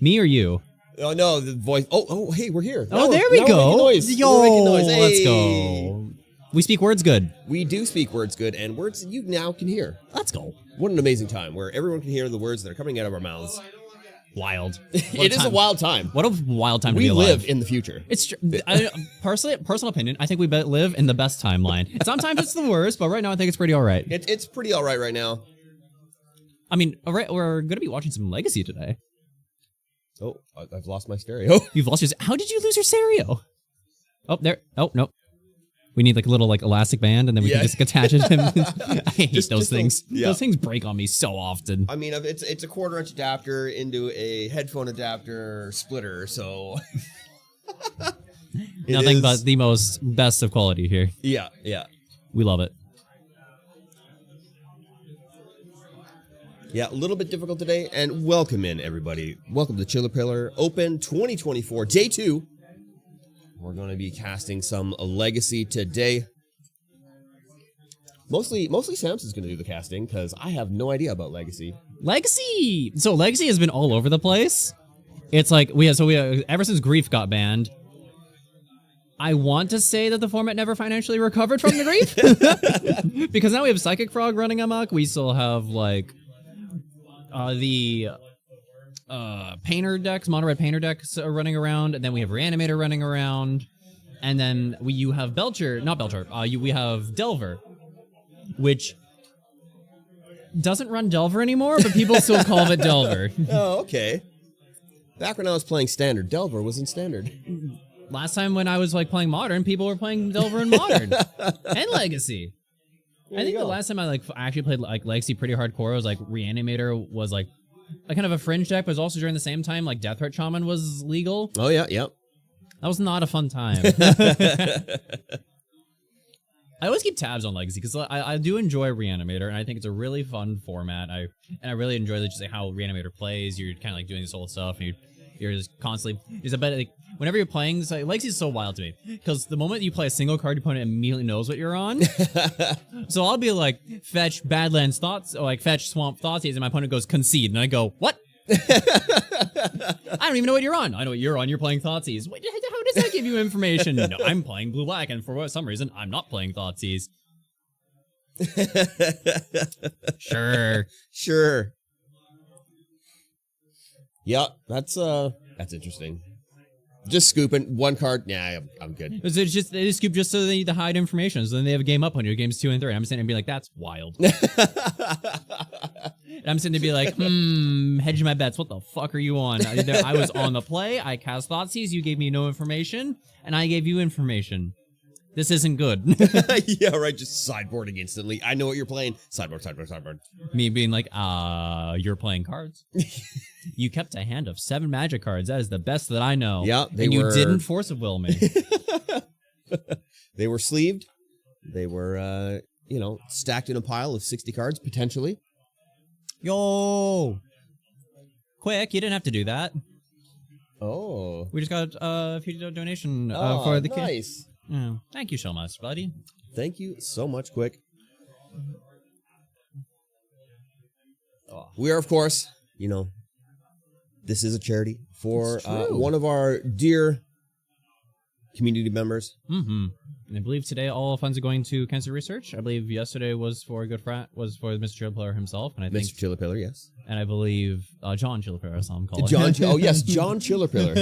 Me or you? Oh, no, the voice. Oh, hey, we're here. Oh, there we go. We're making noise. Yo, We're making noise. Hey. let's go. We speak words good. We do speak words good, and words that you now can hear. Let's go. What an amazing time, where everyone can hear the words that are coming out of our mouths. Wild. It is a wild time. What a wild time to We be alive. live in the future. It's personal opinion. I think we live in the best timeline. Sometimes it's the worst, but right now I think it's pretty all right. It's pretty all right now. I mean, all right, we're going to be watching some Legacy today. Oh, I've lost my stereo. You've lost your... How did you lose your stereo? Oh, there. Oh, no. We need like a little like elastic band, and then we can just attach it. I hate those things. Those things break on me so often. I mean, it's a 1/4-inch adapter into a headphone adapter splitter, so... Nothing but the most best of quality here. Yeah. We love it. Yeah, a little bit difficult today, and welcome in, everybody. Welcome to ChillerPillar Open 2024, Day 2. We're going to be casting some Legacy today. Mostly Samson's going to do the casting, because I have no idea about Legacy. Legacy! So Legacy has been all over the place. It's like, we have ever since Grief got banned, I want to say that the format never financially recovered from the Grief. Because now we have Psychic Frog running amok. We still have, like... the painter decks, mono red painter decks are running around, and then we have Reanimator running around, and then you have we have Delver, which doesn't run Delver anymore, but people still call it Delver. Oh, okay. Back when I was playing Standard, Delver was in Standard. Last time when I was like playing Modern, people were playing Delver in Modern and Legacy. I think the last time I actually played like Legacy pretty hardcore was like Reanimator was like a kind of a fringe deck, but it was also during the same time like Death Threat Shaman was legal. Oh yeah. That was not a fun time. I always keep tabs on Legacy because I do enjoy Reanimator, and I think it's a really fun format. I really enjoy just like how Reanimator plays. You're kind of like doing this whole stuff, and you're just constantly like whenever you're playing, it's like, Legacy is so wild to me because the moment you play a single card, your opponent immediately knows what you're on. So I'll be like, fetch Badlands Thoughts, or like fetch Swamp Thoughtseize, and my opponent goes concede, and I go, what? I don't even know what you're on. I know what you're on. You're playing Thoughtseize. How does that give you information? No, I'm playing blue-black, and for some reason, I'm not playing Thoughtseize. Sure. Yeah, that's interesting. Just scooping one card. Nah, I'm good. It's just they just scoop just so they need to hide information. So then they have a game up on you. Games 2 and 3. I'm sitting there and be like, that's wild. And I'm sitting there and be like, hedge my bets. What the fuck are you on? I was on the play. I cast Thoughtseize. You gave me no information, and I gave you information. This isn't good. Yeah, right. Just sideboarding instantly. I know what you're playing. Sideboard. Me being like, you're playing cards. You kept a hand of 7 magic cards. That is the best that I know. Yeah, you didn't force of will me. They were sleeved. They were, stacked in a pile of 60 cards, potentially. Yo! Quick, you didn't have to do that. Oh. We just got a few donation for the nice. Oh, thank you so much, buddy. Thank you so much, Quick. We are, of course, this is a charity for one of our dear community members. Mm-hmm. And I believe today all funds are going to cancer research. I believe yesterday was for a good friend, was for Mr. ChillerPillar himself, and I think Mr. ChillerPillar, yes. And I believe John ChillerPillar, as I'm calling John. Oh yes, John ChillerPillar.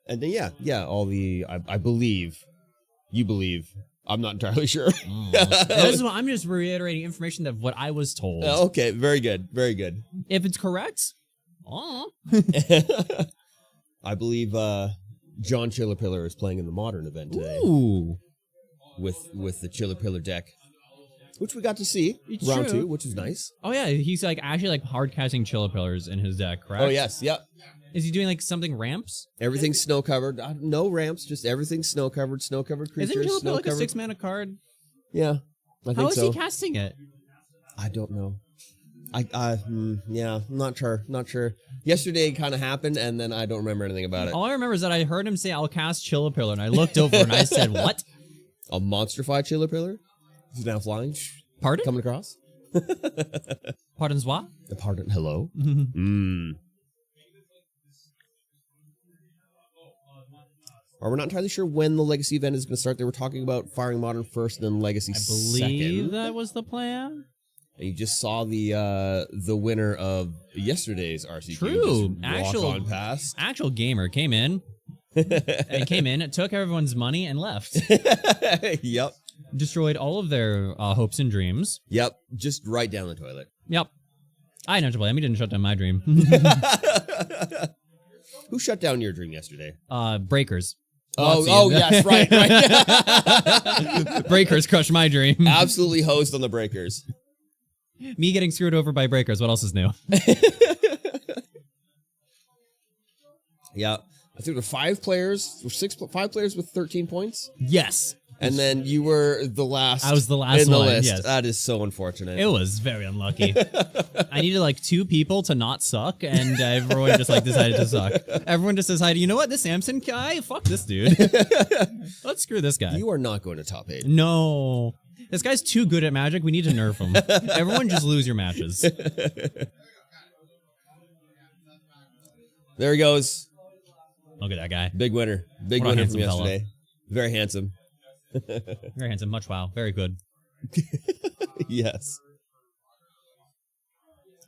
And then all the I believe, you believe. I'm not entirely sure. I'm just reiterating information of what I was told. Okay, very good. If it's correct, I believe John ChillerPillar is playing in the Modern event today. Ooh. With the ChillerPillar deck, which we got to see It's round true. 2, which is nice. Oh yeah, he's like actually like hard casting ChillerPillars in his deck, correct? Oh yes, yep. Is he doing like something ramps? Everything's snow covered. No ramps, just everything's snow covered creatures. Isn't ChillerPillar like a 6-mana card? Yeah, I think so. How is he casting it? I don't know. I'm not sure. Yesterday it kind of happened, and then I don't remember anything about it. All I remember is that I heard him say, "I'll cast ChillerPillar," and I looked over and I said, "What?" A monsterfied ChillerPillar? He's now flying? Pardon? coming across? Pardon's what? Pardon. Hello. We're not entirely sure when the Legacy event is going to start. They were talking about Firing Modern first, and then Legacy Believe second. that was the plan. And you just saw the winner of yesterday's RCQ. True. Just walk on past. Actual gamer came in. Took everyone's money and left. Yep. Destroyed all of their hopes and dreams. Yep. Just right down the toilet. Yep. I know to blame. He didn't shut down my dream. Who shut down your dream yesterday? Breakers. Oh, yes, right. Breakers crushed my dream. Absolutely host on the Breakers. Me getting screwed over by Breakers. What else is new? Yeah. I think there were 5 players with 13 points. Yes. And then you were the last. I was the last in the one, list. yes. That is so unfortunate. It was very unlucky. I needed like 2 people to not suck, and everyone just like decided to suck. Everyone just decided, you know what, this Samson guy, fuck this dude. Let's screw this guy. You are not going to top 8. No. This guy's too good at Magic. We need to nerf him. Everyone just lose your matches. There he goes. Look at that guy. Big winner. Big What a winner from handsome fella. yesterday. Very handsome. Very handsome. Much wow. Very good. Yes.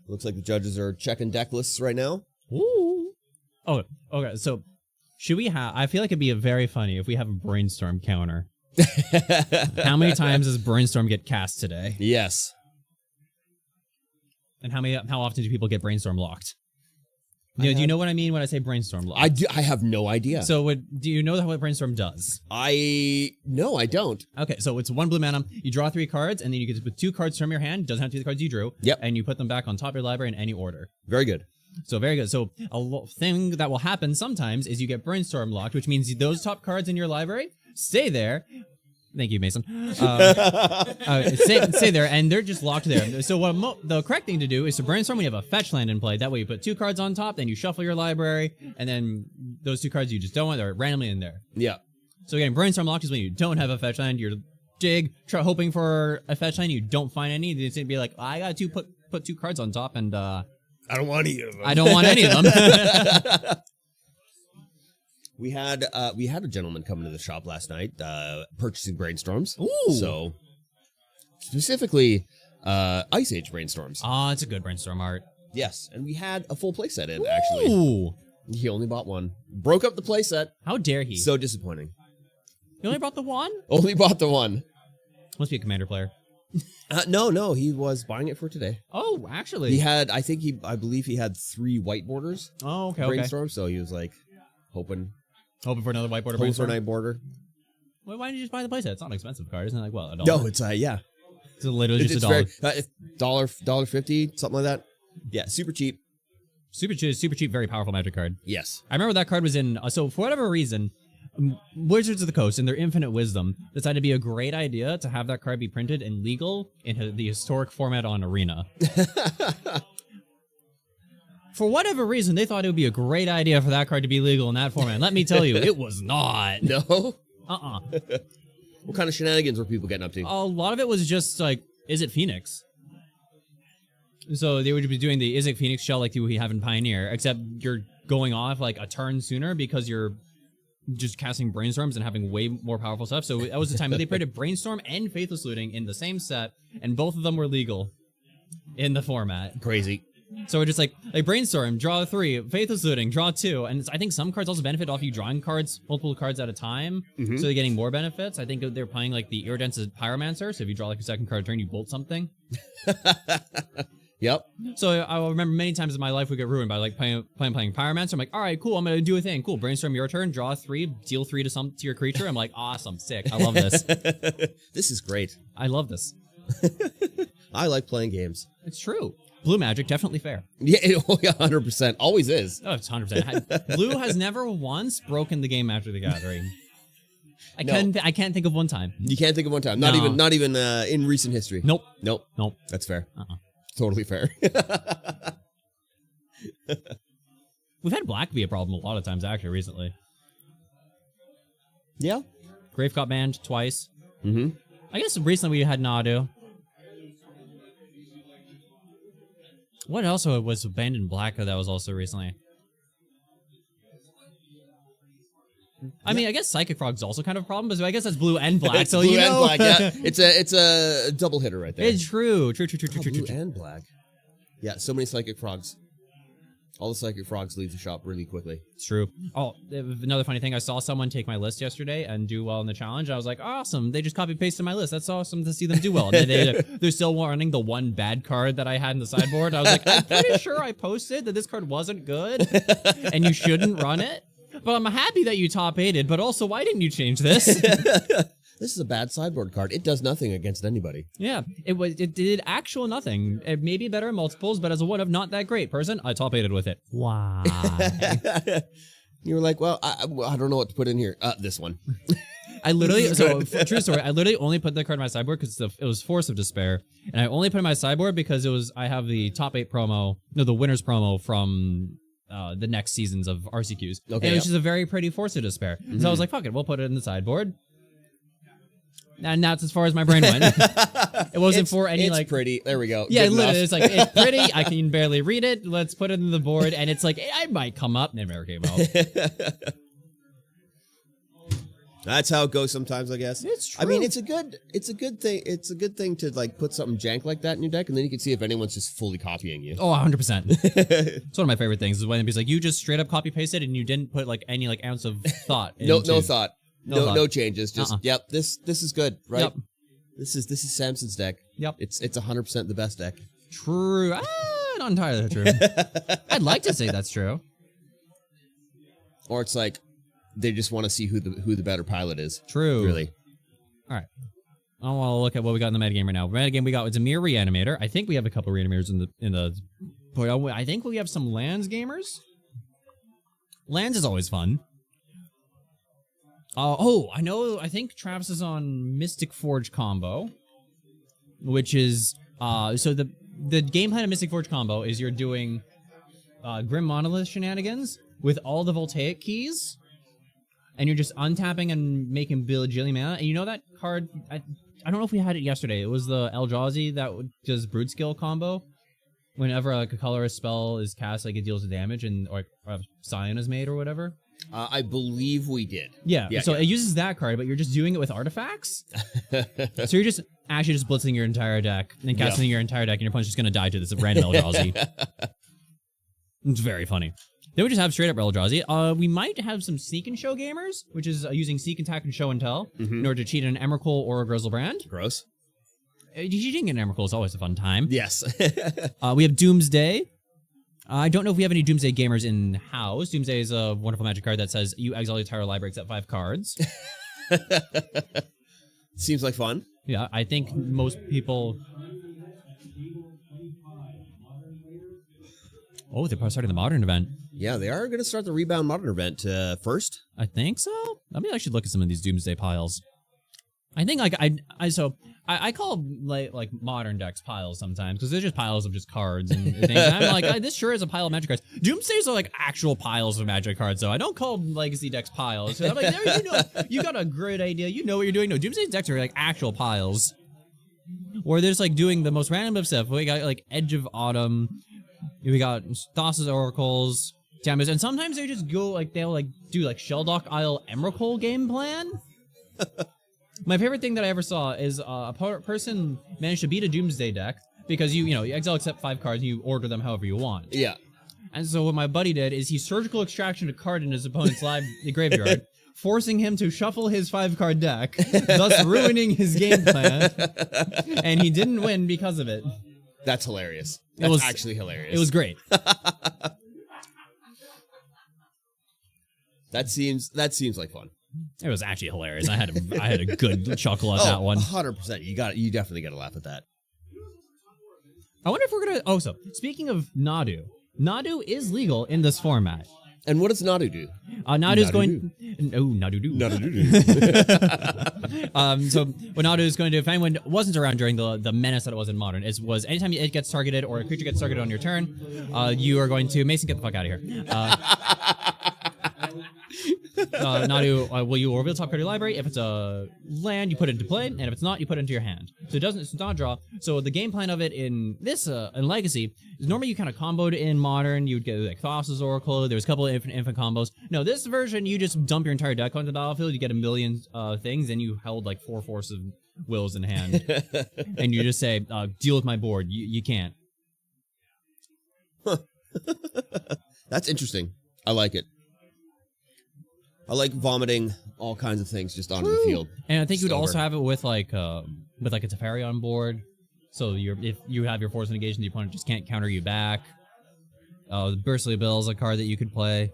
Looks like the judges are checking deck lists right now. Ooh. Oh, okay. So, should we have... I feel like it'd be very funny if we have a brainstorm counter. How many times does brainstorm get cast today? Yes. And how often do people get brainstorm locked? Do you know what I mean when I say brainstorm locked? I have no idea. So do you know what brainstorm does? No, I don't. Okay, so it's 1 blue mana. You draw 3 cards, and then you get to put 2 cards from your hand. Doesn't have to be the cards you drew. Yep. And you put them back on top of your library in any order. Very good. So very good. So thing that will happen sometimes is you get brainstorm locked, which means those top cards in your library stay there. Thank you, Mason. Stay there, and they're just locked there. So the correct thing to do is to brainstorm when you have a fetch land in play. That way you put 2 cards on top, then you shuffle your library, and then those 2 cards you just don't want are randomly in there. Yeah. So again, brainstorm locked is when you don't have a fetch land. You're hoping for a fetch land, you don't find any. It's gonna be like, I got to put 2 cards on top, and I don't want any of them. I don't want any of them. We had a gentleman come into the shop last night purchasing brainstorms. Ooh. So specifically Ice Age brainstorms. Oh, it's a good brainstorm art. Yes, and we had a full playset in actually. Ooh. He only bought one. Broke up the playset. How dare he? So disappointing. You only brought the one? Only bought the one. Must be a commander player. No, he was buying it for today. Oh, actually. I believe he had 3 white borders. Oh, okay. Brainstorm, so he was like hoping for another white border for brainstorm. a night border. Well, why didn't you just buy the playset? It's not an expensive card, isn't it? Like, well, $1. No, it's yeah. It's literally just It's $1. $1.50, something like that. Yeah, super cheap. Super cheap, very powerful Magic card. Yes. I remember that card was in. So for whatever reason, Wizards of the Coast, in their infinite wisdom, decided to be a great idea to have that card be printed and legal in the historic format on Arena. For whatever reason, they thought it would be a great idea for that card to be legal in that format. Let me tell you, it was not. No? What kind of shenanigans were people getting up to? A lot of it was just like, is it Phoenix? So they would be doing the Is it Phoenix shell like we have in Pioneer, except you're going off like a turn sooner because you're just casting brainstorms and having way more powerful stuff. So that was the time that they printed Brainstorm and Faithless Looting in the same set, and both of them were legal in the format. Crazy. So we're just like Brainstorm, draw 3, Faithless Looting, draw 2, and I think some cards also benefit off you drawing multiple cards at a time, so they're getting more benefits. I think they're playing like the Iridescent Pyromancer, so if you draw like a second card a turn, you bolt something. Yep. So I remember many times in my life we get ruined by like playing Pyromancer. I'm like, all right, cool, I'm gonna do a thing. Cool, Brainstorm your turn, draw 3, deal 3 to your creature. I'm like, awesome, sick, I love this. This is great. I love this. I like playing games. It's true. Blue Magic, definitely fair. Yeah, 100%. Always is. Oh, it's 100%. Blue has never once broken the game Magic the Gathering. I can't think of one time. You can't think of one time. Not even in recent history. Nope. That's fair. Totally fair. We've had black be a problem a lot of times actually recently. Yeah. Grave got banned twice. Mm-hmm. I guess recently we had Nadu. What else was banned in black that was also recently? I mean, I guess Psychic Frog's also kind of a problem, but I guess that's blue and black. It's so blue you know, and black. Yeah, it's a double hitter right there. It's true. True. Blue and black. Yeah, so many Psychic Frogs. All the Psychic Frogs leave the shop really quickly. It's true. Oh, another funny thing, I saw someone take my list yesterday and do well in the challenge. I was like, awesome. They just copy-pasted my list. That's awesome to see them do well. And they're still running the one bad card that I had in the sideboard. I was like, I'm pretty sure I posted that this card wasn't good and you shouldn't run it. But I'm happy that you top-8'd, but also, why didn't you change this? This is a bad sideboard card. It does nothing against anybody. Yeah, it did actual nothing. It may be better in multiples, but as a one-of not that great person, I top-8'd with it. Why? You were like, well, I don't know what to put in here. This one. I literally, true story, I literally only put that card in my sideboard because it was Force of Despair. And I only put it in my sideboard because I have the top 8 promo, no, the winner's promo from the next seasons of RCQs. Okay, and which is a very pretty Force of Despair. Mm-hmm. So I was like, fuck it, we'll put it in the sideboard. And that's as far as my brain went. It wasn't for any it's pretty. There we go. Yeah, literally, it's like, it's pretty. I can barely read it. Let's put it in the board. And it's like, I might come up. Never came out. That's how it goes sometimes, I guess. It's true. I mean, it's a good thing. It's a good thing to like put something jank like that in your deck, and then you can see if anyone's just fully copying you. Oh, 100%. It's one of my favorite things is when it's like you just straight up copy pasted and you didn't put like any like ounce of thought. No thought. No changes. Just yep. This is good, right? Yep. This is Samson's deck. Yep. It's 100% the best deck. True. Not entirely true. I'd like to say that's true. Or it's like they just want to see who the better pilot is. True. Really. All right. I want to look at what we got in the metagame right now. Metagame we got was a Mirror Reanimator. I think we have a couple Reanimators in the. I think we have some Lands gamers. Lands is always fun. I know. I think Travis is on Mystic Forge combo, which is so the game plan of Mystic Forge combo is you're doing Grim Monolith shenanigans with all the Voltaic keys, and you're just untapping and making bajillion mana. And you know that card? I don't know if we had it yesterday. It was the Eldrazi that does Brood Skill combo. Whenever like a colorless spell is cast, like it deals the damage, and or a Scion is made or whatever. I believe we did. Yeah, so it uses that card, but you're just doing it with artifacts. So you're just actually just blitzing your entire deck and then casting your entire deck, and your opponent's just going to die to this random Eldrazi. It's very funny. Then we just have straight up Eldrazi. We might have some Sneak and Show gamers, which is using Sneak Attack and Show and Tell in order to cheat an Emrakul or a Grizzlebrand. Gross. Cheating an Emrakul is always a fun time. Yes. We have Doomsday. I don't know if we have any Doomsday gamers in-house. Doomsday is a wonderful magic card that says you exile your entire library except 5 cards. Seems like fun. Yeah, I think most people... Oh, they're probably starting the Modern event. Yeah, they are going to start the Rebound Modern event first. I think so. I mean, I should look at some of these Doomsday piles. I think like I call like modern decks piles sometimes because they're just piles of just cards and things. And I'm like, this sure is a pile of magic cards. Doomsdays are like actual piles of magic cards, though. I don't call legacy decks piles. So I'm like, there, you got a great idea. You know what you're doing. No, Doomsday decks are like actual piles, or they're just like doing the most random of stuff. We got like Edge of Autumn. We got Thassa's Oracles, Damage, and sometimes they just go like they'll like do like Shelldock Isle Emrakul game plan. My favorite thing that I ever saw is a person managed to beat a Doomsday deck because you exile except 5 cards and you order them however you want. Yeah. And so what my buddy did is he surgical extraction a card in his opponent's graveyard, forcing him to shuffle his 5-card deck, thus ruining his game plan. And he didn't win because of it. That's hilarious. That's actually hilarious. It was great. That seems like fun. It was actually hilarious. I had a good chuckle at that one. 100%. You definitely got to laugh at that. I wonder if we're gonna. Oh, so speaking of Nadu is legal in this format. And what does Nadu do? Nadu's going. Oh, Nadu do. So what Nadu is going to do, if anyone wasn't around during the menace that it was in Modern, was anytime it gets targeted or a creature gets targeted on your turn, you are going to Mason, get the fuck out of here. Nadu will you reveal top card of your library. If it's a land, you put it into play, and if it's not, you put it into your hand. So it's not a draw. So the game plan of it in this in Legacy is normally you kind of comboed in Modern. You would get like Thassa's Oracle. There's a couple of infant combos. No, this version you just dump your entire deck onto the battlefield. You get a million things, and you held like 4 Force of Wills in hand, and you just say, "Deal with my board." You can't. Huh. That's interesting. I like it. I like vomiting all kinds of things just onto the field. And I think you would also have it with like a Teferi on board. So if you have your Force Negation, the opponent just can't counter you back. The Bursley Bill is a card that you could play.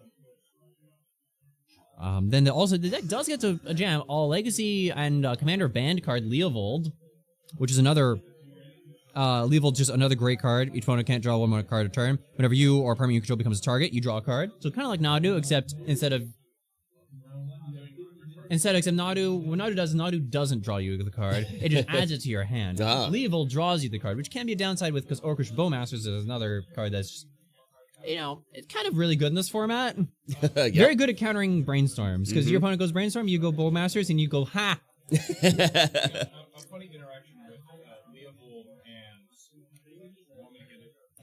Then the deck does get to a jam all Legacy and Commander Band card Leovold, which is another Leovold, just another great card. Each opponent can't draw one more card a turn. Whenever you or a permanent you control becomes a target, you draw a card. So kind of like Nadu, except Nadu, what Nadu does, Nadu doesn't draw you the card. It just adds it to your hand. Leovold draws you the card, which can be a downside with, because Orcish Bowmasters is another card that's just, it's kind of really good in this format. Yep. Very good at countering brainstorms, because your opponent goes brainstorm, you go Bowmasters, and you go, ha! A funny interaction with Leovold and...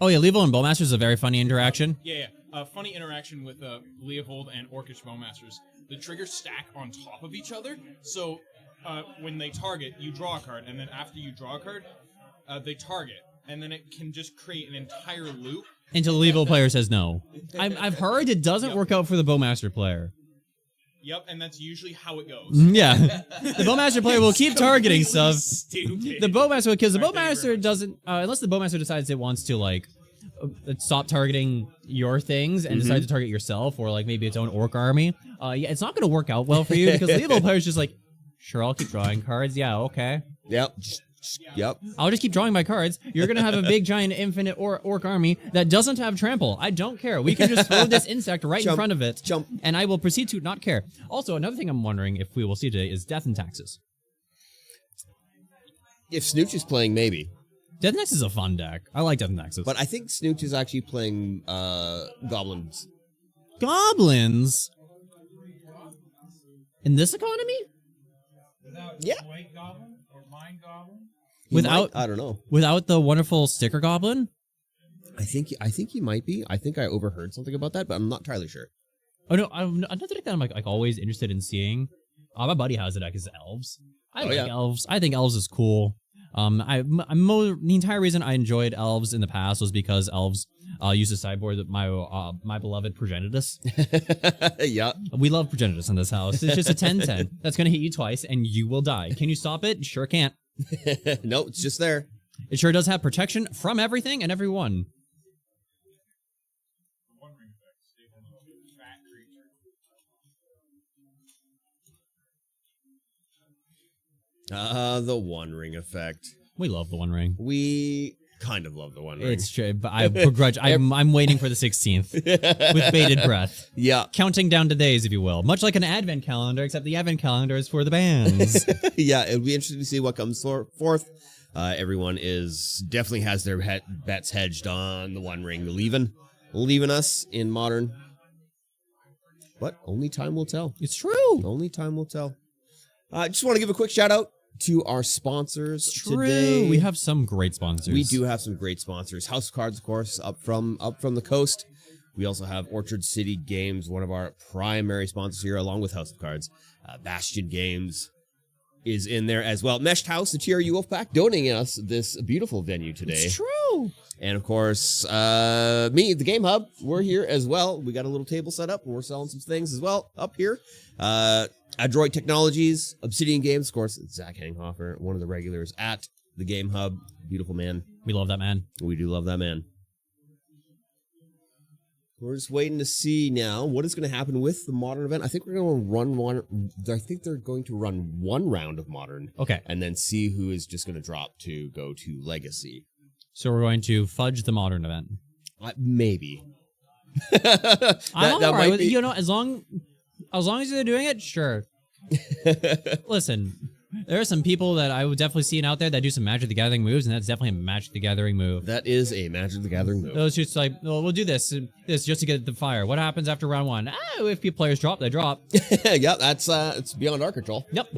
Oh yeah, Leovold and Bowmasters is a very funny interaction. Yeah. Funny interaction with Leovold and Orcish Bowmasters. The triggers stack on top of each other, so when they target, you draw a card, and then after you draw a card, they target, and then it can just create an entire loop. Until the Leovold player says no. I've heard it doesn't work out for the Bowmaster player. Yep, and that's usually how it goes. Yeah. The Bowmaster player will keep targeting stuff. Stupid. The Bowmaster, because the Bowmaster doesn't, unless the Bowmaster decides it wants to, like, stop targeting your things and decide to target yourself or like maybe its own orc army, it's not going to work out well for you because the Leovold player's just like, sure, I'll keep drawing cards. Yeah, okay. Yep. Yep. I'll just keep drawing my cards. You're going to have a big, giant, infinite orc army that doesn't have trample. I don't care. We can just throw this insect right in front of it. And I will proceed to not care. Also, another thing I'm wondering if we will see today is Death and Taxes. If Snooch is playing, maybe. Death and Taxes is a fun deck. I like Death and Taxes. But I think Snooch is actually playing Goblins. Goblins? In this economy? Yeah. White Goblin or Mind Goblin? I don't know. Without the wonderful sticker goblin? I think he might be. I think I overheard something about that, but I'm not entirely sure. Oh no, another deck that I'm like always interested in seeing. My buddy has a deck is Elves. I like Elves. I think Elves is cool. The entire reason I enjoyed Elves in the past was because Elves used a sideboard that my beloved Progenitus. Yeah. We love Progenitus in this house. It's just a 10/10 that's going to hit you twice and you will die. Can you stop it? Sure can't. No, it's just there. It sure does have protection from everything and everyone. The One Ring effect. We love the One Ring. We kind of love the One Ring. It's true, but I begrudge. I'm waiting for the 16th with bated breath. Yeah. Counting down to days, if you will. Much like an advent calendar, except the advent calendar is for the bands. Yeah, it'll be interesting to see what comes forth. Everyone definitely has their bets hedged on the One Ring leaving us in Modern. But only time will tell. It's true. Only time will tell. I just want to give a quick shout out to our sponsors today. We have some great sponsors. We do have some great sponsors. House of Cards, of course, up from the coast. We also have Orchard City Games, one of our primary sponsors here, along with House of Cards. Bastion Games is in there as well. Meshed House, the TRU Wolfpack, donating us this beautiful venue today. It's true. And of course, me, the Game Hub, we're here as well. We got a little table set up, and we're selling some things as well up here. Adroit Technologies, Obsidian Games, of course, Zach Hanghofer, one of the regulars at the Game Hub. Beautiful man. We love that man. We do love that man. We're just waiting to see now what is going to happen with the Modern event. I think we're going to run one. I think they're going to run one round of Modern. Okay. And then see who is just going to drop to go to Legacy. So we're going to fudge the Modern event. Maybe. I'm all right with it. You know, as long as they're doing it, sure. Listen, There are some people that I would definitely see out there that do some Magic the Gathering moves, and that's definitely a Magic the Gathering move. That is a Magic the Gathering move. Those just like, well, we'll do this just to get the fire. What happens after round one? If players drop, they drop. Yeah, that's it's beyond our control. Yep.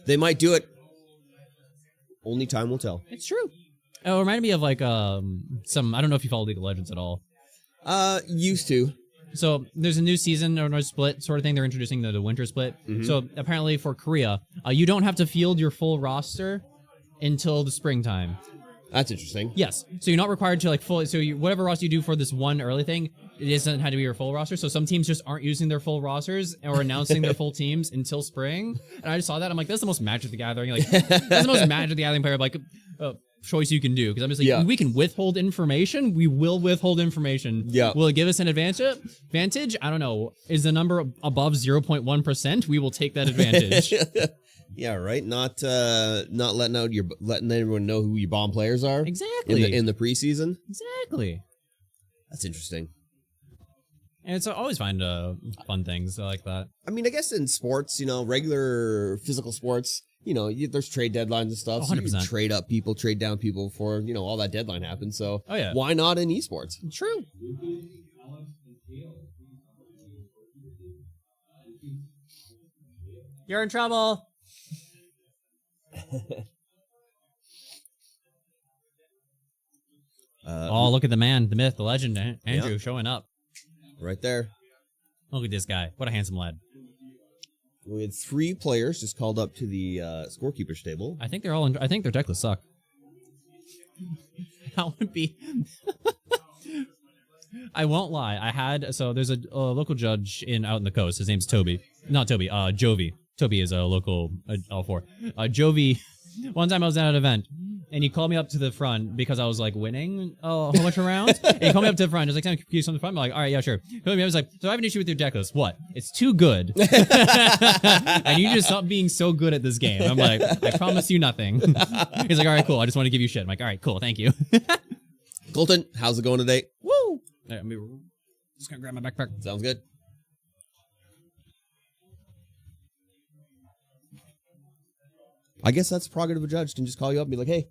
They might do it. Only time will tell. It's true. Oh, it reminded me of like some. I don't know if you follow League of Legends at all. Used to. So there's a new season or a split sort of thing. They're introducing the winter split. Mm-hmm. So apparently for Korea, you don't have to field your full roster until the springtime. That's interesting. Yes. So you're not required to like full. So whatever roster you do for this one early thing, it doesn't have to be your full roster. So some teams just aren't using their full rosters or announcing their full teams until spring. And I just saw that. I'm like, that's the most Magic the Gathering. Like that's the most Magic the Gathering player like choice you can do. Because I'm just like, we can withhold information. We will withhold information. Yeah. Will it give us an advantage? I don't know. Is the number above 0.1%? We will take that advantage. Yeah, right. Not letting everyone know who your bomb players are. Exactly. In the preseason. Exactly. That's interesting. And it's always find fun things like that. I mean, I guess in sports, regular physical sports, there's trade deadlines and stuff. 100%. So you can trade up people, trade down people before, all that deadline happens. So why not in esports? True. You're in trouble. Look at the man, the myth, the legend, Andrew showing up. Right there. Look at this guy. What a handsome lad. We had 3 players just called up to the scorekeeper's table. I think I think their deck lists suck. That would be... I won't lie. There's a local judge out in the coast. His name's Toby. Not Toby, Jovi. Toby is a local L4. Jovi, one time I was at an event, and he called me up to the front because I was like winning a whole bunch of rounds. And he called me up to the front. He was like, "Can you on the front?" I'm like, "All right, yeah, sure." I was like, "So I have an issue with your deck list. What? It's too good." And you just stop being so good at this game. I'm like, "I promise you nothing." He's like, "All right, cool. I just want to give you shit." I'm like, "All right, cool. Thank you." Colton, how's it going today? Woo! Right, just gonna grab my backpack. Sounds good. I guess that's the prerogative of a judge. Can just call you up and be like, "Hey,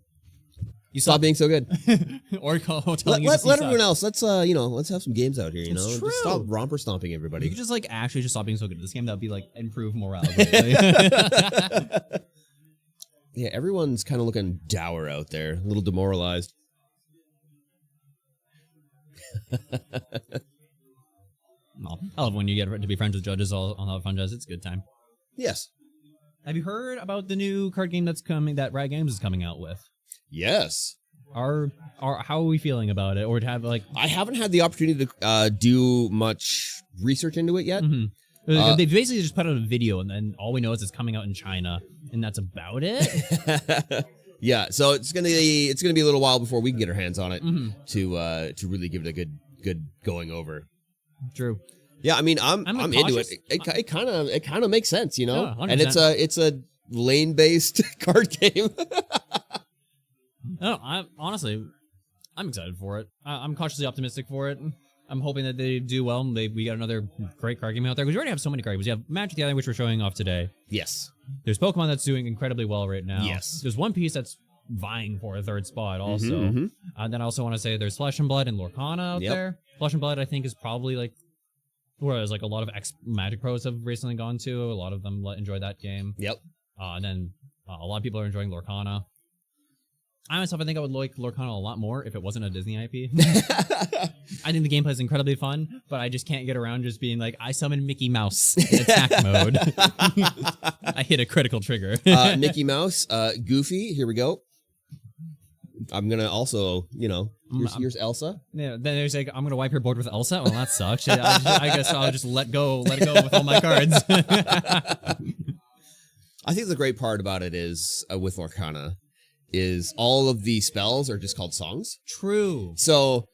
you stop being so good." Or let everyone else. Let's let's have some games out here. It's true. Just stop romper stomping everybody. You could just actually just stop being so good at this game. That would be like improve morale. Yeah, everyone's kind of looking dour out there, a little demoralized. I love when you get to be friends with judges on how fun does. It's a good time. Yes. Have you heard about the new card game that's coming that Riot Games is coming out with? Yes. How are we feeling about it? Or to have I haven't had the opportunity to do much research into it yet. Mm-hmm. They basically just put out a video, and then all we know is it's coming out in China, and that's about it. Yeah, so it's gonna be a little while before we can get our hands on it to really give it a good going over. True. Yeah, I mean, I'm into it. It kind of makes sense, Yeah, and it's a lane based card game. No, I'm excited for it. I'm cautiously optimistic for it. I'm hoping that they do well. And we got another great card game out there because we already have so many card games. We have Magic the Gathering, which we're showing off today. Yes. There's Pokemon that's doing incredibly well right now. Yes. There's One Piece that's vying for a 3rd spot also. Mm-hmm. Then I also want to say there's Flesh and Blood and Lorcana out there. Flesh and Blood, I think, is probably like whereas like a lot of Magic pros have recently gone to. A lot of them enjoy that game. Yep. And then a lot of people are enjoying Lorcana. I myself, I think I would like Lorcana a lot more if it wasn't a Disney IP. I think the gameplay is incredibly fun, but I just can't get around just being like, I summon Mickey Mouse in attack mode. I hit a critical trigger. Mickey Mouse, Goofy, here we go. I'm going to also, here's Elsa. Yeah, then there's like, I'm going to wipe your board with Elsa. Well, that sucks. I guess I'll just let it go with all my cards. I think the great part about it is, with Lorcana, is all of the spells are just called songs. True. So,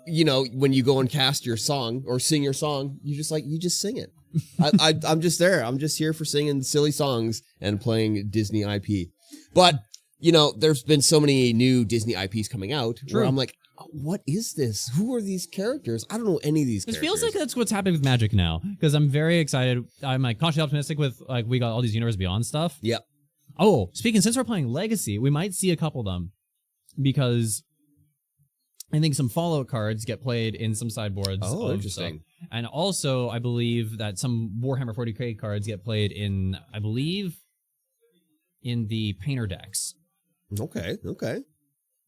when you go and cast your song or sing your song, you just sing it. I'm just there. I'm just here for singing silly songs and playing Disney IP. But, there's been so many new Disney IPs coming out where I'm like, what is this? Who are these characters? I don't know any of these It characters. feels like that's what's happening with Magic now, because I'm very excited. I'm like cautiously optimistic with like we got all these Universe Beyond stuff. Yep. Oh, since we're playing Legacy, we might see a couple of them, because I think some Fallout cards get played in some sideboards. Oh, of interesting. stuff. And also, I believe that some Warhammer 40k cards get played in, I believe, in the Painter decks. Okay. A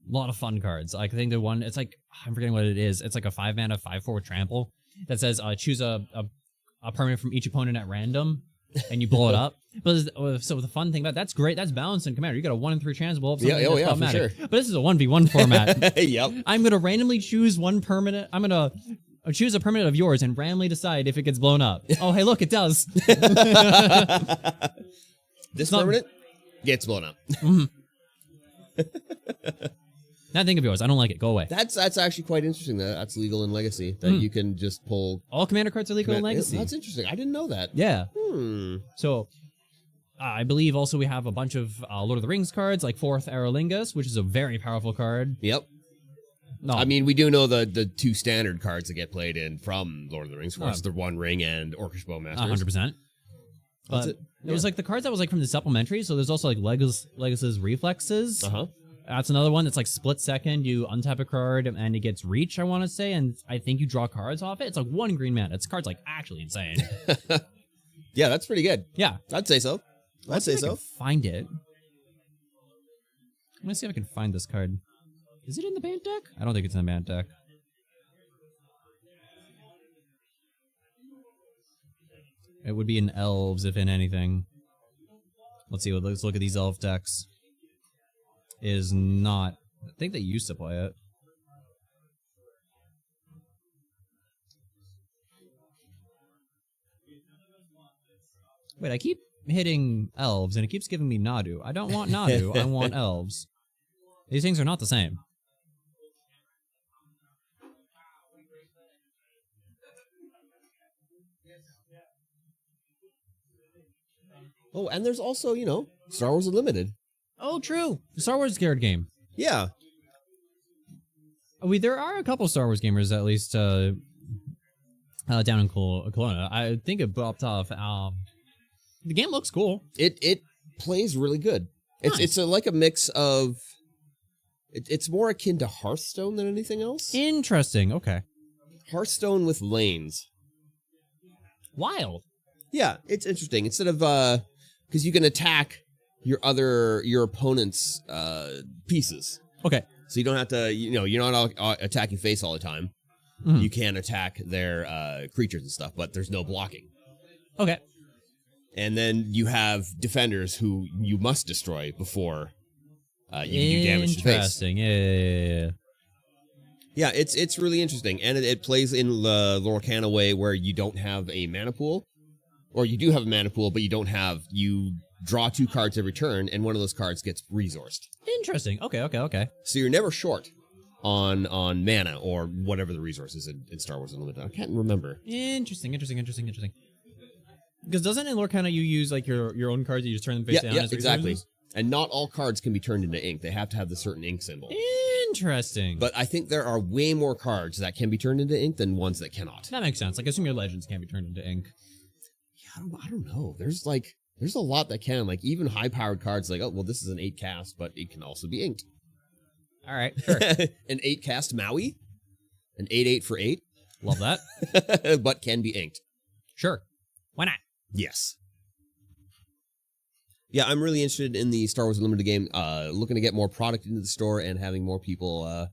lot of fun cards. Like, I think the one, it's like, I'm forgetting what it is. It's like a 5-mana, 5/4 with trample that says choose a permanent from each opponent at random, and you blow it up. But so the fun thing about that's great. That's balanced in Commander. You got a 1 in 3 chance to blow up something that's for problematic. sure. But this is a 1v1 format. Yep. I'm gonna randomly choose one permanent. I'm gonna choose a permanent of yours and randomly decide if it gets blown up. Oh, hey, look, it does. This permanent gets blown up. That thing of yours, I don't like it. Go away. That's actually quite interesting. That's legal in Legacy. That you can just pull. All Commander cards are legal in Legacy. That's interesting. I didn't know that. Yeah. Hmm. So, I believe also we have a bunch of Lord of the Rings cards, like 4th Aerolingus, which is a very powerful card. Yep. No, I mean, we do know the 2 standard cards that get played in from Lord of the Rings, of course, the One Ring and Orcish Bowmasters. 100%. But That's it. it was like the cards that was like from the supplementary. So there's also like Legacy's Reflexes. Uh-huh. That's another one that's like split second. You untap a card and it gets reach, I want to say, and I think you draw cards off it. It's like 1 green mana. It's card's like actually insane. Yeah, that's pretty good. Yeah. I'd say so. I'd say I can so. find it. I'm gonna see if I can find this card. Is it in the band deck? I don't think it's in the band deck. It would be in elves, if in anything. Let's look at these elf decks. Is not. I think they used to play it. Wait, I keep hitting elves, and it keeps giving me Nadu. I don't want Nadu, I want elves. These things are not the same. Oh, and there's also, Star Wars Unlimited. Oh, true. The Star Wars card game. Yeah. There are a couple Star Wars gamers, at least, down in Kelowna. I think it popped off. The game looks cool. It plays really good. Nice. It's like a mix of... It's more akin to Hearthstone than anything else. Interesting. Okay. Hearthstone with lanes. Wild. Yeah, it's interesting. Instead of... Because you can attack your opponent's pieces. Okay. So you don't have to, you're not attacking face all the time. Mhm. You can attack their creatures and stuff, but there's no blocking. Okay. And then you have defenders who you must destroy before you can do damage to face. Interesting. Yeah. Yeah, it's really interesting. And it plays in the Lorcana way where you don't have a mana pool. Or you do have a mana pool, but you draw 2 cards every turn, and one of those cards gets resourced. Interesting. Okay. So you're never short on mana or whatever the resource is in Star Wars Unlimited. I can't remember. Interesting. Because doesn't in Lorcana you use like your own cards, you just turn them face down? Yeah, as exactly. resources? And not all cards can be turned into ink. They have to have the certain ink symbol. Interesting. But I think there are way more cards that can be turned into ink than ones that cannot. That makes sense. Like, I assume your legends can't be turned into ink. I don't know. There's a lot that can. Like, even high-powered cards, like, oh, well, this is an 8 cast, but it can also be inked. All right, sure. An 8 cast Maui? An 8/8 for 8? Love that. But can be inked. Sure. Why not? Yes. Yeah, I'm really interested in the Star Wars Unlimited game, looking to get more product into the store and having more people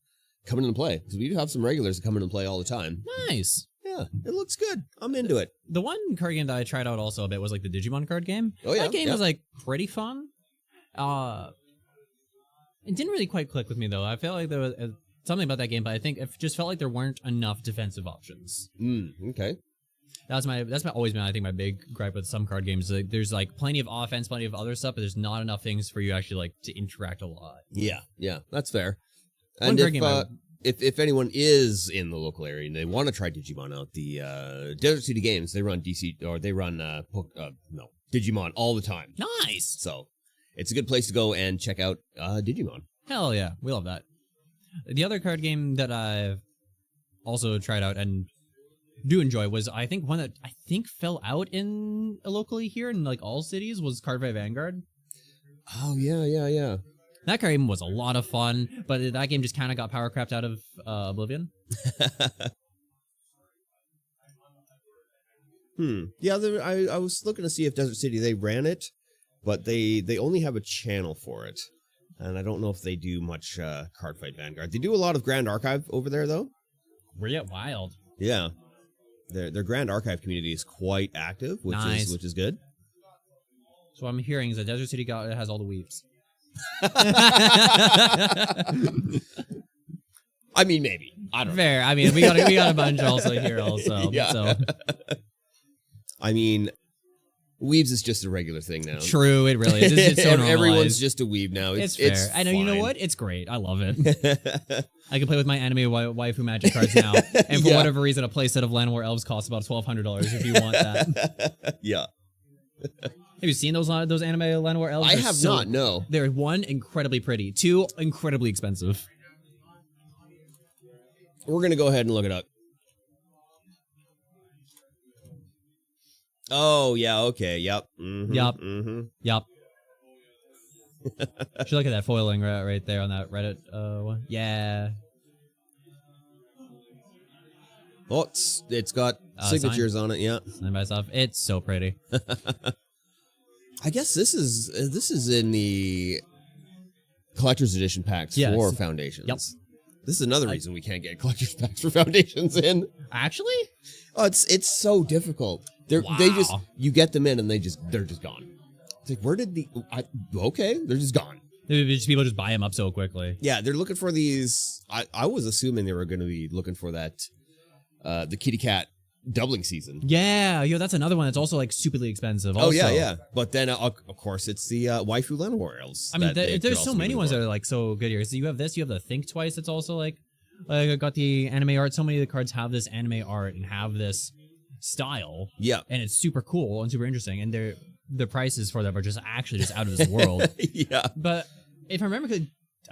come in and play. Because we do have some regulars that come in and play all the time. Nice. Yeah, it looks good. I'm into it. The one card game that I tried out also a bit was like the Digimon card game. Oh, yeah. That game was like pretty fun. It didn't really quite click with me though. I felt like there was something about that game, but I think it just felt like there weren't enough defensive options. Okay. That's always been, I think, my big gripe with some card games. Like, there's like plenty of offense, plenty of other stuff, but there's not enough things for you actually like to interact a lot. Yeah, that's fair. One And card game if anyone is in the local area and they want to try Digimon out, the Desert City Games, they run Digimon all the time. Nice. So it's a good place to go and check out Digimon. Hell yeah, we love that. The other card game that I've also tried out and do enjoy was, I think, one that I think fell out in locally here in like all cities was Cardfight Vanguard. Oh, yeah. That card game was a lot of fun, but that game just kind of got power crapped out of Oblivion. Yeah, I was looking to see if Desert City, they ran it, but they only have a channel for it. And I don't know if they do much Cardfight Vanguard. They do a lot of Grand Archive over there, though. We're wild. Yeah. Their Grand Archive community is quite active, which is good. So what I'm hearing is that Desert City has all the weeps. I mean, maybe. I don't know. Fair. I mean, we got a bunch also here also. Yeah. So. I mean, weebs is just a regular thing now. True, it really is. It's so normalized. Everyone's just a weeb now. It's fair. I know. You know what? It's great. I love it. I can play with my anime waifu magic cards now, and for whatever reason, a playset of Llanowar Elves costs about $1,200 if you want that. Yeah. Have you seen those anime Llanowar Elves? I have not. No. They're one, incredibly pretty. Two, incredibly expensive. We're gonna go ahead and look it up. Oh yeah. Okay. Yep. Mm-hmm, Yup. Mm-hmm. Yup. Should look at that foiling right there on that Reddit one. Yeah. Oh, it's got signatures on it. Yeah. Signed by stuff. It's so pretty. I guess this is in the collector's edition packs for Foundations. Yep. This is another reason we can't get collector's packs for Foundations in. Actually? Oh, it's so difficult. They just, you get them in and they're just gone. It's like, where did okay, they're just gone. People just buy them up so quickly. Yeah, they're looking for these. I was assuming they were going to be looking for that, the kitty cat doubling season. Yeah, that's another one that's also like stupidly expensive. Also. Oh yeah. But then of course it's the waifu Llanowar Elves. I mean, there's so many ones that are like so good here. So you have this, you have the Think Twice. It's also like got the anime art. So many of the cards have this anime art and have this style. Yeah, and it's super cool and super interesting. And the prices for them are just out of this world. Yeah, but if I remember,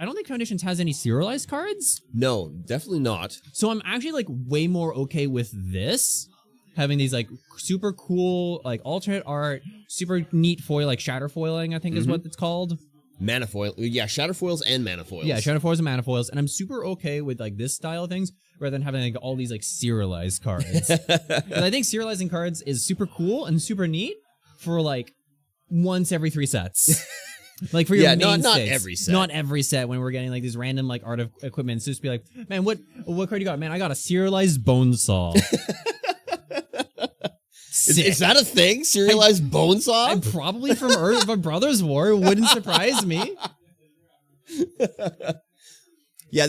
I don't think Foundations has any serialized cards. No, definitely not. So I'm actually like way more okay with this, having these like super cool like alternate art, super neat foil, like shatter foiling, I think is what it's called. Manafoil, yeah, shatter foils and manafoils. Yeah, shatter foils and manafoils, and I'm super okay with like this style of things rather than having like all these like serialized cards. But I think serializing cards is super cool and super neat for like once every 3 sets. Like for your main not sets. every set. Not every set when we're getting like these random like art of equipment. So just be like, man, what card you got? Man, I got a serialized bone saw. Is that a thing? Serialized bone saw? I'm probably from Earth of Brothers War. It wouldn't surprise me. Yeah,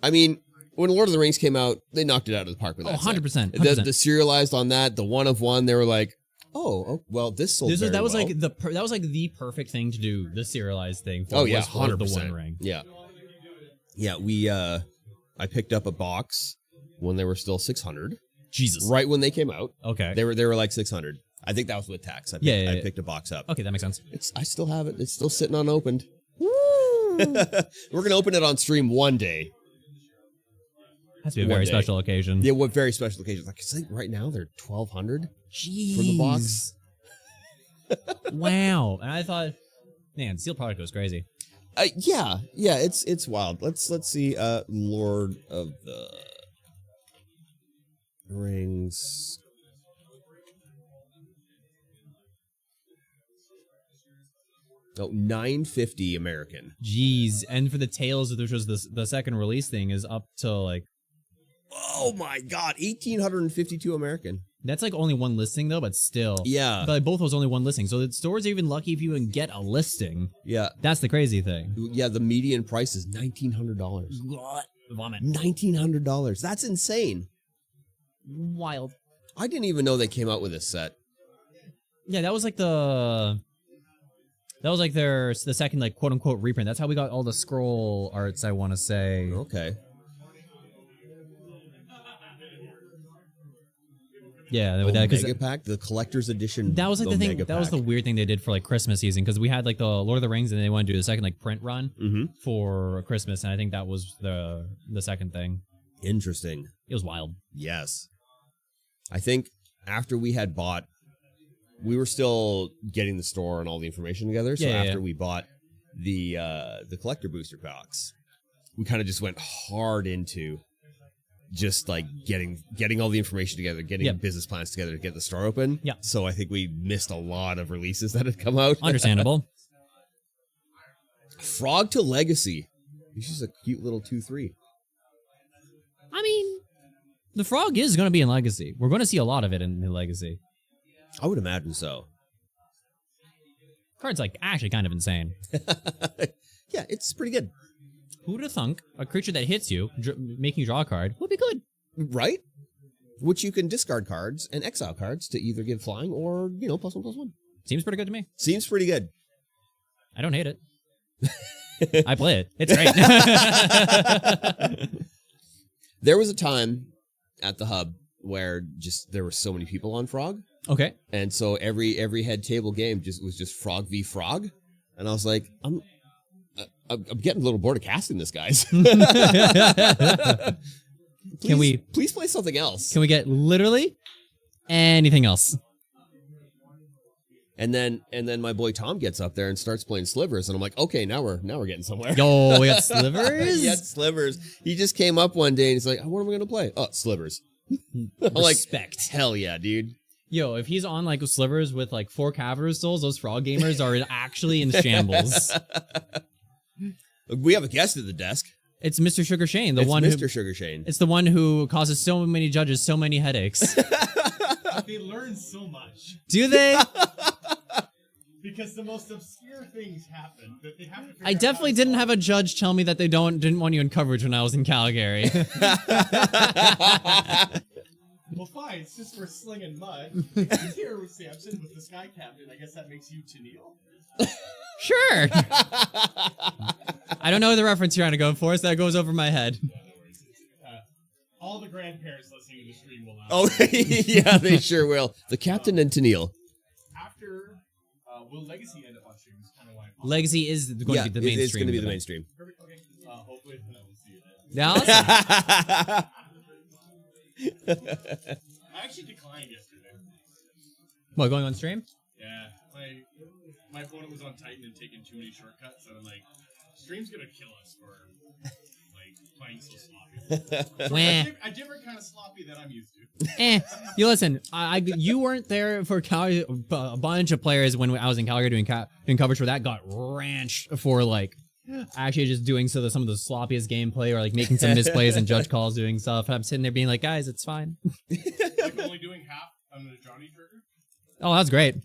I mean, when Lord of the Rings came out, they knocked it out of the park with that. 100%. The serialized on that, the one of one, they were like, oh well, this sold that was well. like the perfect thing to do. The serialized thing. For, 100%. The One Ring. Yeah. I picked up a box when they were still 600. Jesus. Right when they came out. Okay. They were like 600. I think that was with tax. I picked a box up. Okay, that makes sense. I still have it. It's still sitting unopened. Woo! We're gonna open it on stream one day. Has to be a very special occasion. Yeah, what very special occasion? Like, I think right now they're 1,200 for the box. Wow. And I thought, man, sealed product was crazy. Yeah, it's wild. Let's see. Lord of the Rings. Oh, $9.50 American. Jeez, and for the Tales, which was the second release thing, is up to like, oh my god, $1,852 American. That's like only one listing though, but still. Yeah. But like, both was only one listing, so the stores are even lucky if you even get a listing. Yeah. That's the crazy thing. Yeah, the median price is $1,900. Vomit. $1,900. That's insane. Wild. I didn't even know they came out with this set. Yeah, that was like the second like quote unquote reprint. That's how we got all the scroll arts, I want to say. Okay. Yeah, Oh, because Mega Pack, the collector's edition. that was like the thing. Mega That was the Pack. weird thing they did for like Christmas season because we had like the Lord of the Rings and they wanted to do the second like print run Mhm. for Christmas, and I think that was the second thing. Interesting. It was wild. Yes. I think after we had bought, we were still getting the store and all the information together. So Yeah, after we bought the collector booster packs, we kind of just went hard into just like getting all the information together, getting Yep. business plans together to get the store open. Yeah. So I think we missed a lot of releases that had come out. Understandable. Frog to Legacy. This is a cute little 2/3. I mean, the frog is going to be in Legacy. We're going to see a lot of it in Legacy. I would imagine so. Card's like actually kind of insane. Yeah, it's pretty good. Who'd have thunk a creature that hits you, making you draw a card, would be good. Right? Which you can discard cards and exile cards to either give flying or, +1/+1. Seems pretty good to me. Seems pretty good. I don't hate it. I play it. It's great. There was a time at the hub where there were so many people on Frog, Okay. and so every head table game was just Frog v Frog, and I was like, I'm getting a little bored of casting this, guys. Please play something else? Can we get literally anything else? And then my boy Tom gets up there and starts playing Slivers, and I'm like, okay, now we're getting somewhere. Yo, we got slivers. He had Slivers. He just came up one day and he's like, what am I gonna play? Oh, Slivers. I'm like, Respect. hell yeah, dude. Yo, if he's on like slivers with like 4 Cavalry Souls, those frog gamers are actually in shambles. We have a guest at the desk. It's Mr. Sugar Shane, It's Mr. Sugar Shane. It's the one who causes so many judges so many headaches. They learn so much Do they? because the most obscure things happen that they have to. I definitely didn't have a judge tell me that they didn't want you in coverage when I was in Calgary. Well, fine. It's just we're slinging mud. He's here with Samson with the Sky Captain. I guess that makes you Tennille. Sure. I don't know the reference you're trying to go for, so that goes over my head. All the grandparents listening to the stream will laugh. Oh, yeah, they sure will. The Captain and Tennille. After, will Legacy end up on stream? Is kind of why. Legacy is going to be the mainstream. It's going to be the event. mainstream. Perfect. Okay. Hopefully, we'll see you then. Yeah, awesome. I actually declined yesterday. What, going on stream? Yeah, my opponent was on Titan and taking too many shortcuts, so I'm like, stream's gonna kill us for like playing so sloppy. Wah. A different kind of sloppy that I'm used to. You listen, you weren't there for a bunch of players when I was in Calgary doing coverage for that got ranched for like actually just doing some of the sloppiest gameplay or like making some misplays and judge calls doing stuff. I'm sitting there being like, guys, it's fine. Like only doing half on the Johnny trigger. Oh, that's great.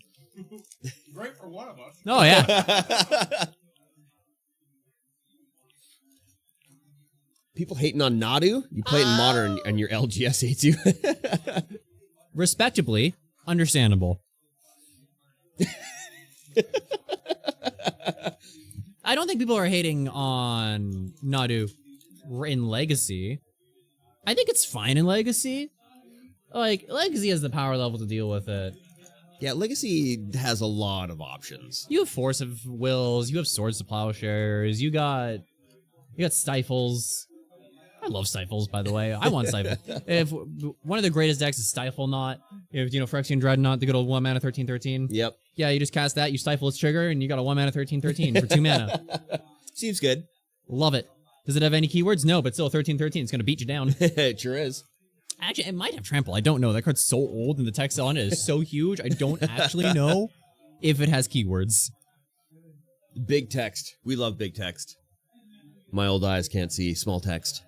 Great for one of us. Oh yeah. People hating on Nadu? You play it in Modern and your LGS hates you. Respectably, understandable. I don't think people are hating on Nadu in Legacy. I think it's fine in Legacy. Like, Legacy has the power level to deal with it. Yeah, Legacy has a lot of options. You have Force of Wills, you have Swords to Plowshares, you got Stifles. I love Stifles, by the way. I want Stifle. If one of the greatest decks is Stifle Knot, if Phyrexian Dreadnought, the good old 1 mana 13/13. Yep. Yeah, you just cast that, you stifle its trigger, and you got a 1 mana 13/13 for 2 mana. Seems good. Love it. Does it have any keywords? No, but still 13/13. It's gonna beat you down. It sure is. Actually, it might have trample. I don't know. That card's so old and the text on it is so huge. I don't actually know if it has keywords. Big text. We love big text. My old eyes can't see small text.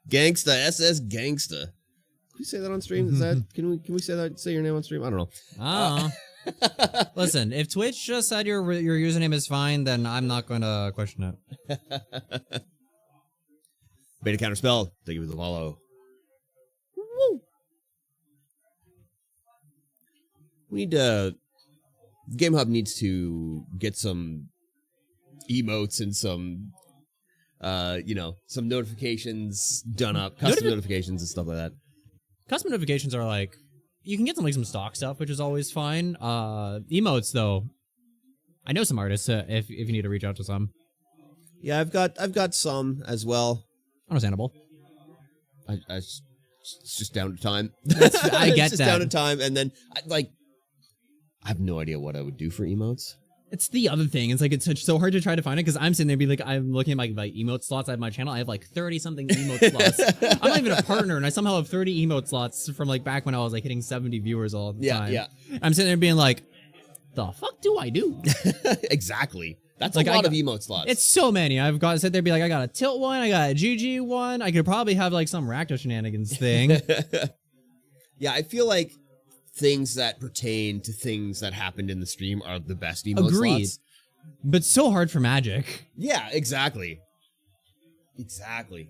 Gangsta, SS Gangsta. Can we say that on stream? Is that can we say that? Say your name on stream? I don't know. Listen, if Twitch just said your username is fine, then I'm not going to question it. Beta Counterspell, thank you for the follow. Woo. We need Game Hub needs to get some emotes and some some notifications done up, custom notifications and stuff like that. Custom notifications are like, you can get some stock stuff, which is always fine. Emotes though, I know some artists if you need to reach out to some. Yeah, I've got some as well. Understandable. It's just down to time. I get it's just that. down to time, and then I have no idea what I would do for emotes. It's the other thing. It's like it's so hard to try to find it because I'm sitting there be like, I'm looking at my emote slots. I have my channel. I have like 30 something emote slots. I'm not even a partner, and I somehow have 30 emote slots from like back when I was like hitting 70 viewers all the time. Yeah. I'm sitting there being like, the fuck do I do? Exactly. That's like a lot of emote slots. It's so many. I've got to sit there and be like, I got a tilt one, I got a GG one. I could probably have like some Rakdos shenanigans thing. Yeah, I feel like things that pertain to things that happened in the stream are the best emote slots. But so hard for Magic. Yeah, exactly. Exactly.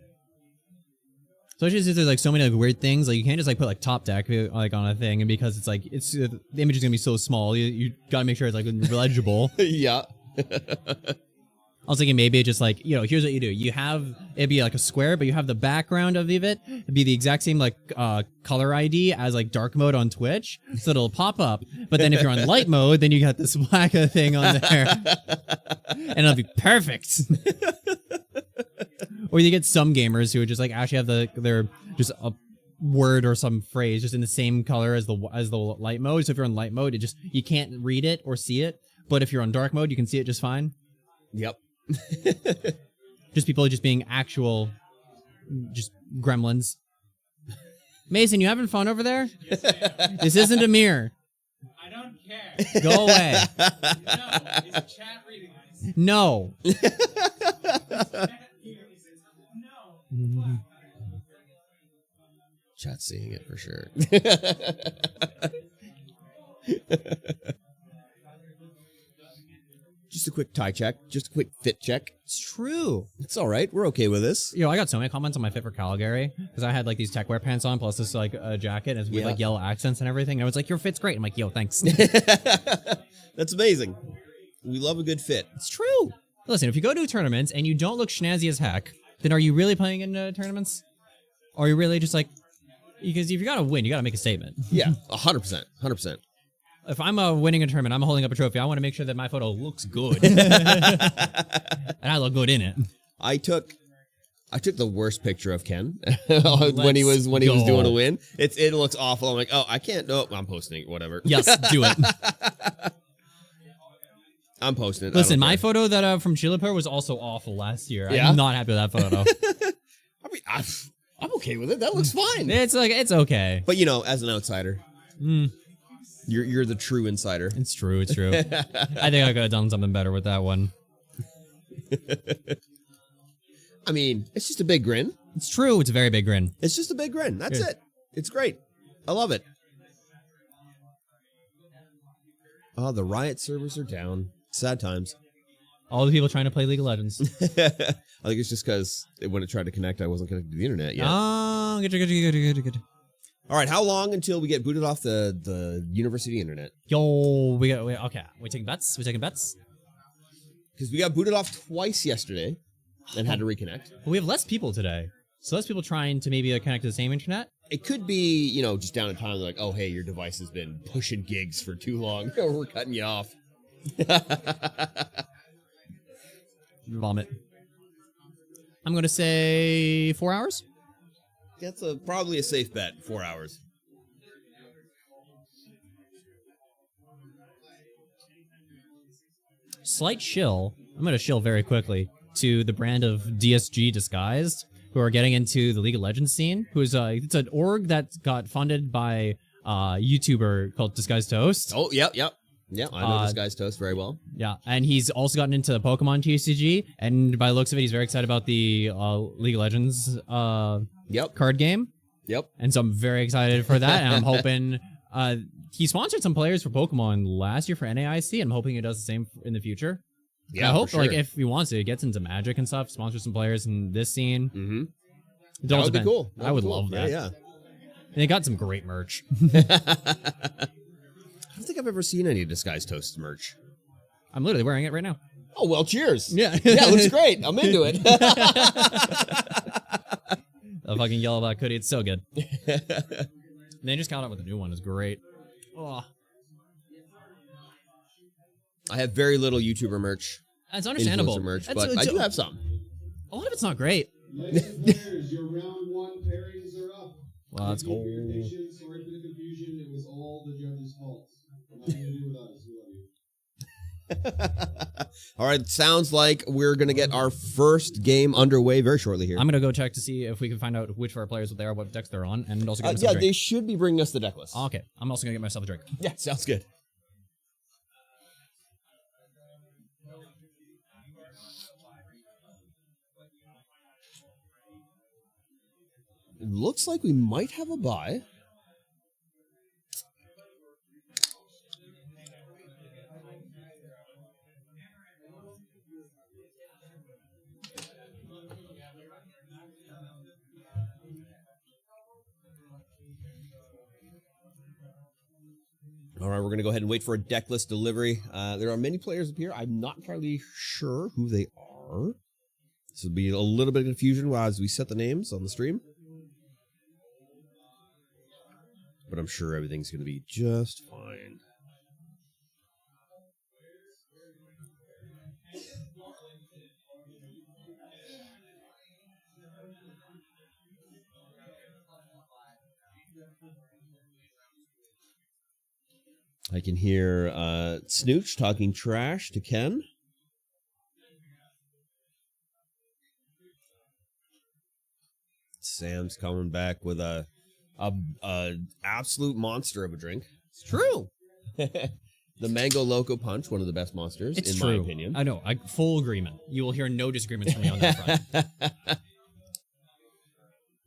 Especially since there's like so many like weird things, like you can't just like put like top deck like on a thing, and because it's like the image is gonna be so small, you gotta make sure it's like legible. Yeah. I was thinking maybe just like, here's what you do. You have, it'd be like a square, but you have the background of it. It'd be the exact same like color ID as like dark mode on Twitch. So it'll pop up. But then if you're on light mode, then you got this black thing on there. And it'll be perfect. Or you get some gamers who would just like actually have their just a word or some phrase just in the same color as the light mode. So if you're on light mode, you can't read it or see it. But if you're on dark mode, you can see it just fine. Yep. Just people just being actual, just gremlins. Mason, you having fun over there? Yes, I am. This isn't a mirror. I don't care. Go away. No, is the chat reading this? No. No. Chat's seeing it for sure. Just a quick tie check. Just a quick fit check. It's true. It's all right. We're okay with this. I got so many comments on my fit for Calgary because I had like these techwear pants on plus this like jacket and with like yellow accents and everything. And I was like, your fit's great. I'm like, yo, thanks. That's amazing. We love a good fit. It's true. Listen, if you go to tournaments and you don't look snazzy as heck, then are you really playing in tournaments? Or are you really just like, because if you gotta win, you gotta make a statement. Yeah, 100%. 100%. If I'm winning a tournament, I'm holding up a trophy. I want to make sure that my photo looks good, and I look good in it. I took the worst picture of Ken when he was doing a win. It looks awful. I'm like, oh, I can't. No, I'm posting it. Whatever. Yes, do it. I'm posting it. Listen, my photo that from ChillerPillar was also awful last year. Yeah? I'm not happy with that photo. I mean, I'm okay with it. That looks fine. It's okay. But as an outsider. You're the true insider. It's true. It's true. I think I could have done something better with that one. I mean, it's just a big grin. It's true. It's a very big grin. It's just a big grin. That's it. It's great. I love it. Oh, the Riot servers are down. Sad times. All the people trying to play League of Legends. I think it's just because when it tried to connect, I wasn't connected to the internet yet. Oh, good. All right, how long until we get booted off the university internet? Yo, okay. We taking bets? Because we got booted off twice yesterday and had to reconnect. Well, we have less people today. So less people trying to maybe connect to the same internet? It could be, just down in time. They're like, oh, hey, your device has been pushing gigs for too long. We're cutting you off. Vomit. I'm going to say 4 hours? That's probably a safe bet. 4 hours. Slight shill. I'm going to shill very quickly to the brand of DSG Disguised, who are getting into the League of Legends scene. Who's it's an org that got funded by a YouTuber called Disguised Toast. Oh, yep. Yeah, I know this guy's toast very well. Yeah, and he's also gotten into Pokemon TCG, and by the looks of it, he's very excited about the League of Legends card game. Yep. And so I'm very excited for that, and I'm hoping he sponsored some players for Pokemon last year for NAIC, and I'm hoping he does the same in the future. Yeah, I hope, for sure. like, if he wants to, he gets into Magic and stuff, sponsor some players in this scene. Mm-hmm. That would be cool. I would love that. Yeah. And they got some great merch. I don't think I've ever seen any Disguised Toast merch. I'm literally wearing it right now. Oh, well, cheers. Yeah. Yeah, it looks great. I'm into it. A fucking yellow black hoodie. It's so good. And they just got out with a new one. It's great. Oh, I have very little YouTuber merch. that's understandable. Influencer merch, That's- but I do have some. A lot of it's not great. Ladies and players, your round one pairings are up. Well, that's Thank you cool. for your patience. Sorry for the confusion. It was all the judges' fault. Nothing to do with us. We love you. All right, sounds like we're going to get our first game underway very shortly here. I'm gonna go check to see if we can find out which of our players they are, what decks they're on, and also get myself yeah, a drink. they should be bringing us the deck list. Okay, I'm also gonna get myself a drink. Yeah, sounds good. It looks like we might have a bye. All right, we're going to go ahead and wait for a deck list delivery. There are many players up here. I'm not entirely sure who they are. This will be a little bit of confusion as we set the names on the stream. But I'm sure everything's going to be just fine. I can hear Snooch talking trash to Ken. Sam's coming back with a absolute monster of a drink. It's true. The Mango Loco Punch, one of the best monsters, It's in true. my opinion. I know. Full agreement. You will hear no disagreements from me on that front.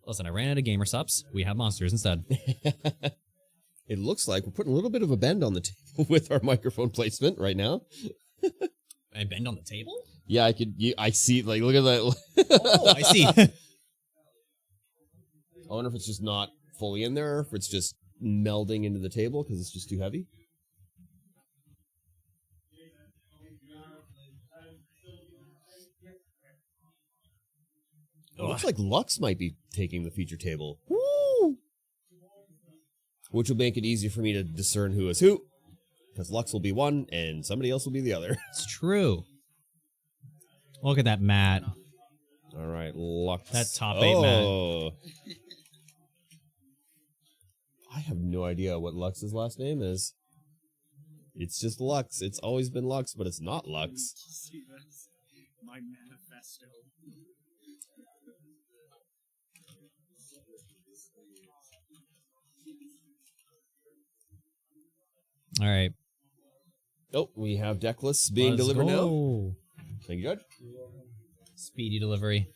Listen, I ran out of gamer subs. We have monsters instead. It looks like we're putting a little bit of a bend on the table with our microphone placement right now. I bend on the table? Yeah, I see. Like, look at that. Oh, I see. I wonder if it's just not fully in there, or if it's just melding into the table because it's just too heavy. It looks like Lux might be taking the feature table. Woo! Which will make it easier for me to discern who is who. Because Lux will be one, and somebody else will be the other. It's true. Look at that mat. All right, Lux. That top 8 mat. Oh. I have no idea what Lux's last name is. It's just Lux. It's always been Lux, but it's not Lux. See, that's my manifesto. All right. Oh, we have deck lists being Let's delivered now. go. Thank you, Judge. Speedy delivery.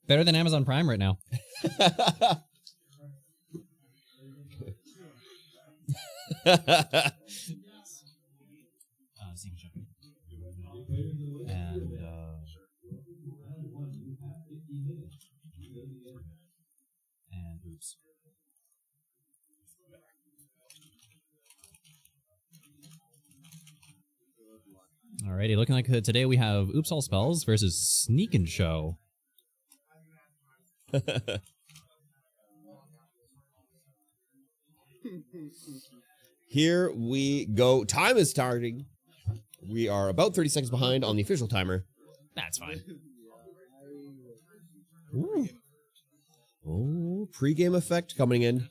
Better than Amazon Prime right now. And oops. Alrighty, looking like today we have Oops All Spells versus Sneak and Show. Here we go. Time is starting. We are about 30 seconds behind on the official timer. That's fine. Ooh. Oh, pre-game effect coming in.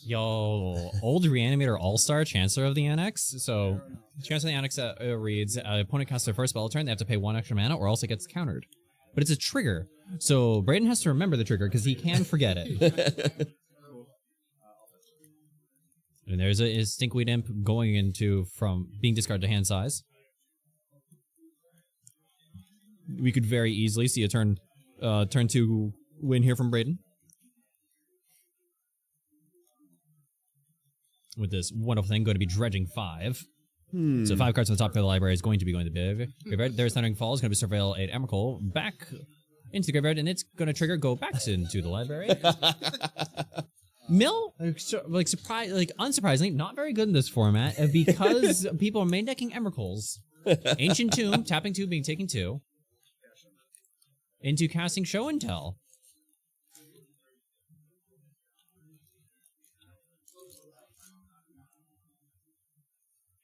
Yo, old Reanimator All-Star, Chancellor of the Annex. So, Chancellor of the Annex reads, opponent casts their first spell turn, they have to pay 1 extra mana or else it gets countered. But it's a trigger. So, Brayden has to remember the trigger because he can forget it. And there's a Stinkweed Imp going into from being discarded to hand size. We could very easily see a turn 2 win here from Braden. With this wonderful thing, going to be dredging 5. So 5 cards on the top of the library is going to be going to the graveyard. There's Thundering Fall, is going to be surveil 8 Emrakul back into the graveyard, and it's going to trigger go back into the library. Mill, unsurprisingly, not very good in this format because people are main decking Emrakuls. Ancient Tomb, tapping 2, being taken 2. Into casting Show and Tell.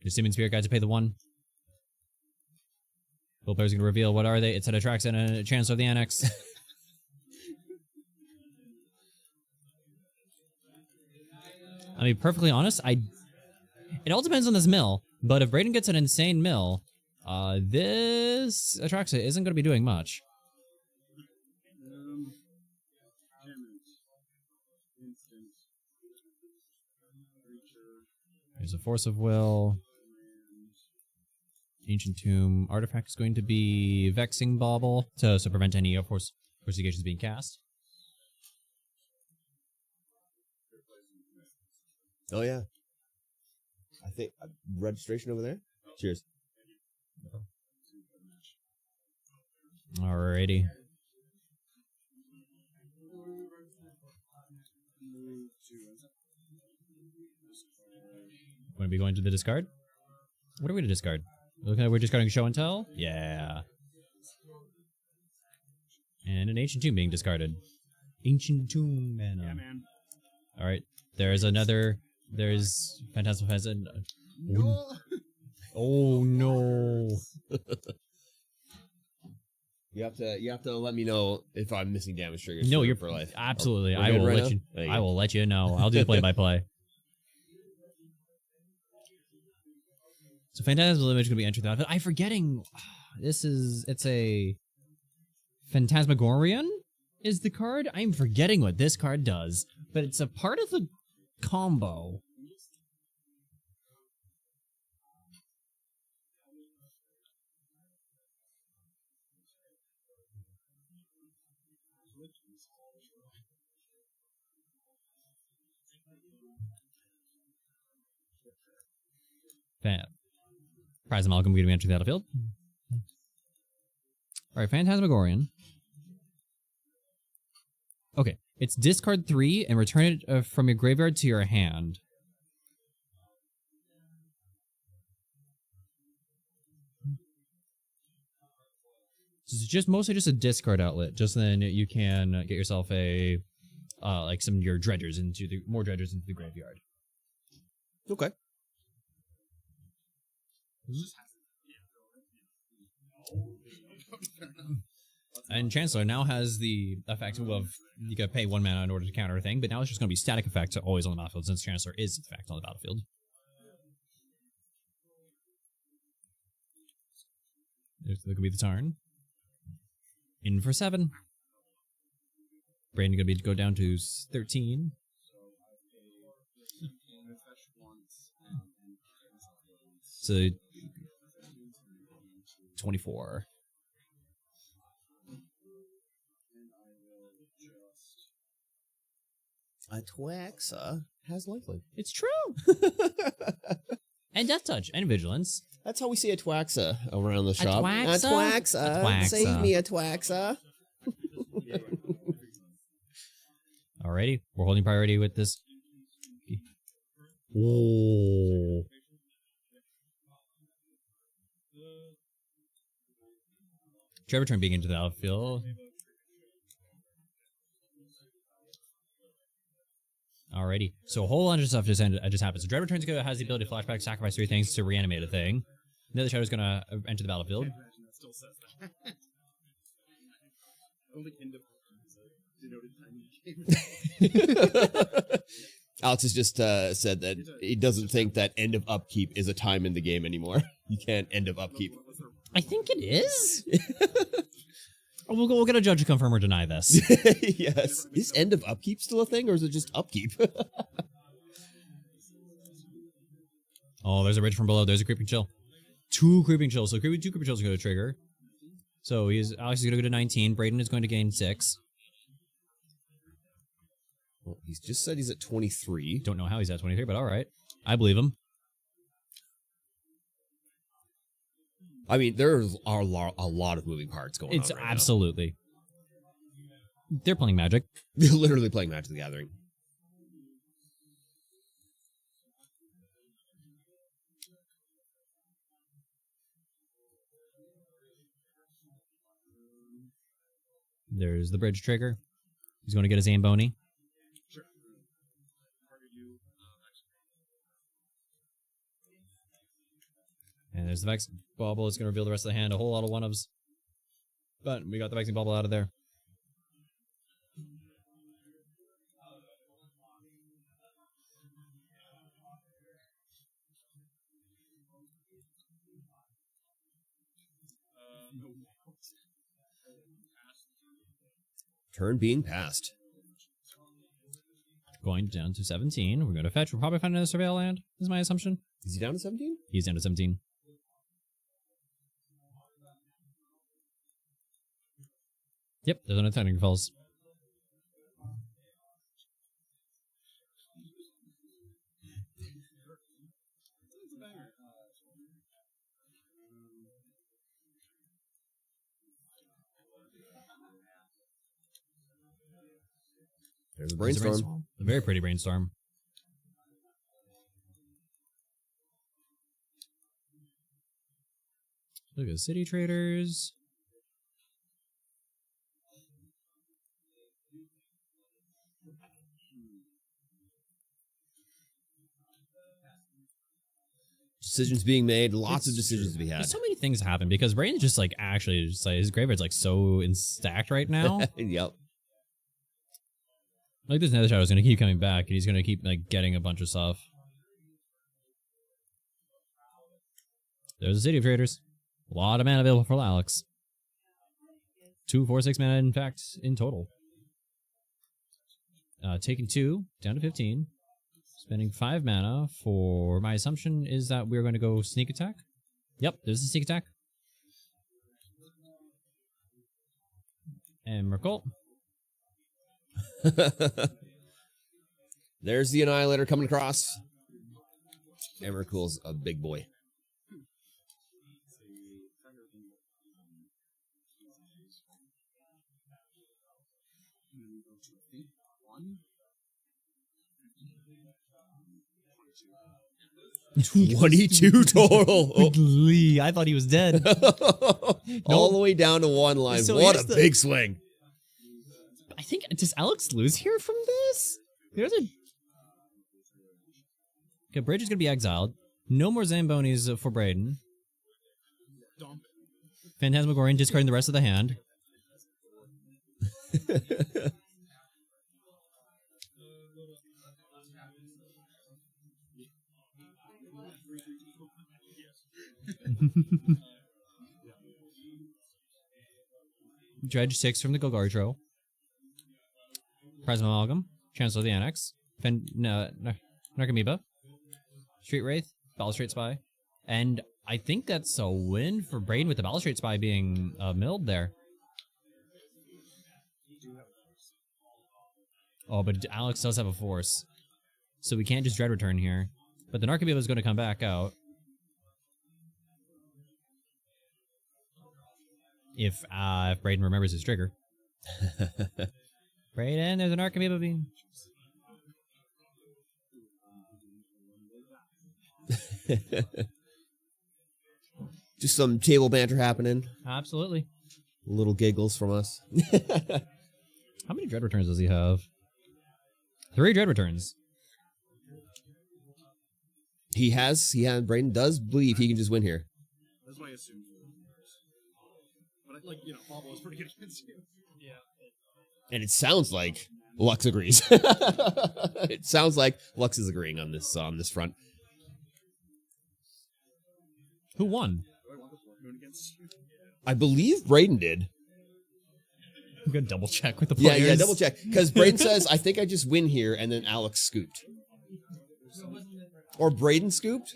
The Simon Spirit Guide to pay the 1. Both players are going to reveal what are they. It's an Atraxa and a Chancellor of the Annex. I mean, perfectly honest, it all depends on this mill, but if Braden gets an insane mill, this Atraxa isn't going to be doing much. There's a Force of Will. Ancient Tomb. Artifact is going to be Vexing Bauble to prevent any Force Negations being cast. Oh, yeah. I think registration over there. Cheers. Alrighty. Going to be going to the discard? What are we to discard? Okay, we're discarding Show and Tell? Yeah. And an Ancient Tomb being discarded. Ancient Tomb, man. Yeah, man. Alright. There's another... There's Phantasmal Pheasant. No. Oh, no. You have to let me know if I'm missing damage triggers. No, you're for life. Absolutely. We're I good will right let now? you. There you I go. will let you know. I'll do the play-by-play. So Phantasmal Image is going to be entered that. But I'm forgetting. It's a Phantasmagorian is the card. I'm forgetting what this card does, but it's a part of the combo. Prize Amalgam going to be entering the battlefield. Alright, Phantasmagorian. Okay, it's discard 3 and return it from your graveyard to your hand. So it's just mostly just a discard outlet. Just then you can get yourself a like some of your dredgers into the more dredgers into the graveyard. Okay. And Chancellor now has the effect of you gotta pay 1 mana in order to counter a thing, but now it's just gonna be static effect always on the battlefield since Chancellor is in fact on the battlefield. There's gonna be the turn. In for 7. Brandon gonna be go down to 13. So 24. Atraxa has lifelink. It's true. And Death Touch and Vigilance. That's how we say Atwaxa around the shop. Atwaxa? Atwaxa. Save me, Atwaxa. Alrighty, we're holding priority with this. Oh. Trevor turn being into the outfield. Alrighty, so a whole bunch of stuff just happened. So Dread Returns has the ability to flashback, sacrifice 3 things to reanimate a thing. Another Shadow's gonna enter the battlefield. Imagine that still says that. Only end of denoted time in the game. Alex has just said that he doesn't think that end of upkeep is a time in the game anymore. You can't end of upkeep. I think it is. We'll get a judge to confirm or deny this. Yes. Is end of upkeep still a thing, or is it just upkeep? Oh, there's a ridge from below. There's a creeping chill. 2 creeping chills. So 2 creeping chills are going to trigger. So Alex is going to go to 19. Braden is going to gain 6. Well, he's just said he's at 23. Don't know how he's at 23, but all right. I believe him. I mean, there are a lot of moving parts going on. It's right absolutely. They're playing Magic. They're literally playing Magic the Gathering. There's the bridge trigger. He's going to get his Zamboni. Sure. Target you. And there's the Vexing Bauble. It's going to reveal the rest of the hand. A whole lot of one-ofs. But we got the Vexing Bauble out of there. Turn being passed. Going down to 17. We're going to fetch. We'll probably find another Surveil land, is my assumption. Is he down to 17? He's down to 17. Yep, there's another Thundering Falls. There's a brainstorm. A very pretty brainstorm. Look at City Traders. Decisions being made. Lots of decisions to be had. There's so many things happen because Brain's just like actually just like his graveyard's like so stacked right now. Yep. Like this Nether Shadow's gonna keep coming back and he's gonna keep like getting a bunch of stuff. There's the City of Traders. A lot of mana available for Alex. 2, 4, 6 mana in fact in total. Taking 2 down to 15. Spending 5 mana for my assumption is that we're going to go sneak attack. Yep, there's a sneak attack. And Merkle. There's the Annihilator coming across. Emrakul's a big boy. $22 total. Oh. I thought he was dead. All the way down to 1 line. So What here's a the- big swing. I think, does Alex lose here from this? There's a... Okay, Bridge is going to be exiled. No more Zambonis for Braden. Phantasmagorian discarding the rest of the hand. Dredge 6 from the Golgari Prism Amalgam, Chancellor of the Annex, Narcomoeba, Street Wraith, Balustrade Spy, and I think that's a win for Braden with the Balustrade Spy being milled there. Oh, but Alex does have a force, so we can't just Dread Return here. But the Narcomoeba is going to come back out. If Braden remembers his trigger. Braden, there's an Narcomoeba being... Just some table banter happening. Absolutely. Little giggles from us. How many Dread Returns does he have? 3 Dread Returns. Braden does believe he can just win here. That's what I assumed. But Bobble is pretty good against you. Yeah. And it sounds like Lux agrees. It sounds like Lux is agreeing on this front. Who won? Do I want this one against you? I believe Braden did. I'm going to double check with the Yeah, players. double check. Because Braden says, I think I just win here, and then Alex scooped. Or Braden scooped?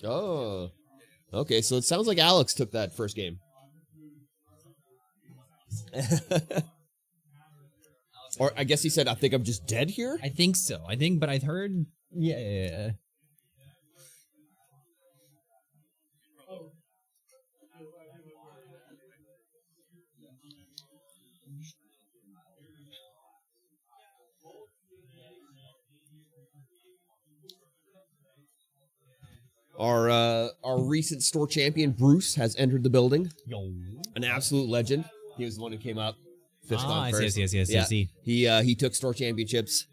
Oh. Okay, so it sounds like Alex took that first game. Or I guess he said, I think I'm just dead here? I think so. But I've heard. Yeah. Our recent store champion, Bruce, has entered the building. Yo. An absolute legend. He was the one who came up. I see. He took store championships.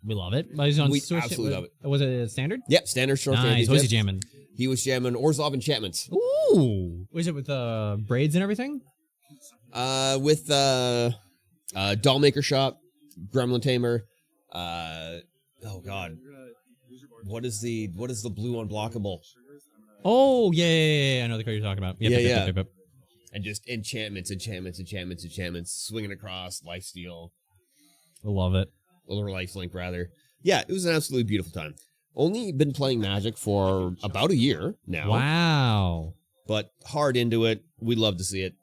We love it. But he's on We store absolutely love it. Was it standard? Yep, standard store Nice. championships. What was he jamming? He was jamming Orzhov Enchantments. Ooh. Was it with braids and everything? With Dollmaker Shop, Gremlin Tamer. Oh God, what is the blue unblockable? Oh yeah. I know the card you're talking about. Yep. And just enchantments, swinging across, lifesteal, I love it. or lifelink rather. Yeah, it was an absolutely beautiful time. Only been playing Magic for about a year now. Wow. But hard into it. We love to see it.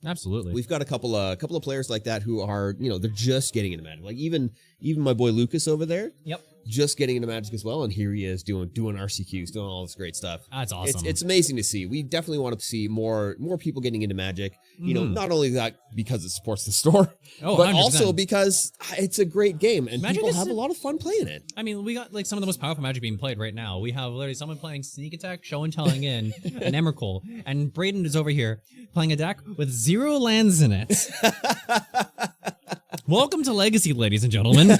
Absolutely. We've got a couple of players like that who are, they're just getting into Magic. Like even my boy Lucas over there. Yep. Just getting into Magic as well, and here he is doing RCQs, doing all this great stuff. That's awesome. It's amazing to see. We definitely want to see more people getting into Magic. Not only that because it supports the store, but 100%. also because it's a great game and Magic people have a lot of fun playing it. I mean, we got like some of the most powerful Magic being played right now. We have literally someone playing Sneak Attack, Show and Telling in, an Emrakul, and Braden is over here playing a deck with 0 lands in it. Welcome to Legacy, ladies and gentlemen.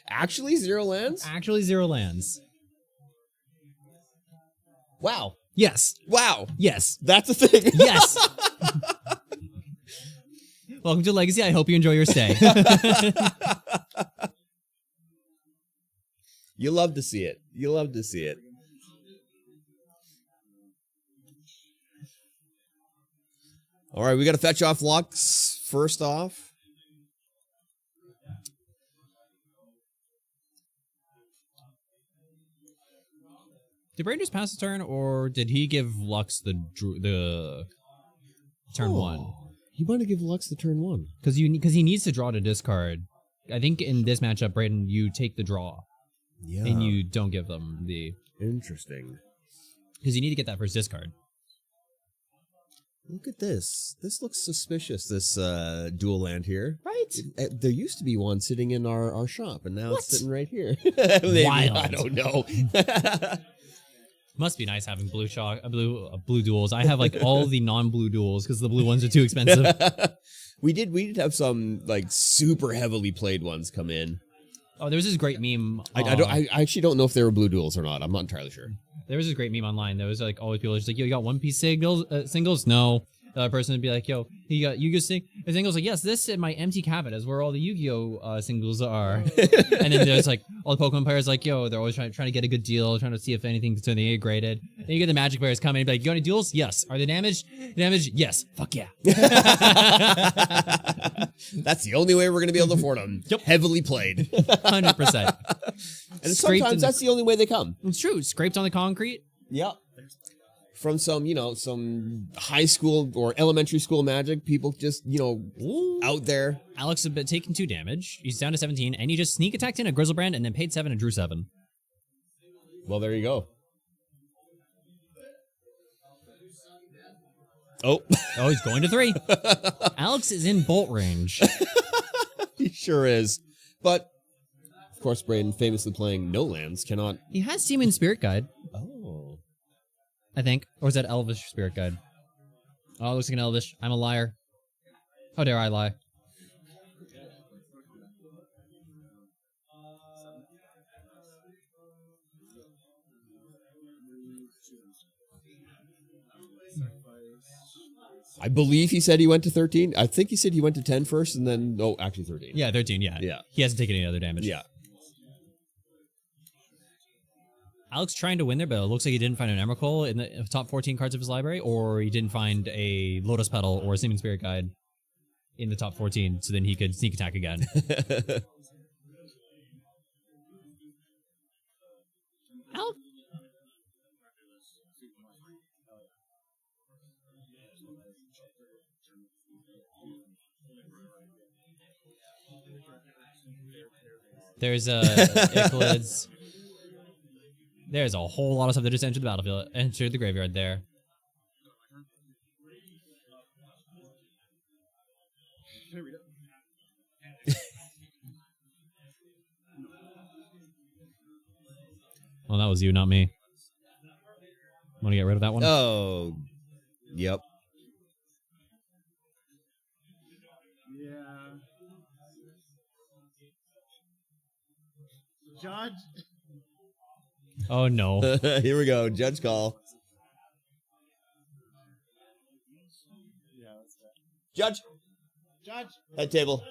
Actually, 0 lands? Actually, 0 lands. Wow. Yes. Wow. Yes. That's a thing. Yes. Welcome to Legacy. I hope you enjoy your stay. You love to see it. You love to see it. All right, we got to fetch off Lux first off. Did Braden just pass the turn, or did he give Lux the turn one? He might have given Lux the turn one. Because he needs to draw to discard. I think in this matchup, Braden, you take the draw. Yeah. And you don't give them the... Interesting. Because you need to get that first discard. Look at this. This looks suspicious, this dual land here. Right? There used to be one sitting in our shop, and now it's sitting right here. Wild. I don't know. Must be nice having blue duels. I have like all the non-blue duels because the blue ones are too expensive. We did have some like super heavily played ones come in. Oh, there was this great meme. I actually don't know if they were blue duels or not. I'm not entirely sure. There was this great meme online. There was like always people just like, yo, you got One Piece singles? No. The other person would be like, yo, you got Yu-Gi-Oh singles? Like, yes, this in my empty cabinet is where all the Yu-Gi-Oh singles are. And then there's like all the Pokemon players like, yo, they're always trying to get a good deal, trying to see if anything's going to get graded. Then you get the Magic players coming and be like, you got any duels? Yes. Are they damaged? Damaged? Yes. Fuck yeah. That's the only way we're going to be able to afford them. Yep. Heavily played. 100%. And sometimes that's the only way they come. It's true. Scraped on the concrete. Yep. From some high school or elementary school Magic, people just, out there. Alex has been taking 2 damage. He's down to 17, and he just sneak attacked in a Grizzlebrand and then paid 7 and drew 7. Well, there you go. Oh. Oh, he's going to 3. Alex is in bolt range. He sure is. But, of course, Braden, famously playing no lands, cannot... He has Demon Spirit Guide, Oh. I think. Or is that Elvish Spirit Guide? Oh, it looks like an Elvish. I'm a liar. How dare I lie? I believe he said he went to 13. I think he said he went to 10 first and then... Oh, actually 13. Yeah, 13, yeah. Yeah. He hasn't taken any other damage. Yeah. Alex trying to win there, but it looks like he didn't find an Emrakul in the top 14 cards of his library, or he didn't find a Lotus Petal or a Demon Spirit Guide in the top 14, so then he could sneak attack again. Ow. There's Icolids. There's a whole lot of stuff that just entered the battlefield, entered the graveyard there. Well, that was you, not me. Want to get rid of that one? Oh, yep. Yeah. Judge. Oh, no. Here we go. Judge call. Yeah, that's right. Judge. Judge. Head table.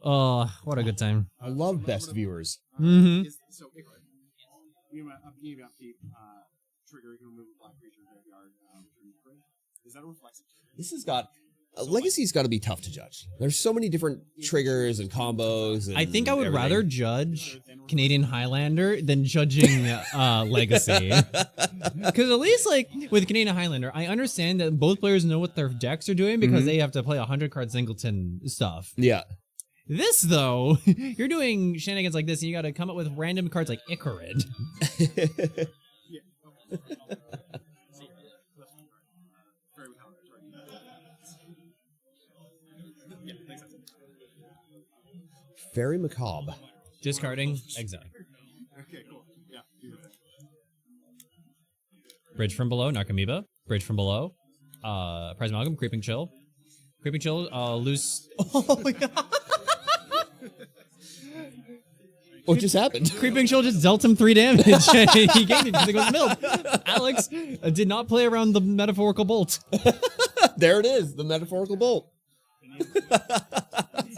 Oh, what a good time. I love best viewers. Mm-hmm. So, you have upkeep, trigger, you can remove a black creature graveyard. Is that a reflexive? This has got... Legacy's got to be tough to judge. There's so many different triggers and combos. And I think I would everything. rather judge Canadian Highlander than judging Legacy. Because at least, like, with Canadian Highlander, I understand that both players know what their decks are doing because they have to play 100-card singleton stuff. Yeah. This, though, you're doing shenanigans like this, and you got to come up with random cards like Icarid. Very macabre. Discarding, exile. Okay, cool. Yeah. Bridge from below, Narcomoeba. Bridge from below. Prize Amalgam, Creeping Chill. Creeping Chill, loose. Oh my god! What just happened? Creeping Chill just dealt him 3 damage. And he gained it because it goes milled. Alex did not play around the metaphorical bolt. There it is, the metaphorical bolt.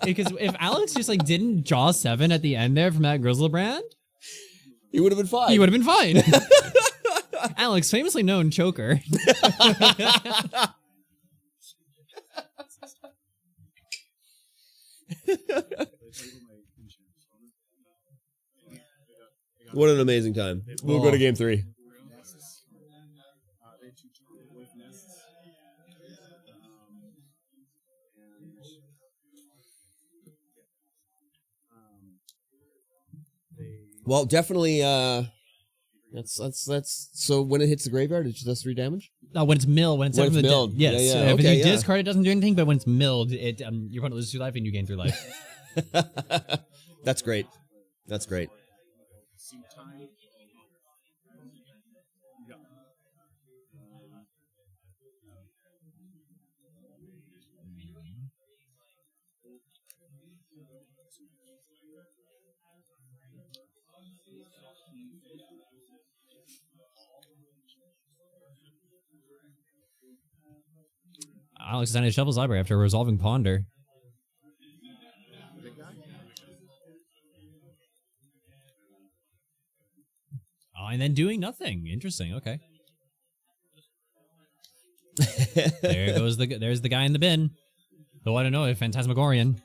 Because if Alex just like didn't jaw 7 at the end there from that Grizzlebrand, He would have been fine. he would have been fine. Alex, famously known choker. What an amazing time. We'll go to game 3. Well, definitely. That's. So when it hits the graveyard, it just does 3 damage. When it's milled, when it's When from it's the milled. yes. Yeah, So yeah. if Okay, you yeah. discard, it doesn't do anything. But when it's milled, it your opponent loses 2 life and you gain 3 life. That's great. That's great. Alex decided to shuffle his library after resolving Ponder. Oh, and then doing nothing. Interesting. Okay. There's the guy in the bin. Though I don't know if Phantasmagorian.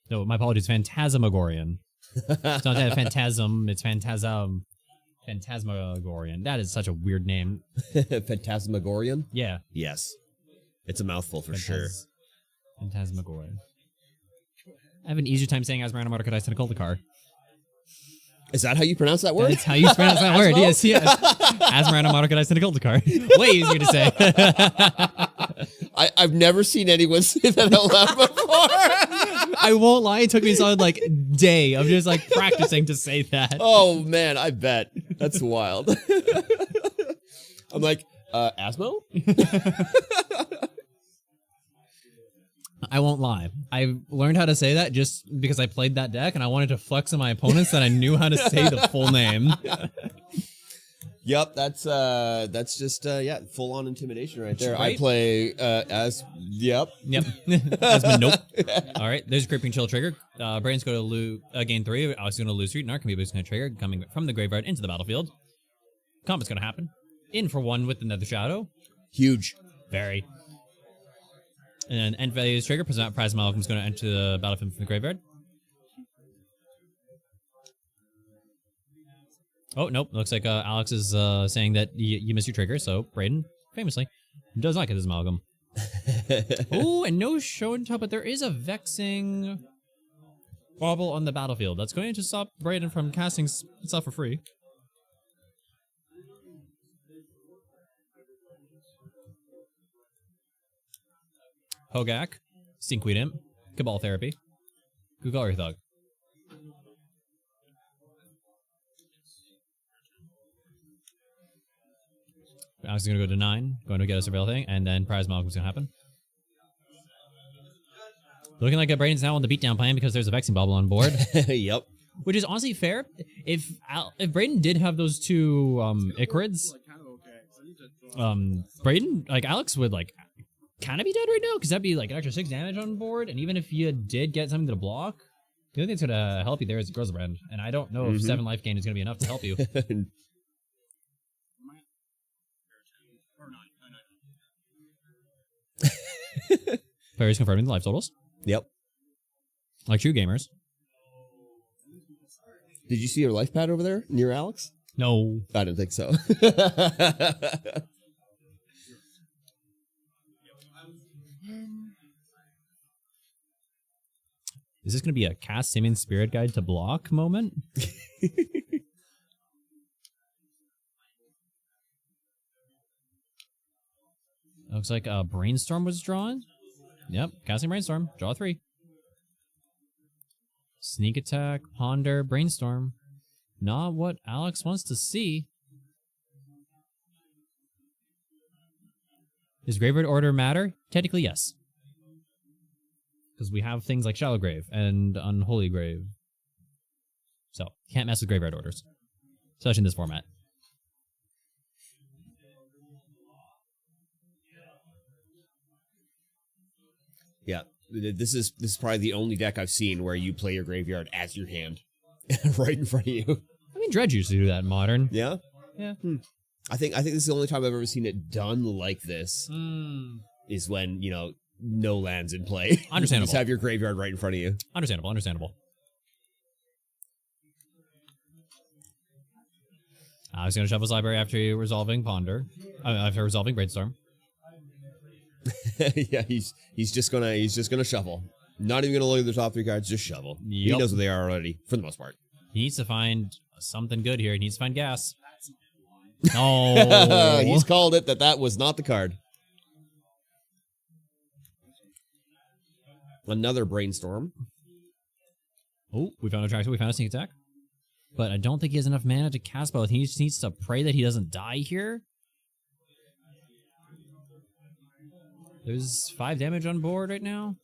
No, my apologies. Phantasmagorian. It's not that phantasm. It's phantasm. Phantasmagorian. That is such a weird name. Phantasmagorian? Yeah. Yes. It's a mouthful for sure. Phantasmagorian. I have an easier time saying Asmarana Mordecai Tentaclecar. Is that how you pronounce that word? That's how you pronounce that word. Yes, yes. Asmarana Mordecai Tentaclecar. Way easier to say. I've never seen anyone say that out loud before. I won't lie, it took me a solid like day of just like practicing to say that. Oh man, I bet. That's wild. I'm like, Asmo? I won't lie. I learned how to say that just because I played that deck and I wanted to flex on my opponents that I knew how to say the full name. Yep, that's just full on intimidation right there. Right? I play as Yep. That's been nope. All right, there's a Creeping Chill trigger. Brain's going to gain 3. I was going to lose 3. Narcomoeba is going to trigger, coming from the graveyard into the battlefield. Combat's gonna happen. In for one with the Nether Shadow. Huge. Very. And then end values trigger. Prize Malcolm's gonna enter the battlefield from the graveyard. Oh, nope. Looks like Alex is saying that you missed your trigger, so Brayden, famously, does not get his Amalgam. Ooh, and no show and tell, but there is a Vexing Bauble on the battlefield. That's going to stop Brayden from casting stuff for free. Hogak, Stinkweed Imp, Cabal Therapy, Google Thug. Alex is going to go to 9, going to get a Surveil thing, and then Prize Malcolm's going to happen. Looking like Brayden's now on the beatdown plan because there's a Vexing Bauble on board. Yep. Which is honestly fair. If Brayden did have those two Icarids, Brayden, like Alex would like kind of be dead right now because that'd be like an extra 6 damage on board. And even if you did get something to block, the only thing that's going to help you there is Grizzlebrand. And I don't know if 7 life gain is going to be enough to help you. Players confirming the life totals. Yep. Like true gamers. Did you see your life pad over there near Alex? No. I didn't think so. Is this going to be a cast Simian Spirit Guide to block moment? Looks like a Brainstorm was drawn. Yep, casting Brainstorm. Draw 3. Sneak Attack, Ponder, Brainstorm. Not what Alex wants to see. Does Graveyard Order matter? Technically, yes. Because we have things like Shallow Grave and Unholy Grave. So, can't mess with Graveyard Orders. Especially in this format. Yeah, this is probably the only deck I've seen where you play your graveyard as your hand, right in front of you. I mean, Dredge used to do that in Modern. Yeah, Yeah. I think this is the only time I've ever seen it done like this. Hmm. Is when no lands in play. Understandable. You just have your graveyard right in front of you. Understandable. I was going to shuffle his library after resolving Ponder. After resolving Brainstorm. Yeah, he's just gonna shuffle. Not even gonna look at the top 3 cards, just shovel. He Yep. knows what they are already, for the most part. He needs to find something good here. He needs to find gas. Oh. He's called it that was not the card. Another Brainstorm. Oh, we found a Traxxas. We found a Sneak Attack. But I don't think he has enough mana to cast both. He just needs to pray that he doesn't die here. There's 5 damage on board right now.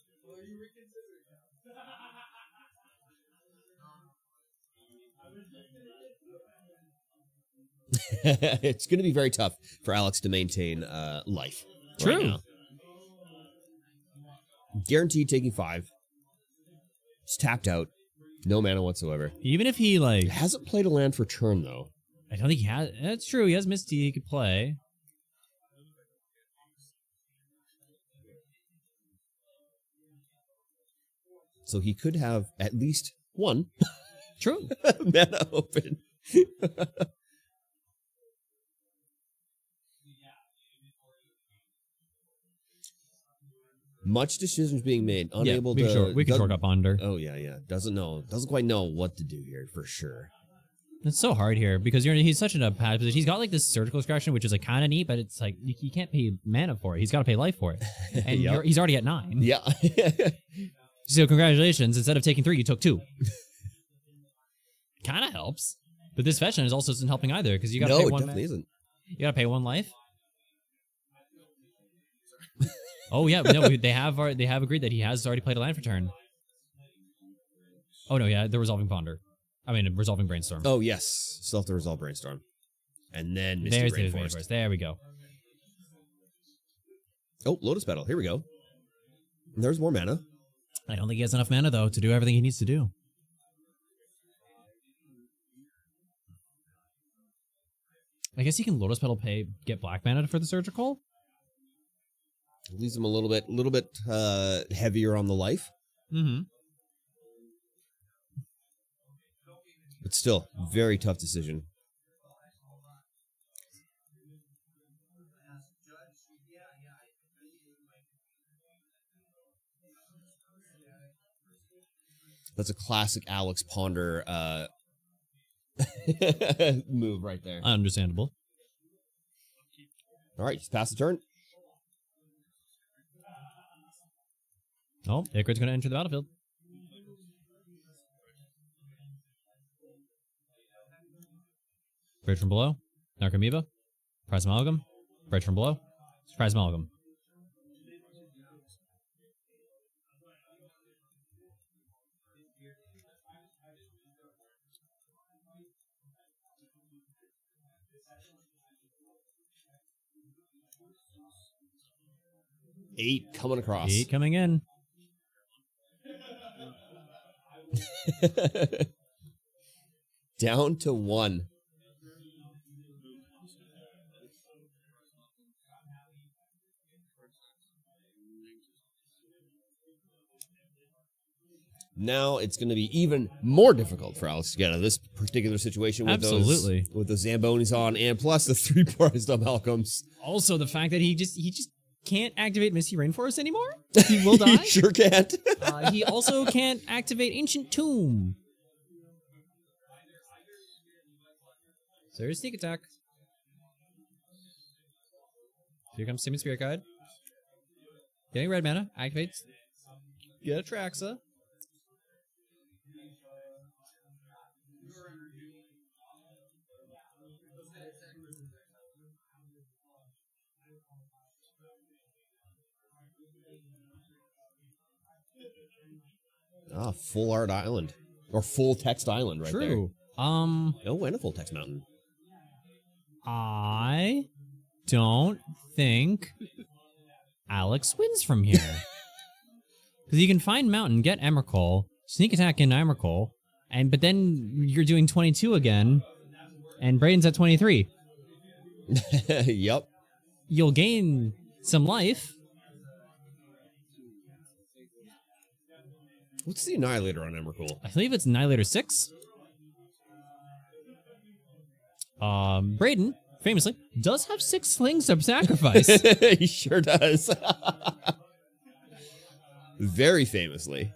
It's going to be very tough for Alex to maintain life. True. Right now. Guaranteed taking 5. He's tapped out. No mana whatsoever. Even if he, He hasn't played a land for turn, though. I don't think he has. That's true. He has Misty he could play. So he could have at least 1 True. mana open. Much decisions being made. Unable we to. we can short up Ponder. Oh yeah. Doesn't quite know what to do here for sure. It's so hard here because he's such in a bad position. He's got like this surgical extraction, which is like kind of neat, but it's like you can't pay mana for it. He's got to pay life for it, and Yep. he's already at 9. Yeah. So congratulations. Instead of taking 3, you took 2. Kind of helps, but this fetch is also isn't helping either because you got to No, pay it 1. definitely isn't. You got to pay 1 life. Oh yeah, no, they have agreed that he has already played a land for turn. Oh no, yeah, they're resolving Ponder. I mean, resolving Brainstorm. Oh yes, still have to resolve Brainstorm, and then Misty There's the Rainforest. There we go. Oh, Lotus Petal. Here we go. There's more mana. I don't think he has enough mana though to do everything he needs to do. I guess he can Lotus Petal pay, get black mana for the surgical. Leaves him a little bit heavier on the life. Mm-hmm. But still, very tough decision. That's a classic Alex Ponder move right there. Understandable. All right, just pass the turn. Oh, Icarid's going to enter the battlefield. Bridge from below. Narcomoeba. Prize Amalgam. Bridge from below. Prize Amalgam. Eight coming across. 8 coming in. Down to 1. Now it's going to be even more difficult for Alex to get out of this particular situation with Absolutely. those Zambonis on, and plus the 3 prized Malcolms. Also, the fact that he just can't activate Misty Rainforest anymore. He will die. He sure can't. He also can't activate Ancient Tomb. So here's Sneak Attack. Here comes Simon Spirit Guide. Getting red mana. Activates. Get Atraxa. Full art island. Or full text island right there. True. Oh, and a full text mountain. I don't think Alex wins from here. Because you can find Mountain, get Emrakul, Sneak Attack in Emrakul, but then you're doing 22 again, and Braden's at 23. Yep. You'll gain some life. What's the Annihilator on Emrakul? I believe it's Annihilator 6. Braden, famously, does have 6 slings of sacrifice. He sure does. Very famously.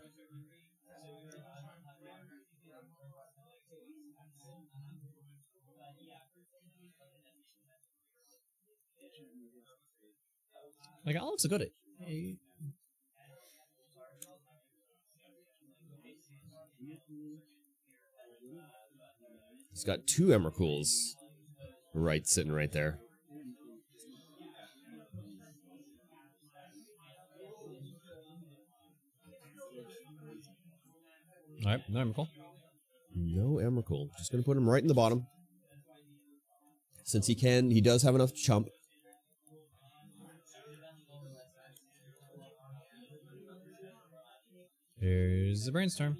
Like, Alex is good at. He's got 2 Emrakuls sitting right there. All right, no Emrakul. No Emrakul. Just going to put him right in the bottom. Since he does have enough chump. Here's the Brainstorm.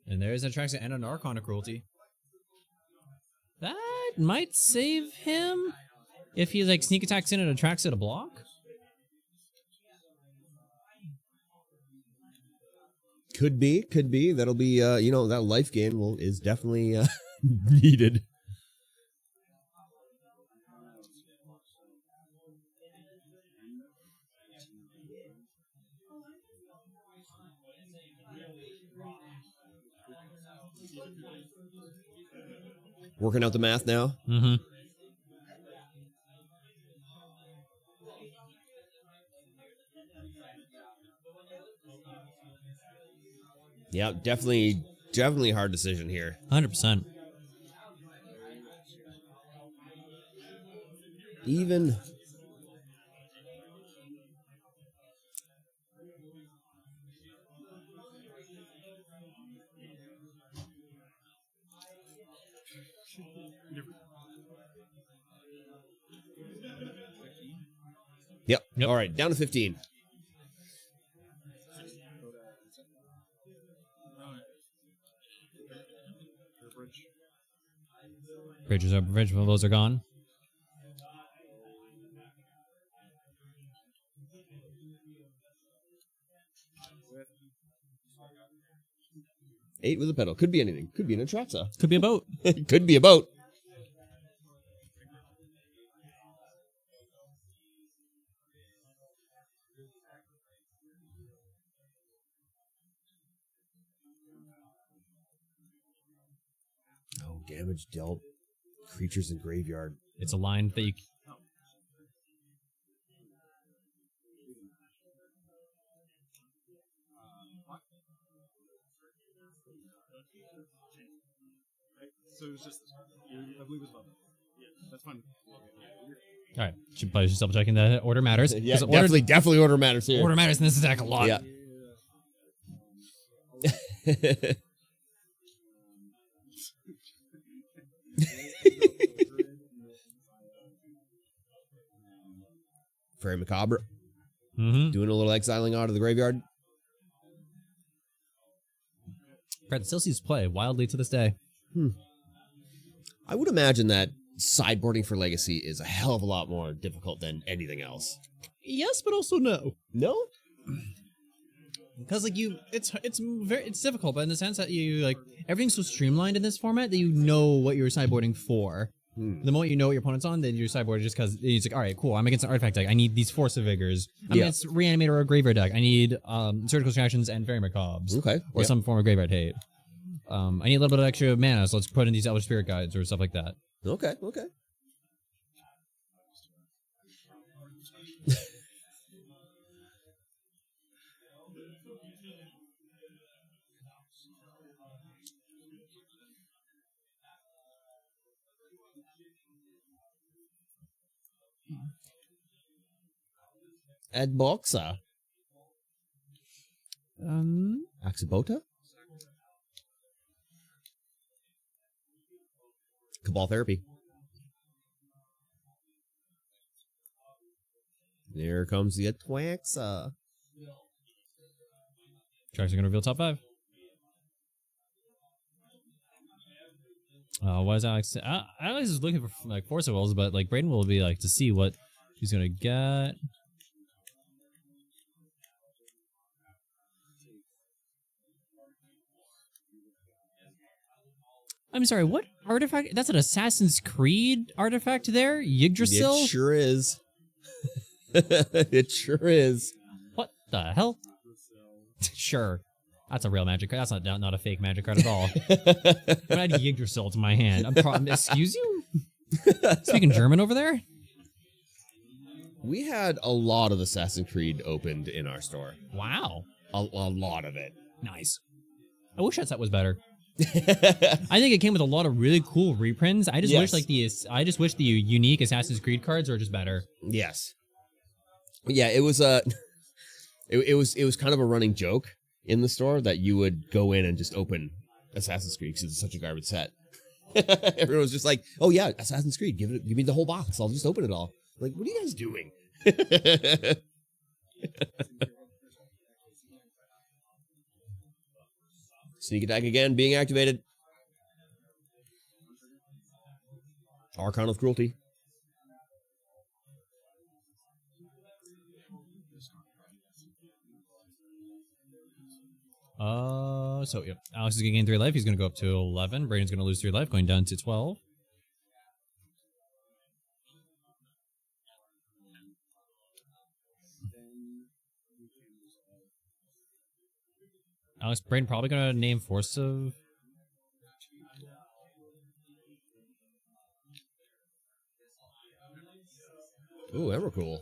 And there's Atraxa and an Archon of Cruelty. That might save him if he like sneak attacks in and attracts at a block. Could be. That'll be, that life gain is definitely needed. Working out the math now. Mm-hmm. Yeah, definitely a hard decision here. 100%. Even Yep. All right, down to 15. Bridge those are gone. Eight with a pedal. Could be anything. Could be an Atraxa. Could be a boat. Could be a boat. Oh, damage dealt. Creatures in graveyard. It's a line that you. So it was just, I believe it was about. Yeah, that's fine. All right, should probably just double checking that order matters. Yeah, 'Cause definitely order matters here. Order matters in this attack a lot. Yeah. Very macabre. Mm-hmm. Doing a little exiling out of the graveyard. Brett still sees play wildly to this day. I would imagine that sideboarding for Legacy is a hell of a lot more difficult than anything else. Yes, but also no. No? Because like it's difficult, but in the sense that you like everything's so streamlined in this format that you know what you're sideboarding for. The moment you know what your opponent's on, then you're sideboarding just because it's like, all right, cool, I'm against an artifact deck. I need these Force of Vigors. I'm against Reanimator or a Graveyard deck. I need Surgical Extractions and Very Macabres. Okay. Or some form of Graveyard Hate. I need a little bit of extra mana, so let's put in these Elder Spirit Guides or stuff like that. Okay. Ed Boxa. Axibota? Cabal Therapy. There comes the Atwaxa. Tracks are going to reveal top 5. Why is Alex? Alex is looking for like Force of Wills, but like Braden will be like to see what he's going to get. I'm sorry, what artifact? That's an Assassin's Creed artifact there? Yggdrasil? It sure is. It sure is. What the hell? Sure. That's a real magic card. That's not a fake magic card at all. But I had Yggdrasil to my hand. Excuse you? Speaking German over there? We had a lot of Assassin's Creed opened in our store. Wow. A lot of it. Nice. I wish that set was better. I think it came with a lot of really cool reprints. I just wish the unique Assassin's Creed cards were just better. Yes. Yeah, it was it was kind of a running joke in the store that you would go in and just open Assassin's Creed because it's such a garbage set. Everyone was just like, "Oh yeah, Assassin's Creed, give me the whole box. I'll just open it all." Like, what are you guys doing? Sneak attack again, being activated. Archon of Cruelty. So yeah, Alex is going to gain 3 life. He's going to go up to 11. Braden's going to lose 3 life, going down to 12. Alex, Braden probably going to name Force of... Ooh, Emrakul.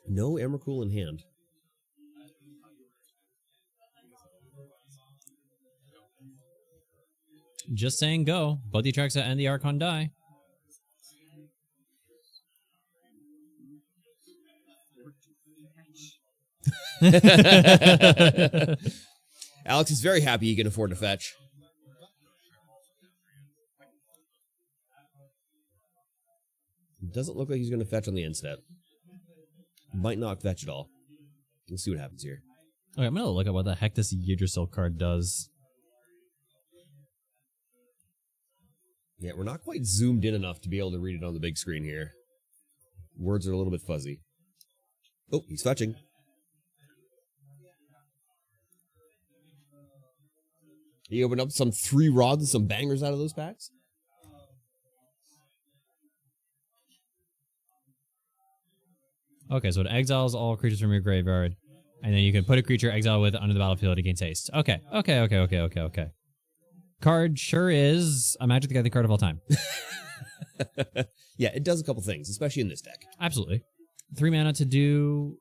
No Emrakul in hand. Just saying go. Both the Atraxa and the Archon die. Alex is very happy he can afford to fetch. Doesn't look like he's going to fetch on the end step. Might not fetch at all. Let's see what happens here. Okay, I'm gonna look at what the heck this Yggdrasil card does. Yeah, we're not quite zoomed in enough to be able to read it on the big screen here. Words are a little bit fuzzy. Oh, he's fetching. He opened up some 3 rods and some bangers out of those packs. Okay, so it exiles all creatures from your graveyard, and then you can put a creature exile with it under the battlefield to gain haste. Okay. Card sure is a Magic the Gathering card of all time. Yeah, it does a couple things, especially in this deck. Absolutely. 3 mana to do...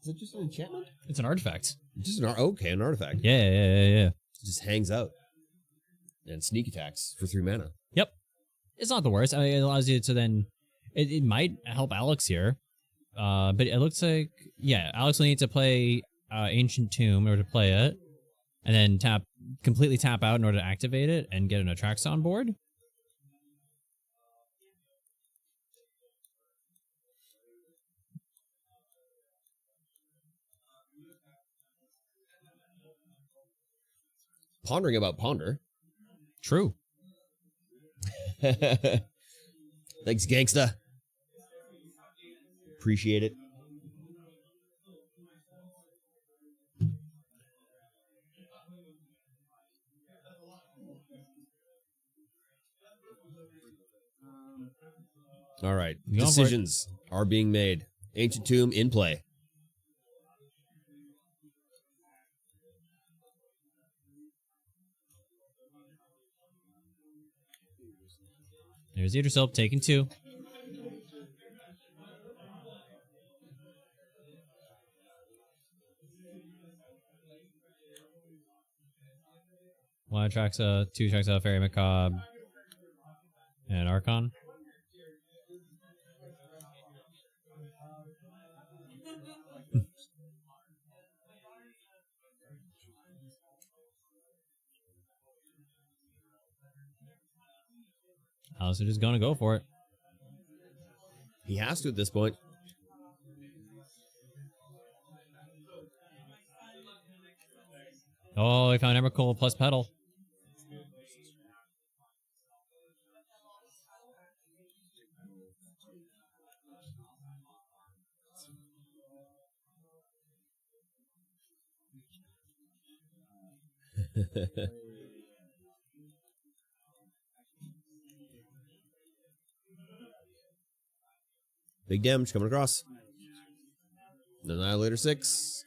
Is it just an enchantment? It's an artifact. Just an an artifact. Yeah. It just hangs out. And sneak attacks for 3 mana. Yep. It's not the worst. I mean, it allows you to then... It might help Alex here. But it looks like... Yeah, Alex will need to play Ancient Tomb in order to play it. And then completely tap out in order to activate it and get an Atraxa on board. Pondering about Ponder. True. Thanks, gangsta. Appreciate it. All right. Decisions are being made. Ancient Tomb in play. There's Yggdrasil taking 2. One Atraxa, 2 Atraxa, Fairy Macabre, and an Archon. Alice is just gonna go for it. He has to at this point. Oh, he found Emrakul plus Petal. Big damage coming across. Annihilator 6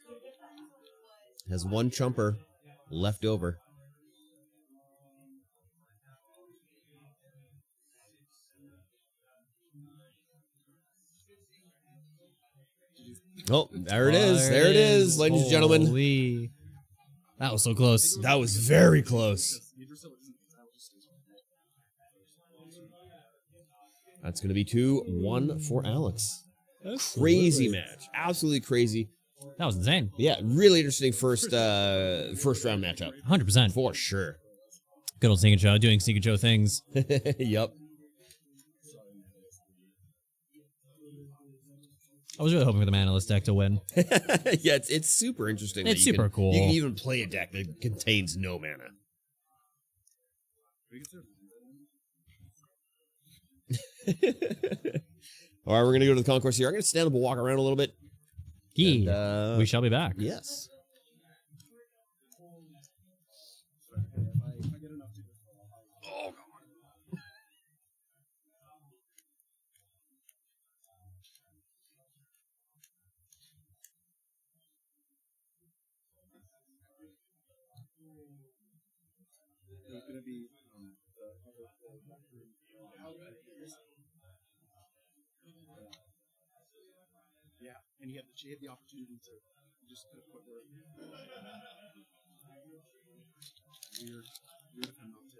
has 1 chumper left over. Oh, there it is. There it is, ladies and gentlemen. Holy. That was so close. That was very close. That's going to be 2-1 for Alex. Crazy match. Absolutely crazy. That was insane. Yeah, really interesting first round matchup. 100%. For sure. Good old Sneak and Joe doing Sneak and Joe things. Yep. I was really hoping for the Manaless deck to win. Yeah, it's super interesting. It's super cool. You can even play a deck that contains no mana. All right, we're going to go to the concourse here. I'm going to stand up and walk around a little bit. And, we shall be back. Yes. Oh, God. There's going to be yeah, and he had the opportunity to just put where weird of him not to.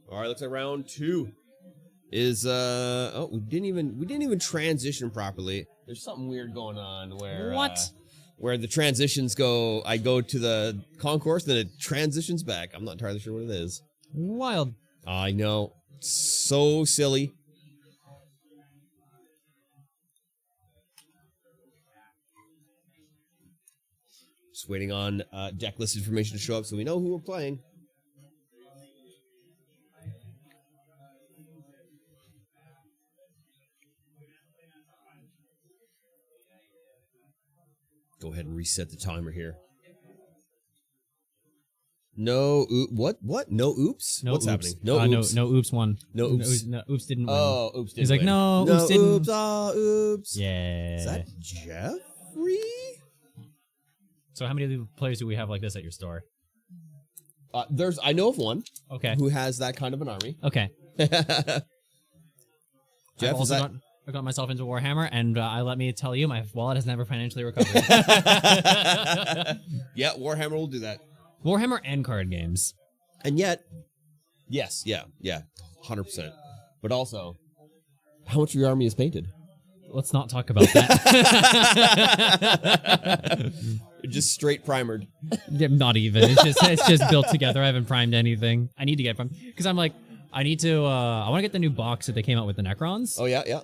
All right, looks like round 2 is we didn't even transition properly. There's something weird going on where where the transitions go. I go to the concourse, then it transitions back. I'm not entirely sure what it is. Wild. I know, so silly. Just waiting on deck list information to show up so we know who we're playing. Go ahead and reset the timer here. No, what? No oops? No What's oops. happening? No oops. No oops won. No oops. No, oops didn't win. Oh, oops didn't He's like, win. no, No oops didn't. oops, oops. Yeah. Is that Jeffrey? So how many players do we have like this at your store? I know of one Okay. who has that kind of an army. Okay. Jeff, is that... I got myself into Warhammer, and let me tell you, my wallet has never financially recovered. Yeah, Warhammer will do that. Warhammer and card games. And yet, yes, yeah, 100%. But also, how much of your army is painted? Let's not talk about that. Just straight primered. Yeah, not even. It's just built together. I haven't primed anything. I need to get from because I'm like I need to. I want to get the new box that they came out with the Necrons. Oh yeah.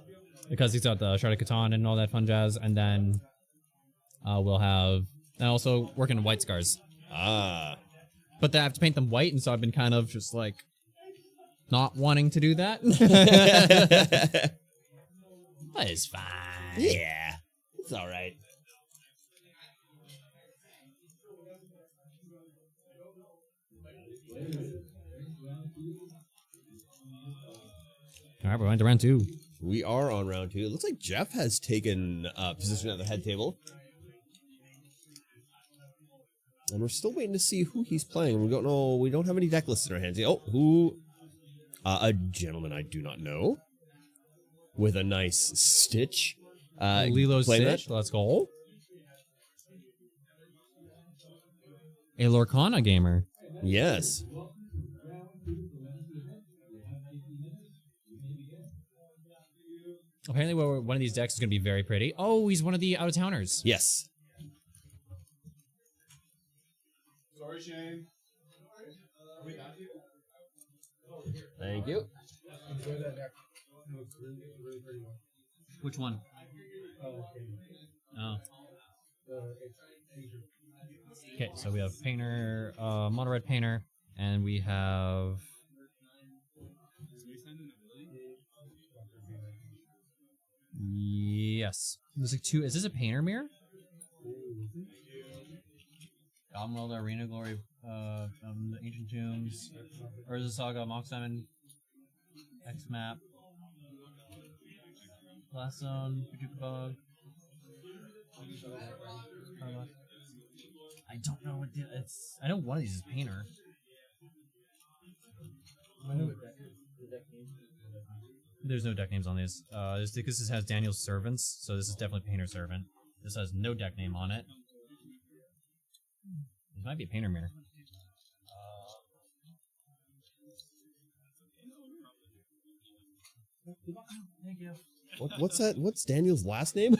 Because he's got the Shard of Catan and all that fun jazz, and then we'll have and also working on White Scars. Ah. But then I have to paint them white, and so I've been kind of just like not wanting to do that. But it's fine. Yeah, it's all right. All right, we're on to round 2. We are on round 2. It looks like Jeff has taken position at the head table. And we're still waiting to see who he's playing. We don't know. We don't have any deck lists in our hands. Oh, who? A gentleman I do not know. With a nice Stitch. Lilo playmat. Stitch, let's go. A Lorcana gamer. Yes. Apparently, one of these decks is going to be very pretty. Oh, he's one of the out-of-towners. Yes. Sorry, Shane. Thank you. Enjoy that deck. No, it's really pretty one. Which one? Oh. Okay, so we have Painter, Mono Red Painter, and we have... Yes. There's like 2. Is this a Painter mirror? Goblin Arena Glory, the Ancient Tombs, Urza Saga, Mox Diamond, X Map, Blast Zone, Pachuca Bug. I don't know what it's. I know one of these is Painter. There's no deck names on these. This has Daniel's Servants, so this is definitely Painter Servant. This has no deck name on it. This might be a Painter mirror. Thank you. What's that? What's Daniel's last name?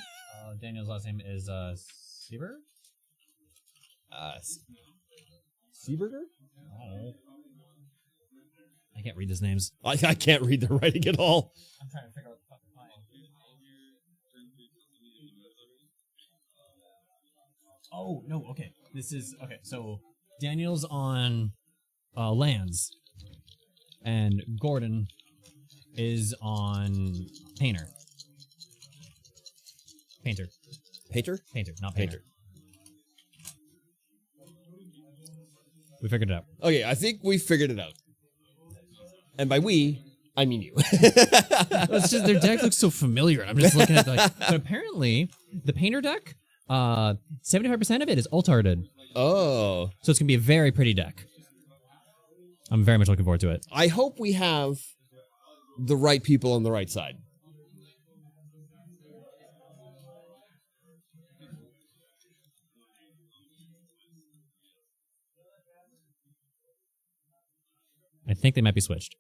Daniel's last name is Sieber? Seaberger? Oh. I can't read these names. I can't read the writing at all. I'm trying to figure out what the fuck I'm playing. Oh, no, okay. This is... Okay, so Daniel's on lands, and Gordon is on Painter. Painter, not Painter. We figured it out. Okay, I think we figured it out. And by we, I mean you. It's just their deck looks so familiar. I'm just looking at but apparently the Painter deck, 75% of it is alt-arted. Oh. So it's gonna be a very pretty deck. I'm very much looking forward to it. I hope we have the right people on the right side. I think they might be switched.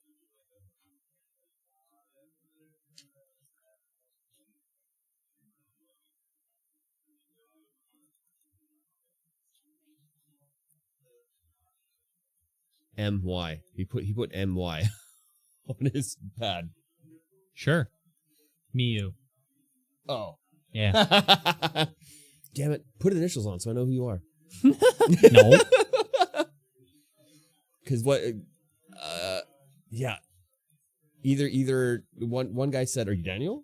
MY. He put MY on his pad. Sure. Miyu. Oh. Yeah. Damn it. Put initials on so I know who you are. No. Because what... yeah. Either one guy said, "Are you Daniel?"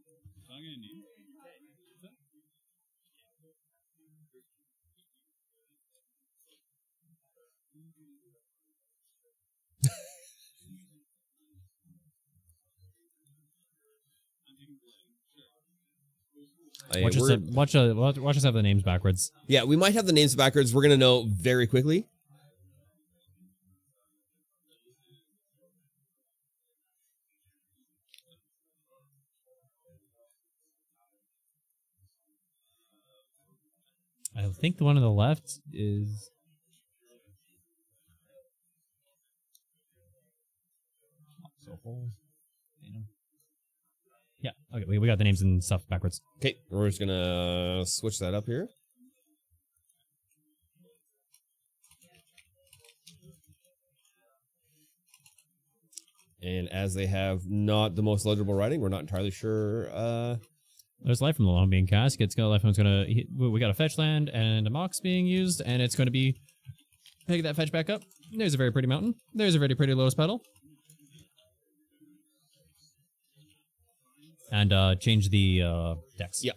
Watch us have the names backwards. Yeah, we might have the names backwards. We're gonna know very quickly. I think the one on the left is... Yeah, okay, we got the names and stuff backwards. Okay, we're just gonna switch that up here. And as they have not the most legible writing, we're not entirely sure. There's life from the long being cast. We got a fetch land and a mox being used, and it's going to be pick that fetch back up. There's a very pretty mountain. There's a very pretty lotus petal. And change the decks. Yeah.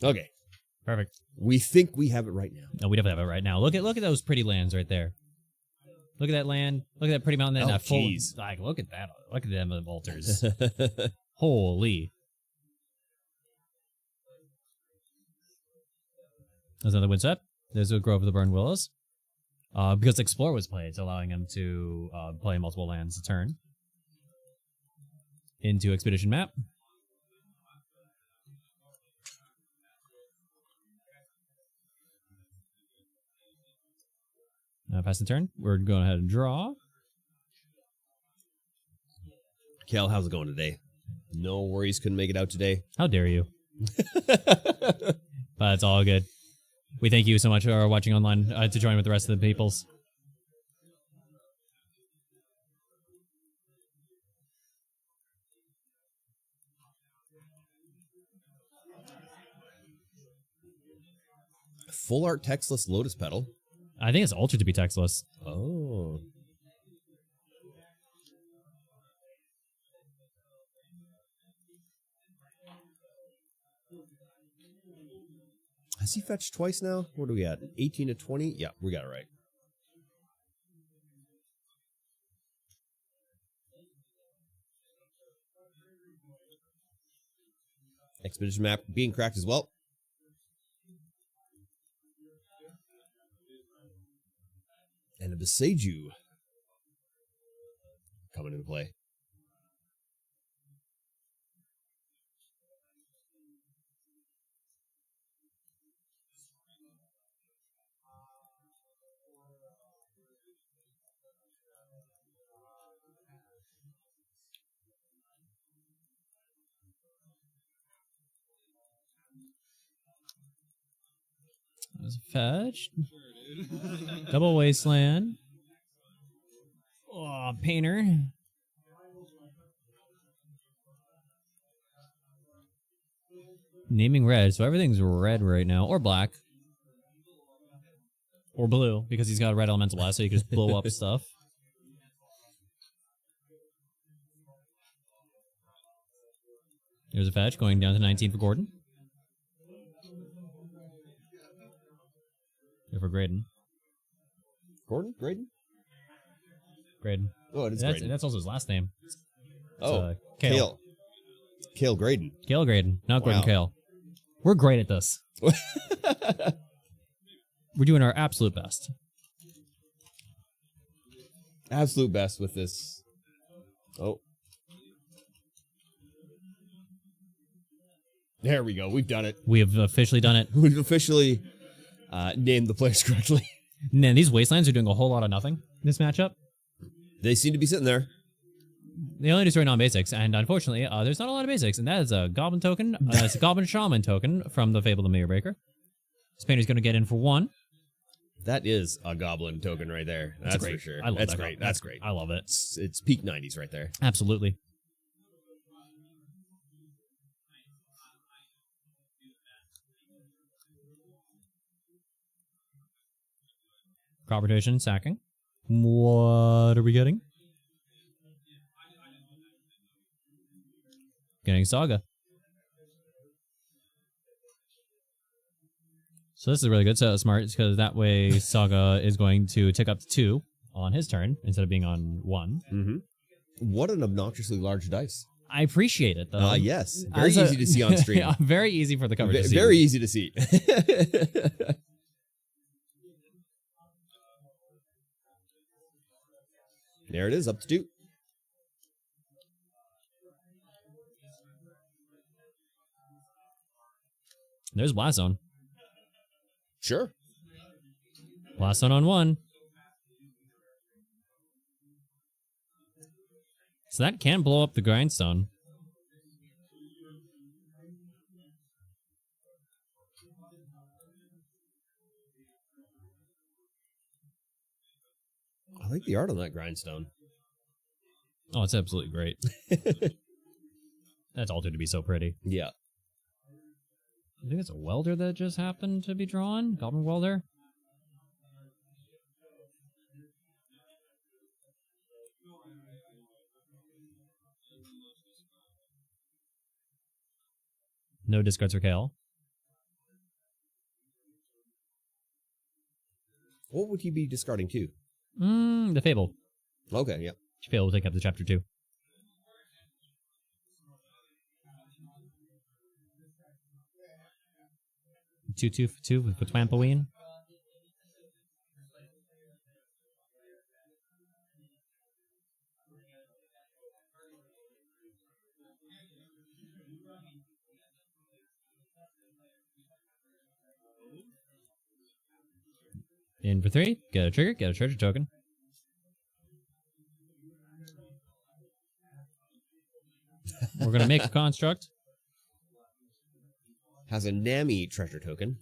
Okay. Perfect. We think we have it right now. No, we definitely have it right now. Look at those pretty lands right there. Look at that land. Look at that pretty mountain. And Oh, that full, jeez. like, look at that. Look at them altars. Holy. There's another wind set. There's a Grove of the Burned Willows. Because Explore was played, it's allowing him to play multiple lands a turn. Into Expedition Map. Pass the turn. We're going ahead and draw. Kel, how's it going today? No worries, couldn't make it out today. How dare you? But it's all good. We thank you so much for watching online to join with the rest of the peoples. Full art textless Lotus Petal. I think it's altered to be textless. Oh. Has he fetched twice now? What are we at? 18 to 20? Yeah, we got it right. Expedition map being cracked as well. And a Beseiju coming into play. There's a fetch. Double Wasteland. Oh, Painter. Naming red, so everything's red right now, or black. Or blue, because he's got a red elemental blast, so he can just blow up stuff. There's a fetch going down to 19 for Gordon. Here for Graydon. Gordon? Graydon? Graydon. Oh, it is That's, Graydon. that's also his last name. Oh, Kale. Kale. Kale Graydon. Kale Graydon, not Gordon Wow. Kale. We're great at this. We're doing our absolute best. Absolute best with this. Oh. There we go. We've done it. We have officially done it. We've officially named the players correctly. Man, these Wastelands are doing a whole lot of nothing in this matchup. They seem to be sitting there. They only destroy non-basics, and unfortunately, there's not a lot of basics, and that is a Goblin token. It's a Goblin Shaman token from the Fable of the Mirror Breaker. This painter's going to get in for 1. That is a goblin token right there. That's great. for sure. I love That's that great. goblin. That's great. I love it. It's peak 90s right there. Absolutely. Crop rotation, sacking. What are we getting? Getting Saga. So this is really good. So smart, because that way Saga is going to tick up to 2 on his turn instead of being on 1. Mm-hmm. What an obnoxiously large dice. I appreciate it though. Yes. Very As a- easy to see on stream. Yeah, very easy for the cover to see. Very easy to see. There it is, up to 2. There's Blast Zone. Sure. Blast Zone on 1. So that can blow up the Grindstone. I like the art on that grindstone. Oh, it's absolutely great. That's altered to be so pretty. Yeah. I think it's a welder that just happened to be drawn. Goblin welder. No discards for Kale. What would he be discarding to? The Fable. Okay, yeah. Fable will take up the chapter 2. Two with Twampaween. In for 3, get a trigger, get a treasure token. We're going to make a construct. Has a Nami treasure token.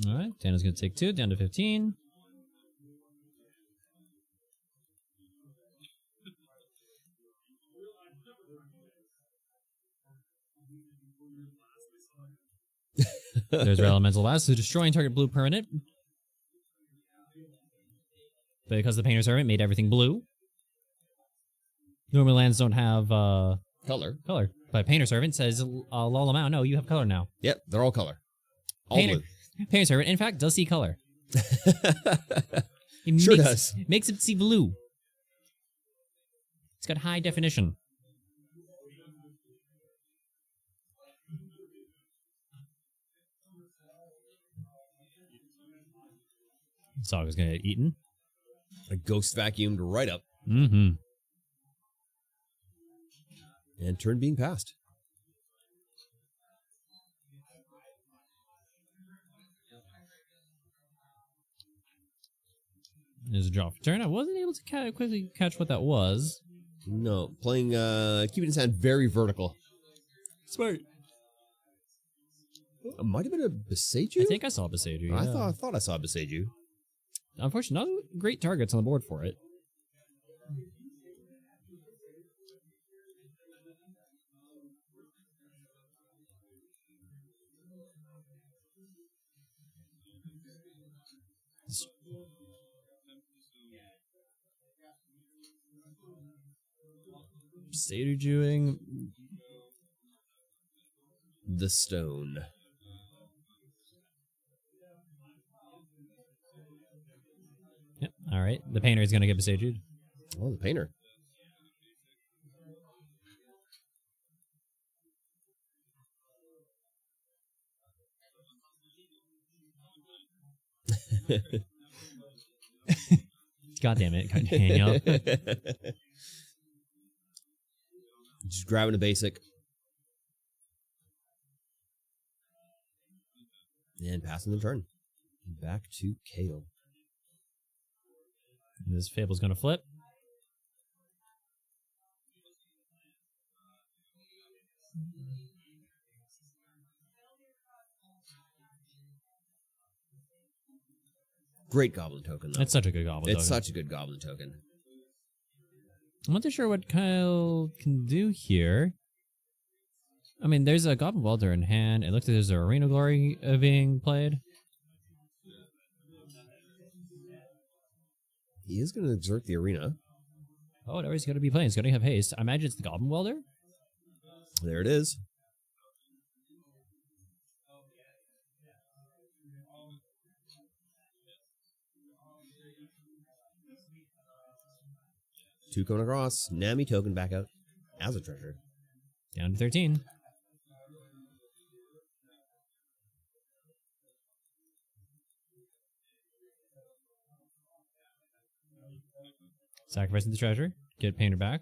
All right, Dana's going to take 2, down to 15. There's her elemental blast, so destroying target blue permanent. But because the Painter Servant made everything blue, normally lands don't have Color. color. But Painter Servant says, lull them out. No, you have color now. Yep, they're all color. All Painter, blue. Painter Servant, in fact, does see color. He Sure makes, does. Makes it see blue. It's got high definition. Saga's gonna get eaten. A ghost vacuumed right up. Mm-hmm. And turn being passed. There's a draw for turn. I wasn't able to quickly catch what that was. No, playing, keeping his hand very vertical. Smart. It might have been a Beseiju? I think I saw Beseiju. Yeah. I thought I saw Beseiju. Unfortunately, no great targets on the board for it. Beseiju The stone. Yep. All right. The Painter is going to get Beseiju. Oh, the painter. God damn it, Daniel. Just grabbing a basic. And passing the turn. Back to Kale. This Fable's going to flip. Great goblin token, though. It's such a good goblin It's token. such a good goblin token. I'm not too sure what Kyle can do here. I mean, there's a Goblin Welder in hand. It looks like there's an Arena Glory being played. He is going to exert the arena. Oh, whatever he's going to be playing. He's going to have haste. I imagine it's the Goblin Welder. There it is. Two coming across. Nami token back out as a treasure. Down to 13. Sacrificing the treasure. Get Painter back.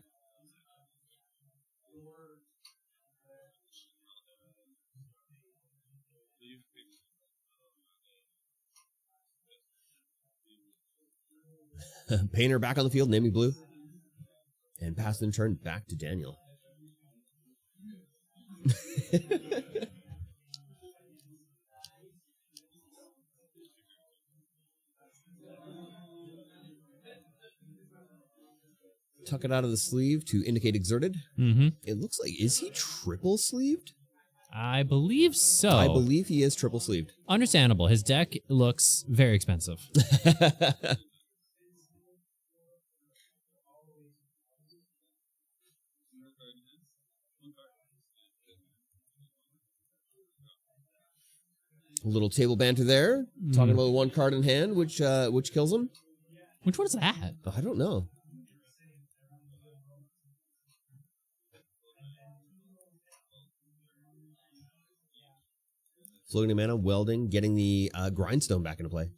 Painter back on the field. Nami blue. And passing the turn back to Daniel. Tuck it out of the sleeve to indicate exerted. Mm-hmm. It looks like, is he triple sleeved? I believe so. I believe he is triple sleeved. Understandable. His deck looks very expensive. A little table banter there, talking about one card in hand, which kills him. Which one is that? Oh, I don't know. Floating mana, welding, getting the grindstone back into play.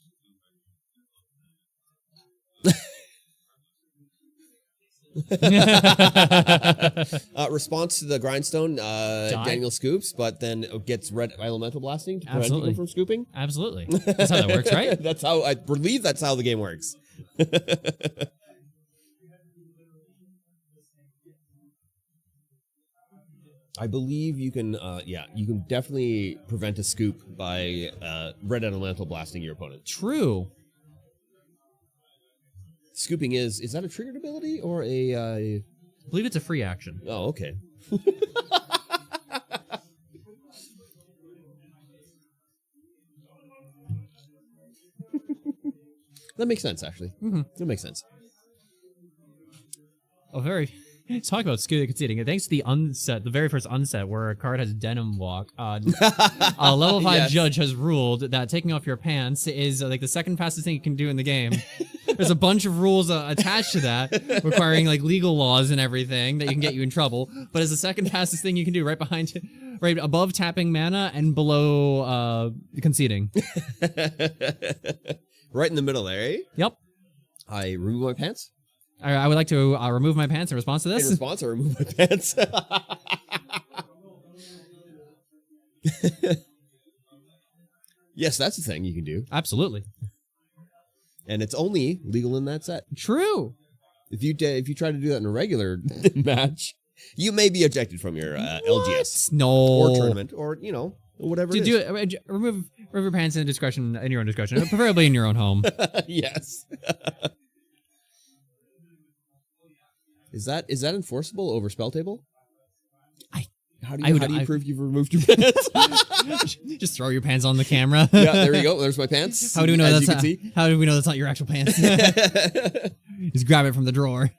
Response to the grindstone, Daniel scoops, but then gets red elemental blasting to prevent Absolutely. him from scooping. Absolutely. That's how that works, right? That's how I believe that's how the game works. I believe you can, you can definitely prevent a scoop by red elemental blasting your opponent. True. Scooping is that a triggered ability or a? I believe it's a free action. Oh, okay. That makes sense, actually. That makes sense. Talk about conceding. Thanks to the unset, the very first unset where a card has denim walk. A level 5 Yes. judge has ruled that taking off your pants is like the second fastest thing you can do in the game. There's a bunch of rules attached to that, requiring like legal laws and everything that you can get you in trouble. But it's the second fastest thing you can do, right behind, right above tapping mana and below conceding. Right in the middle there, eh? Yep. I remove my pants. I would like to remove my pants in response to In this. response, I remove my pants. Yes, that's the thing you can do. Absolutely. And it's only legal in that set. True. If you try to do that in a regular match, you may be ejected from your LGS No. or tournament or whatever. To it do is. it, remove your pants in your own discretion, preferably in your own home. Yes. Is that enforceable over spell table? How do you prove you've removed your pants? Just throw your pants on the camera. Yeah, there you go. There's my pants. How do we know as that's you can not, see? How do we know that's not your actual pants? Just grab it from the drawer.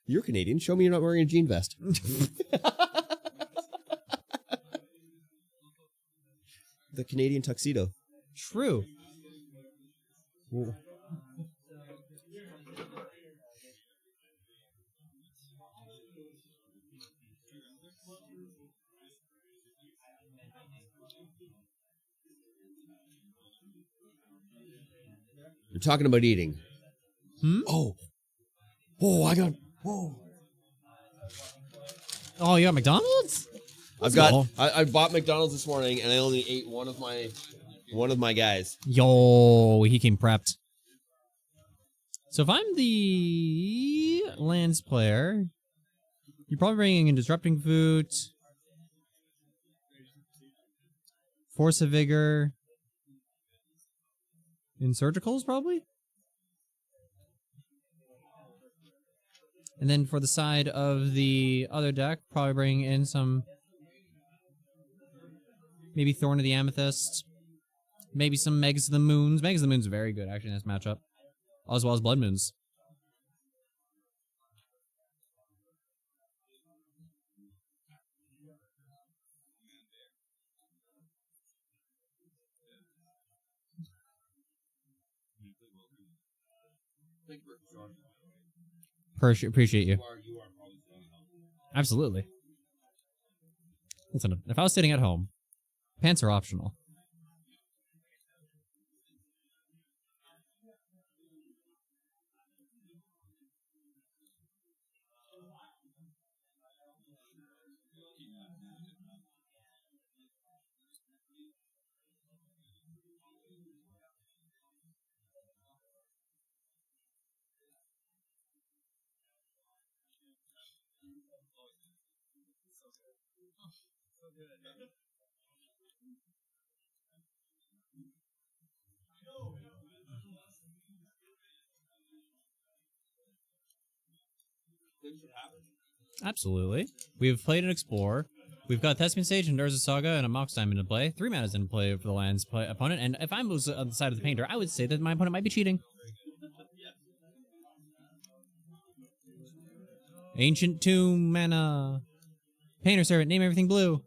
You're Canadian. Show me you're not wearing a jean vest. The Canadian tuxedo. True. You're talking about eating. Oh, I got. Whoa. Oh, you got McDonald's? I bought McDonald's this morning and I only ate one of my guys. Yo, he came prepped. So if I'm the lands player, you're probably bringing in Disrupting Food, Force of Vigor, Insurgicals probably? And then for the side of the other deck, probably bring in some, maybe Thorn of the Amethyst, maybe some Megas of the Moons. Megas of the Moons are very good, actually, in this matchup. As well as Blood Moons. Appreciate you. Absolutely. Listen, if I was sitting at home, pants are optional. Absolutely. We've played an Explorer. We've got Thespian Sage and Urza Saga and a Mox Diamond in play. 3 mana's in play for the land's opponent. And if I was on the side of the painter, I would say that my opponent might be cheating. Ancient Tomb mana. Painter Servant, name everything blue.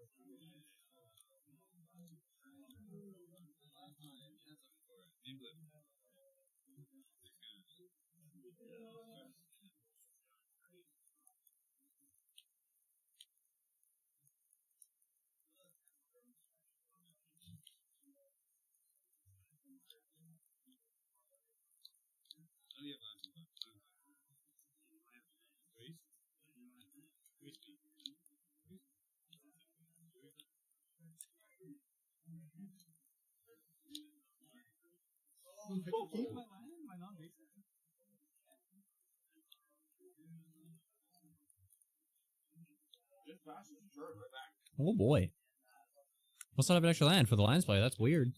Oh boy. Must not have an extra land for the lands play. That's weird.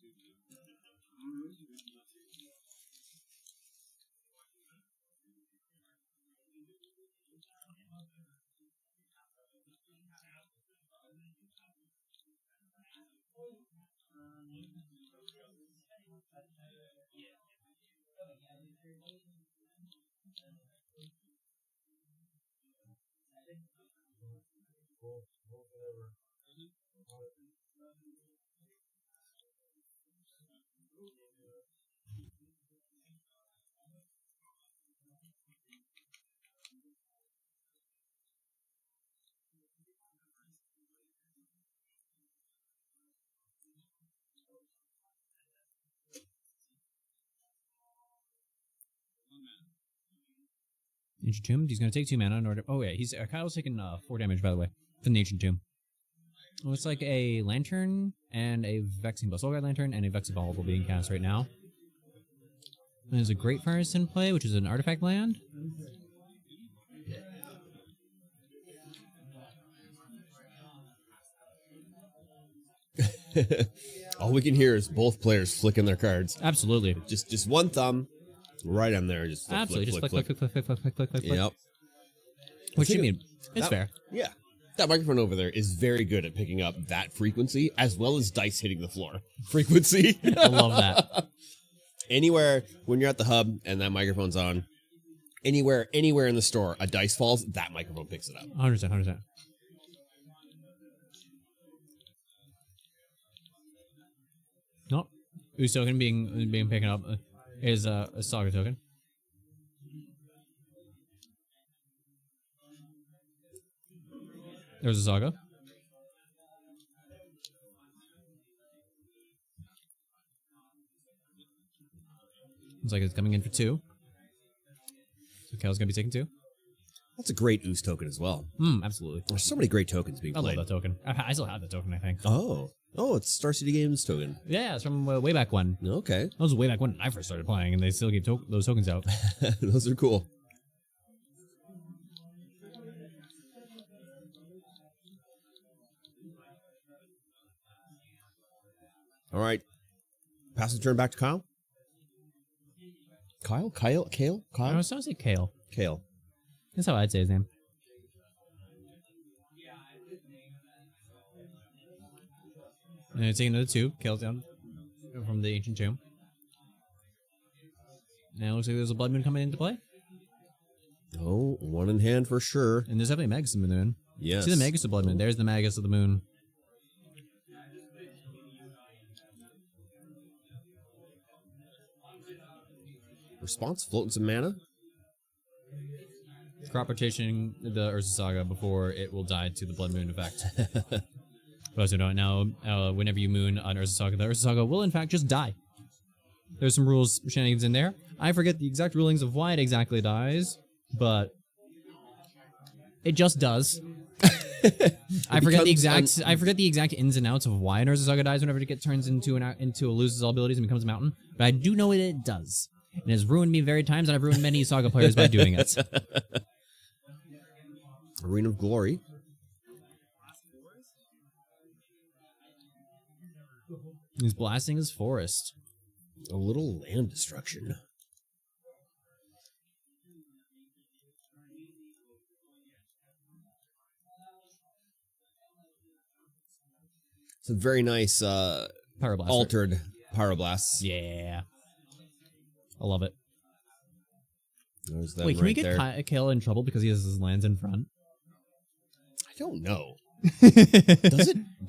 Ancient Tomb. He's going to take 2 mana in order. Oh, yeah. Kyle's taking 4 damage, by the way, from the Ancient Tomb. Oh, it's like a Lantern and a Vexing Ball. Soulguide Lantern and a Vexing Ball being cast right now. And there's a Great Furnace in play, which is an artifact land. All we can hear is both players flicking their cards. Absolutely. Just one thumb, right on there. Just flick, Absolutely. flick, Just flick, flick, flick, flick, flick, flick, flick, flick, flick. Yep. Which, I Think mean, it's that- fair. Yeah. That microphone over there is very good at picking up that frequency as well as dice hitting the floor frequency. I love that. Anywhere when you're at the hub and that microphone's on, anywhere in the store, a dice falls, that microphone picks it up. 100%, 100%. Nope. Ooze token being picked up is a Saga token. There's a Saga. Looks like it's coming in for 2. So Kel's gonna be taking 2. That's a great Ooze token as well. Absolutely. There's so many great tokens being I love played. that token. I still have that token, I think. Oh, it's Star City Games token. Yeah, it's from way back when. Okay. That was way back when I first started playing, and they still keep those tokens out. Those are cool. All right. Pass the turn back to Kyle. Kyle? Kale? I Kyle? was going to say Kale. Kale. That's how I'd say his name. And it's taking another 2. Kale's down from the Ancient Tomb. And it looks like there's a Blood Moon coming into play. Oh, one in hand for sure. And there's definitely a Magus of the Moon. Yes. See the Magus of Blood Moon. There's the Magus of the Moon. Response, floating some mana. Crop rotation the Urza Saga before it will die to the Blood Moon effect. For those who don't know, whenever you moon on Urza Saga, the Urza Saga will in fact just die. There's some rules shenanigans in there. I forget the exact rulings of why it exactly dies, but it just does. I forget the exact ins and outs of why an Urza Saga dies whenever it turns into loses all abilities and becomes a mountain, but I do know it does. It has ruined me very times, and I've ruined many Saga players by doing it. Arena of Glory. He's blasting his forest. A little land destruction. Some very nice Power Blaster. altered Pyroblasts. Yeah. I love it. There's them Wait, can we right get there. Kale in trouble because he has his lands in front? I don't know.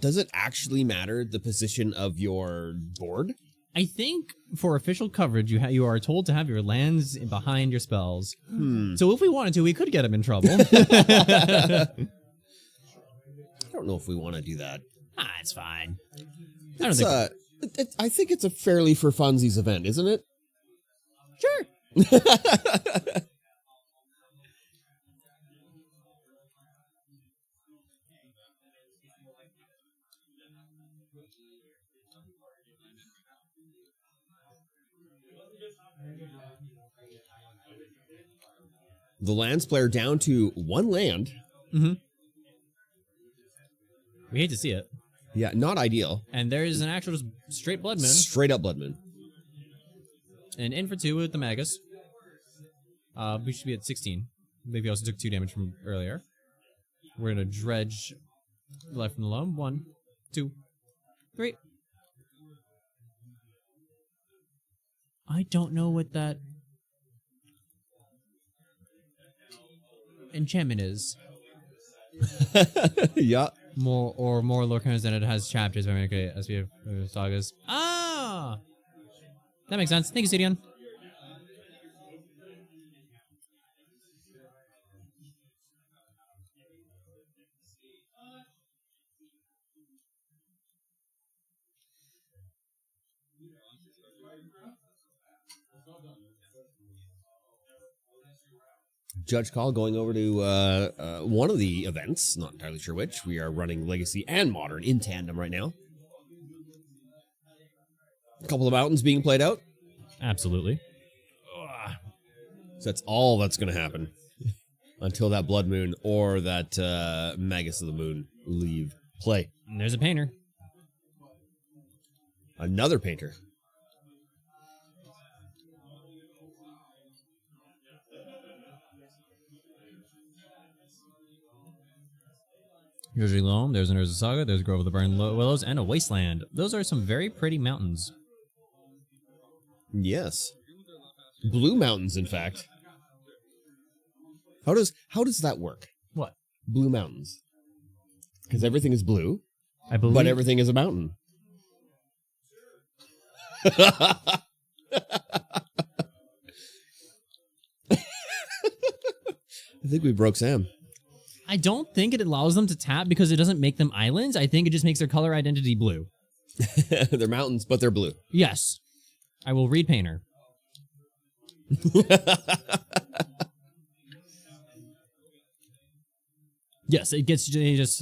Does it actually matter the position of your board? I think for official coverage, you are told to have your lands behind your spells. So if we wanted to, we could get him in trouble. I don't know if we want to do that. It's fine. It's, I think it's a fairly for funsies event, isn't it? Sure. The lands player down to 1 land. We hate to see it. Yeah, not ideal. And there is an actual just straight Blood Moon. Straight up Blood Moon. And in for 2 with the Magus. We should be at 16. Maybe also took 2 damage from earlier. We're going to dredge left and alone. 1, 2, 3. I don't know what that enchantment is. Yeah. More lorcaners than it has chapters. Okay, as we have sagas. Ah! That makes sense. Thank you, Sidion. Judge Call going over to one of the events, not entirely sure which. We are running Legacy and Modern in tandem right now. A couple of mountains being played out. Absolutely. So that's all that's going to happen until that Blood Moon or that Magus of the Moon leave play. And there's a painter. Another painter. Here's a Loam, there's an Urza Saga, there's a Grove of the Burned Willows, and a Wasteland. Those are some very pretty mountains. Yes. Blue mountains, in fact. How does that work? What? Blue mountains. Because everything is blue, I believe. but everything is a mountain. I think we broke Sam. I don't think it allows them to tap because it doesn't make them islands. I think it just makes their color identity blue. They're mountains, but they're blue. Yes. I will read painter. Yes, it gets they just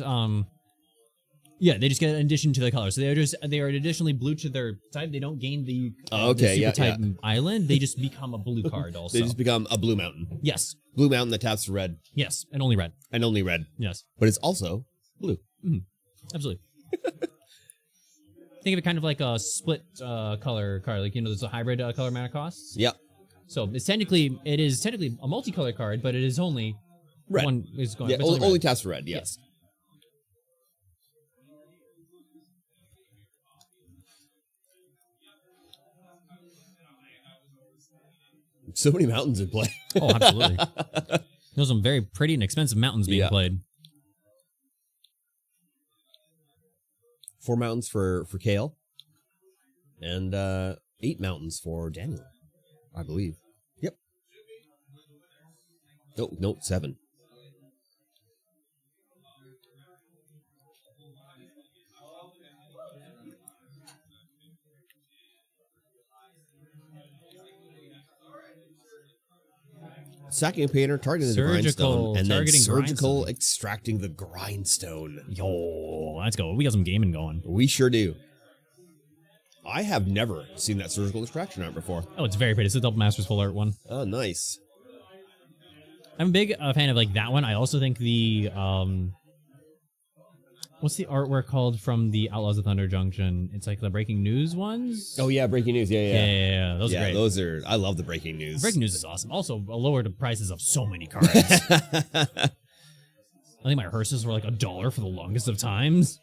get an addition to the color. So they are additionally blue to their type. They don't gain the super type island. They just become a blue card also. They just become a blue mountain. Yes. Blue mountain that taps for red. Yes, and only red. And only red. Yes. But it's also blue. Absolutely. Think of it kind of like a split color card, like there's a hybrid color mana costs. Yep. So it is technically a multicolored card, but it is only Red. one is going. Yeah, but it's only red. taps for red, yes. So many mountains in play. Oh, absolutely. There's some very pretty and expensive mountains being played. 4 mountains for Kale. And 8 mountains for Daniel, I believe. Yep. No, 7. Sacking a painter, targeting the grindstone, and then surgical grindstone. extracting the grindstone. Yo, let's go. We got some gaming going. We sure do. I have never seen that surgical extraction art before. Oh, it's very pretty. It's a double Masters full art one. Oh, nice. I'm a big fan of like that one. I also think the what's the artwork called from the Outlaws of Thunder Junction? It's like the breaking news ones. Oh yeah, breaking news. Yeah. Those are great. Those are. I love the breaking news. Breaking news is awesome. Also, lowered the prices of so many cards. I think my hearses were like $1 for the longest of times.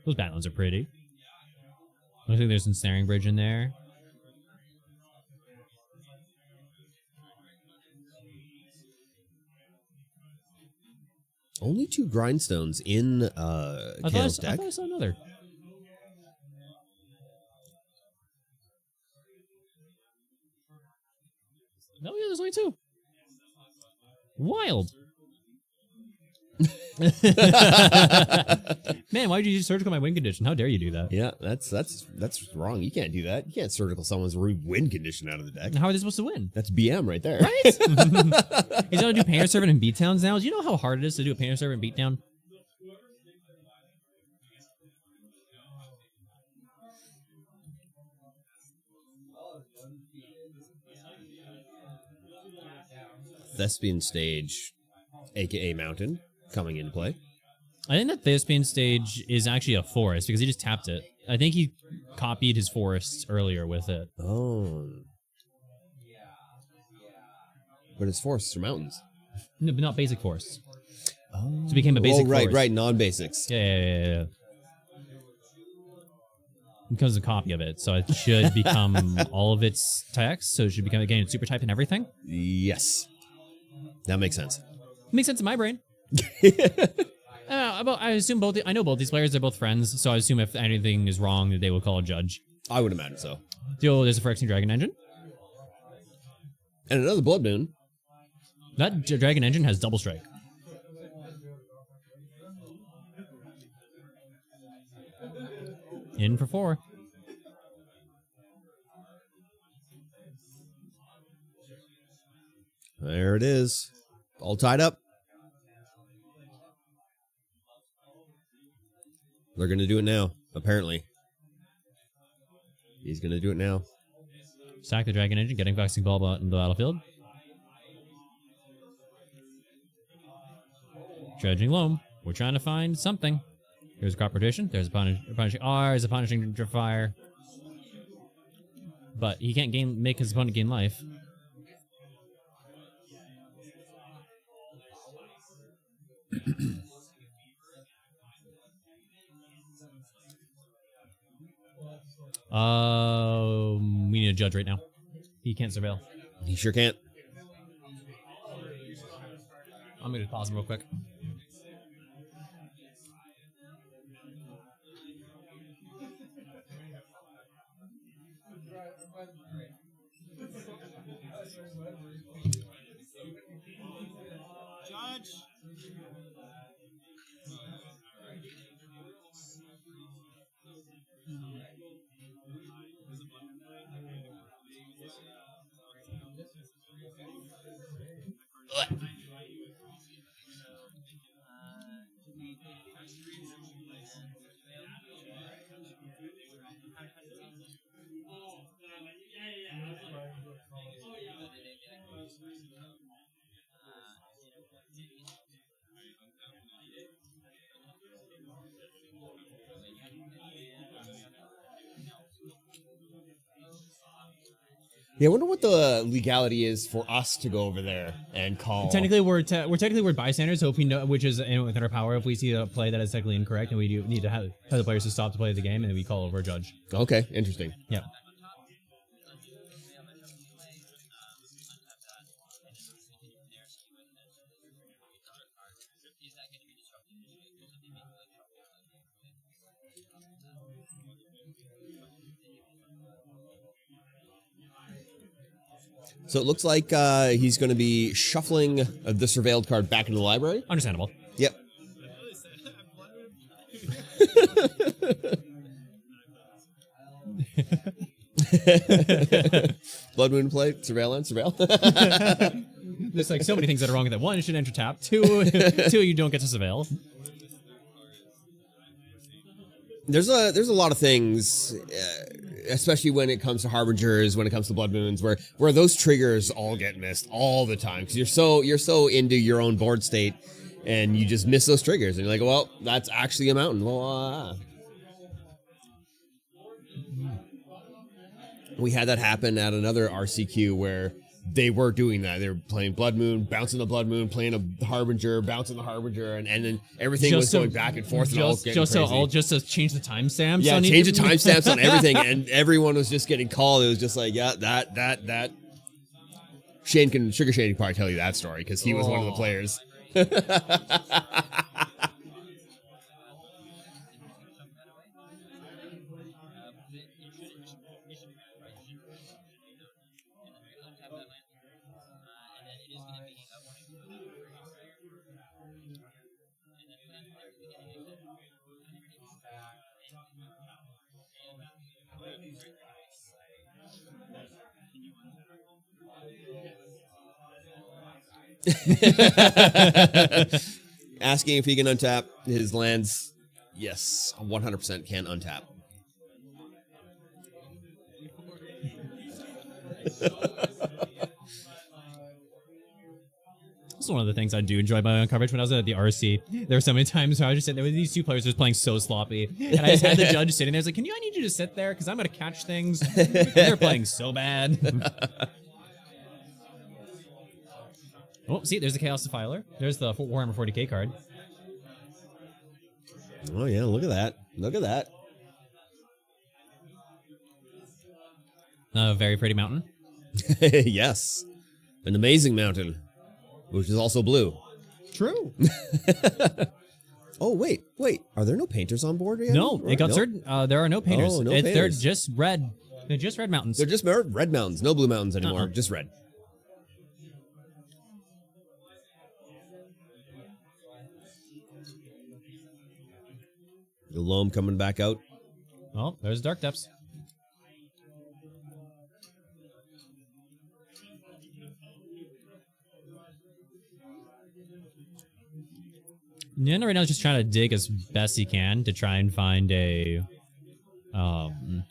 Those Badlands are pretty. I think there's an Ensnaring Bridge in there. Only 2 grindstones in Kale's I deck. thought I saw another. No, yeah, there's only 2. Wild. Man, why did you use surgical my win condition? How dare you do that? Yeah, that's wrong. You can't do that. You can't surgical someone's win condition out of the deck. How are they supposed to win? That's BM right there. Right? He's gonna do Painter Servant and Beatdowns now. Do you know how hard it is to do a Painter Servant and Beatdown? Thespian Stage, aka Mountain, coming into play. I think that Thespian Stage is actually a forest because he just tapped it. I think he copied his forests earlier with it. Oh. But it's forests or mountains. No, but not basic forests. Oh, So it became a basic right, forest. right, non-basics. Yeah. It becomes a copy of it, so it should become all of its text, so it should become, again, super type and everything. Yes. That makes sense. Makes sense in my brain. I assume I know both these players. They're both friends, so I assume if anything is wrong, they will call a judge. I would imagine so. There's a Phyrexian Dragon Engine. And another Blood Moon. That Dragon Engine has double strike. In for 4. There it is. All tied up. They're going to do it now, apparently. He's going to do it now. Sack the Dragon Engine, getting Vexing Ball in the battlefield. Dredging Loam. We're trying to find something. Here's a Crop Rotation. There's a punishing R. There's a punishing Drift Fire. But he can't make his opponent gain life. We need a judge right now. He can't surveil. He sure can't. I'm going to pause him real quick. Judge. Yeah, I wonder what the legality is for us to go over there and call. Technically, we're bystanders, so if we know which is within our power, if we see a play that is technically incorrect, and we do need to have the players to stop to play the game, and we call over a judge. Okay, interesting. Yeah. So it looks like he's going to be shuffling the surveilled card back into the library. Understandable. Yep. Blood Moon play, surveillance, surveil. There's like so many things that are wrong with it. 1, it should enter tap. 2, you don't get to surveil. There's a lot of things, especially when it comes to Harbingers, when it comes to Blood Moons, where those triggers all get missed all the time because you're so into your own board state, and you just miss those triggers, and you're like, well, that's actually a mountain. Well, we had that happen at another RCQ where they were doing that. They were playing Blood Moon, bouncing the Blood Moon, playing a Harbinger, bouncing the Harbinger, and then everything was going back and forth. Just to change the timestamps. Yeah, change the timestamps on everything, and everyone was just getting called. It was just like, yeah, that. Sugar Shane can probably tell you that story because he was one of the players. Asking if he can untap his lands. Yes, 100% can untap. That's one of the things I do enjoy my own coverage. When I was at the RC, there were so many times where I was just sitting there with these two players just playing so sloppy. And I just had the judge sitting there. I was like, I need you to sit there because I'm going to catch things. And they're playing so bad. Oh, see, there's the Chaos Defiler. There's the Warhammer 40k card. Oh, yeah, look at that. Look at that. A very pretty mountain. Yes. An amazing mountain, which is also blue. True. Oh, wait. Are there no painters on board yet? No, it got certain. There are no painters. Oh, no They're painters. just red. They're just red mountains. They're just red mountains. No blue mountains anymore. Just red. The loam coming back out. Well, there's Dark Depths. Nana right now is just trying to dig as best he can to try and find a Boseiju.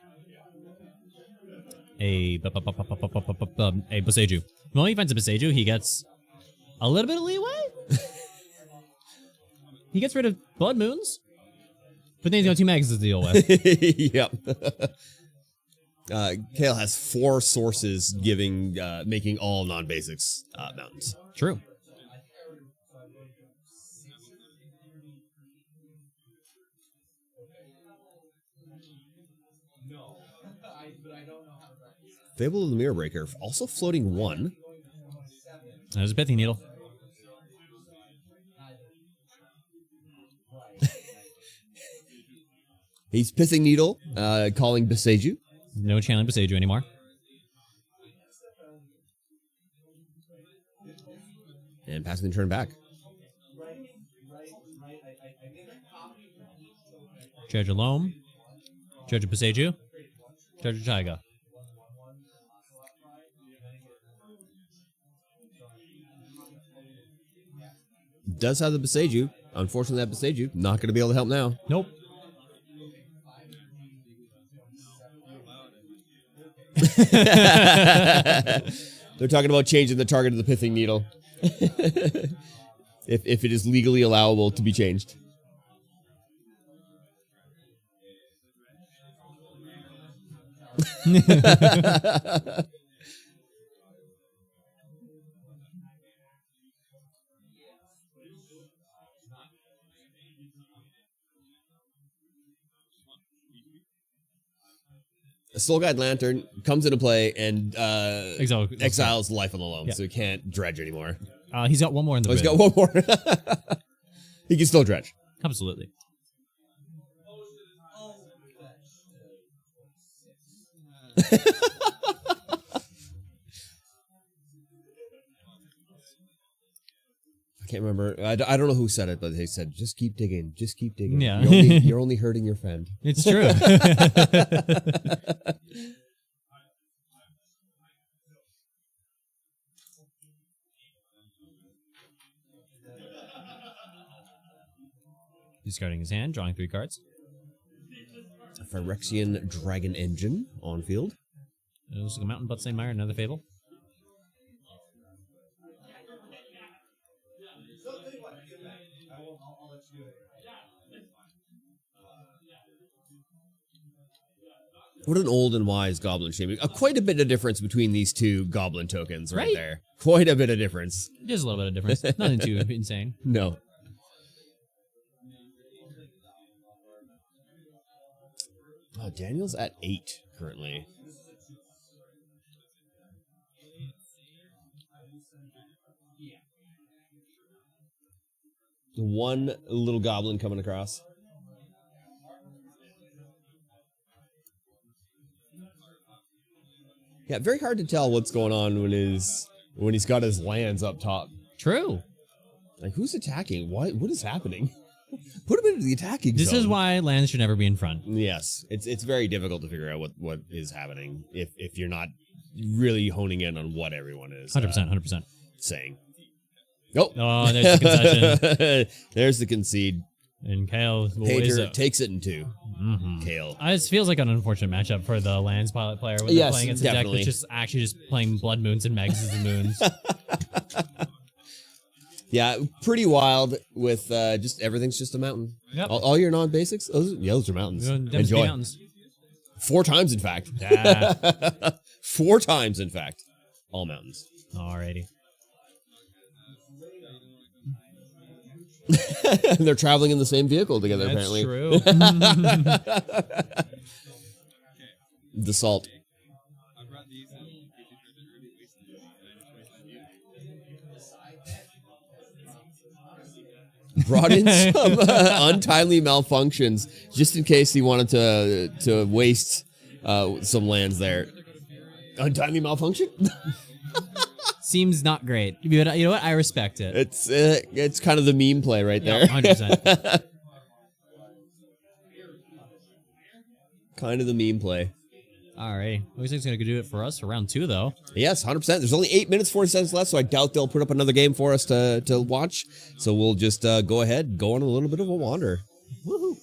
When he finds a Boseiju, he gets a little bit of leeway. He gets rid of Blood Moons. But then he's got 2 mags to deal with. Yep. Kale has 4 sources making all non-basics mountains. True. Fable of the Mirror Breaker, also floating 1. There's a Pithing Needle. He's Pithing Needle, calling Boseiju. No channeling Boseiju anymore. And passing the turn back. Charge of Loam. Charge of Boseiju. Charge of Taiga. Does have the Boseiju. Unfortunately, that Boseiju not going to be able to help now. Nope. They're talking about changing the target of the Pithing Needle. if it is legally allowable to be changed. A Soul Guide Lantern comes into play and exiles life on the loam, so he can't dredge anymore. He's got one more in the He's got one more. He can still dredge. Absolutely. I can't remember. I don't know who said it, but they said, just keep digging. Just keep digging. Yeah. You're only hurting your friend. It's true. Discarding his hand, drawing 3 cards. A Phyrexian Dragon Engine on field. It looks like a Mountain Bloodstained Mire, another Fable. What an old and wise goblin shaming. Quite a bit of difference between these two goblin tokens right, Right? there. Quite a bit of difference. Just a little bit of difference. Nothing too insane. No. Oh, Daniel's at 8 currently. One little goblin coming across. Yeah, very hard to tell what's going on when he's got his lands up top. True. Like, who's attacking? What is happening? Put him into the attacking This zone. is why lands should never be in front. Yes, it's very difficult to figure out what is happening if you're not really honing in on what everyone is 100%. saying. Oh, There's the concession. There's the concede. And Kale Hater takes it in 2. Mm-hmm. Kale. This feels like an unfortunate matchup for the lands pilot player when they're Yes, playing against a deck definitely. that's just actually just playing Blood Moons and Magus and Moons. Yeah, pretty wild with just everything's just a mountain. Yep. All your non-basics, those are mountains. Enjoy. Mountains. 4 times, in fact. Yeah. 4 times, in fact. All mountains. Alrighty. They're traveling in the same vehicle together, That's apparently. true. The salt. I brought these and Brought in some untimely malfunctions just in case he wanted to waste some lands there. Untimely malfunction? Seems not great. You know what? I respect it. It's kind of the meme play right there. Yeah, 100%. Kind of the meme play. Alright. Looks like it's going to do it for us for round 2, though. Yes, 100%. There's only 8 minutes, 40 seconds left, so I doubt they'll put up another game for us to watch. So we'll just go ahead, go on a little bit of a wander. Woohoo!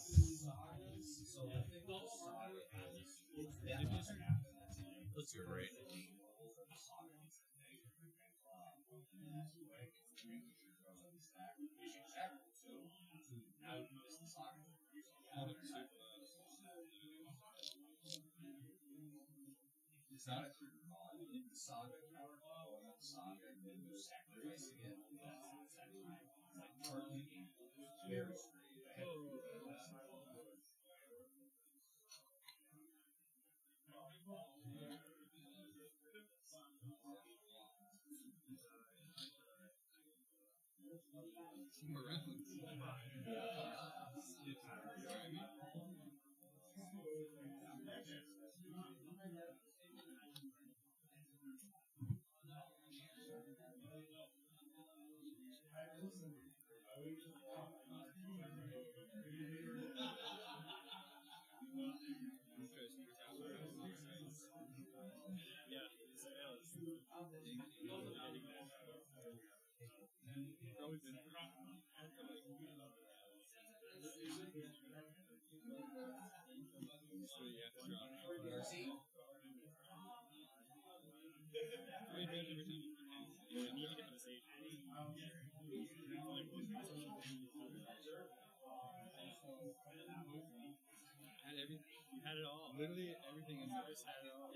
had it all. Literally everything in this had it all.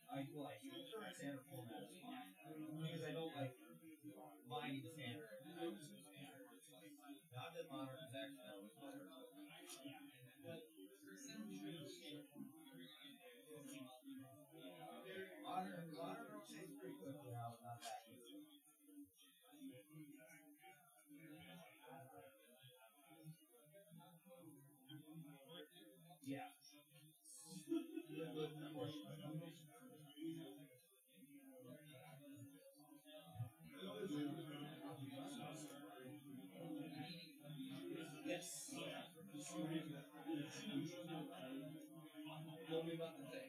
I like standard format is fine because I don't like buying standard. Not that modern is actually always better. Modern rotates pretty quickly now, not that easy. Yeah. Yes. Tell me about the thing.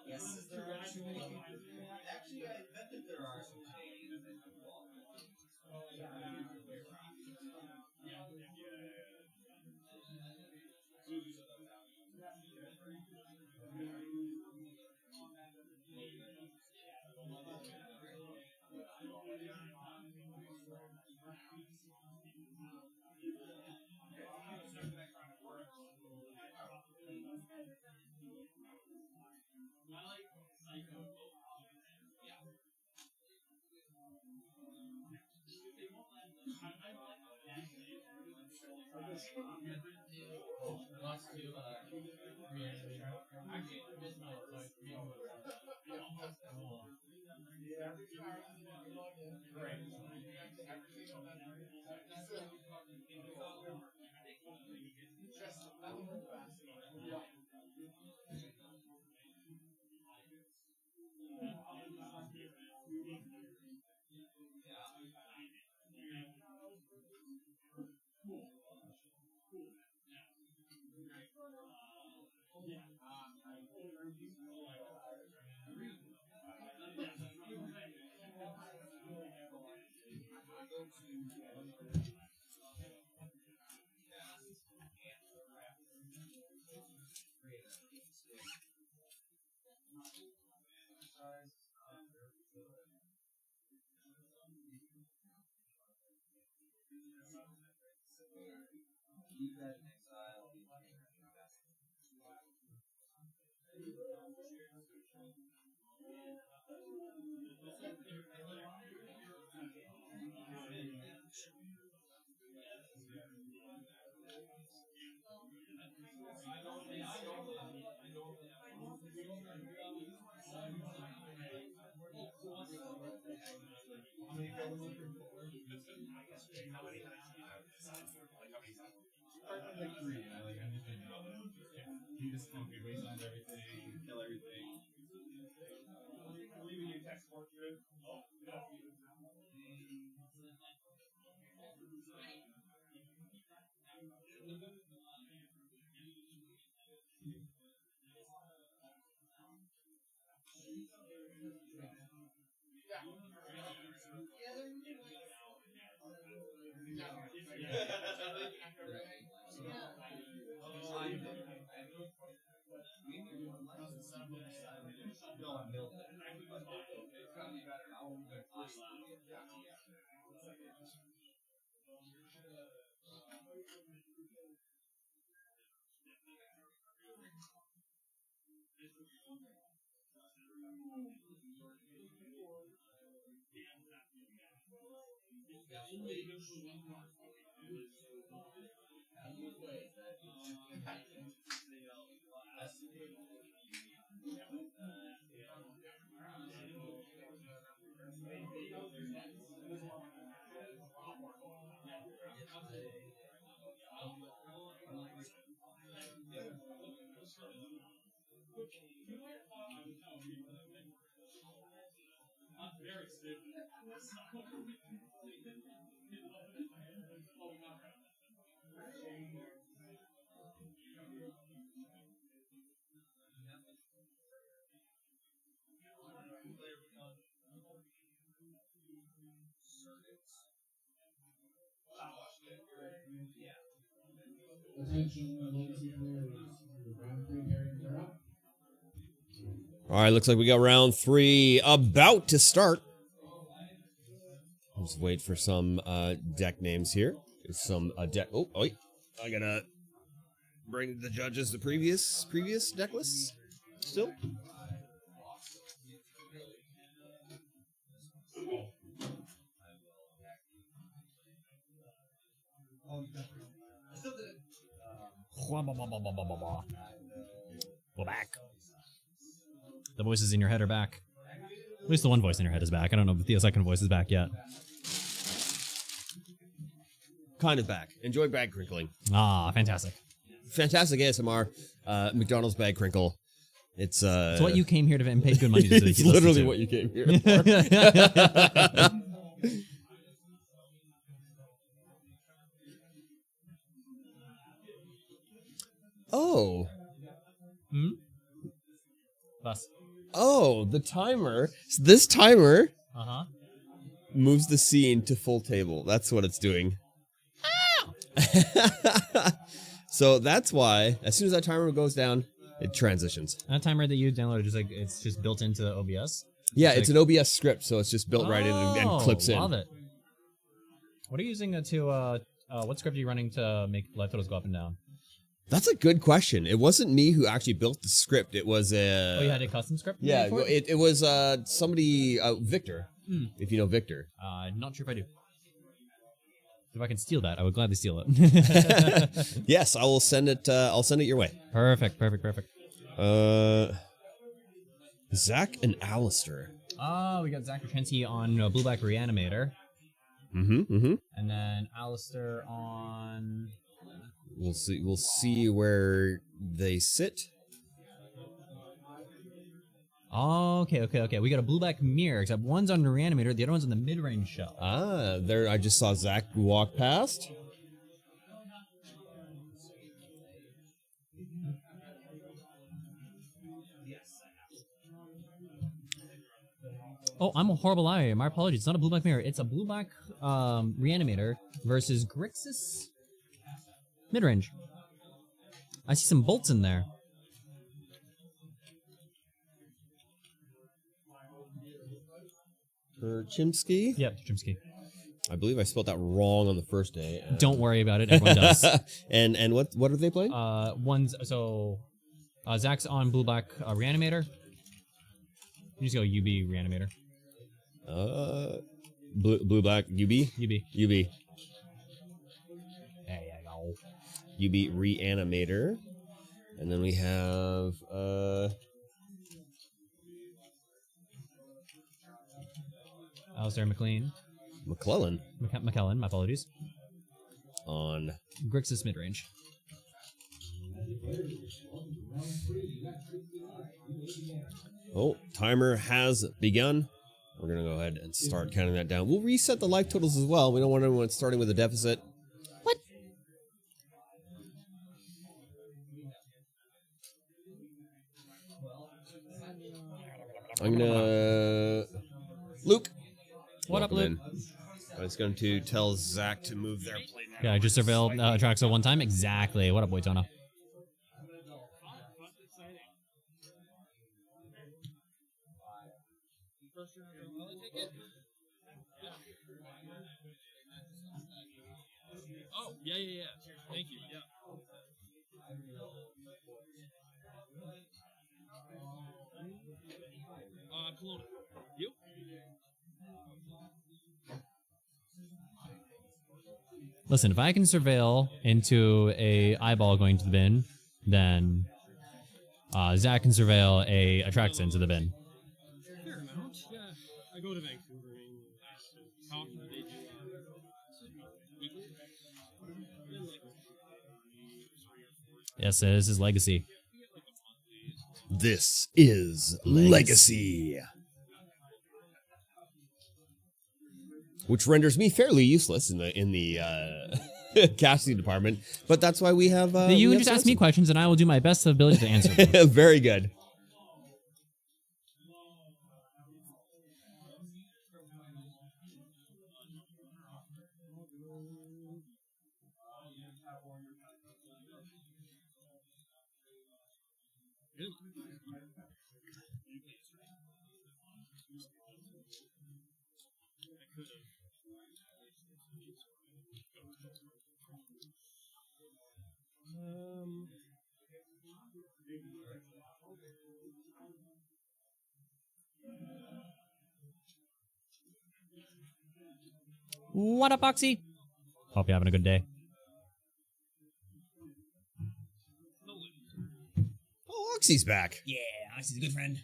Yes, there are some Canadian. Actually, I bet that there are some Canadians that do well. Like 3, like I'm just he just wasteland everything, kill everything. Leaving you text for good. Attention, legacy players. Round 3 pairings are up. All right, looks like we got round 3 about to start. Let's wait for some deck names here. Some deck. Oh, wait. I gotta bring the judges the previous deck lists. Still? Go back. The voices in your head are back. At least the one voice in your head is back. I don't know if the second voice is back yet. Kind of back. Enjoy bag crinkling. Ah, fantastic. Fantastic ASMR. McDonald's bag crinkle. It's It's what you came here to and paid good money to do. it's literally what you came here for. Oh. Hmm? Bus. Oh, the timer. This timer Uh-huh. moves the scene to full table. That's what it's doing. So that's why, as soon as that timer goes down, it transitions. That timer that you downloaded is like it's just built into OBS. Yeah, it's an OBS script, so it's just built right in and clips in. Love it. What are you using what script are you running to make live totals go up and down? That's a good question. It wasn't me who actually built the script. It was Oh, you had a custom script? yeah, for it? it was somebody, Victor, Hmm. if you know Victor. Not sure if I do. If I can steal that, I would gladly steal it. Yes, I will send it. I'll send it your way. Perfect. Zach and Alistair. We got Zach Rachensky on Blue Black Reanimator, Mm-hmm. and then Alistair on. We'll see. We'll see where they sit. Okay. We got a Blue Black Mirror, except one's on the Reanimator, the other one's on the mid-range shell. Ah, there. I just saw Zach walk past. Oh, I'm a horrible liar. My apologies. It's not a Blue Black Mirror. It's a Blue Black Reanimator versus Grixis mid-range. I see some bolts in there. Chimsky. Yep, Chimsky. I believe I spelled that wrong on the first day. Don't worry about it. Everyone does. and what are they playing? Zach's on Blue Black Reanimator. You just go UB Reanimator. Blue Black UB. UB. There you go. UB Reanimator. And then we have Alistair McLean. McClellan McKellen, my apologies. on Grixis midrange. Oh, timer has begun. We're going to go ahead and start counting that down. We'll reset the life totals as well. We don't want anyone starting with a deficit. What? I'm going to... Luke. What up, welcome Luke? in. I was going to tell Zach to move their plate. Yeah, I just surveilled Traxo one time. Exactly. What up, Boytona? Oh, yeah. Thank you. Yeah. Kelowna. You? Listen, if I can surveil into a eyeball going to the bin, then Zach can surveil a Trax into the bin. Fair amount. Yeah. I go to Vancouver and how often do they do weekly? Yes, this is legacy. This is Legacy. Which renders me fairly useless in the casting department, but that's why we have. You we can have just ask me Samson. questions, and I will do my best ability to answer them. Very good. What up, Oxy? Hope you're having a good day. Oh, Oxy's back. Yeah, Oxy's a good friend.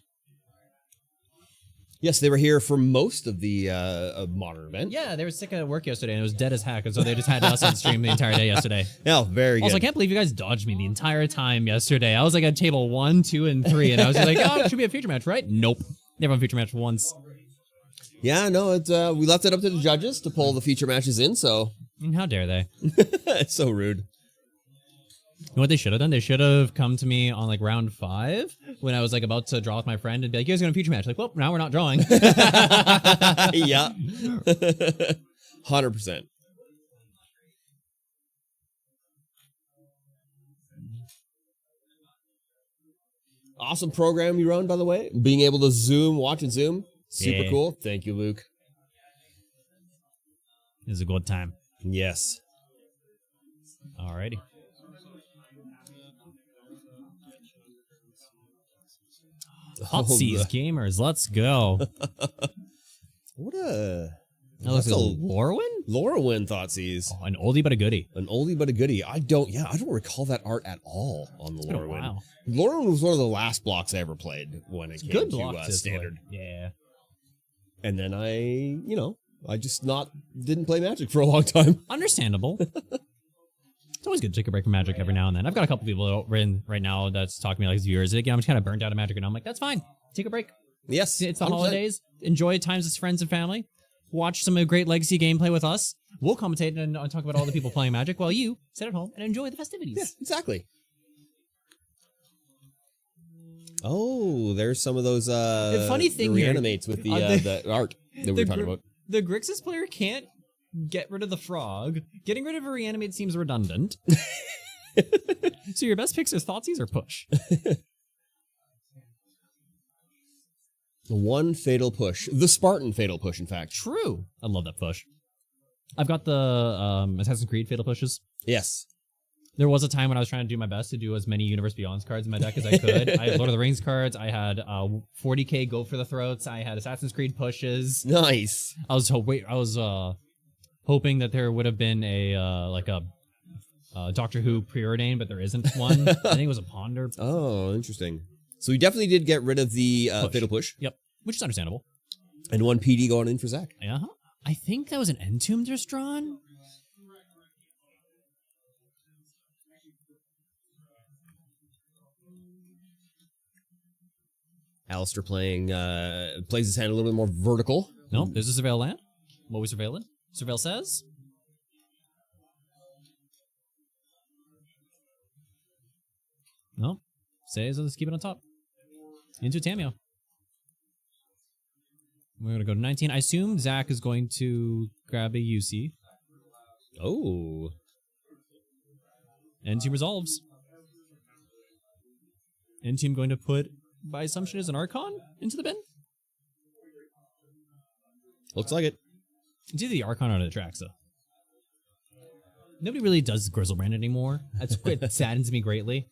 Yes, they were here for most of the modern event. Yeah, they were sick at work yesterday, and it was dead as heck, and so they just had us on stream the entire day yesterday. Yeah, very Also, I good. can't believe you guys dodged me the entire time yesterday. I was like at table 1, 2, and 3, and I was just like, oh, it should be a feature match, right? Nope. Never on feature match once. Yeah, no, it's we left it up to the judges to pull the feature matches in, so And how dare they? it's so rude. You know what they should have done? They should have come to me on like round 5 when I was like about to draw with my friend and be like, you guys going to feature match. Like, well, now we're not drawing. Yeah. 100%. Awesome program you run, by the way. Being able to zoom, watch and zoom. Super Yeah. cool. Thank you, Luke. It was a good time. Yes. Alrighty. Hot Oh, Seas Gamers, let's go. What a... That looks That's like a- a Lorwyn? Laura Thoughtseize. Oh, an oldie but a goodie. An oldie but a goodie. I don't recall that art at all on the It's been a Laura while. Laura was one of the last blocks I ever played when it came Good to block to standard. Yeah. And then I just didn't play Magic for a long time. Understandable. It's always good to take a break from Magic every now and then. I've got a couple people written right now that's talking to me like as viewers. Like, I'm just kind of burnt out of Magic, and I'm like, that's fine. Take a break. Yes. It's the 100%. holidays. Enjoy times with friends and family. Watch some great Legacy gameplay with us. We'll commentate and talk about all the people playing Magic while you sit at home and enjoy the festivities. Yeah, exactly. Oh, there's some of those The funny thing here- reanimates with the art that we the were talking gr- about. The Grixis player can't get rid of the frog. Getting rid of a reanimate seems redundant. So your best picks are Thoughtseize or Push. One fatal push. The Spartan fatal push, in fact. True. I love that push. I've got the Assassin's Creed fatal pushes. Yes. There was a time when I was trying to do my best to do as many Universe Beyond cards in my deck as I could. I had Lord of the Rings cards. I had 40k Go for the Throats. I had Assassin's Creed pushes. Nice. I was hoping that there would have been a Doctor Who preordained, but there isn't one. I think it was a Ponder. Oh, interesting. So we definitely did get rid of the Push. fatal push. Yep, which is understandable. And one PD going in for Zach. Uh-huh. I think that was an Entomb just drawn. Alistair plays his hand a little bit more vertical. No, there's a Surveil land. What we surveilling? Surveil says. No. Says let's keep it on top. Into Tamio. We're going to go to 19. I assume Zach is going to grab a UC. Oh. End team resolves. End team going to put, by assumption, is an Archon into the bin? Looks like it. It's either the Archon or the Traxa. Nobody really does Grizzlebrand anymore. It saddens me greatly.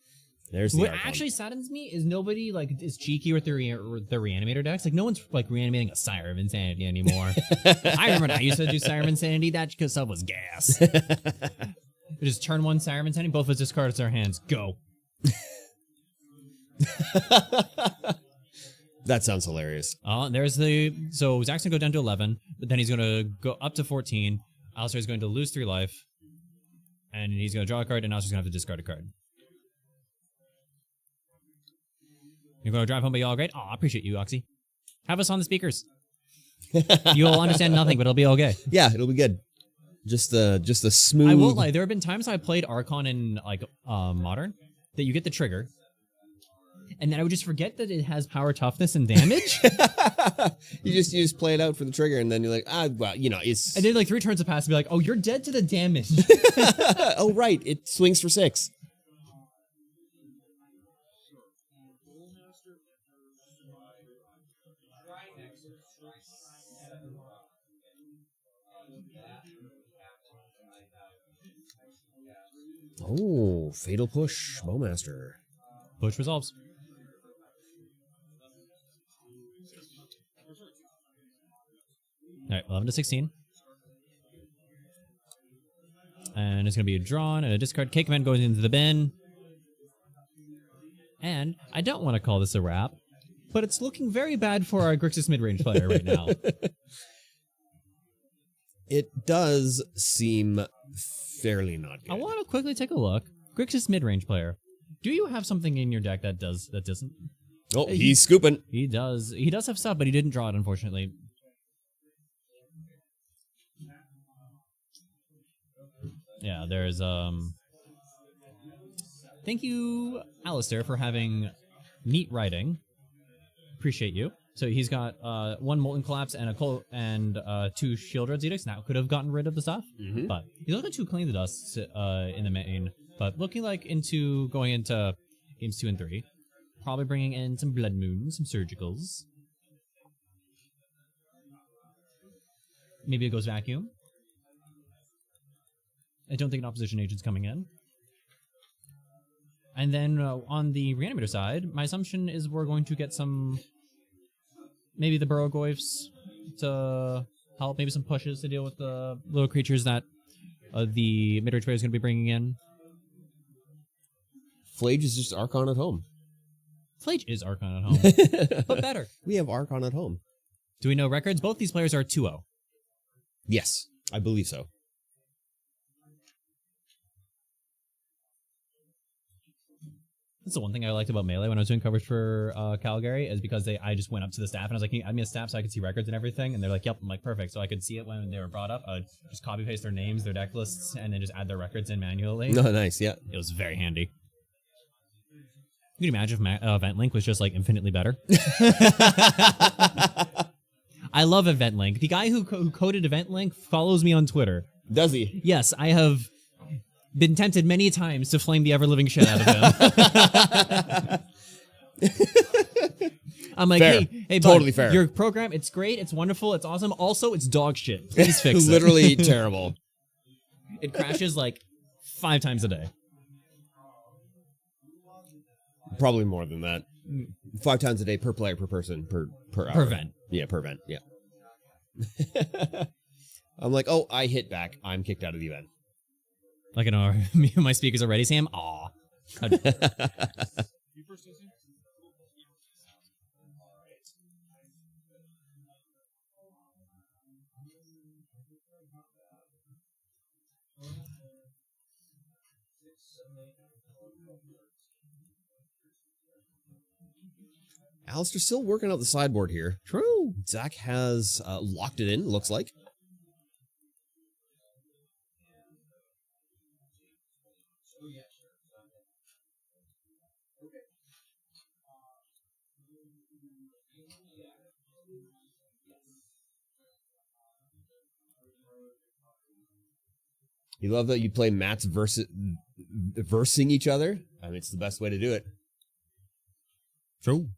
There's the What Archon. actually saddens me is nobody is cheeky with their reanimator decks. Like no one's reanimating a Sire of Insanity anymore. I remember when I used to do Sire of Insanity. That because stuff was gas. We just turn one Sire of Insanity, both of us discard their hands. Go. That sounds hilarious. So Zach's gonna go down to 11, but then he's gonna go up to 14. Alistair's going to lose 3 life, and he's gonna draw a card, and Alistair's gonna have to discard a card. You're going to drive home, but you all great? Oh, I appreciate you, Oxy. Have us on the speakers. You'll understand nothing, but it'll be okay. Yeah, it'll be good. Just a smooth. I won't lie. There have been times I played Archon in Modern that you get the trigger, and then I would just forget that it has power, toughness, and damage. you just play it out for the trigger, and then you're like, it's. And then 3 turns have passed and be like, oh, you're dead to the damage. Oh right, it swings for 6. Oh, fatal push, Bowmaster. Push resolves. All right, 11 to 16. And it's going to be drawn and a discard. Cake event goes into the bin. And I don't want to call this a wrap, but it's looking very bad for our Grixis mid-range player right now. It does seem fairly not good. I want to quickly take a look. Grixis mid-range player. Do you have something in your deck that doesn't? Oh, he's scooping. He does. He does have stuff, but he didn't draw it, unfortunately. Yeah, there's Thank you, Alistair, for having neat writing. Appreciate you. So he's got 1 Molten Collapse and a 2 Shield Red Edicts. Now could have gotten rid of the stuff, but he's looking to clean the dust in the main. But looking like going into games 2 and 3, probably bringing in some Blood Moons, some Surgicals. Maybe it goes Vacuum. I don't think an opposition agent's coming in. And then on the Reanimator side, my assumption is we're going to get some... Maybe the Burrogoyfs to help. Maybe some pushes to deal with the little creatures that the mid-range player is going to be bringing in. Flage is just Archon at home. Flage is Archon at home, but better. We have Archon at home. Do we know records? Both these players are 2-0. Yes, I believe so. That's the one thing I liked about Melee when I was doing coverage for Calgary, is because I just went up to the staff and I was like, can you add me a staff so I could see records and everything? And they're like, yep. I'm like, perfect. So I could see it when they were brought up. I would just copy paste their names, their deck lists, and then just add their records in manually. No, nice, yeah. It was very handy. You can imagine if Event Link was just like infinitely better. I love Event Link. The guy who coded Event Link follows me on Twitter. Does he? Yes, I have been tempted many times to flame the ever-living shit out of him. I'm like, fair. hey, bud, Totally fair. Your program, it's great, it's wonderful, it's awesome. Also, it's dog shit. Please fix it. Literally terrible. It crashes like 5 times a day. Probably more than that. 5 times a day per player, per person, per hour. Per event. Yeah, per event, yeah. I'm like, oh, I hit back. I'm kicked out of the event. Like, I know my speakers are ready, Sam. Aw. You first, Stacey? Alistair's still working out the sideboard here. True. Zach has locked it in, looks like. You love that you play mats versing each other? I mean, it's the best way to do it. True.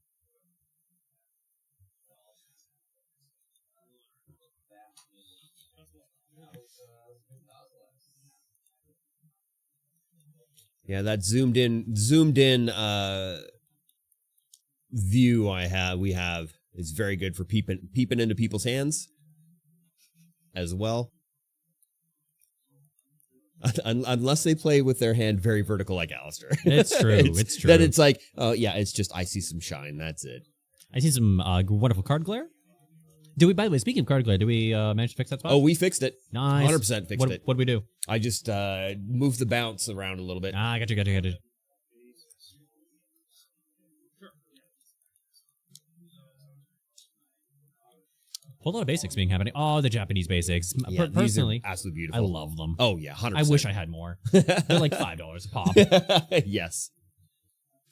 Yeah, that zoomed in view we have is very good for peeping into people's hands as well. Unless they play with their hand very vertical like Alistair. It's true. It's true. Then it's like, oh yeah, it's just I see some shine. That's it. I see some wonderful card glare. By the way, speaking of card glare, do we manage to fix that spot? Oh, we fixed it. Nice. 100% fixed it. What did we do? I just moved the bounce around a little bit. Ah, got you. Whole lot of basics being happening. Oh, the Japanese basics. Yeah, Personally, these are absolutely I beautiful. love them. Oh yeah, 100%. I wish I had more. They're like $5 a pop. Yes.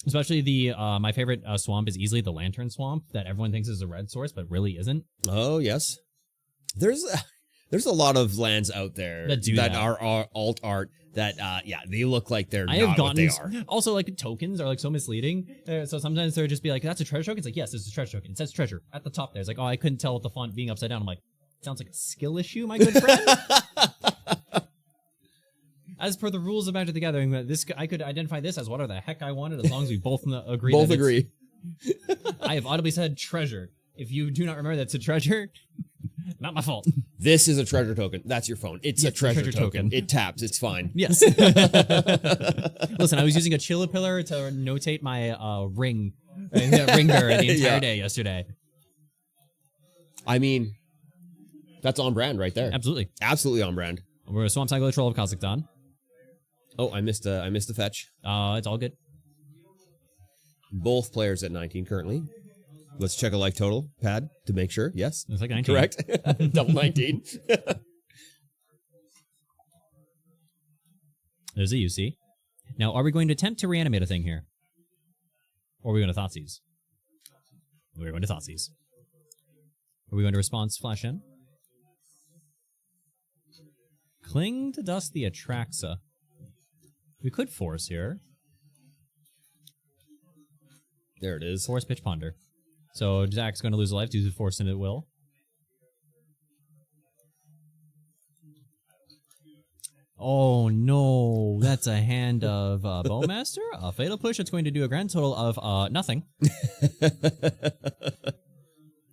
Especially the my favorite swamp is easily the Lantern Swamp that everyone thinks is a red source, but really isn't. Oh yes. There's a lot of lands out there that are alt art that they look like they're not what they are. Also, like, tokens are like so misleading. So sometimes they'll just be like, that's a treasure token. It's like, yes, it's a treasure token. It says treasure at the top there. It's like, oh, I couldn't tell with the font being upside down. I'm like, sounds like a skill issue, my good friend. As per the rules of Magic the Gathering, I could identify this as whatever the heck I wanted as long as we both agree. Both agree. I have audibly said treasure. If you do not remember that's a treasure, not my fault. This is a treasure token. That's your phone. It's a treasure token. It taps. It's fine. Yes. Listen, I was using a ChillerPillar to notate my ring bearer the entire day yesterday. I mean, that's on brand right there. Absolutely. Absolutely on brand. We're a Swamp Cycler Troll of Kazakhstan. Oh, I missed the fetch. It's all good. Both players at 19 currently. Let's check a life total pad to make sure. Yes. It's like 19. Correct. Double 19. There's a UC. Now, are we going to attempt to reanimate a thing here? Or are we going to Thoughtseize? We're going to Thoughtseize. Are we going to response flash in? Cling to Dust the Atraxa. We could force here. There it is. Force Pitch Ponder. So Zach's going to lose a life due to force and it will. Oh no, that's a hand of Bowmaster. A Fatal Push. It's going to do a grand total of nothing.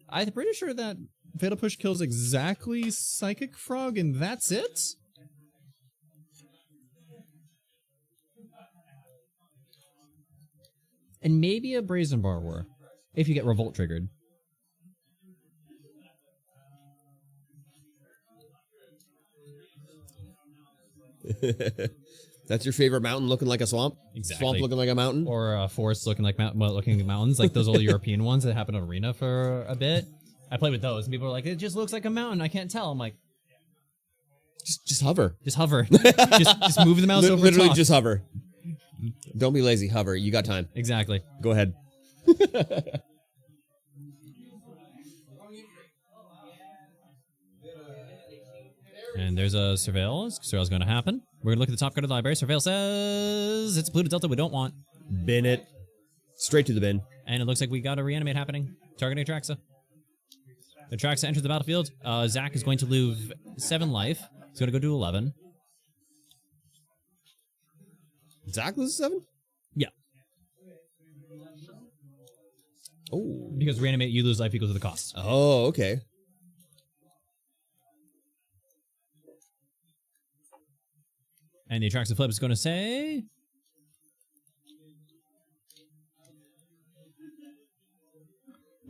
I'm pretty sure that Fatal Push kills exactly Psychic Frog and that's it? And maybe a Brazen Borrower, if you get Revolt triggered. That's your favorite mountain looking like a swamp? Exactly. Swamp looking like a mountain? Or a forest looking like mountains, like those old European ones that happen in Arena for a bit. I played with those, and people are like, it just looks like a mountain, I can't tell. I'm like, Just hover. just hover. just move the mouse over Literally top. just hover. Don't be lazy. Hover. You got time. Exactly. Go ahead. And there's a Surveil. Surveil's going to happen. We're going to look at the top card of the library. Surveil says it's polluted delta we don't want. Bin it. Straight to the bin. And it looks like we got a reanimate happening. Targeting Atraxa. Atraxa enters the battlefield. Zach is going to lose 7 life. He's going to go to 11. Zach loses 7? Yeah. Oh. Because reanimate, you lose life equal to the cost. Oh, okay. And the Atraxa flip is going to say...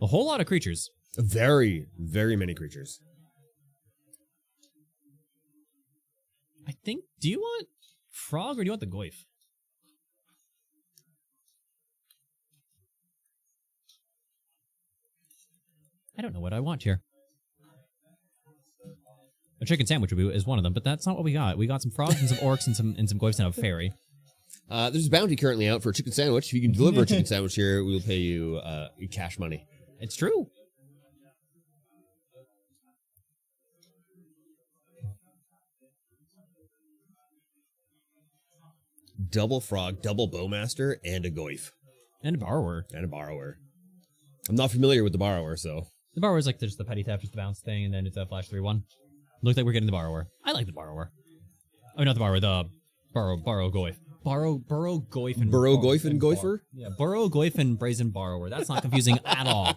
a whole lot of creatures. Very, very many creatures. I think... do you want Frog or do you want the Goyf? I don't know what I want here. A chicken sandwich is one of them, but that's not what we got. We got some frogs and some orcs and some Goyfs and a fairy. There's a bounty currently out for a chicken sandwich. If you can deliver a chicken sandwich here, we'll pay you cash money. It's true. Double frog, double bowmaster, and a goyf. And a borrower. And a borrower. I'm not familiar with the borrower, so... The borrower is like just the petty theft, just the bounce thing, and then it's a flash 3/1. Looks like we're getting the borrower. I like the borrower. Oh, not the borrower, the borrow goyf. Burrow goyf and Burrow goyf and goyfer? Yeah, burrow goyf and brazen borrower. That's not confusing at all.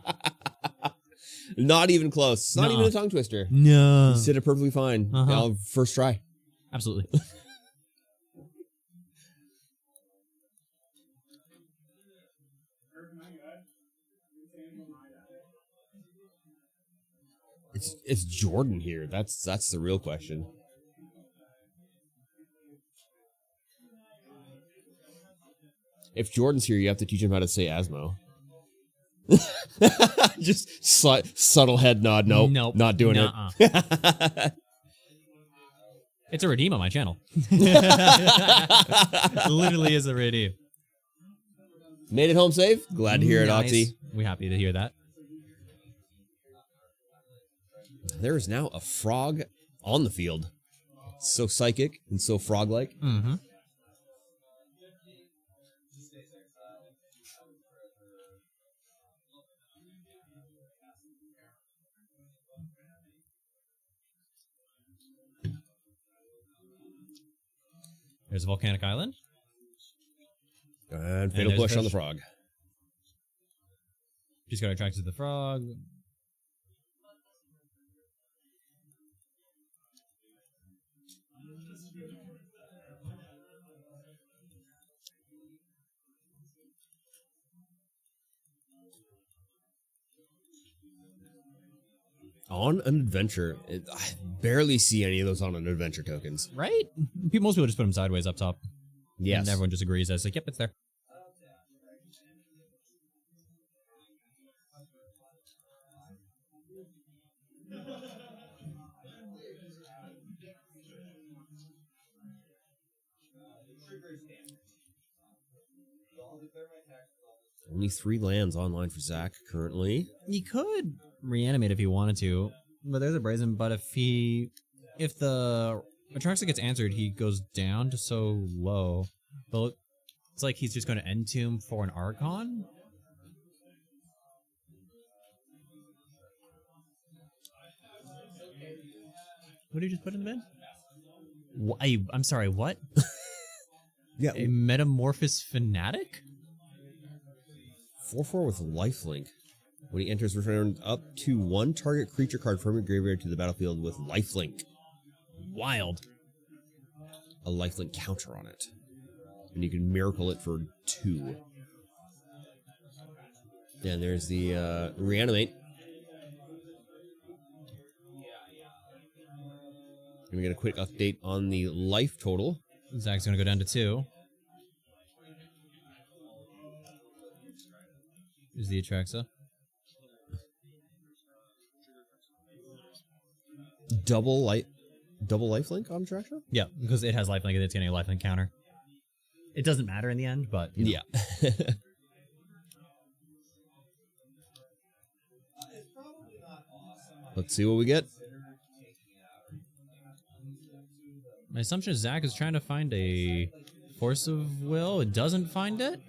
Not even close. It's not Nuh-uh. even a tongue twister. No. You did it perfectly fine. Now, first try. Absolutely. It's Jordan here. That's the real question. If Jordan's here, you have to teach him how to say Asmo. Just subtle head nod. Nope. Not doing it. It's a redeem on my channel. Literally is a redeem. Made it home safe? Glad to hear it, Oxy. We're happy to hear that. There is now a frog on the field. So psychic and so frog-like. Mm-hmm. There's a volcanic island. And fatal there's a push on the fish. frog. Just got attracted to the frog. On an adventure, I barely see any of those on an adventure tokens. Right? Most people just put them sideways up top. Yes. And everyone just agrees. It's like, yep, it's there. Only 3 lands online for Zach currently. He could reanimate if he wanted to, but there's a brazen. But if the Atraxa gets answered, he goes down to so low. But it's like he's just going to Entomb for an Archon. What did you just put in the bin? I'm sorry, what? Yeah. A Metamorphosis Fanatic? 4/4 with lifelink. When he enters, return up to 1 target creature card from your graveyard to the battlefield with lifelink. Wild. A lifelink counter on it. And you can miracle it for 2. And there's the reanimate. And we get a quick update on the life total. Zach's going to go down to 2. Is the Atraxa. Double lifelink on Atraxa? Yeah, because it has lifelink and it's getting a lifelink counter. It doesn't matter in the end, but you know. Yeah. Let's see what we get. My assumption is Zach is trying to find a Force of Will. It doesn't find it.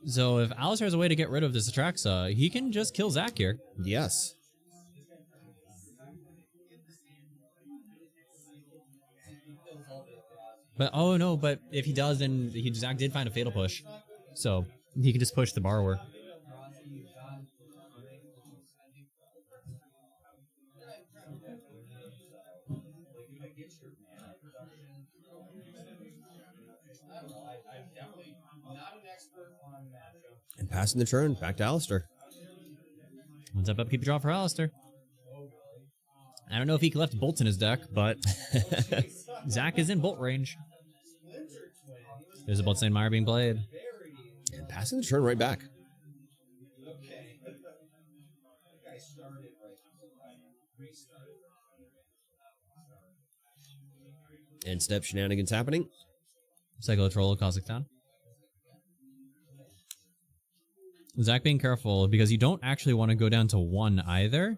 So if Alistair has a way to get rid of this Atraxa, he can just kill Zach here. Yes. But oh no, but if he does, then Zach did find a Fatal Push. So he can just push the Borrower. And passing the turn, back to Alistair. One step up, keep a draw for Alistair. I don't know if he left bolts in his deck, but Zach is in bolt range. There's a Bloodstained Mire being played. And passing the turn right back. End step shenanigans happening. Cycle Troll of Kazakhstan. Zach being careful because you don't actually want to go down to 1 either.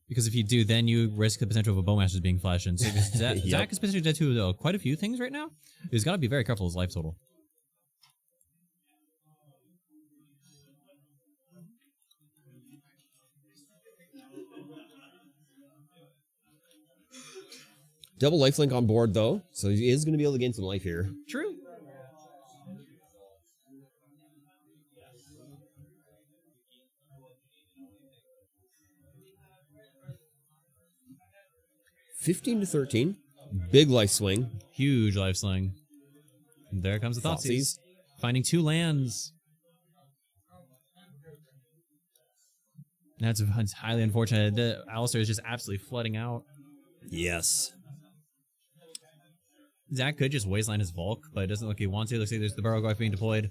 Because if you do, then you risk the potential of a Bowmaster's being flashed in. So Zach is potentially dead to quite a few things right now. He's got to be very careful of his life total. Double lifelink on board, though, so he is going to be able to gain some life here. True. $15-13. Big life swing. Huge life sling. And there comes the Thoughtseize. Finding 2 lands. That's highly unfortunate. Alistair is just absolutely flooding out. Yes. Zach could just wasteland his Volk, but it doesn't look like he wants to. Looks like there's the Barrow Garth being deployed.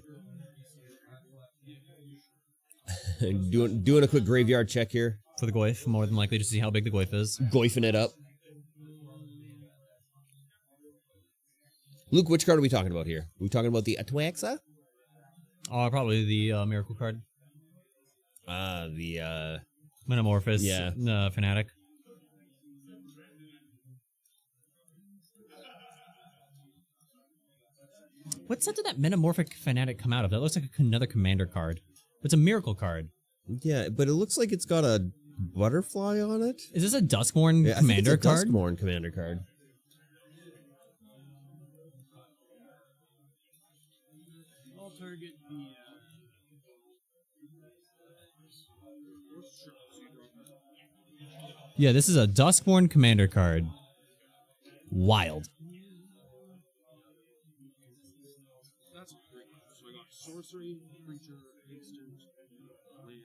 doing a quick graveyard check here. For the Goyf, more than likely, just to see how big the Goyf is. Goyfing it up. Luke, which card are we talking about here? Are we talking about the Atraxa? Oh, probably the Miracle card. The Metamorphosis. Yeah. Fanatic. What set did that Metamorphic Fanatic come out of? That looks like another commander card. It's a Miracle card. Yeah, but it looks like it's got a butterfly on it. Is this a Duskmourn Yeah, commander I think it's a card? Duskmourn commander card. I'll target the. Yeah, this is a Duskmourn commander card. Wild. sorcery, creature, instant, land.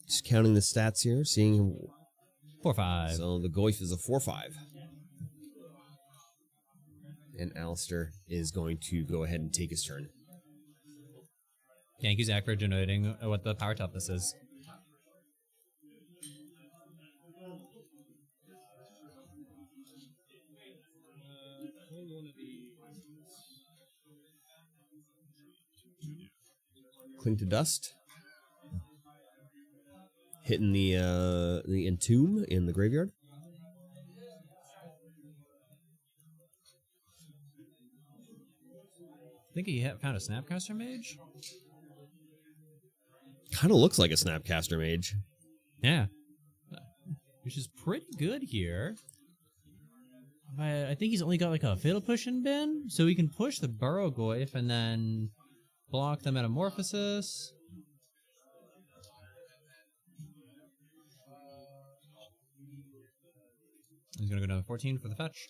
Just counting the stats here, seeing. 4/5. So the Goif is a 4/5. And Alistair is going to go ahead and take his turn. Thank you, Zach, for denoting what the power toughness is. Cling to dust. Hitting the entomb in the graveyard. I think he found a Snapcaster Mage. Kind of looks like a Snapcaster Mage. Yeah. Which is pretty good here. I think he's only got like a Fatal Push in bin, so we can push the Burrow Goyf and then block the Metamorphosis. He's gonna go down to 14 for the fetch.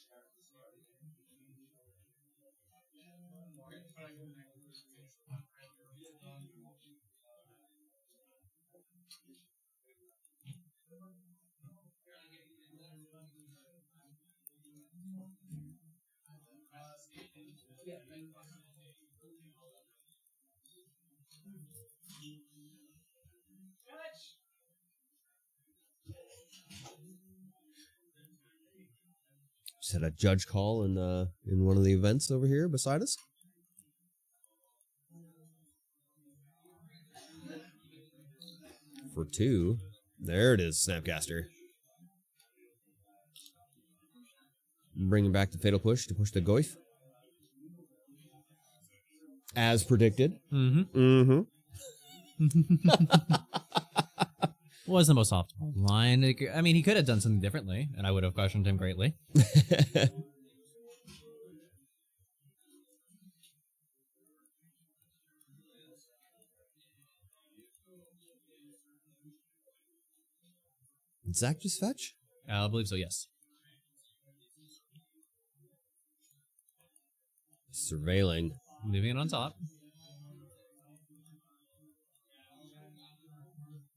Just had a judge call in one of the events over here beside us. For 2. There it is, Snapcaster. Bringing back the Fatal Push to push the Goyf. As predicted. Mm-hmm. Was the most optimal line. I mean, he could have done something differently, and I would have questioned him greatly. Did Zach just fetch? I believe so, yes. Surveilling. Leaving it on top.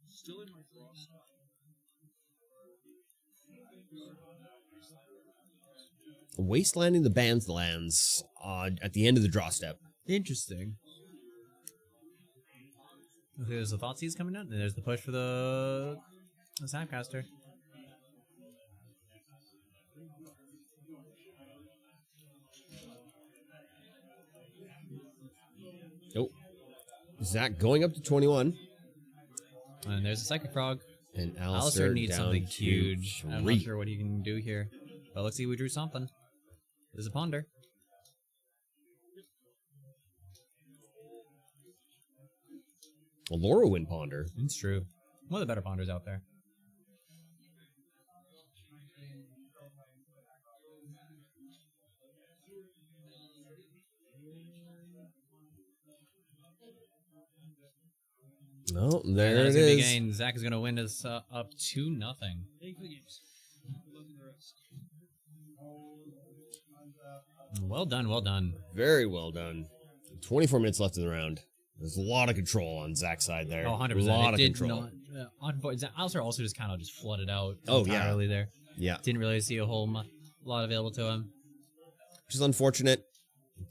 Still in my frost. Wastelanding the band's lands at the end of the draw step. Interesting. Okay, there's the Thoughtseize coming out, and there's the push for the Snapcaster. Nope. Zach going up to 21. And there's a Psychic Frog. And Alistair needs down something to huge. I'm 3. not sure what he can do here. But let's see, we drew something. There's a Ponder. A Lorwyn Ponder. It's true. One of the better Ponders out there. Oh, there And it is. Again, Zach is going to win this up 2-0. Well done, well done. Very well done. 24 minutes left in the round. There's a lot of control on Zach's side there. Oh, 100%. A lot of It did control. Alistair also just kind of just flooded out Oh, yeah. entirely there. Yeah. Didn't really see a whole lot available to him. Which is unfortunate.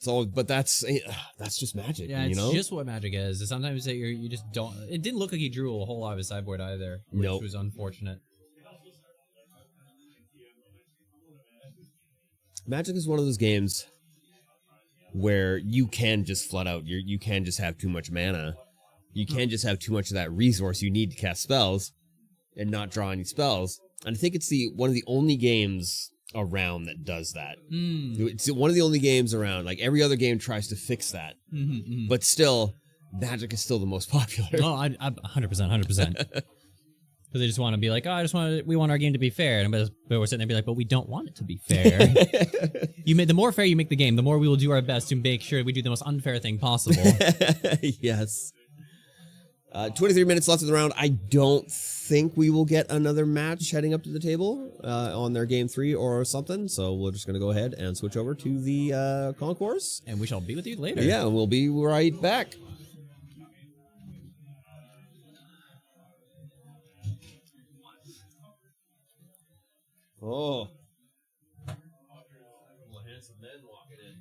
But that's just Magic, Yeah, you it's know? just what Magic is. Sometimes that you just don't. It didn't look like he drew a whole lot of his sideboard either, which Nope. was unfortunate. Magic is one of those games where you can just flood out. You can just have too much mana. You can just have too much of that resource you need to cast spells and not draw any spells. And I think it's one of the only games around that does that. It's one of the only games around. Like every other game tries to fix that, but still, Magic is still the most popular. Oh, I 100%. Because they just want to be like, we want our game to be fair, and but we're sitting there and be like, but we don't want it to be fair. The more fair you make the game, the more we will do our best to make sure we do the most unfair thing possible. Yes. 23 minutes left in the round. I don't think we will get another match heading up to the table on their game 3 or something. So we're just going to go ahead and switch over to the concourse. And we shall be with you later. Yeah, we'll be right back. Oh. Handsome men walking in.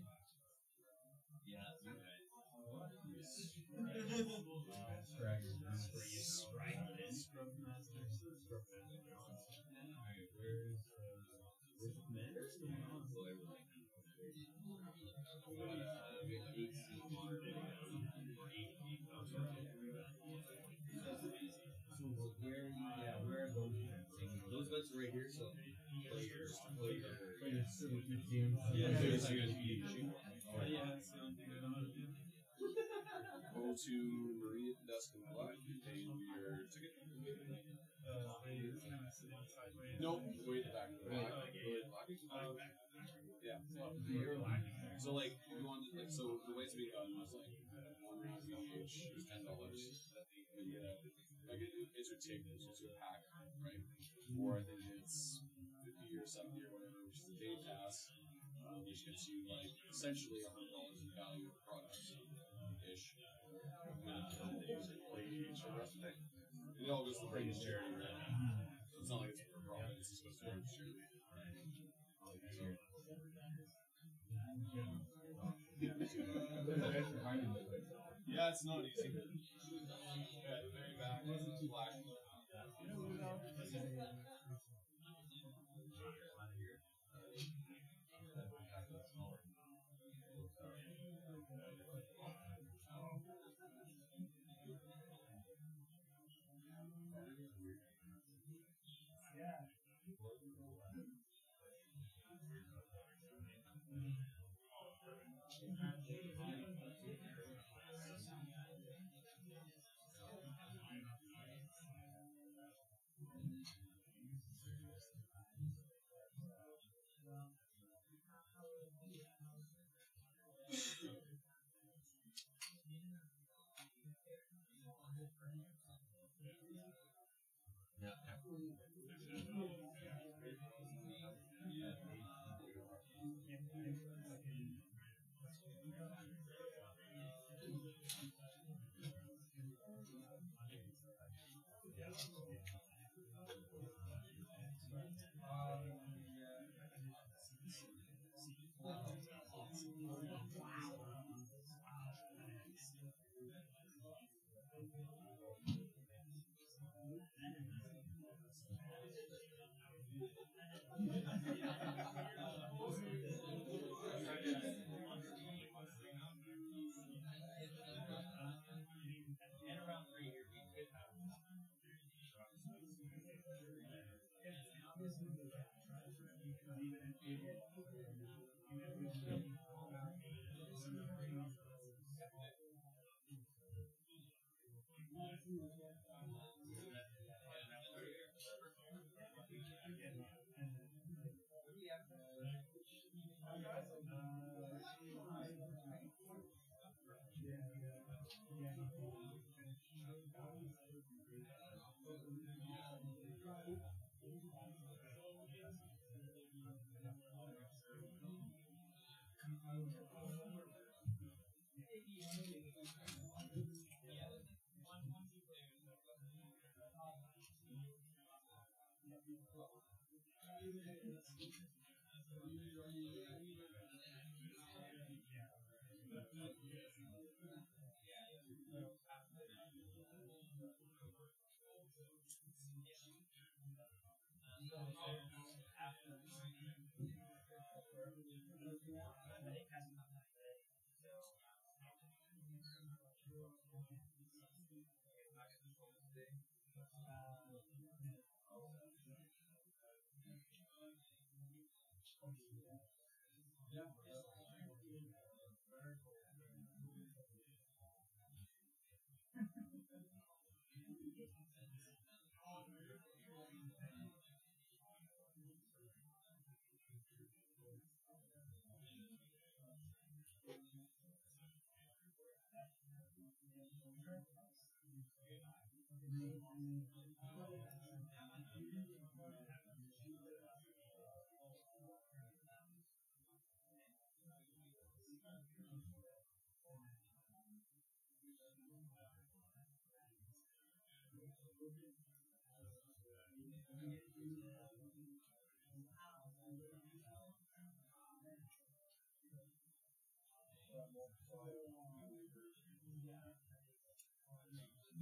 Those bets are right here, so Go to Maria Dusk and Black and pay your ticket. Nope, way to the back. Yeah. So like if you wanted like so the way it's being done was like one round of each is $10. And like it's your ticket, it's your pack, right? Or I think it's 50 or 70 or whatever, which is a day pass. Which gets you like essentially $100 in value of products ish. It all goes to the charity, right? So it's not like it's for profit, it's just goes to charity. Yeah, it's not easy. Yeah, very back. Black.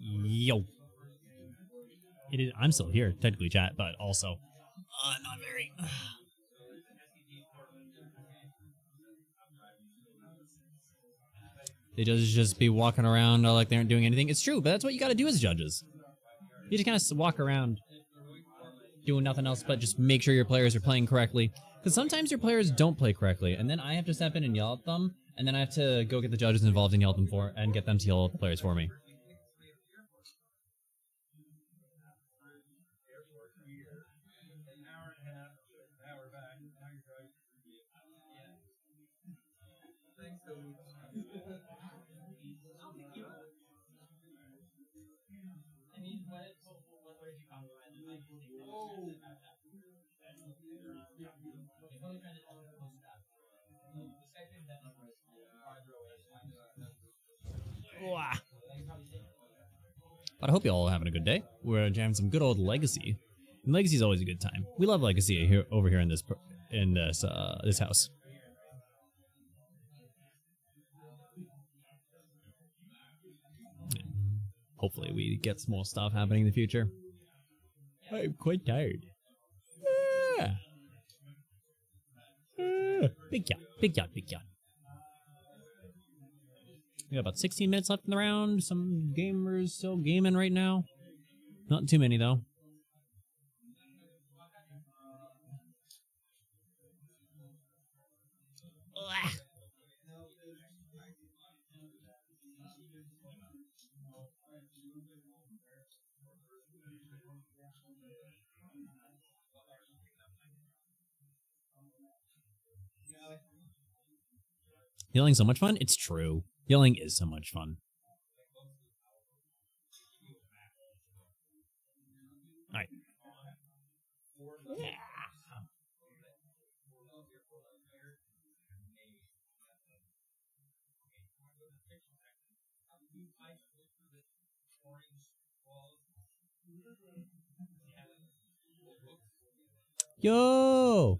Yo. It is. I'm still here, technically, chat, but also not very. They just be walking around like they aren't doing anything. It's true, but that's what you got to do as judges. You just kind of walk around doing nothing else but just make sure your players are playing correctly. Because sometimes your players don't play correctly, and then I have to step in and yell at them, and then I have to go get the judges involved and yell at them and get them to yell at the players for me. But I hope you all are having a good day. We're jamming some good old Legacy. And Legacy is always a good time. We love Legacy here over here in this this house. Hopefully we get some more stuff happening in the future. I'm quite tired. Big yacht, big yacht, big yacht. We got about 16 minutes left in the round. Some gamers still gaming right now. Not too many, though. Yelling's so much fun? It's true. Yelling is so much fun. Alright. Yeah. Yo!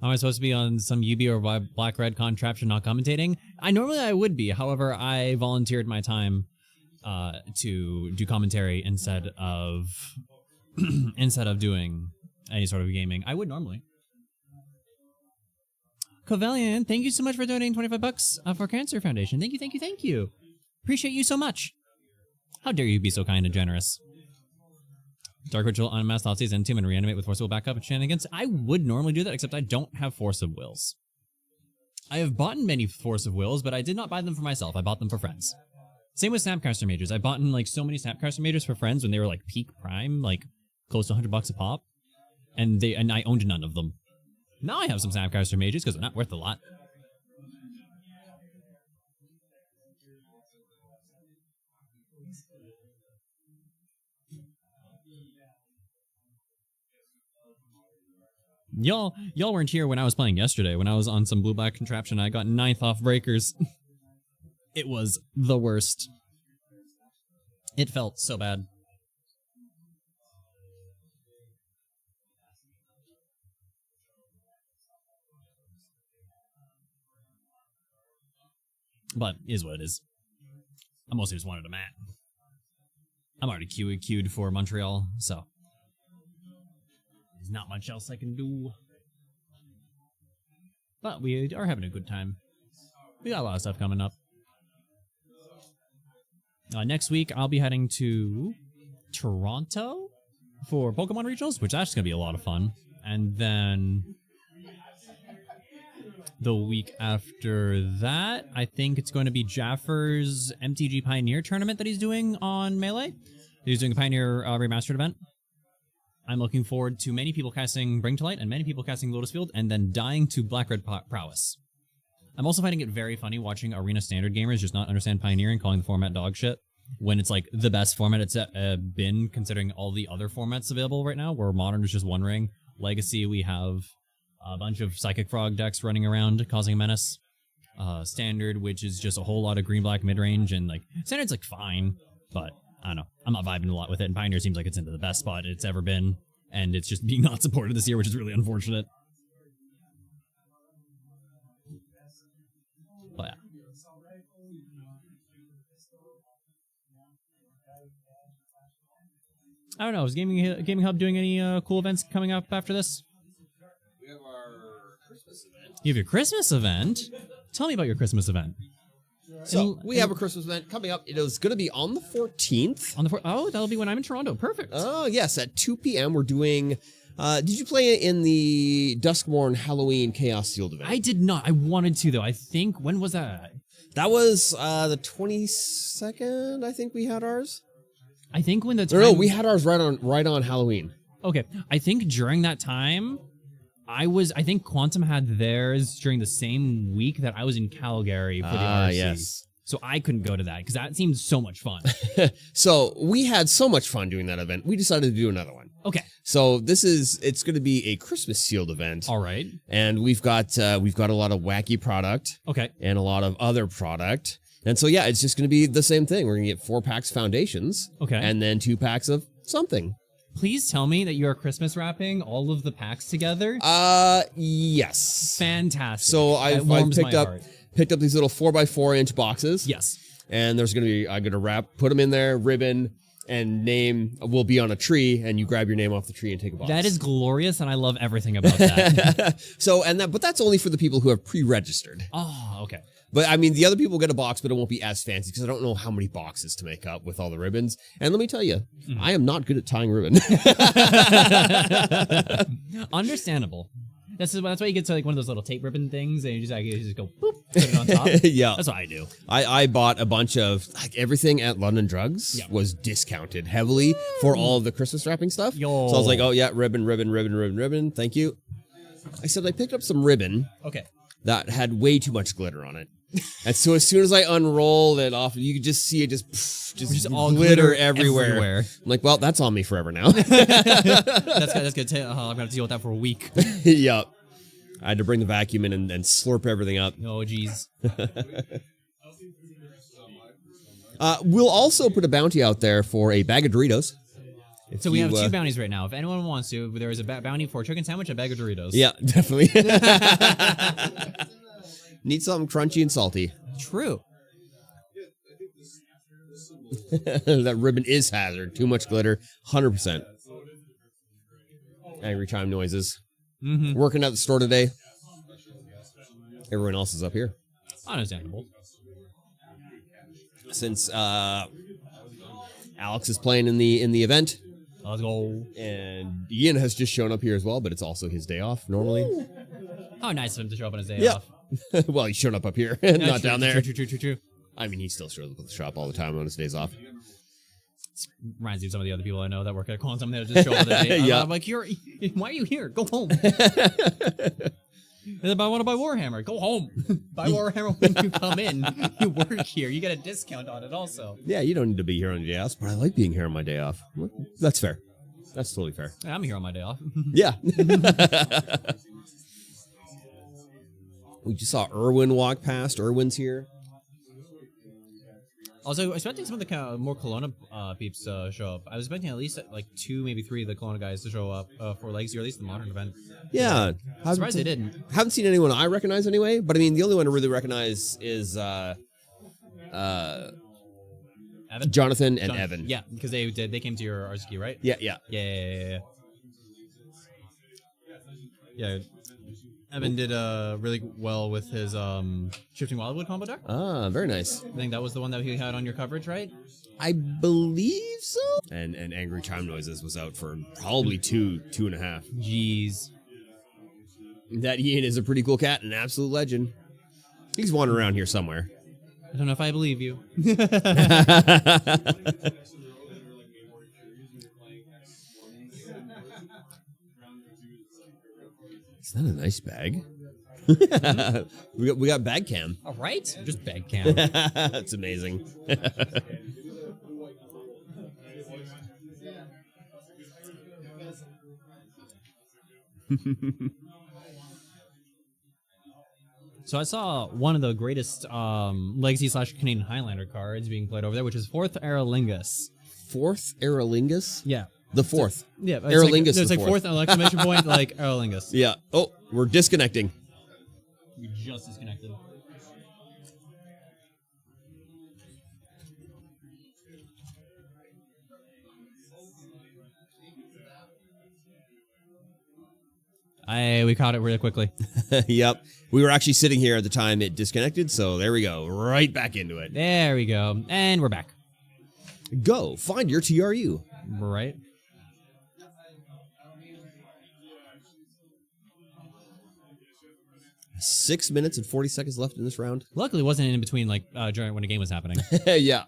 Am I supposed to be on some UB or Black Red contraption not commentating? I would be. However, I volunteered my time to do commentary instead of doing any sort of gaming. I would normally. Covelian, thank you so much for donating $25 for Cancer Foundation. Thank you, thank you, thank you. Appreciate you so much. How dare you be so kind and generous. Dark Ritual, Unmasked Nazis, and Tomb and reanimate with Force of Will backup and shenanigans. I would normally do that, except I don't have Force of Wills. I have bought many Force of Wills, but I did not buy them for myself. I bought them for friends. Same with Snapcaster Majors. I bought like so many Snapcaster Majors for friends when they were like peak prime, like close to $100 a pop, and I owned none of them. Now I have some Snapcaster Majors because they're not worth a lot. Y'all weren't here when I was playing yesterday. When I was on some blue-black contraption, I got 9th off breakers. It was the worst. It felt so bad. But is what it is. I mostly just wanted a mat. I'm already queued for Montreal, so there's not much else I can do. But we are having a good time. We got a lot of stuff coming up. Next week, I'll be heading to Toronto for Pokemon Regionals, which is actually going to be a lot of fun. And then the week after that, I think it's going to be Jaffer's MTG Pioneer tournament that he's doing on Melee. He's doing a Pioneer Remastered event. I'm looking forward to many people casting Bring to Light and many people casting Lotus Field and then dying to Black Red Prowess. I'm also finding it very funny watching Arena Standard gamers just not understand Pioneer and calling the format dog shit when it's like the best format it's been considering all the other formats available right now, where Modern is just one ring. Legacy, we have a bunch of Psychic Frog decks running around causing a menace. Standard, which is just a whole lot of green-black mid-range, and like Standard's like fine, but I don't know. I'm not vibing a lot with it, and Pioneer seems like it's into the best spot it's ever been, and it's just being not supported this year, which is really unfortunate. But yeah. I don't know. Is Gaming Hub doing any cool events coming up after this? We have our Christmas event. You have your Christmas event? Tell me about your Christmas event. So we have a Christmas event coming up. It is going to be on the 14th. On the oh, that'll be when I'm in Toronto. Perfect. Oh, yes. At 2 p.m. we're doing... did you play it in the Duskmorn Halloween Chaos Sealed event? I did not. I wanted to, though. I think... When was that? That was the 22nd, I think we had ours. I think when the time... No, we had ours right on Halloween. Okay. I think during that time, I think Quantum had theirs during the same week that I was in Calgary for the RC. Yes. So I couldn't go to that because that seemed so much fun. So we had so much fun doing that event. We decided to do another one. Okay. So it's going to be a Christmas sealed event. All right. And we've got a lot of wacky product. Okay. And a lot of other product. And so, yeah, it's just going to be the same thing. We're going to get 4 packs foundations. Okay. And then 2 packs of something. Please tell me that you are Christmas wrapping all of the packs together. Yes. Fantastic. So I've picked up these little 4x4-inch boxes. Yes. And there's I'm going to put them in there, ribbon, and name will be on a tree, and you grab your name off the tree and take a box. That is glorious, and I love everything about that. But that's only for the people who have pre-registered. Oh, okay. But I mean, the other people get a box, but it won't be as fancy because I don't know how many boxes to make up with all the ribbons. And let me tell you, I am not good at tying ribbon. Understandable. That's why you get to like one of those little tape ribbon things, and you just go boop, put it on top. Yeah, that's what I do. I bought a bunch of everything at London Drugs was discounted heavily for all of the Christmas wrapping stuff. Yo. So I was like, oh yeah, ribbon. Thank you. I said I picked up some ribbon. Okay. That had way too much glitter on it. And so as soon as I unrolled it off, you could just see it just all glitter everywhere. I'm like, well, that's on me forever now. That's good. I'm going to deal with that for a week. Yep. I had to bring the vacuum in and slurp everything up. Oh, geez. We'll also put a bounty out there for a bag of Doritos. So we have 2 bounties right now. If anyone wants to, there is a bounty for a chicken sandwich and a bag of Doritos. Yeah, definitely. Need something crunchy and salty. True. That ribbon is hazard. Too much glitter. 100%. Angry chime noises. Mm-hmm. Working at the store today. Everyone else is up here. Understandable. Since Alex is playing in the event. Let's go. And Ian has just shown up here as well, but it's also his day off normally. Ooh. How nice of him to show up on his day off. Well, he's shown up here, not down there. True. I mean, he still shows up at the shop all the time on his days off. Reminds me of some of the other people I know that work at Quantum. They just show up on their day. Yeah. I'm like, why are you here? Go home. I want to buy Warhammer. Go home. Buy Warhammer when you come in. You work here. You get a discount on it also. Yeah, you don't need to be here on your day off, but I like being here on my day off. That's fair. That's totally fair. I'm here on my day off. Yeah. We just saw Irwin walk past. Irwin's here. Also, I was expecting some of the more Kelowna peeps to show up. I was expecting at least like 2, maybe 3 of the Kelowna guys to show up for Legacy, or at least the Modern event. Yeah. I'm surprised they didn't. Haven't seen anyone I recognize anyway, but I mean, the only one I really recognize is Evan? Jonathan and Evan. Yeah, because they came to your RSQ, right? Yeah. Yeah. Evan did really well with his Shifting Wildwood combo deck. Ah, very nice. I think that was the one that he had on your coverage, right? I believe so. And Angry Chime Noises was out for probably 2.5. Jeez. That Ian is a pretty cool cat, an absolute legend. He's wandering around here somewhere. I don't know if I believe you. Is that a nice bag? we got bag cam. All right, just bag cam. That's amazing. So I saw one of the greatest Legacy / Canadian Highlander cards being played over there, which is 4th Aerolingus. 4th Aerolingus? Yeah. The 4th. Yeah. It's Aerolingus Like, is like the 4th exclamation point, like Aerolingus. Yeah. Oh, we're disconnecting. We just disconnected. We caught it really quickly. Yep. We were actually sitting here at the time it disconnected, so there we go. Right back into it. There we go. And we're back. Go. Find your TRU. Right. Six minutes and 40 seconds left in this round. Luckily, it wasn't in between, like, during when the game was happening. Yeah.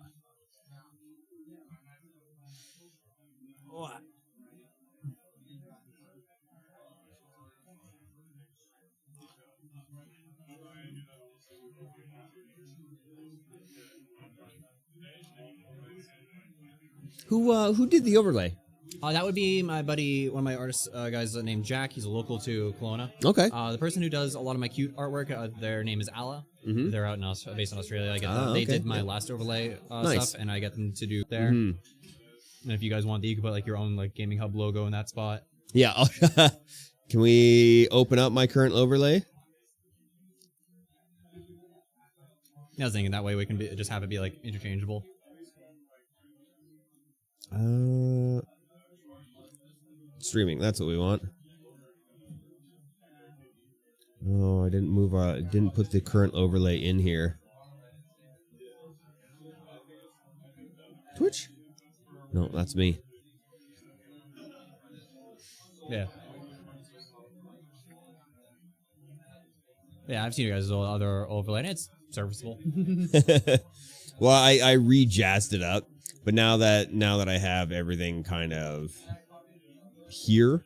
Who did the overlay? That would be my buddy, one of my artists guys named Jack. He's a local to Kelowna. Okay. The person who does a lot of my cute artwork, their name is Alla. Mhm. They're out in based in Australia. I get them. They okay. did my last overlay Nice. stuff, and I get them to do there. Mhm. And if you guys want, you can put like your own like gaming hub logo in that spot. Yeah. Can we open up my current overlay? I was thinking that way we can just have it be like interchangeable. Streaming. That's what we want. Oh, I didn't move. Didn't put the current overlay in here. Twitch? No, that's me. Yeah. Yeah, I've seen you guys' other overlay, and it's serviceable. Well, I re-jazzed it up, but now that I have everything kind of here,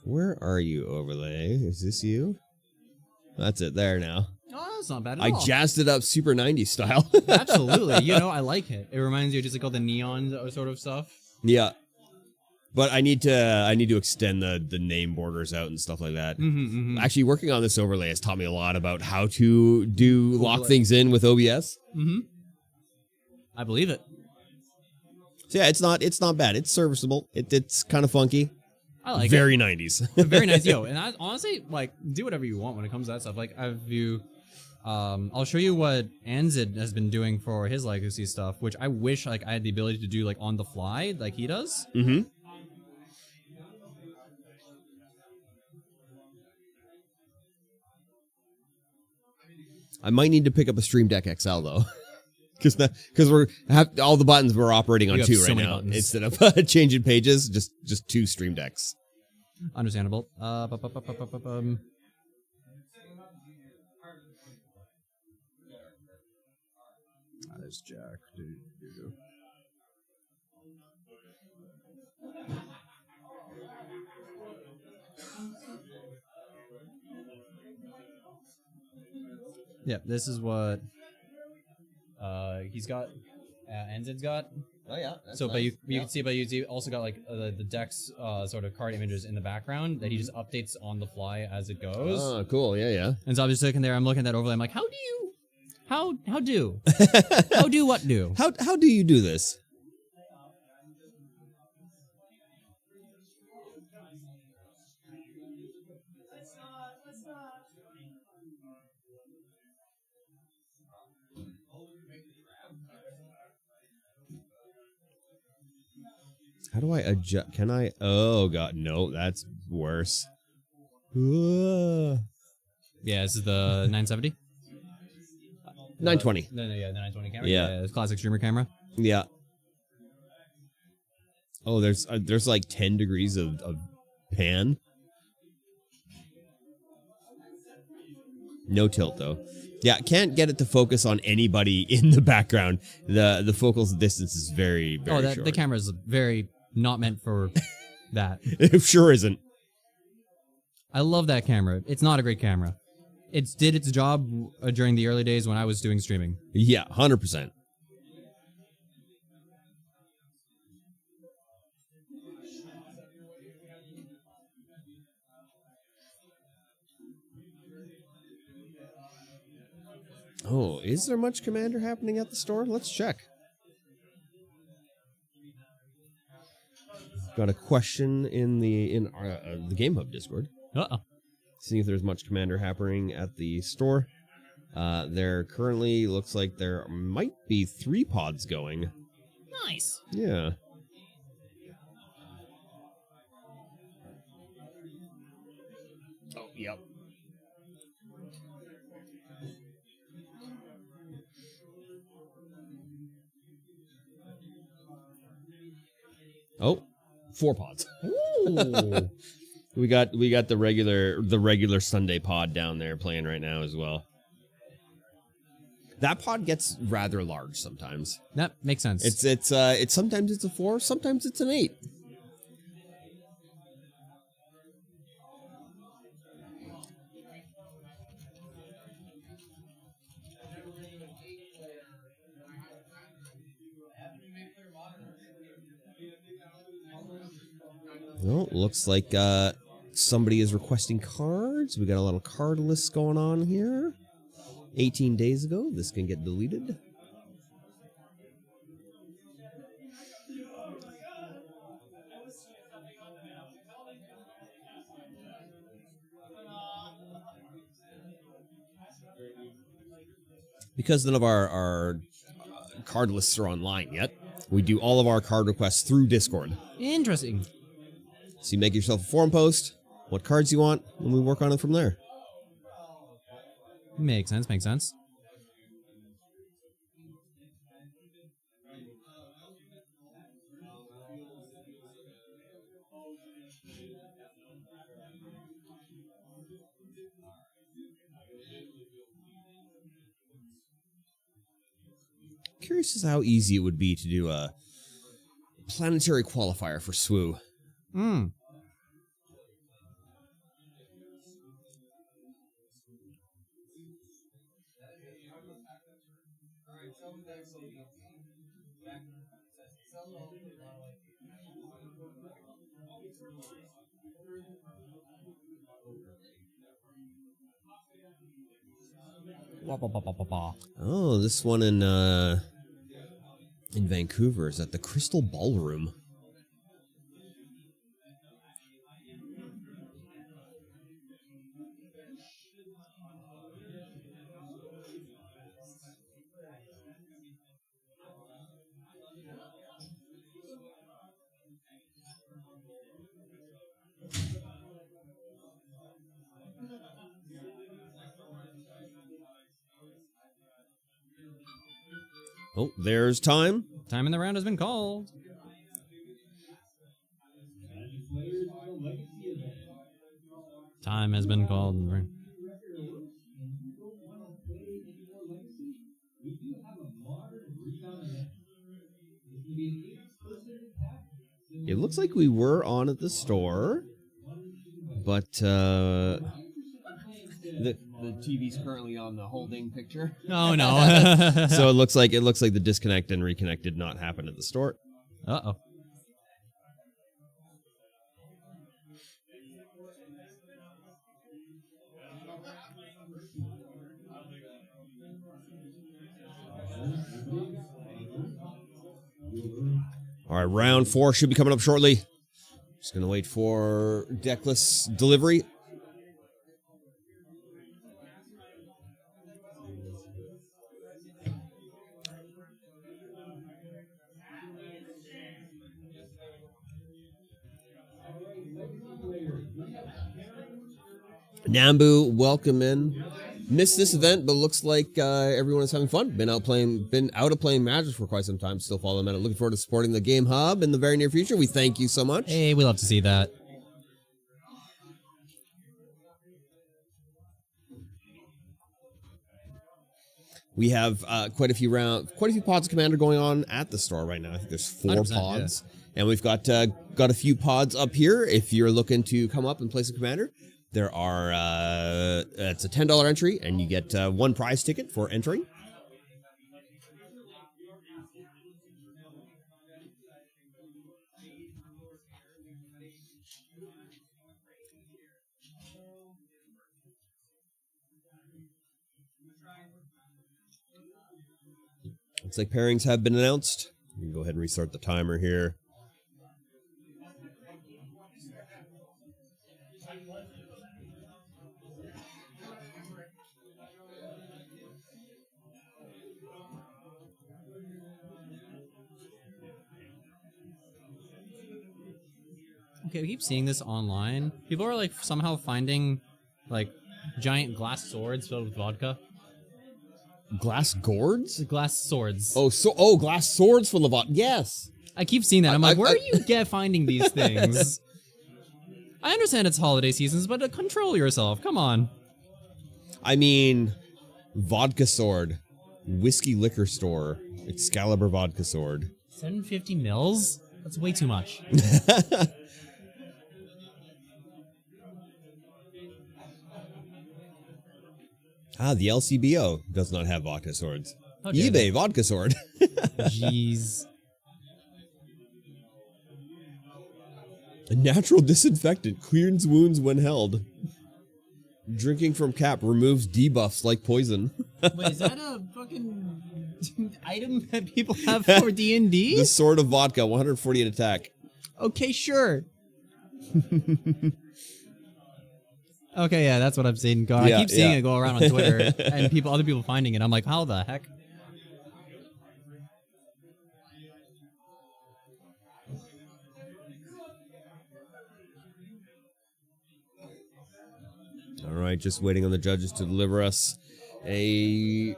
where are you, overlay? Is this you? That's it there now. Oh, that's not bad at I all. jazzed it up super 90s style. Absolutely. You know, I like it. It reminds you of just like all the neon sort of stuff. Yeah. But I need to extend the name borders out and stuff like that. Actually, working on this overlay has taught me a lot about how to lock things in with OBS. I believe it. So yeah, it's not bad. It's serviceable. It's kind of funky. I like Very 90s. it. Very nice, yo. And I honestly like do whatever you want when it comes to that stuff. Like I'll show you what Anzid has been doing for his legacy stuff, which I wish like I had the ability to do like on the fly, like he does. I might need to pick up a Stream Deck XL though, because all the buttons we're operating on You have two so right many now buttons. instead of changing pages. Just two Stream Decks. Understandable. There's Jack. Yeah, this is what he's got. Anzid's got. Oh yeah. So, but you can see, but you also got like the deck's sort of card images in the background that he just updates on the fly as it goes. Oh, cool. Yeah. And so I'm just looking there. I'm looking at that overlay. I'm like, how do how do what do? How do you do this? How do I adjust? Can I? Oh god, no, that's worse. Yeah, this is the 970. 920. No, yeah, the 920 camera. Yeah. It's classic streamer camera. Yeah. Oh, there's like 10 degrees of pan. No tilt though. Yeah, can't get it to focus on anybody in the background. The focal distance is very, very short. The camera is very not meant for that. It sure isn't. I love that camera. It's not a great camera. it did its job during the early days when I was doing streaming. Yeah, 100%. Oh, is there much Commander happening at the store? Let's check. Got a question in the Game Hub Discord. Seeing if there's much Commander happening at the store. There currently looks like there might be 3 pods going. Nice. Yeah. Oh, yep. Oh, 4 pods. Ooh. We got the regular Sunday pod down there playing right now as well. That pod gets rather large sometimes. That makes sense. It's sometimes it's a 4, sometimes it's an 8. Well, looks like somebody is requesting cards. We got a lot of card lists going on here. 18 days ago, this can get deleted. Because none of our card lists are online yet, we do all of our card requests through Discord. Interesting. So you make yourself a forum post, what cards you want, and we work on it from there. Makes sense, makes sense. Curious as to how easy it would be to do a planetary qualifier for SWU. Oh, this one in Vancouver is at the Crystal Ballroom. Oh, there's time. Time in the round has been called. Time has been called. It looks like we were on at the store, but the TV's currently on the holding picture. Oh no. So it looks like the disconnect and reconnect did not happen at the store. Uh-oh. All right, round 4 should be coming up shortly. Just gonna wait for deckless delivery. Nambu, welcome in. Missed this event, but looks like everyone is having fun. Been out of playing Magic for quite some time. Still following them. Looking forward to supporting the Game Hub in the very near future. We thank you so much. Hey, we love to see that. We have quite a few pods of Commander going on at the store right now. I think there's 4 pods, and we've got a few pods up here. If you're looking to come up and play some Commander, There are it's a $10 entry, and you get one prize ticket for entering. Looks like pairings have been announced. We can go ahead and restart the timer here. Okay, we keep seeing this online. People are like somehow finding like giant glass swords filled with vodka. Glass gourds? Glass swords. Glass swords full of vodka. Yes. I keep seeing that. I'm like, where are you finding these things? I understand it's holiday seasons, but control yourself. Come on. I mean, vodka sword, whiskey liquor store, Excalibur vodka sword. 750 mils? That's way too much. The LCBO does not have vodka swords. How dare eBay they? vodka sword. Jeez. A natural disinfectant clears wounds when held. Drinking from cap removes debuffs like poison. Wait, is that a fucking item that people have for D&D? The sword of vodka, 148 attack. Okay, sure. Okay, yeah, that's what I'm seeing. I Yeah, keep seeing yeah. it go around on Twitter, and other people finding it. I'm like, how the heck? All right, just waiting on the judges to deliver us a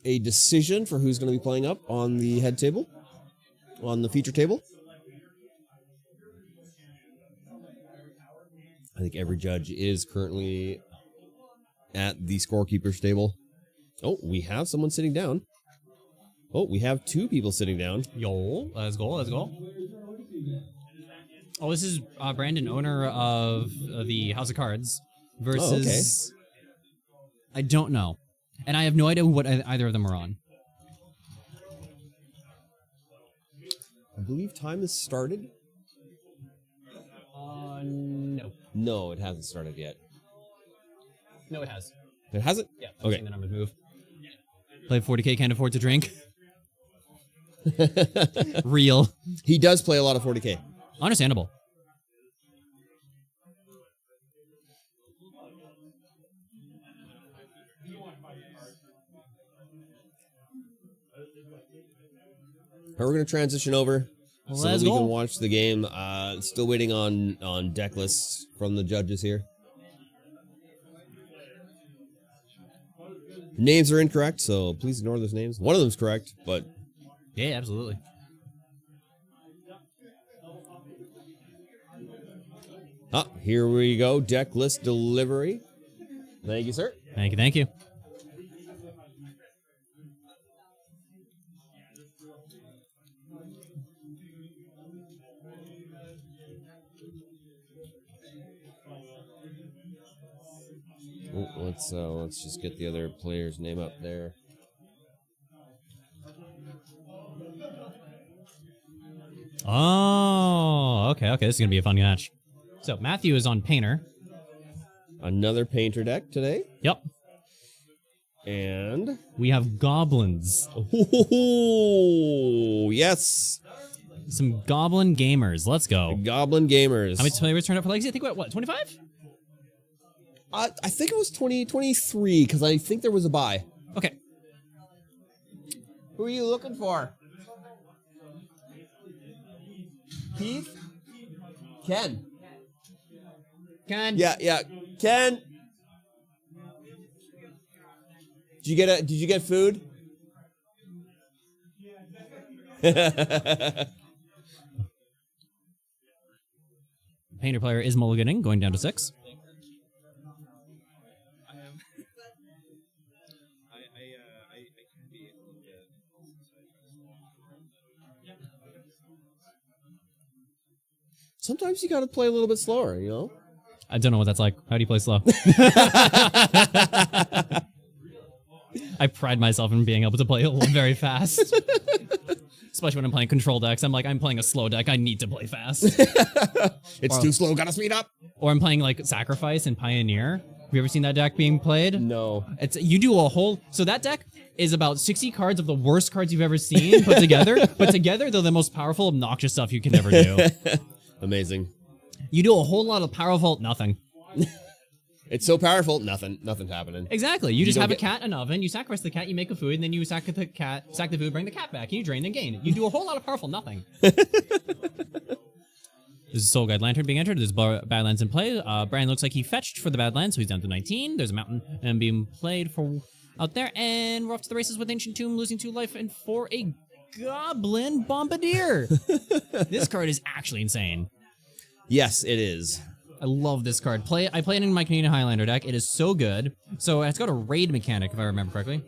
decision for who's going to be playing up on the head table, on the feature table. I think every judge is currently at the scorekeeper's table. Oh, we have someone sitting down. Oh, we have two people sitting down. Yo, let's go, let's go. Oh, this is Brandon, owner of the House of Cards, versus... I don't know. And I have no idea what either of them are on. I believe time has started. No. No, it hasn't started yet. No, it has. It hasn't? Yeah, I'm Okay. seeing the numbers move. Play 40k, can't afford to drink. Real. He does play a lot of 40k. Understandable. We're going to transition over so that Let's we go. can watch the game. Still waiting on deck lists from the judges here. Names are incorrect, so please ignore those names. One of them's correct, but Yeah, absolutely. here we go. Deck list delivery. Thank you, sir. Thank you, thank you. Oh, let's just get the other player's name up there. Oh, okay. This is going to be a fun match. So, Matthew is on Painter. Another painter deck today. Yep. And We have Goblins. oh, yes. Some Goblin Gamers. Let's go. Goblin Gamers. How many players turned up for Legacy? I think, what, 25? I think it was 2023 because I think there was a buy. Okay. Who are you looking for? Keith? Ken. Ken. Yeah. Ken. Did you get food? Painter player is mulliganing, going down to 6. Sometimes you gotta play a little bit slower, you know? I don't know what that's like. How do you play slow? I pride myself in being able to play very fast. Especially when I'm playing control decks. I'm like, I'm playing a slow deck. I need to play fast. It's too slow. Gotta speed up. Or I'm playing like Sacrifice and Pioneer. Have you ever seen that deck being played? No. You do a whole... So that deck is about 60 cards of the worst cards you've ever seen put together. But together, they're the most powerful, obnoxious stuff you can ever do. Amazing. You do a whole lot of powerful... Nothing. It's so powerful. Nothing's happening. Exactly. You just don't have a get- cat in an oven, you sacrifice the cat, you make a food, and then you sack the food, bring the cat back, and you drain, then gain. You do a whole lot of powerful nothing. There's a Soul Guide Lantern being entered. There's Badlands in play. Brian looks like he fetched for the Badlands, so he's down to 19. There's a Mountain and being played for out there, and we're off to the races with Ancient Tomb, losing 2 life, and for a Goblin Bombardier. This card is actually insane. Yes, it is. I love this card. I play it in my Canadian Highlander deck. It is so good. So it's got a raid mechanic, if I remember correctly.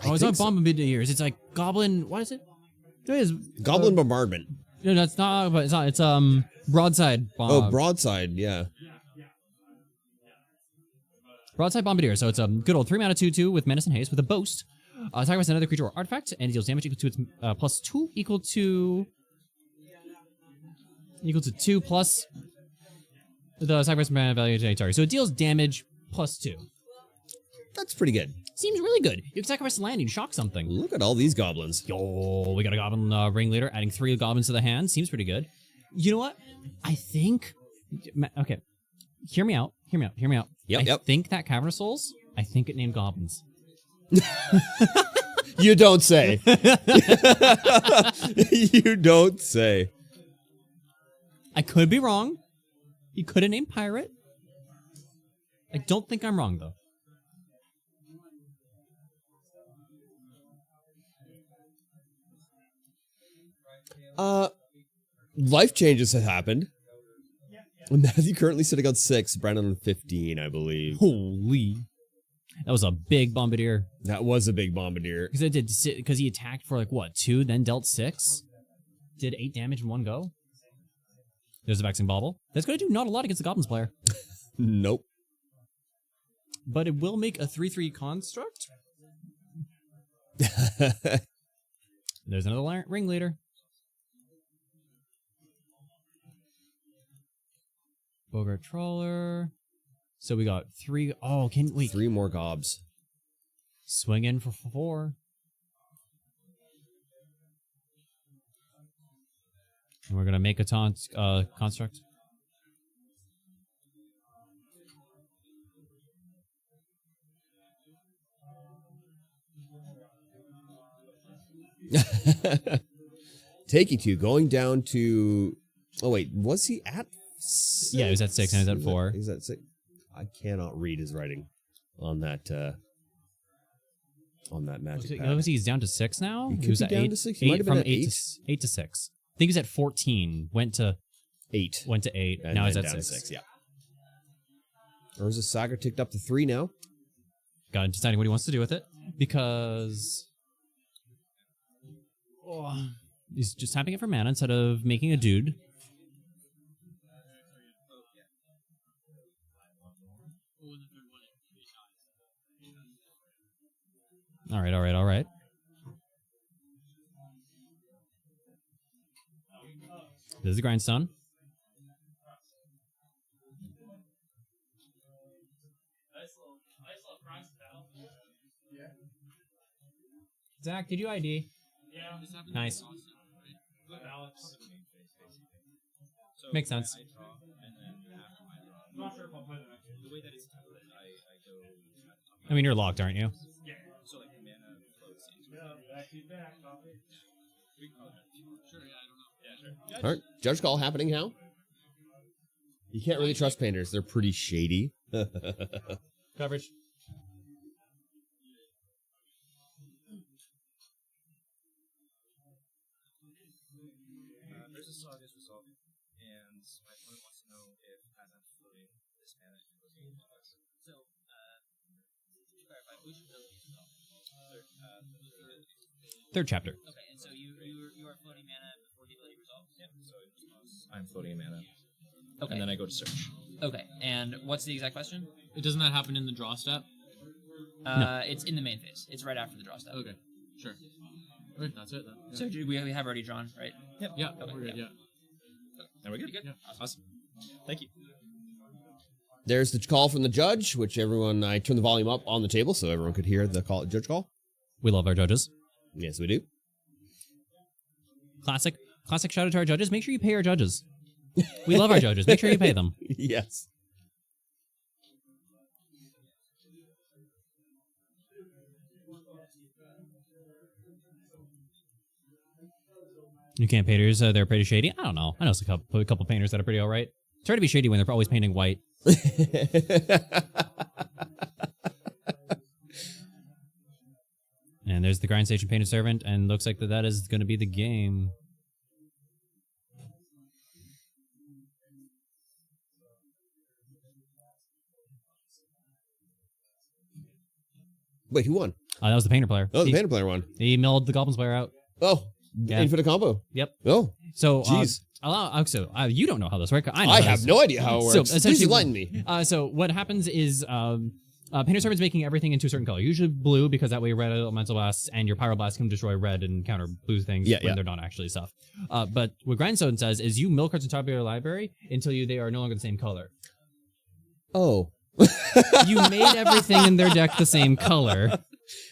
Oh, it's not Bombardiers. It's like Goblin. What is it? It is Goblin Bombardment. No, that's not. But it's not. It's Broadside. Broadside. Yeah. Broadside Bombardier. So it's a good old 3-mana 2/2 with Menace and Haste with a Boast. Sacrifice another creature or artifact, and it deals damage equal to its +2 equal to 2 plus the sacrifice mana value to any target. So it deals damage +2. That's pretty good. Seems really good. You can sacrifice a land and shock something. Look at all these goblins. Yo, we got a Goblin Ringleader, adding 3 goblins to the hand. Seems pretty good. You know what? I think... Okay. Hear me out. Yep. I think that Cavern of Souls, I think it named goblins. You don't say. You don't say. I could be wrong. He could have named Pirate. I don't think I'm wrong, though. Life changes have happened. Matthew currently sitting on 6, Brandon on 15, I believe. Holy. That was a big Bombardier. That was a big Bombardier. Because he attacked for 2, then dealt 6. Did 8 damage in one go. There's a Vexing Bauble. That's going to do not a lot against the Goblins player. Nope. But it will make a 3/3 construct. There's another Ringleader. Bogart Trawler. So we got 3. Oh, wait. 3 more gobs. Swing in for 4. And we're going to make a construct. Taking 2, going down to... Oh, wait. Was he at 6? Yeah, he was at 6 and he was at 4. He's at 6. I cannot read his writing on that magic pad. He's down to 6 now? He could was be at down 8, to 6. He might have been from at 8 to 6. I think he was at 14. Went to 8. Went to 8. And Now he's then at down to 6. Yeah. Urza Saga ticked up to 3 now. God, deciding what he wants to do with it. Because... he's just tapping it for mana instead of making a dude. All right. This is the grindstone. Zach, did you ID? Yeah. Nice. Makes sense. I'm not sure if I'll play the next one. I mean, you're locked, aren't you? Yeah. So like mana flows into back, copy. Sure, yeah, I don't know. Yeah, sure. All right. Judge call happening now. You can't really trust painters. They're pretty shady. Coverage. There's a Sagas result, and my opponent wants to know if as I'm floating this mana it goes to effects. So, to clarify, which ability is Third chapter. Okay, and so you are floating mana before the ability resolves? Yep. So it responds. I'm floating a mana. Okay. And then I go to search. Okay. And what's the exact question? Doesn't that happen in the draw step? It's in the main phase. It's right after the draw step. Okay, sure. Okay, that's it then. Yeah. So we have already drawn, right? Yeah, Okay, we're good, yeah. Are we good? Pretty good. Yeah. Awesome. Thank you. There's the call from the judge, which I turned the volume up on the table so everyone could hear the judge call. We love our judges. Yes, we do. Classic shout out to our judges. Make sure you pay our judges. We love our judges. Make sure you pay them. Yes. You can't painters, they're pretty shady. I don't know. I know a couple painters that are pretty alright. It's hard to be shady when they're always painting white. And there's the grind station painted servant, and looks like that is going to be the game. Wait, who won? That was the painter player. Oh, the painter player won. He milled the goblins player out. Oh, Yeah. infinite combo. Yep. Oh, So, jeez. you don't know how this works. I know. I how have this- no idea how it works. Please essentially, enlighten me. So what happens is painter servant's making everything into a certain color, usually blue, because that way red elemental blasts and your pyroblast can destroy red and counter blue things when they're not actually stuff. But what grindstone says is you mill cards on top of your library until they are no longer the same color. Oh. You made everything in their deck the same color.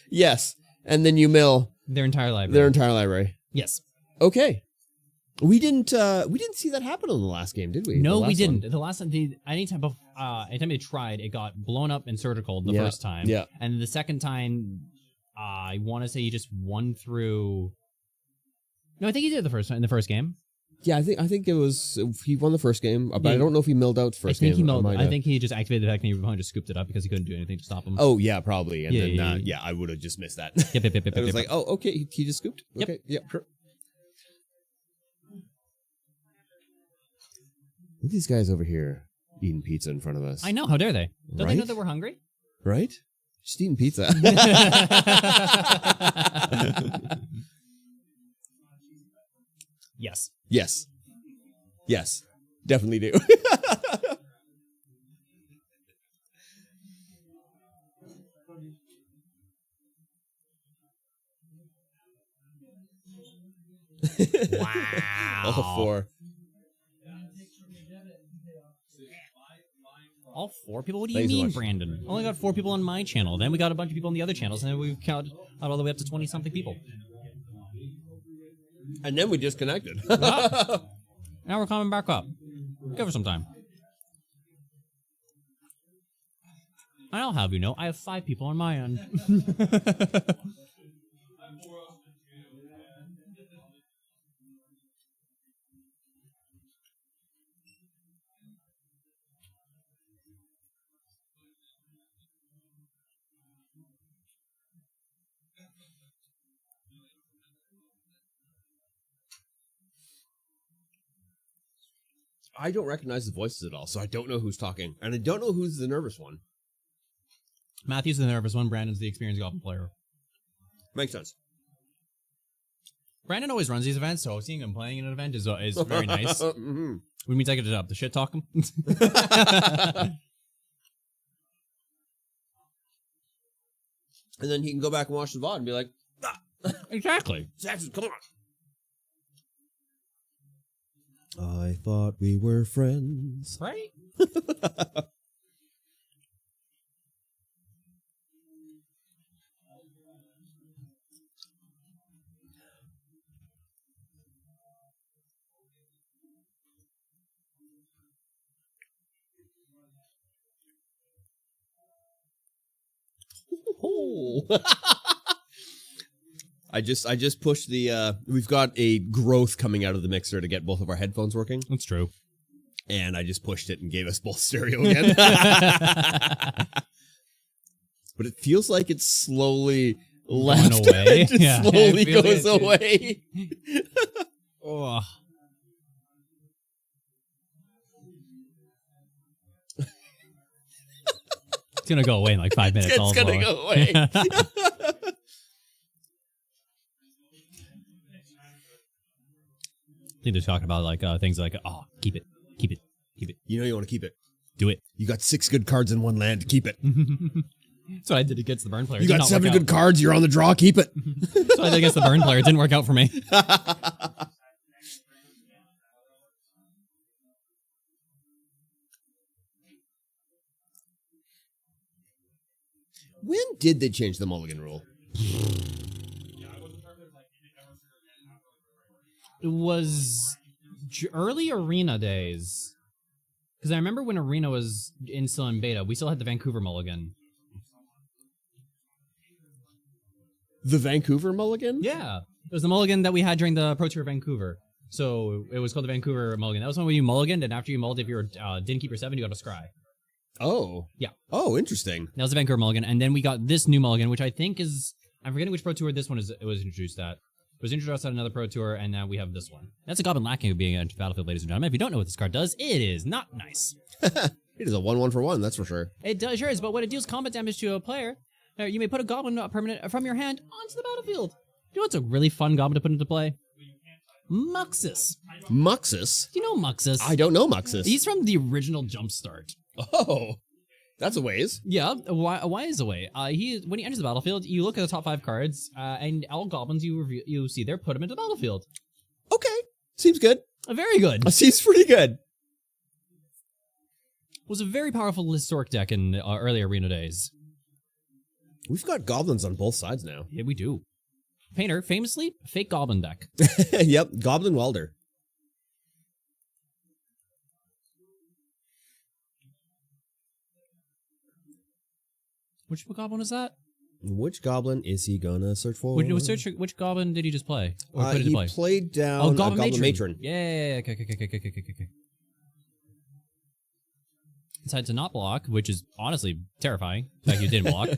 Yes. And then you mill Their entire library. their entire library. Yes. Okay. We didn't see that happen on the last game, did we? No, The we last didn't. one. The last time, anytime they tried, it got blown up and surgical the Yeah, first time. yeah. And the second time, I want to say he just won through. No, I think he did in the first game. Yeah, I think it was he won the first game, but Yeah. I don't know if he milled out the first I think game. I think he just activated the deck and he just scooped it up because he couldn't do anything to stop him. Oh yeah, probably. And Yeah, then yeah. I would have just missed that. Yep. I was like, oh, okay, he just scooped. Yep. Okay, yeah, sure. Look at these guys over here eating pizza in front of us. I know. How dare they? Don't they know Right? that we're hungry? Right? Just eating pizza. Yes. Yes. Yes. Definitely do. Wow. All four. All 4 people? What do you Thanks so mean, much. Brandon? Only got 4 people on my channel. Then we got a bunch of people on the other channels, and then we've counted out all the way up to 20-something people. And then we disconnected. Now we're coming back up. Give us some time. I'll have you know, I have 5 people on my end. I don't recognize the voices at all, so I don't know who's talking. And I don't know who's the nervous one. Matthew's the nervous one. Brandon's the experienced goblin player. Makes sense. Brandon always runs these events, so seeing him playing in an event is very nice. Mhm. Which means I get it up. The shit talk him. And then he can go back and watch the VOD and be like, Exactly. Saxon, come on. I thought we were friends. Right? Oh. I just pushed the we've got a growth coming out of the mixer to get both of our headphones working, That's true. and I just pushed it and gave us both stereo again. But it feels like it's slowly left. away. It Yeah, slowly I feel goes it. away. Oh. It's gonna go away in like 5 minutes. It's all gonna slow. go away. think they're talking about like things like, oh, keep it. You know you want to keep it. Do it. You got 6 good cards in one land. Keep it. That's what I did against the burn player. You It did got not 7 work good out. cards. You're on the draw. Keep it. That's what I did against the burn player. It didn't work out for me. When did they change the mulligan rule? It was early arena days. Because I remember when arena was still in beta, we still had the Vancouver mulligan. The Vancouver mulligan? Yeah. It was the mulligan that we had during the Pro Tour Vancouver. So it was called the Vancouver mulligan. That was when you mulliganed, and after you mulled, if you didn't keep your 7, you got a scry. Oh. Yeah. Oh, interesting. That was the Vancouver mulligan. And then we got this new mulligan, which I think is... I'm forgetting which Pro Tour this one it was introduced at. It was introduced at another Pro Tour, and now we have this one. That's a Goblin Lacking being a Battlefield, ladies and gentlemen. If you don't know what this card does, it is not nice. It is a 1/1 for 1, that's for sure. It does, sure is, but when it deals combat damage to a player, you may put a Goblin permanent from your hand onto the battlefield. You know what's a really fun Goblin to put into play? Muxus. Muxus? Do you know Muxus? I don't know Muxus. He's from the original Jumpstart. Oh. That's a ways. Yeah, why is away? When he enters the battlefield, you look at the top 5 cards, and all goblins you see there, put him into the battlefield. Okay. Seems good. Very good. Seems pretty good. Was a very powerful historic deck in early arena days. We've got goblins on both sides now. Yeah, we do. Painter, famously, fake goblin deck. Yep, Goblin Welder. Which goblin is that? Which goblin is he gonna search for? Which goblin did he just play? Or put into he play? played down Oh, Goblin Matron. Yeah. Okay. Decides to not block, which is honestly terrifying. The fact you didn't block.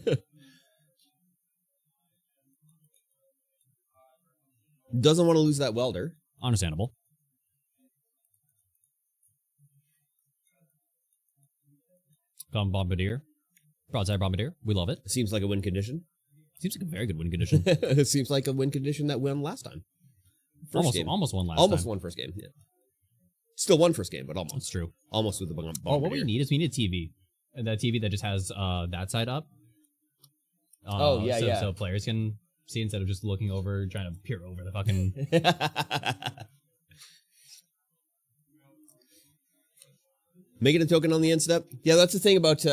Doesn't want to lose that welder. Understandable. Goblin Bombardier. Broadside Bombardier. We love it. Seems like a win condition. Seems like a very good win condition. It seems like a win condition that won last time. Almost won last time. Almost won first game. Yeah. Still won first game, but almost. That's true. Almost with the bomb. Oh, what we need is we need a TV. And that TV that just has that side up. So players can see instead of just looking over, trying to peer over the fucking... Making a token on the end step. Yeah, that's the thing about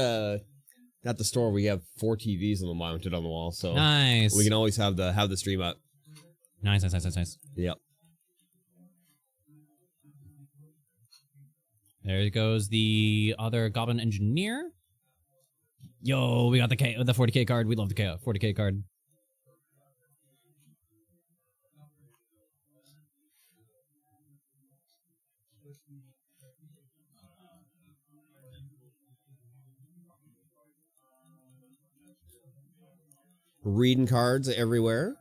at the store. We have 4 TVs mounted on the wall, so nice. we can always have the stream up. Nice. Yep. There goes the other Goblin Engineer. Yo, we got the 40k card. We love the 40k card. Reading cards everywhere.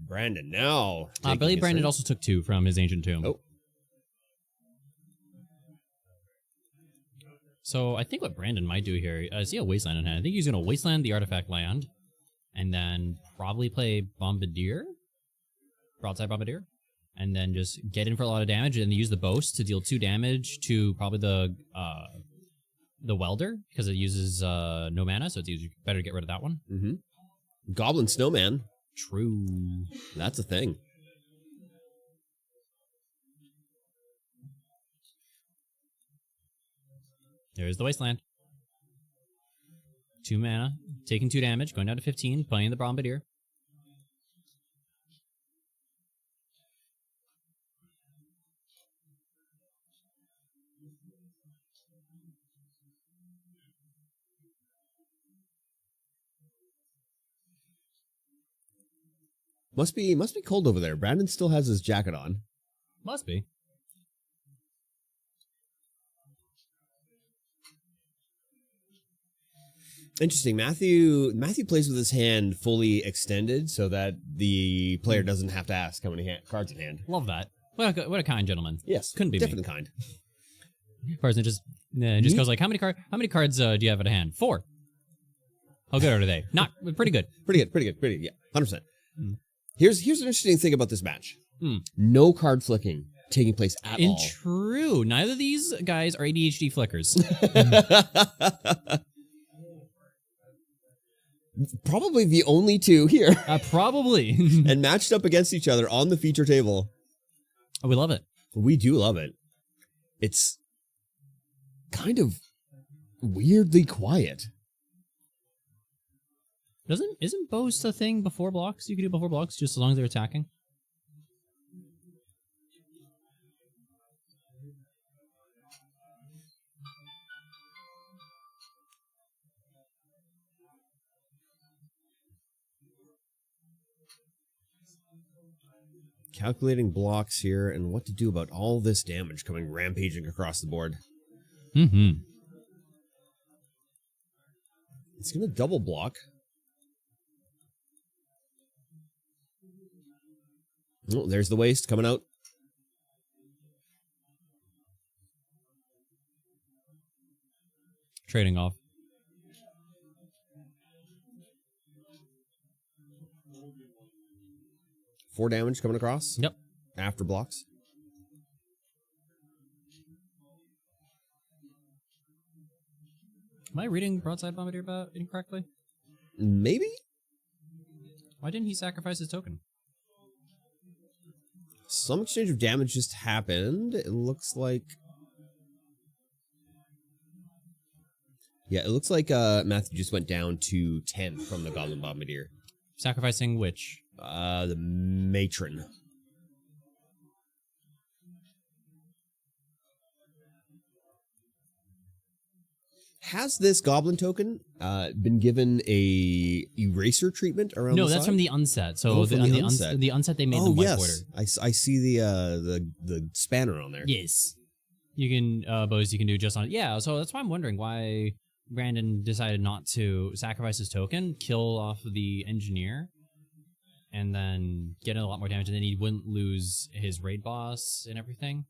Brandon now. I believe Brandon also took 2 from his Ancient Tomb. Oh. So I think what Brandon might do here, is he a Wasteland in hand? I think he's going to Wasteland the Artifact land, and then probably play Bombardier? Broadside Bombardier? And then just get in for a lot of damage, and use the Boast to deal 2 damage to probably the Welder, because it uses no mana, so it's better to get rid of that one. Mm-hmm. Goblin Snowman. True. That's a thing. There's the Wasteland. 2 mana, taking 2 damage, going down to 15, playing the Bombardier. Must be cold over there. Brandon still has his jacket on. Must be. Interesting. Matthew plays with his hand fully extended so that the player doesn't have to ask how many cards in hand. Love that. What a kind gentleman. Yes. Couldn't be different me. kind. Person just goes like, how many cards do you have at hand? 4. How good are they? Not pretty good. Pretty good. Yeah, 100%. Here's an interesting thing about this match. Mm. No card flicking taking place at all. True. Neither of these guys are ADHD flickers. Probably the only two here. Probably. And matched up against each other on the feature table. Oh, we love it. We do love it. It's kind of weirdly quiet. Isn't boast a thing before blocks? You can do before blocks just as long as they're attacking. Calculating blocks here and what to do about all this damage coming rampaging across the board. Mm-hmm. It's going to double block. Oh, there's the waste coming out. Trading off. Four damage coming across. Yep. After blocks. Am I reading Broadside Bombardier about incorrectly? Maybe? Why didn't he sacrifice his token? Some exchange of damage just happened. It looks like... Yeah, it looks like Matthew just went down to 10 from the Goblin Bombardier. Sacrificing which? The Matron. Has this Goblin token been given a eraser treatment around the No, that's side? from the unset. So Oh, the, from on the the unset. the unset they made Oh, them white yes. border. I see the spanner on there. Yes. You can, Bose, you can do just on... Yeah, so that's why I'm wondering why Brandon decided not to sacrifice his token, kill off the engineer, and then get in a lot more damage, and then he wouldn't lose his raid boss and everything.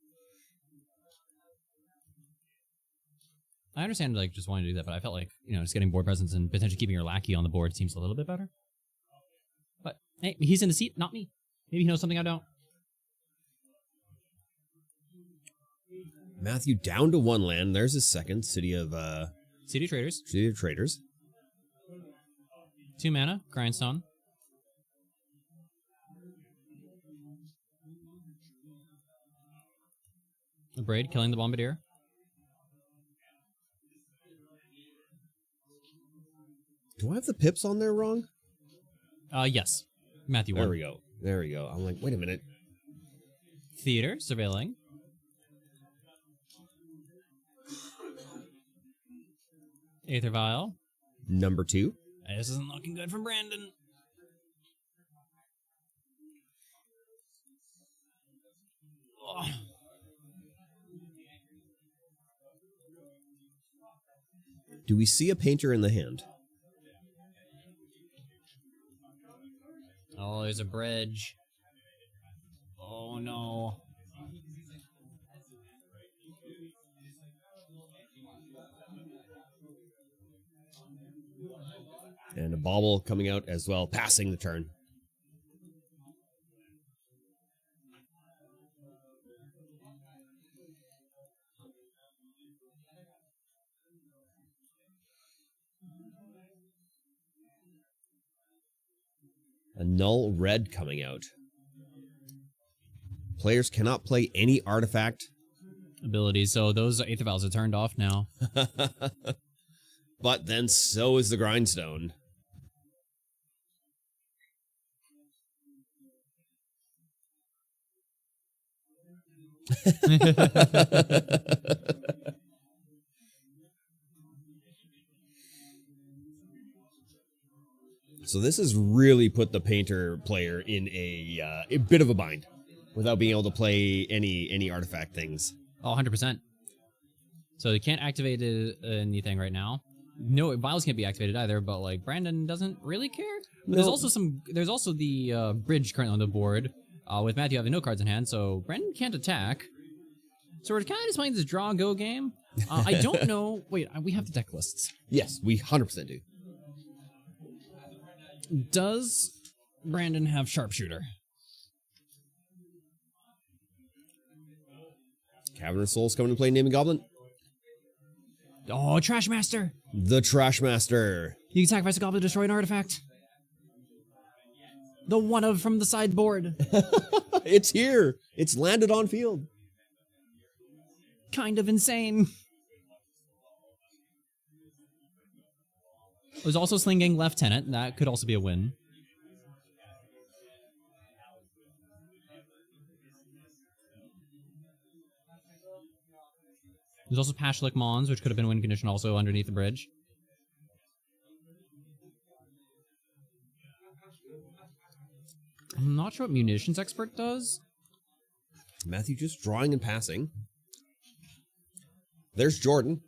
I understand, like, just wanting to do that, but I felt like, just getting board presence and potentially keeping your lackey on the board seems a little bit better. But, hey, he's in the seat, not me. Maybe he knows something I don't. Matthew down to 1 land. There's his second, City of Traders. City of Traders. 2 mana, Grindstone. A Braid, killing the Bombardier. Do I have the pips on there wrong? Yes. Matthew won. There we go. I'm like, wait a minute. Theater, surveilling. Aether Vial. Number 2. This isn't looking good from Brandon. Oh. Do we see a painter in the hand? Oh, there's a bridge. Oh, no. And a bauble coming out as well, passing the turn. A null red coming out. Players cannot play any artifact Abilities, so those Aether Vials are turned off now. But then so is the grindstone. So this has really put the painter player in a bit of a bind without being able to play any artifact things. Oh, 100%. So they can't activate anything right now. No, Vials can't be activated either, but like Brandon doesn't really care. No. There's also the bridge currently on the board, with Matthew having no cards in hand, so Brandon can't attack. So we're kind of just playing this draw go game. I don't know. Wait, we have the deck lists. Yes, we 100% do. Does Brandon have sharpshooter? Cavern of Souls coming to play Naming Goblin. Oh, Trash Master. The Trash Master. You can sacrifice a goblin to destroy an artifact. The one of from the sideboard. It's here. It's landed on field. Kind of insane. There's also Slinging Lieutenant. That could also be a win. There's also Pashlik Mons, which could have been win condition also underneath the bridge. I'm not sure what Munitions Expert does. Matthew just drawing and passing. There's Jordan.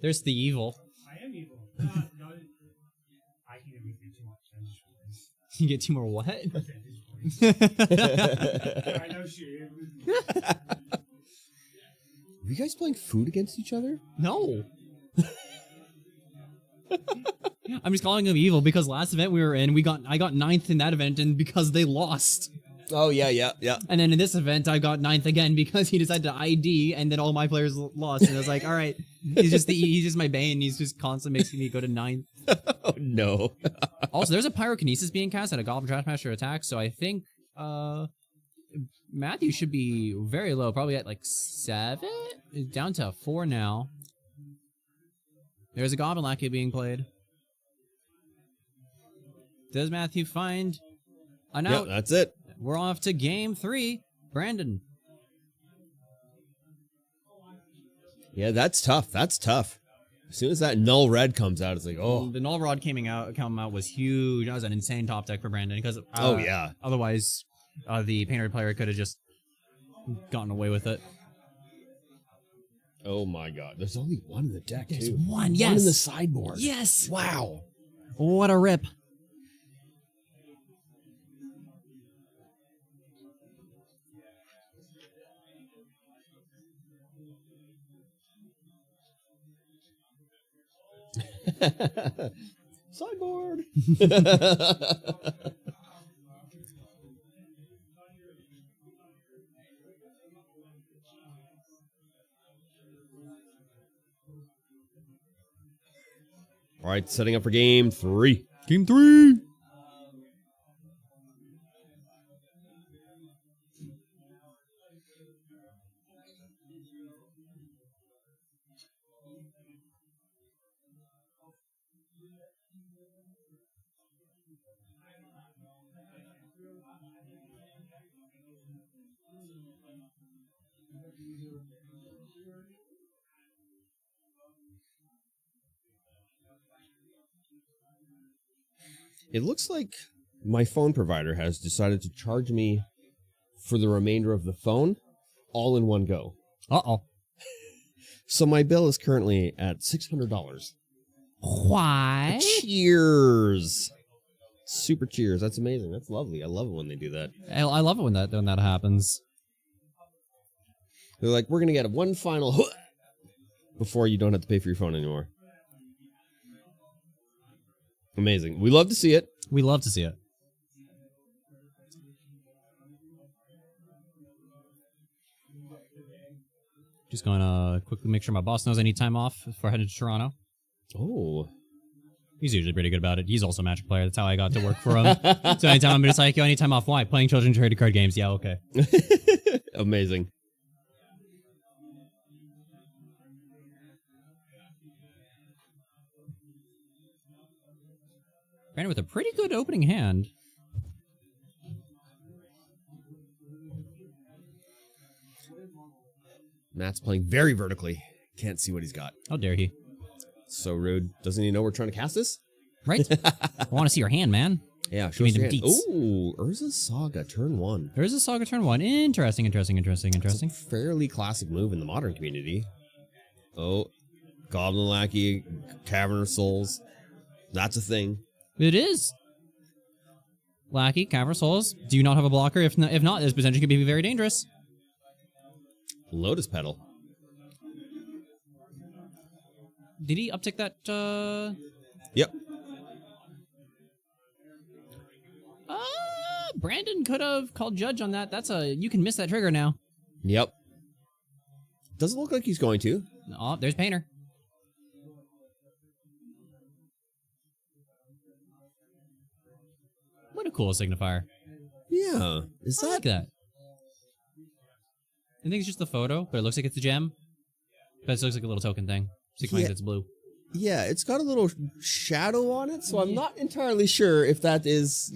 There's the evil. I am evil. No, I can even get too much advantage points. You get 2 more what? Advantage points. I know she. Are you guys playing food against each other? No. I'm just calling him evil because last event we were in, I got 9th in that event, and because they lost. Oh, yeah. And then in this event, I got 9th again because he decided to ID, and then all my players lost. And I was like, all right, he's just my bane. He's just constantly making me go to 9th. Oh, no. Also, there's a pyrokinesis being cast at a Goblin Trash Master attack, so I think Matthew should be very low, probably at like 7? It's down to 4 now. There's a Goblin Lackey being played. Does Matthew find an out? Yeah, that's it. We're off to game 3. Brandon. Yeah, that's tough. That's tough. As soon as that null red comes out, it's like, oh. The Null Rod come out was huge. That was an insane top deck for Brandon because Oh, yeah. Otherwise, the Painted player could have just gotten away with it. Oh, my God. There's only one in the deck, There's too. one, yes. One in the sideboard. Yes. Wow. What a rip. Sideboard. All right, setting up for game 3. Game 3. It looks like my phone provider has decided to charge me for the remainder of the phone all in one go. Uh-oh. So my bill is currently at $600. Why? Cheers. Super cheers. That's amazing. That's lovely. I love it when they do that. I love it when that happens. They're like, we're going to get one final before you don't have to pay for your phone anymore. Amazing. We love to see it. We love to see it. Just going to quickly make sure my boss knows I need time off before heading to Toronto. Oh. He's usually pretty good about it. He's also a Magic player. That's how I got to work for him. So anytime I'm just like, yo, I need time off. Why? Playing children's trading card games. Yeah, okay. Amazing. Brandon with a pretty good opening hand. Matt's playing very vertically. Can't see what he's got. How dare he? So rude. Doesn't he know we're trying to cast this? Right? I want to see your hand, man. Yeah, Give me them deets. Ooh, Urza's Saga, turn 1. There is a Saga turn 1. Interesting. It's a fairly classic move in the modern community. Oh, Goblin Lackey, Cavern of Souls. That's a thing. It is. Lackey, Cavern Souls. Do you not have a blocker? If not, this potentially could be very dangerous. Lotus Petal. Did he uptick that? Yep. Brandon could have called judge on that. That's a you can miss that trigger now. Yep. Doesn't look like he's going to. Oh, there's Painter. What a cool signifier. Yeah. Is I like that. I think it's just the photo, but it looks like it's a gem. But it looks like a little token thing. Signifies it's blue. Yeah, it's got a little shadow on it, so I'm not entirely sure if that is,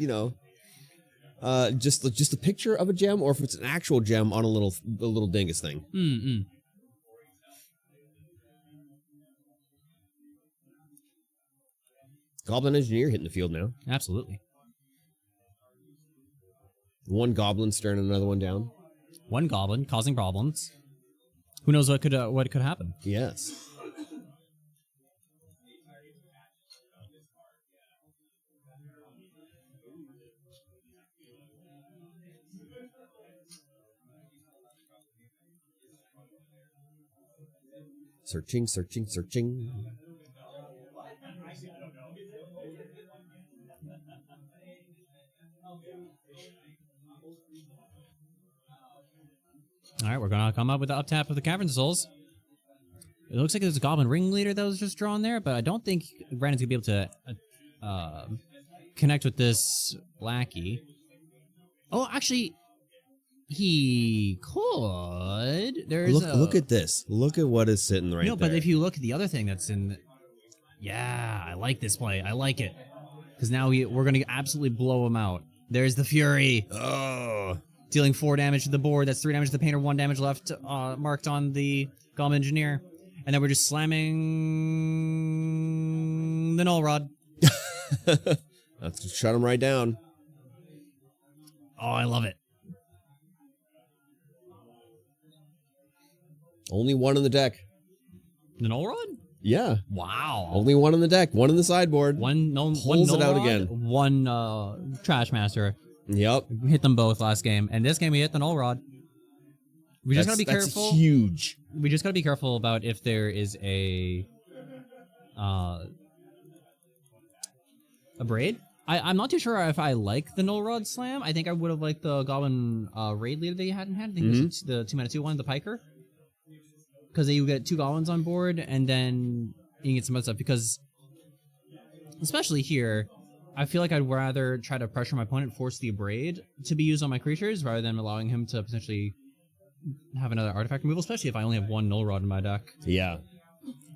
just a picture of a gem or if it's an actual gem on a little dingus thing. Mm-mm. Goblin Engineer hitting the field now. Absolutely. One goblin staring another one down. One goblin causing problems. Who knows what could happen? Yes. Searching, searching, searching. All right, we're going to come up with the up tap of the Cavern Souls. It looks like there's a Goblin Ringleader that was just drawn there, but I don't think Brandon's going to be able to connect with this lackey. Oh, actually, he could. There's Look at this. Look at what is sitting right there. No, but if you look at the other thing that's in... Yeah, I like this play. I like it. Because now we're going to absolutely blow him out. There's the Fury. Oh. Dealing 4 damage to the board. That's 3 damage to the Painter, 1 damage left marked on the Goblin Engineer. And then we're just slamming the Null Rod. Let's just shut him right down. Oh, I love it. Only one in the deck. The Null Rod? Yeah. Wow. Only one in the deck. One in the sideboard. One Pulls it out Null again. Rod, one Trash Master. Yep. We hit them both last game. And this game we hit the Null Rod. We just gotta be careful. That's huge. We just gotta be careful about if there is a braid. I'm not too sure if I like the Null Rod Slam. I think I would have liked the Goblin Raid Leader that you hadn't had. I think it was the 2-mana 2/1, the Piker. Because you get 2 Goblins on board, and then you get some other stuff. Because, especially here, I feel like I'd rather try to pressure my opponent, force the Abrade to be used on my creatures, rather than allowing him to potentially have another artifact removal, especially if I only have 1 Null Rod in my deck. Yeah.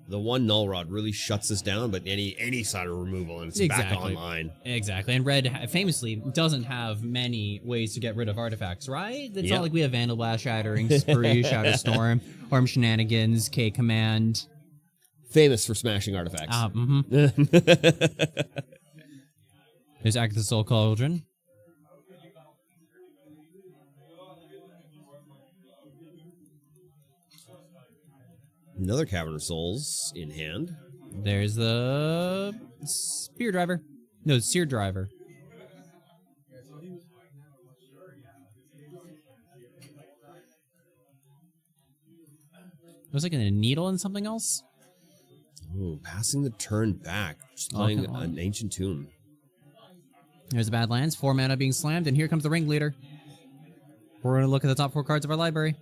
The 1 Null Rod really shuts us down, but any side of removal, and it's back online. Exactly. And Red famously doesn't have many ways to get rid of artifacts, right? It's not like we have Vandal Blast, Shattering Spree, Shadow Storm, Arm Shenanigans, K Command. Famous for smashing artifacts. There's Act of the Soul Cauldron. Another Cavern of Souls in hand. There's the Spear Driver. No, Seer Driver. Looks like a needle and something else. Ooh, passing the turn back. Just playing an Ancient Tomb. There's the Badlands. 4 mana being slammed, and here comes the Ringleader. We're going to look at the top 4 cards of our library.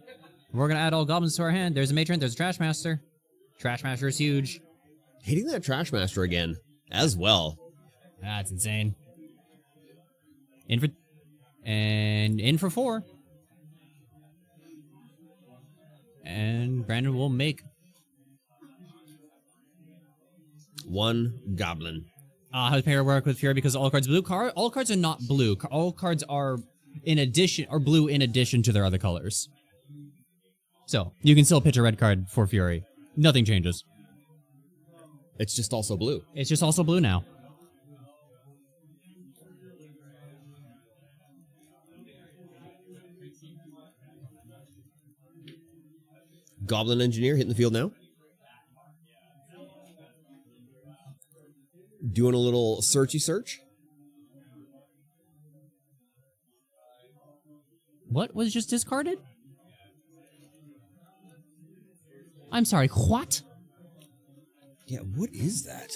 We're going to add all goblins to our hand. There's a Matron, there's a Trash Master. Trash Master is huge. Hitting that Trash Master again, as well. That's insane. In for 4. And Brandon will make 1 goblin. How does Painter work with Fury? Because all cards blue. All cards are not blue. All cards are blue in addition to their other colors. So you can still pitch a red card for Fury. Nothing changes. It's just also blue. It's just also blue now. Goblin Engineer hitting the field now. Doing a little searchy search. What was just discarded? I'm sorry, what? Yeah, what is that?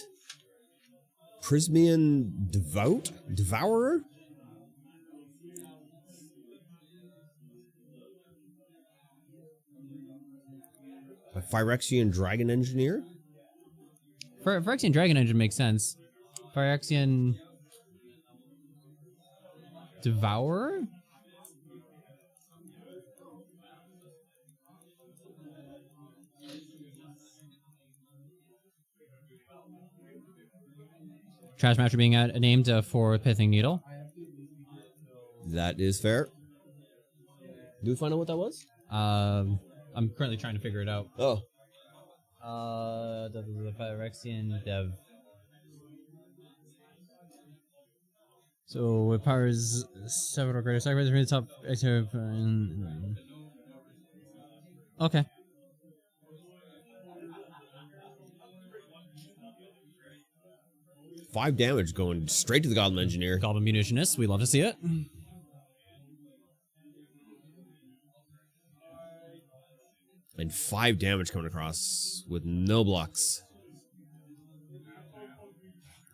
Prismian Devourer? A Phyrexian Dragon Engineer? Phyrexian Dragon Engine makes sense. Phyrexian Devourer? Trash Master being named for Pithing Needle. That is fair. Do we find out what that was? I'm currently trying to figure it out. Oh. The Phyrexian Dev. So it powers several greater sacrifices from the top. Okay. Five damage going straight to the Goblin Engineer. Goblin Munitionist, we love to see it. And 5 damage coming across with no blocks.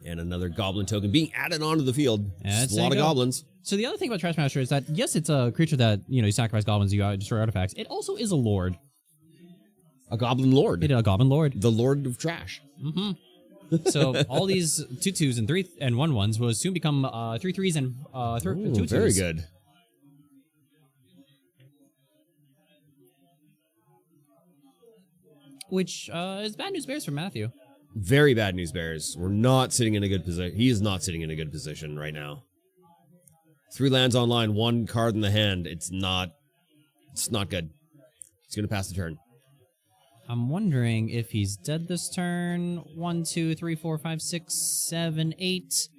And another Goblin token being added onto the field. Yeah, Just a lot of goblins. So the other thing about Trash Master is that, yes, it's a creature that, you sacrifice goblins, you destroy artifacts. It also is a lord. A Goblin Lord. It is a goblin lord. The Lord of Trash. Mm-hmm. So all these 2/2s and 3 and 1/1s will soon become 3/3s and 2/2s. Very good. Which is bad news bears for Matthew. Very bad news, Bears. We're not sitting in a good position. He is not sitting in a good position right now. 3 lands online, 1 card in the hand. It's not good. He's going to pass the turn. I'm wondering if he's dead this turn. 1, 2, 3, 4, 5, 6, 7, 8.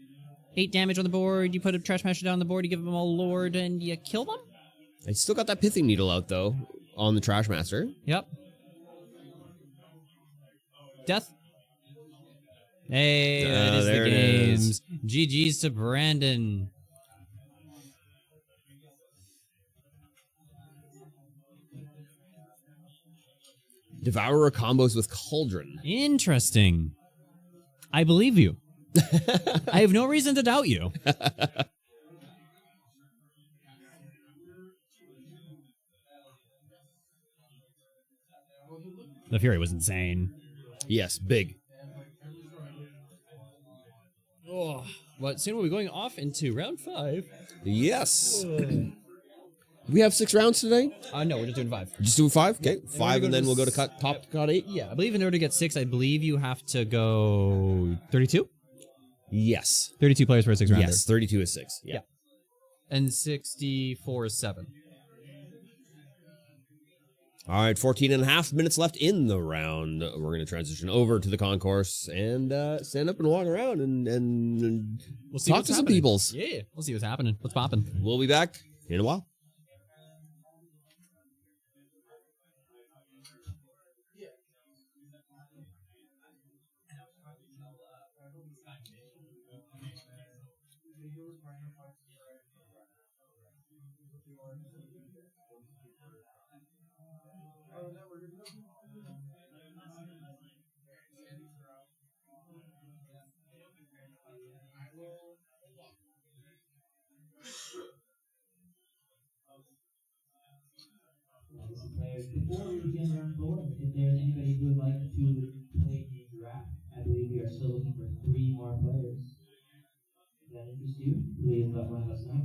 8 damage on the board. You put a Trash Master down on the board, you give him a lord, and you kill them? I still got that Pithing Needle out, though, on the Trash Master. Yep. Death. Hey, that is there the it is. games. GG's to Brandon. Devourer combos with Cauldron. Interesting. I believe you. I have no reason to doubt you. The Fury was insane. Yes, big. Oh, but soon we'll be going off into round 5. Yes. We have 6 rounds today? No, we're just doing 5. Just do 5? Okay, to 5 go and then to we'll go to top to cut 8? Yeah, I believe in order to get 6, I believe you have to go 32? Yes. 32 players for a 6 rounder. Yes, 32 is 6. Yeah. And 64 is 7. All right, 14 and a half minutes left in the round. We're going to transition over to the concourse and stand up and walk around and We'll see talk what's to some happening. peoples. Yeah, we'll see what's happening. What's popping? We'll be back in a while. Before we begin round 4, if there's anybody who would like to play a draft, I believe we are still looking for 3 more players. Does that interest you? Please let one of us know.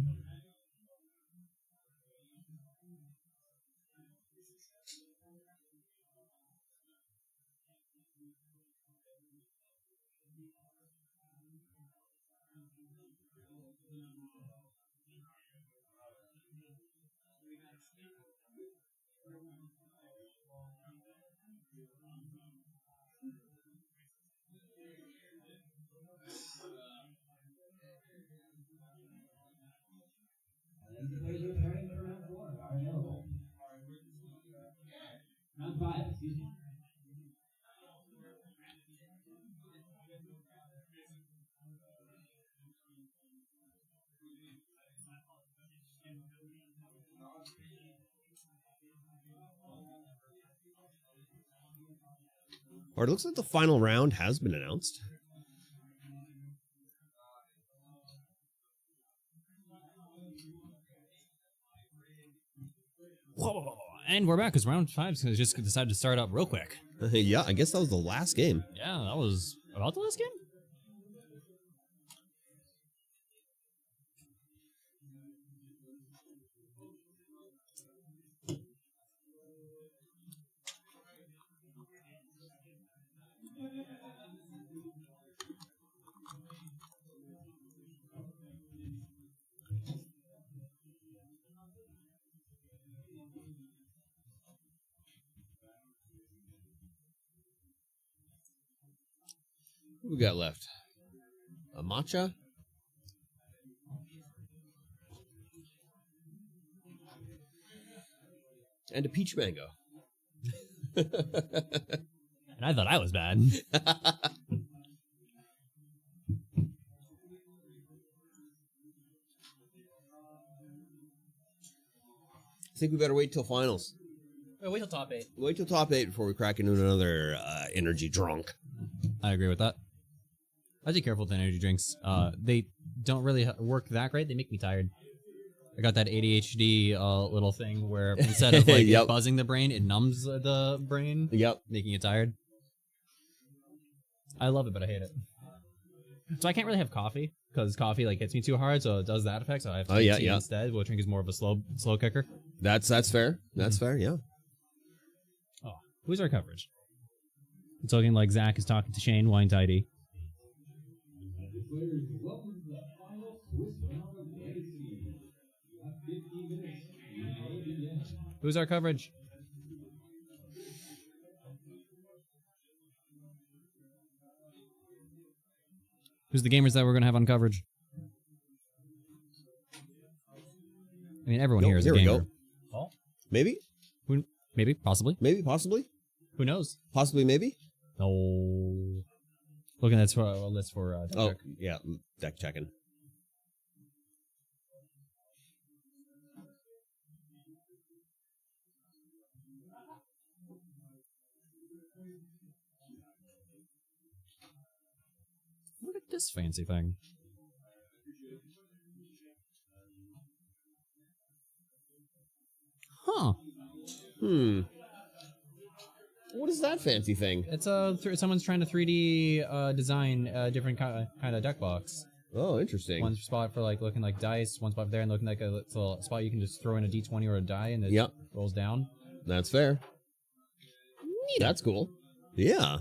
The players who are preparing for round 4 are available. Round 5, excuse me. Or it looks like the final round has been announced. And we're back because round 5 just decided to start up real quick. Yeah, I guess that was the last game. Yeah, that was about the last game? What we got left? A matcha? And a peach mango. And I thought I was bad. I think we better wait till finals. Wait till top 8. Wait till top 8 before we crack into another energy drunk. I agree with that. I be careful with energy drinks. They don't really work that great. They make me tired. I got that ADHD little thing where instead of like Yep. it buzzing the brain, it numbs the brain, Yep. making it tired. I love it, but I hate it. So I can't really have coffee because coffee like hits me too hard, so it does that effect. So I have to drink tea instead. Which I think is more of a slow kicker. That's fair. That's fair, yeah. Oh, who's our coverage? It's looking like Zach is talking to Shane, wine tidy. Who's our coverage? Who's the gamers that we're going to have on coverage? I mean, everyone here is a Here we gamer. go. Oh. Maybe? Maybe, possibly. Maybe, possibly? Who knows? Possibly, maybe? No. Looking at a list for Oh, yeah, deck checking. Look at this fancy thing. Huh. What is that fancy thing? It's someone's trying to 3D design a different kind of deck box. Oh, interesting. One spot for like looking like dice, one spot there and looking like a little spot you can just throw in a d20 or a die and it rolls down. That's fair. Neat. That's cool. Yeah.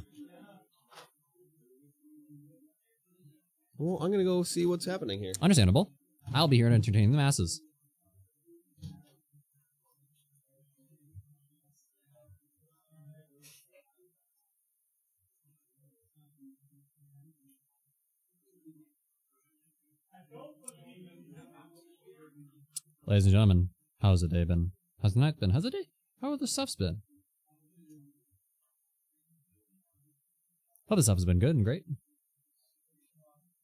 Well, I'm going to go see what's happening here. Understandable. I'll be here to entertain the masses. Ladies and gentlemen, how's the day been? How's the night been? How's the day? How have the stuffs been? Hope the stuff has been good and great.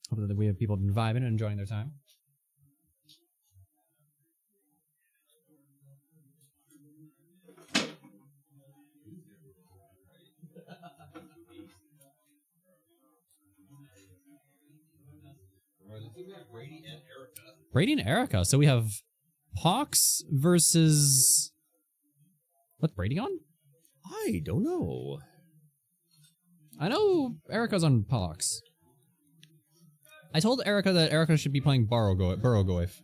Hope that we have people been vibing and enjoying their time. Brady and Erica. So we have Pox versus... What's Brady on? I don't know. I know Erica's on Pox. I told Erica that Erica should be playing Burrogoyf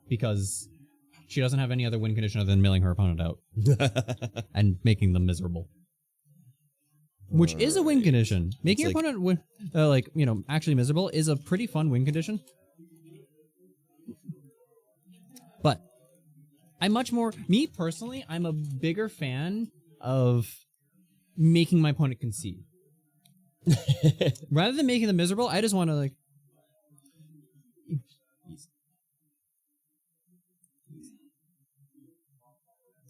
because she doesn't have any other win condition other than milling her opponent out and making them miserable. Which is a win condition. Making your opponent actually miserable is a pretty fun win condition. But me personally, I'm a bigger fan of making my opponent concede. Rather than making them miserable, I just want to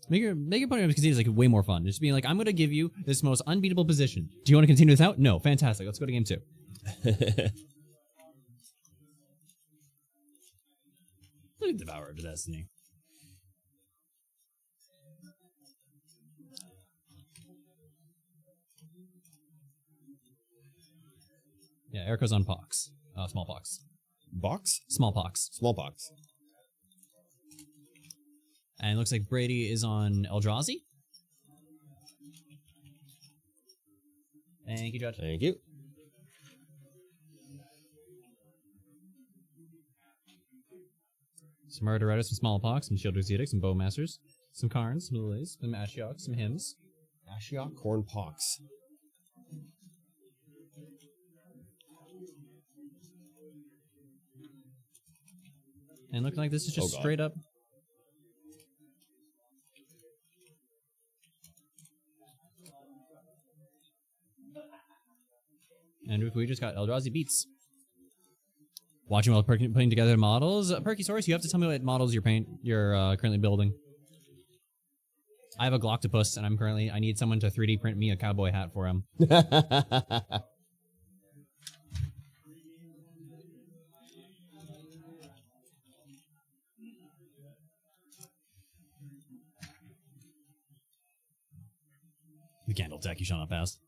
make your opponent concede is like way more fun. Just being like, I'm going to give you this most unbeatable position. Do you want to continue this out? No. Fantastic. Let's go to game 2. Look at Devourer of Destiny. Yeah, Erica's on pox. Smallpox. Box? Smallpox. Smallpox. And it looks like Brady is on Eldrazi. Thank you, Judge. Thank you. Some Murderetters, some Smallpox, some Shield Exotics, some Bowmasters, some Karns, some Lilies, some Ashiok, some Hymns. Ashiok, Corn Pox. And looking like this is just God. straight up. And we just got Eldrazi Beats. Watching while putting together models. Perkysaurus, you have to tell me what models you're currently building. I have a Gloctopus, and I need someone to 3D print me a cowboy hat for him. The Gandalf deck you shall not pass.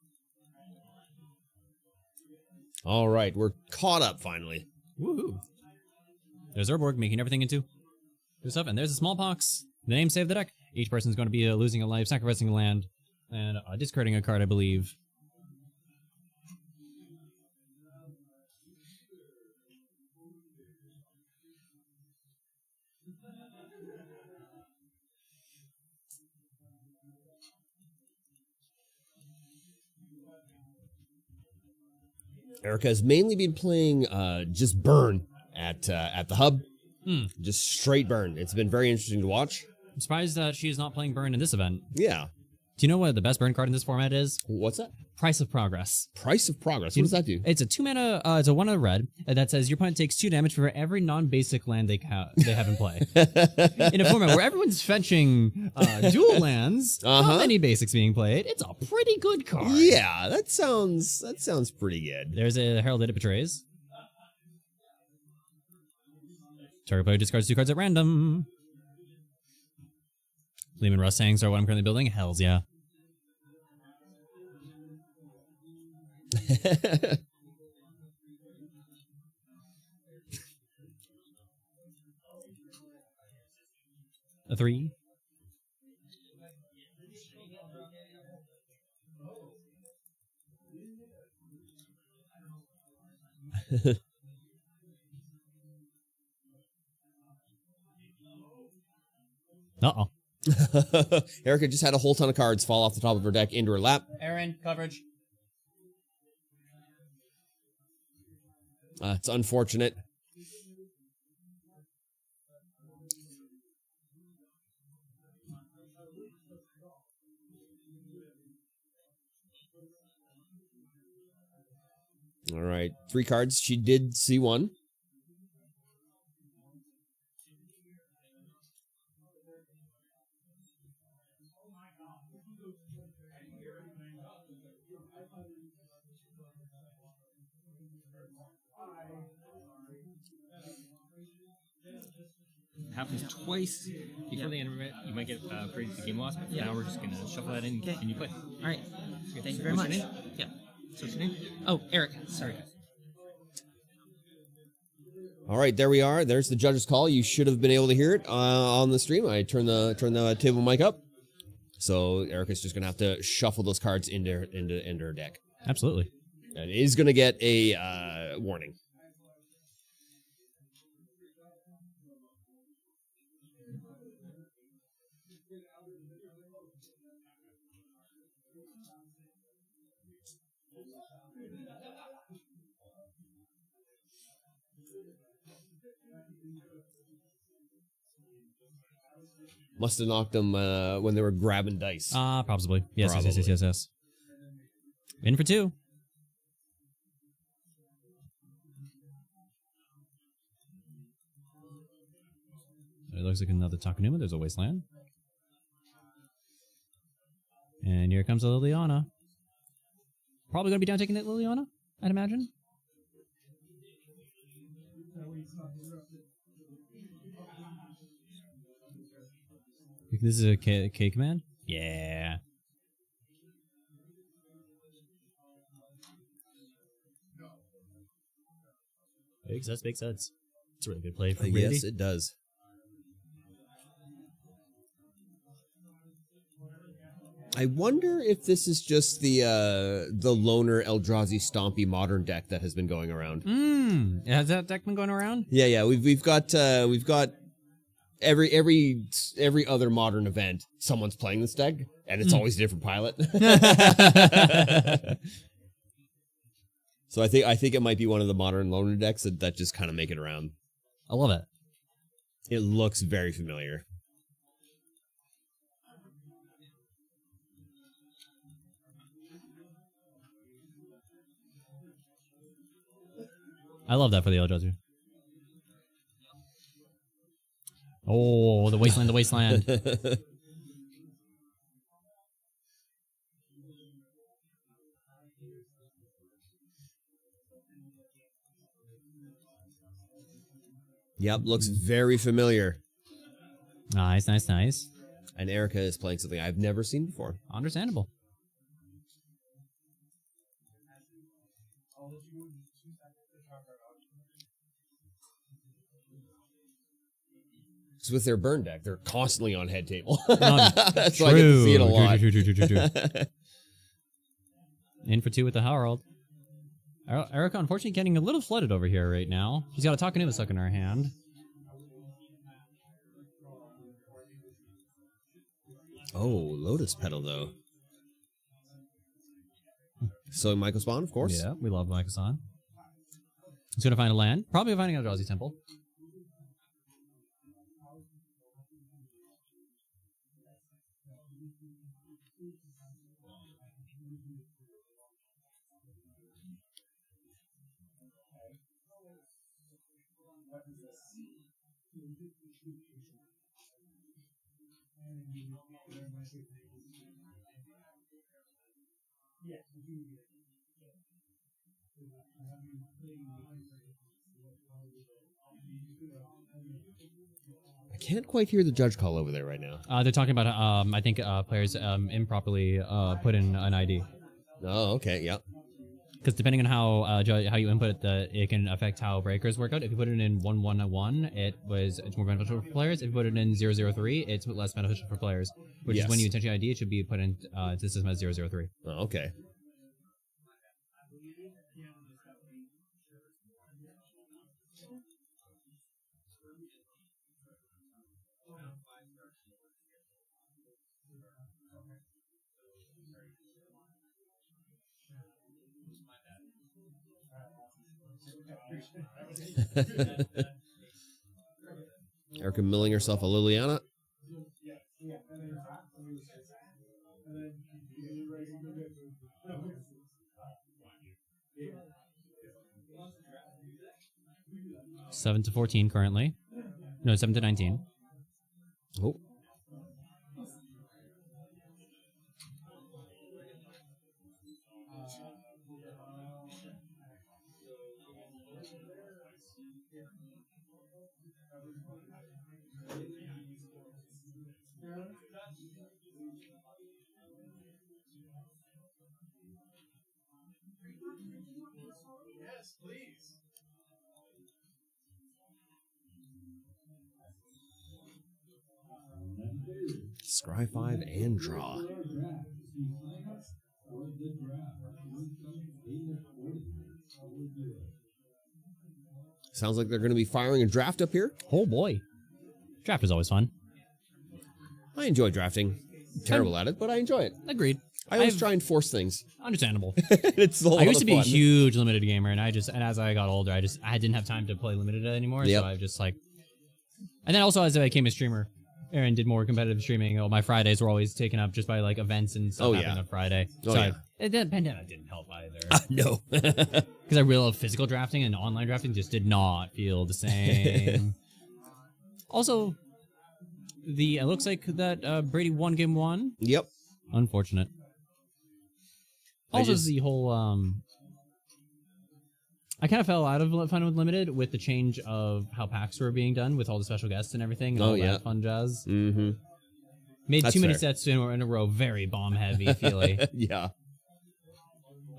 All right, we're caught up finally. Woohoo! There's Urborg making everything into good stuff, and there's a Smallpox. The name saved the deck. Each person's going to be losing a life, sacrificing a land, and discarding a card, I believe. Erica has mainly been playing just burn at the hub. Just straight burn. It's been very interesting to watch. I'm surprised that she is not playing burn in this event. Yeah. Do you know what the best burn card in this format is? What's that? Price of Progress. Price of Progress. What does that do? It's a 2-mana, it's a 1 red that says your opponent takes 2 damage for every non-basic land they have in play. In a format where everyone's fetching dual lands, not many basics being played, it's a pretty good card. Yeah, that sounds pretty good. There's a Heralded It Betrays. Target player discards 2 cards at random. Lehman Rustangs are what I'm currently building. Hells yeah. A 3. Uh-oh. Erica just had a whole ton of cards fall off the top of her deck into her lap. Aaron, coverage. It's unfortunate. All right, 3 cards. She did see one. Happens twice before the end of it. You might get created the game loss. Yeah. Now we're just gonna shuffle that in. Can you play? All right. Thank you very What's much. your name? Yeah. So what's your name? Oh, Eric. Sorry. All right, there we are. There's the judge's call. You should have been able to hear it on the stream. I turned the table mic up, so Erica's just gonna have to shuffle those cards into her deck. Absolutely. And is gonna get a warning. Must have knocked them when they were grabbing dice. Probably. Yes, Probably. yes. In for 2. It looks like another Takanuma. There's a Wasteland. And here comes a Liliana. Probably going to be down taking it, Liliana, I'd imagine. This is a K command? Yeah. Makes sense. Makes sense. It's a really good play for Brady. Yes, it does. I wonder if this is just the loner Eldrazi Stompy modern deck that has been going around. Has that deck been going around? Yeah. We've got every other modern event, someone's playing this deck, and it's always a different pilot. So I think it might be one of the modern loner decks that just kind of make it around. I love it. It looks very familiar. I love that for the Eldrazi. Oh, the wasteland, the wasteland. Yep, looks very familiar. Nice, nice, nice. And Erica is playing something I've never seen before. Understandable. So with their burn deck, they're constantly on head table. True. So I get to see it a lot. True. In for 2 with the Herald. Erica, unfortunately, getting a little flooded over here right now. She's got a Takanuma in her hand. Oh, Lotus Petal, though. So Michael Spawn, of course. Yeah, we love Michael-san. He's going to find a land. Probably finding a Eldrazi Temple. I can't quite hear the judge call over there right now. They're talking about, I think, players improperly put in an ID. Oh, okay, yep. Because depending on how you input it, it can affect how breakers work out. If you put it in 111, it's more beneficial for players. If you put it in 003, it's less beneficial for players. Which is when you intentionally ID, it should be put in to the system as 003. Oh, okay. Erica milling herself a Liliana. Seven to 14 currently. No, 7 to 19. Oh. Yes, please. Scry 5 and draw. Sounds like they're going to be firing a draft up here. Oh boy. Draft is always fun. I enjoy drafting. Terrible at it, but I enjoy it. Agreed. I always try and force things. Understandable. It's a lot I used to of be a fun. huge limited gamer, and as I got older, I didn't have time to play limited anymore. Yep. So I just and then also as I became a streamer and did more competitive streaming, my Fridays were always taken up just by events and stuff happening on Friday. Oh, so yeah. The pandemic didn't help either. No. Because I really love physical drafting, and online drafting just did not feel the same. Also, it looks like that Brady won game 1. Yep. Unfortunate. Also, the whole I kind of fell out of Fun with Limited with the change of how packs were being done with all the special guests and everything. And all that fun jazz. Mm-hmm. Made That's too many fair. sets in a row very bomb heavy feely. Yeah.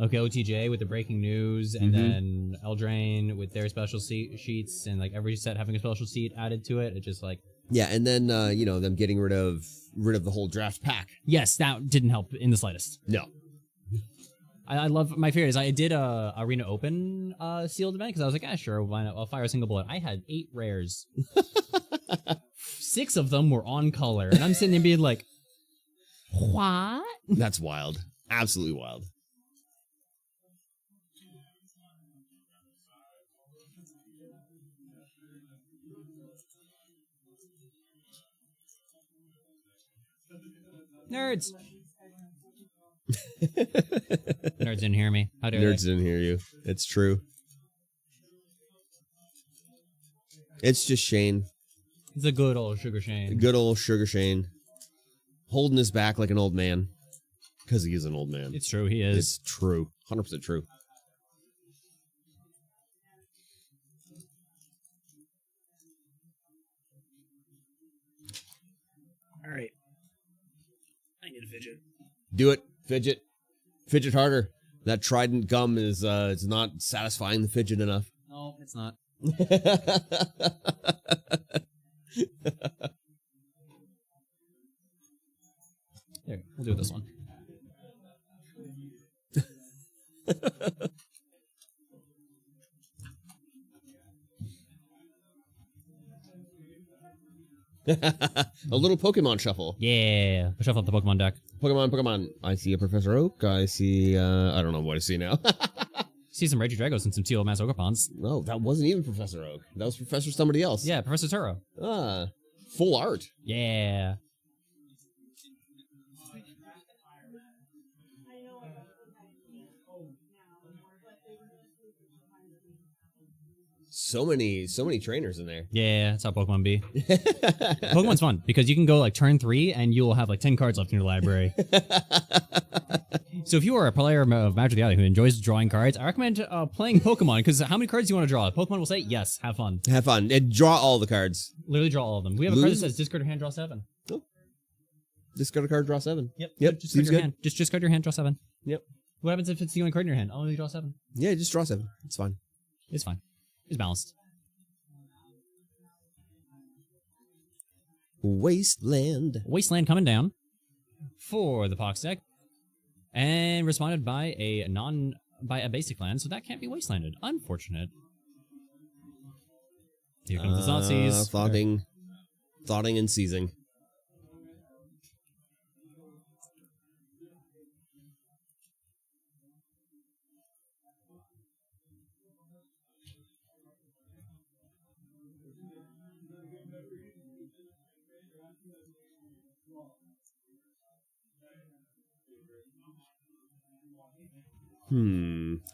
Okay, OTJ with the breaking news, and then Eldraine with their special sheets, and like every set having a special sheet added to it. It just like and then them getting rid of the whole draft pack. yes, that didn't help in the slightest. No. I love my favorite is I did a Arena Open sealed event because I was like, sure, why not? I'll fire a single bullet. I had 8 rares. 6 of them were on color, and I'm sitting there being like, what? That's wild. Absolutely wild. Nerds. Nerds didn't hear me. How dare Nerds didn't hear you. It's true. It's just Shane. He's a good old Sugar Shane. Good old Sugar Shane. Holding his back like an old man. Because he is an old man. It's true, he is. It's true. 100% true. All right. I need a fidget. Do it. Fidget. Fidget harder. That Trident gum is it's not satisfying the fidget enough. No, it's not. There, we'll do this one. A little Pokemon shuffle. Yeah. We'll shuffle up the Pokemon deck. Pokemon. I see a Professor Oak. I see, I don't know what I see now. See some Regidragos and some Teal Mass Ogerpons. No, that wasn't even Professor Oak. That was Professor somebody else. Yeah, Professor Turo. Full art. Yeah. So many trainers in there. Yeah, that's how Pokemon be. Pokemon's fun because you can go like turn 3 and you'll have like 10 cards left in your library. So if you are a player of Magic the Gathering who enjoys drawing cards, I recommend playing Pokemon because how many cards do you want to draw? Pokemon will say, yes, have fun. Have fun. And draw all the cards. Literally draw all of them. We have a card that says discard your hand, draw 7. Oh. Discard a card, draw 7. Yep. Yep. Just discard your hand. Just discard your hand, draw 7. Yep. What happens if it's the only card in your hand? Oh, you draw 7. Yeah, just draw 7. It's fine. It's fine. It's balanced. Wasteland. Wasteland coming down for the Pox deck. And responded by a basic land, so that can't be wastelanded. Unfortunate. Here comes the Thoughtseize. Thoughting and seizing.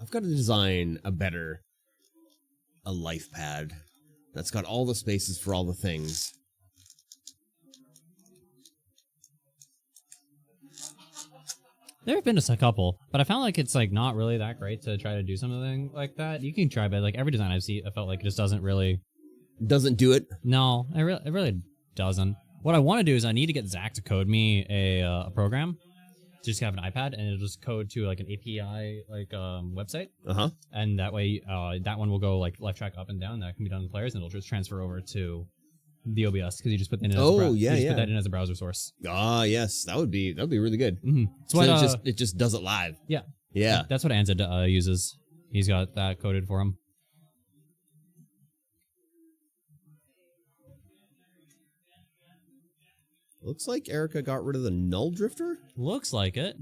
I've got to design a life pad that's got all the spaces for all the things. There have been just a couple, but I found like it's like not really that great to try to do something like that. You can try, but like every design I've seen, I felt like it just doesn't really... Doesn't do it? No, it really doesn't. What I want to do is I need to get Zach to code me a program. Just have an iPad and it'll just code to like an API like website. And that way that one will go like left track up and down. That can be done with players and it'll just transfer over to the OBS because you just put that in put that in as a browser source. Yes, that would be really good. So it just does it live. Yeah. That's what Anzid uses. He's got that coded for him. Looks like Erica got rid of the Null Drifter. Looks like it.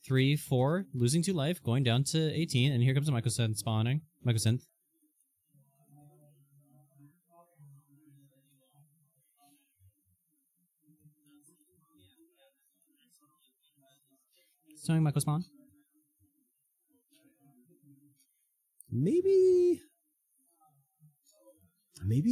3, 4, losing 2 life, going down to 18, and here comes a Mycosynth spawning. Mycosynth. Starting Mycospawn. Maybe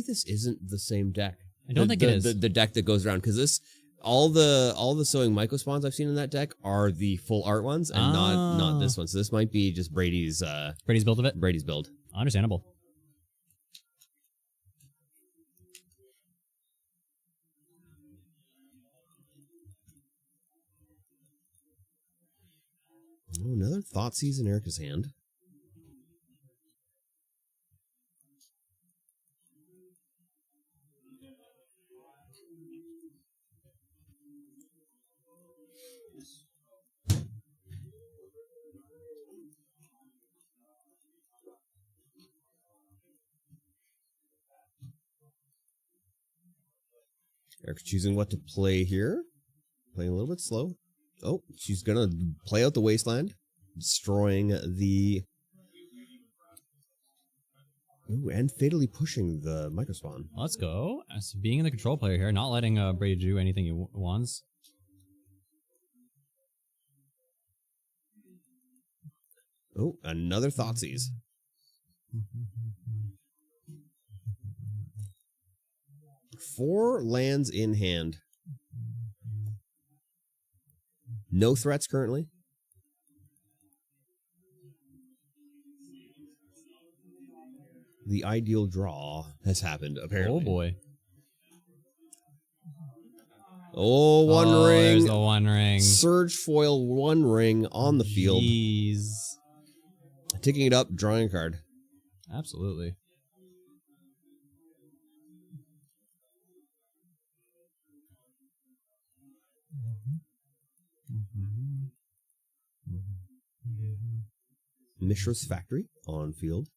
this isn't the same deck. I don't think it is. The deck that goes around, because this all the sewing Myco spawns I've seen in that deck are the full art ones and not this one. So this might be just Brady's build of it. Brady's build. Understandable. Another Thoughtseize in Erica's hand. Eric's choosing what to play here. Playing a little bit slow. Oh, she's going to play out the Wasteland, destroying the... Ooh, and fatally pushing the Microspawn. Let's go. As being the control player here, not letting Brady do anything he wants. Oh, another Thoughtseize. Four lands in hand. No threats currently. The ideal draw has happened, apparently. Oh boy. Oh, one ring. There's the one ring. Surge foil, one ring on the field. Jeez. Ticking it up, drawing a card. Absolutely. Mishra's Factory on field.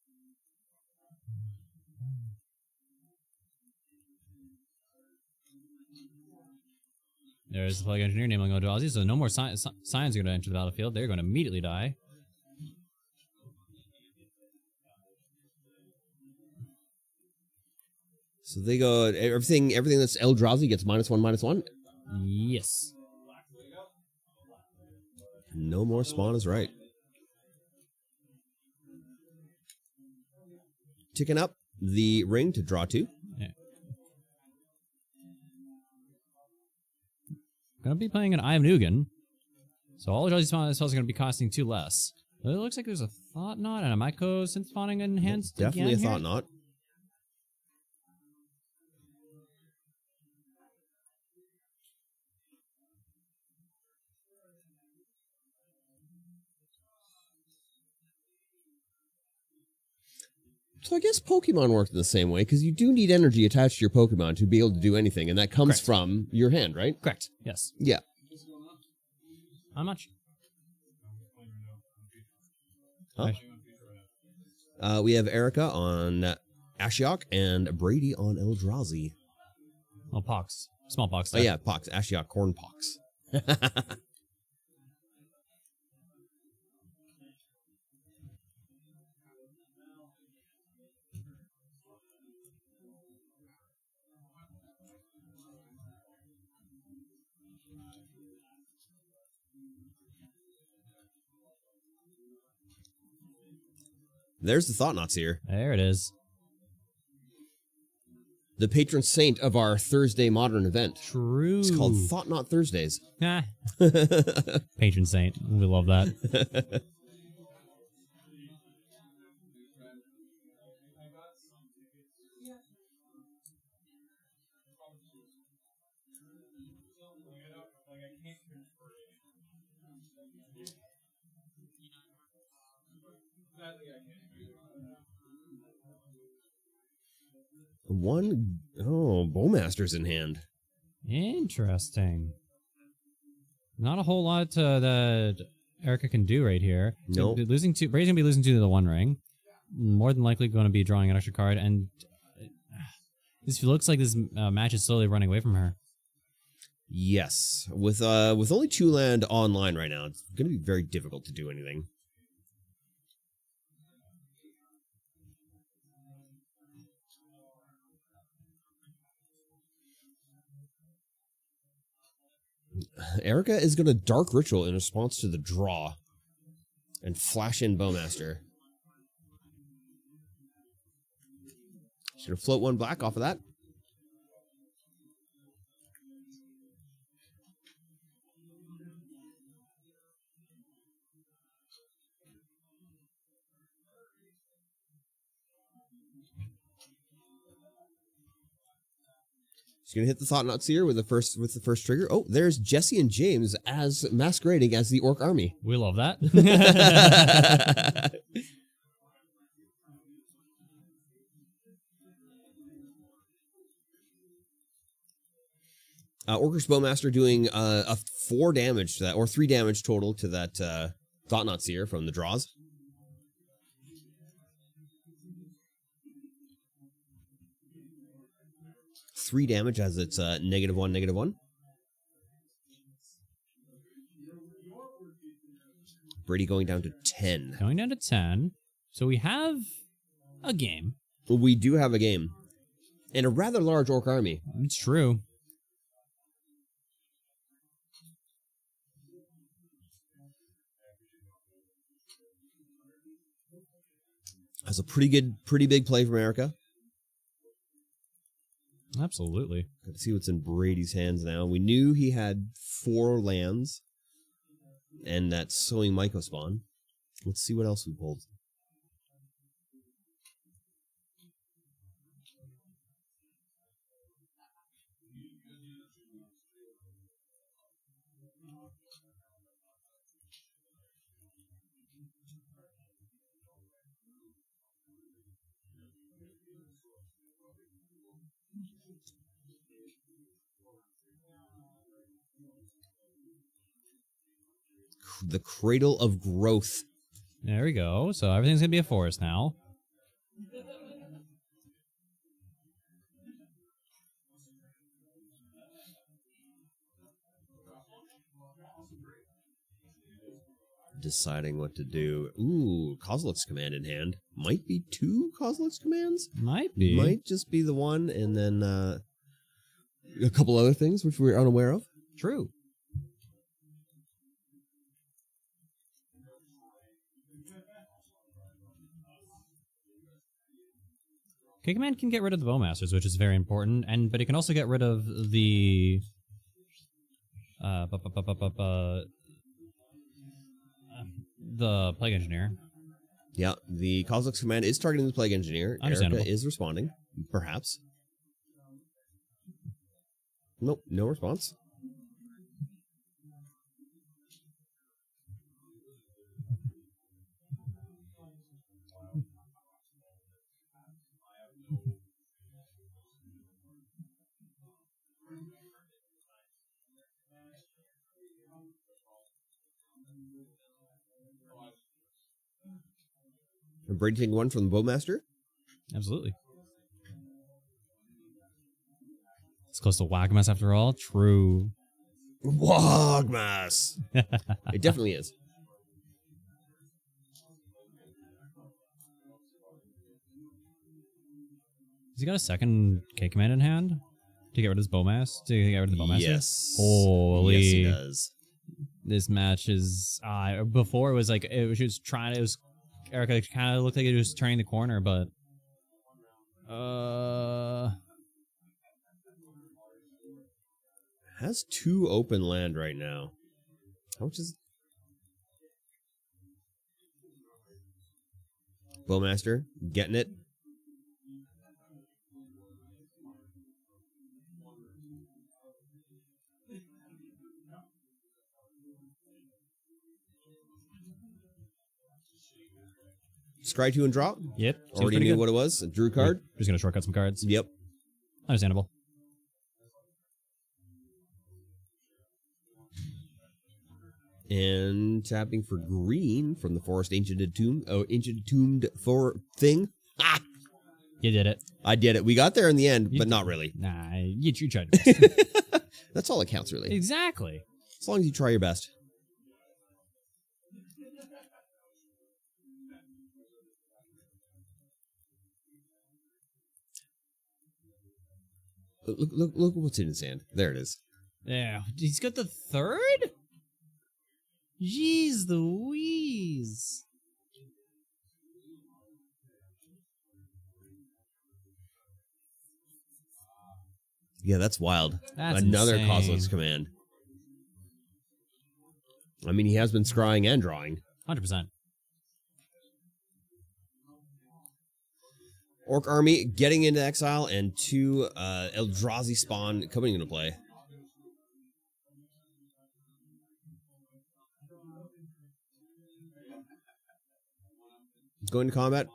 There's the Plague Engineer naming Eldrazi, so no more signs are going to enter the battlefield. They're going to immediately die. So they go, everything that's Eldrazi gets -1/-1. Yes. No more spawn is right. Ticking up the ring to draw 2. Yeah. Going to be playing an Eye of Nugan. So all Eldrazi spells are going to be costing 2 less. But it looks like there's a Thought Knot and a Myco synth spawning in hands. Definitely a again Thought here. Knot. So I guess Pokemon work in the same way, because you do need energy attached to your Pokemon to be able to do anything, and that comes Correct. from your hand, right? Correct. Yes. Yeah. How much? Huh? We have Erica on Ashiok and Brady on Eldrazi. Oh, pox. Smallpox. Oh yeah, Pox. Ashiok, Corn Pox. There's the Thought Knots here. There it is. The patron saint of our Thursday Modern event. True. It's called Thought Knot Thursdays. Ah. Patron saint. We love that. Bowmaster's in hand. Interesting. Not a whole lot that Erica can do right here. Nope. Brady's going to be losing 2 to the One Ring. More than likely going to be drawing an extra card, and this looks like this match is slowly running away from her. Yes. With only 2 land online right now, it's going to be very difficult to do anything. Erica is going to Dark Ritual in response to the draw and flash in Bowmaster. She's going to float 1 black off of that. He's gonna hit the Thought-Knot Seer with the first trigger. Oh, there's Jesse and James as masquerading as the Orc army. We love that. Orcish Bowmaster doing a 4 damage to that, or 3 damage total to that Thought-Knot Seer from the draws. Three damage as it's -1/-1. Brady going down to 10. Going down to 10. So we have a game. We do have a game. And a rather large Orc army. It's true. That's a pretty big play from Erica. Absolutely. Got to see what's in Brady's hands now. We knew he had 4 lands and that Sowing Myco spawn. Let's see what else we pulled. The Cradle of Growth. There we go. So everything's going to be a forest now. Deciding what to do. Ooh, Kozilek's command in hand. Might be 2 Kozilek's commands? Might be. Might just be the one, and then a couple other things which we're unaware of. True. K Command can get rid of the Bowmasters, which is very important, but it can also get rid of the Plague Engineer. Yeah, the Kozilek's command is targeting the Plague Engineer. Understandable. Erica is responding, perhaps. Nope, no response. And Brady taking 1 from the Bowmaster. Absolutely. It's close to Wagmas after all. True. Wagmas! It definitely is. Has he got a second K Command in hand? To get rid of his Bowmaster? To get rid of the Bowmaster? Yes. Holy. Yes, he does. This match is... before it was like... Erica kind of looked like it was turning the corner, but... Has 2 open land right now. How much is... Bowmaster, getting it. Scry 2 and draw. Yep. Already knew what it was. A drew card. Just going to shortcut some cards. Yep. Understandable. And tapping for green from the Forest Ancient Entombed for thing. Ah! You did it. I did it. We got there in the end, but not really. Nah, you tried your best. That's all that counts, really. Exactly. As long as you try your best. Look what's in his hand. There it is. Yeah. He's got the third? Jeez Louise. Yeah, that's wild. That's another insane. Kozilek's command. I mean, he has been scrying and drawing. 100%. Orc army getting into exile, and 2 Eldrazi spawn coming into play. Going to combat.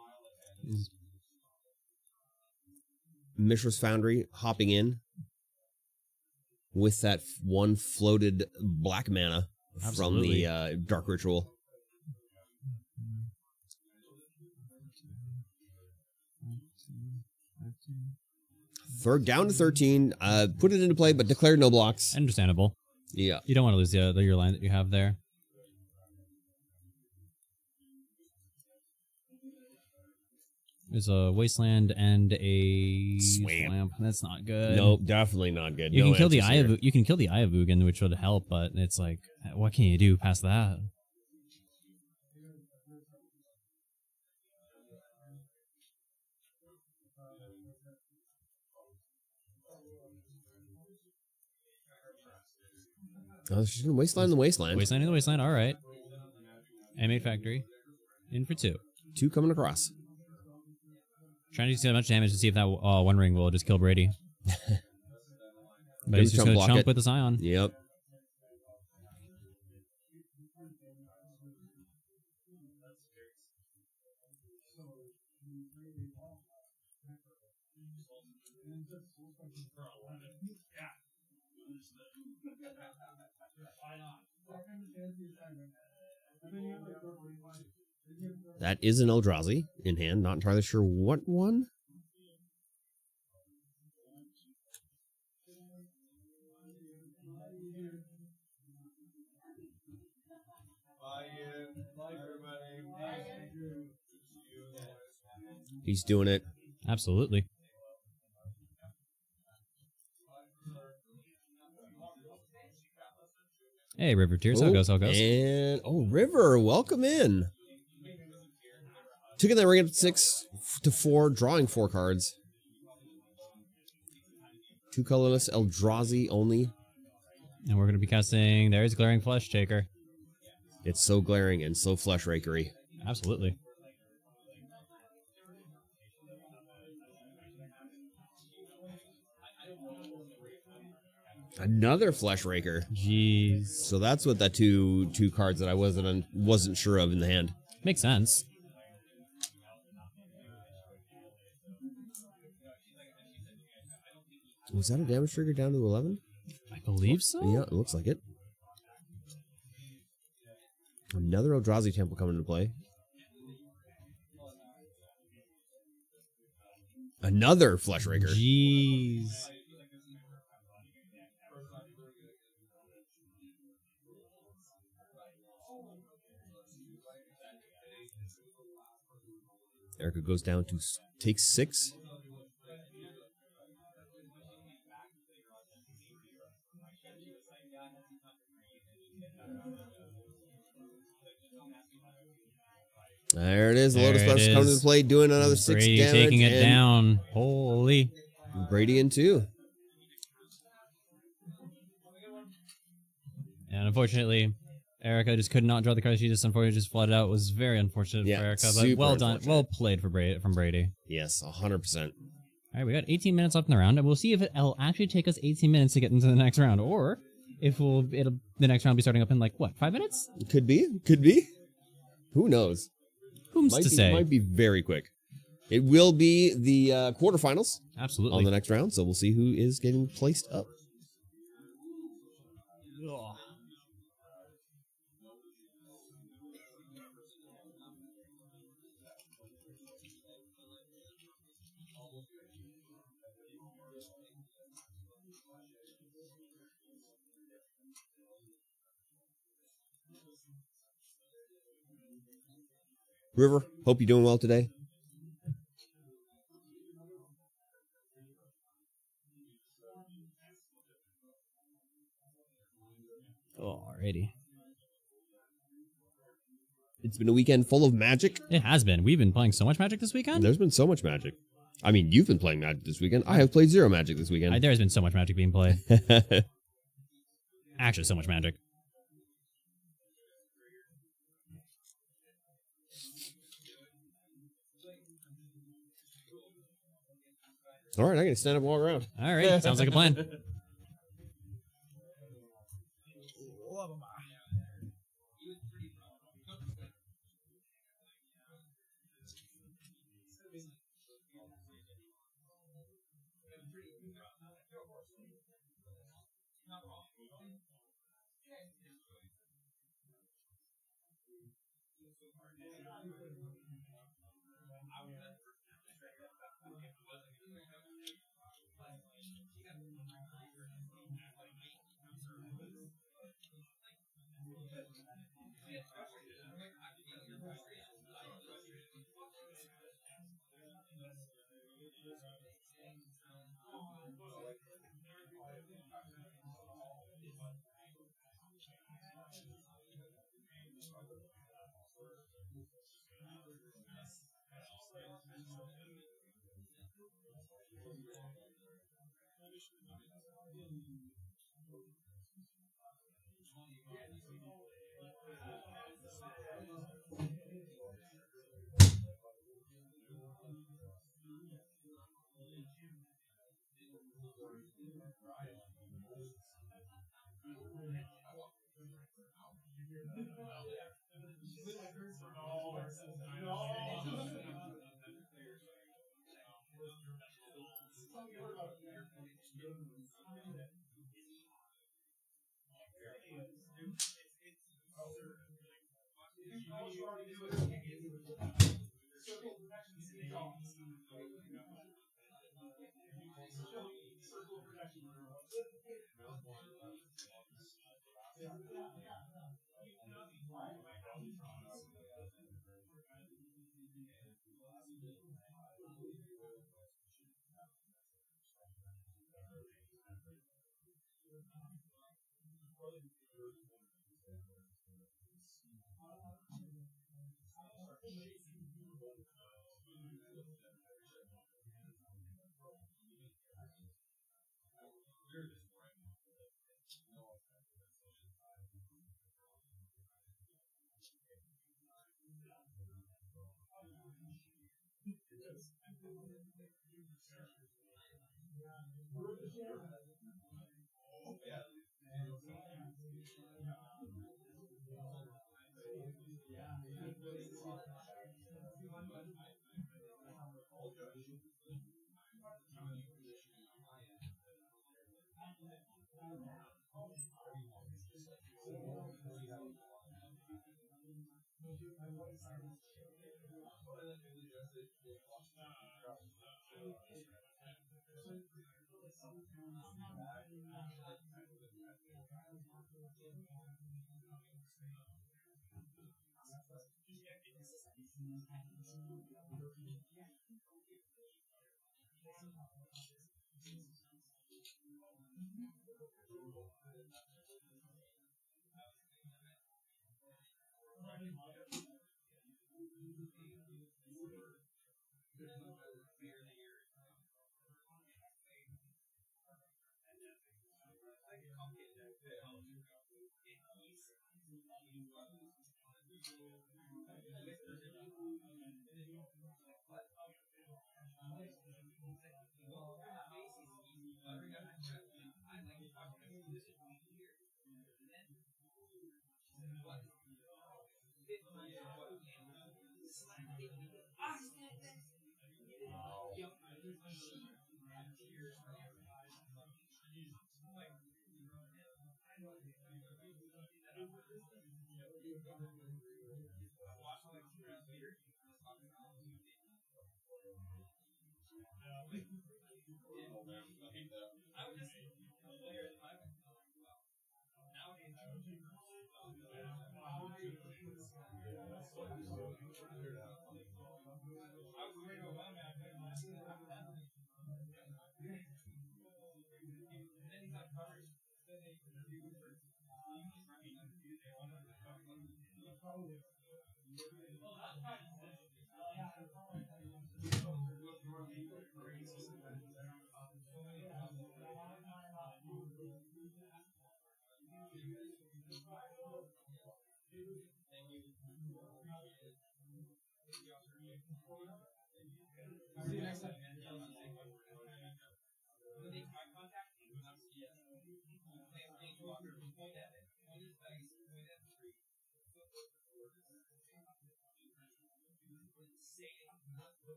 Mishra's Foundry hopping in with that 1 floated black mana Absolutely. from the Dark Ritual. Down to 13. Put it into play, but declared no blocks. Understandable. Yeah. You don't want to lose your line that you have there. There's a wasteland and a Swamp. That's not good. Nope, definitely not good. You No can kill the answers Eye here. of you can kill the Eye of Ugin, which would help, but it's like, what can you do past that? Oh, she's gonna wasteland the wasteland. Wasteland in the wasteland. All right. Animate Factory in for 2. 2 coming across. Trying to do as much damage to see if that One Ring will just kill Brady. But he's just Gonna going to block chump it. with the Scion. Yep. That is an Eldrazi in hand. Not entirely sure what one. He's doing it. Absolutely. Hey, River Tears. How it goes? How it goes? And River, welcome in. Taking that ring up to 6 to 4, drawing 4 cards. 2 colorless Eldrazi only. And we're going to be casting. There's Glaring Flesh Taker. It's so glaring and so flesh rakery. Absolutely. Another flesh raker. Jeez. So that's what that two cards that I wasn't sure of in the hand. Makes sense. Was that a damage trigger down to 11? I believe so. Yeah, it looks like it. Another Eldrazi Temple coming into play. Another Flesh Raker. Jeez. Erica goes down to take 6. There it is. The There Lotus it Blast coming is. into play, doing another 6 Brady damage. taking it and down. Holy. Brady in 2. And unfortunately, Erica just could not draw the card. She just unfortunately just flooded out. It was very unfortunate Yeah, for Erica, but super well done. unfortunate. Well played for from Brady. Yes, 100%. All right, we got 18 minutes left in the round, and we'll see if it'll actually take us 18 minutes to get into the next round, or if the next round will be starting up in, like, what, 5 minutes? Could be. Could be. Who knows? Whom's to say? Might be very quick. It will be the quarterfinals Absolutely. on the next round, so we'll see who is getting placed up. River, hope you're doing well today. Alrighty. It's been a weekend full of magic. It has been. We've been playing so much Magic this weekend. There's been so much magic. I mean, you've been playing magic this weekend. I have played 0 magic this weekend. There's been so much Magic being played. Actually, so much Magic. All right, I'm gonna stand up and walk around. All right, sounds like a plan.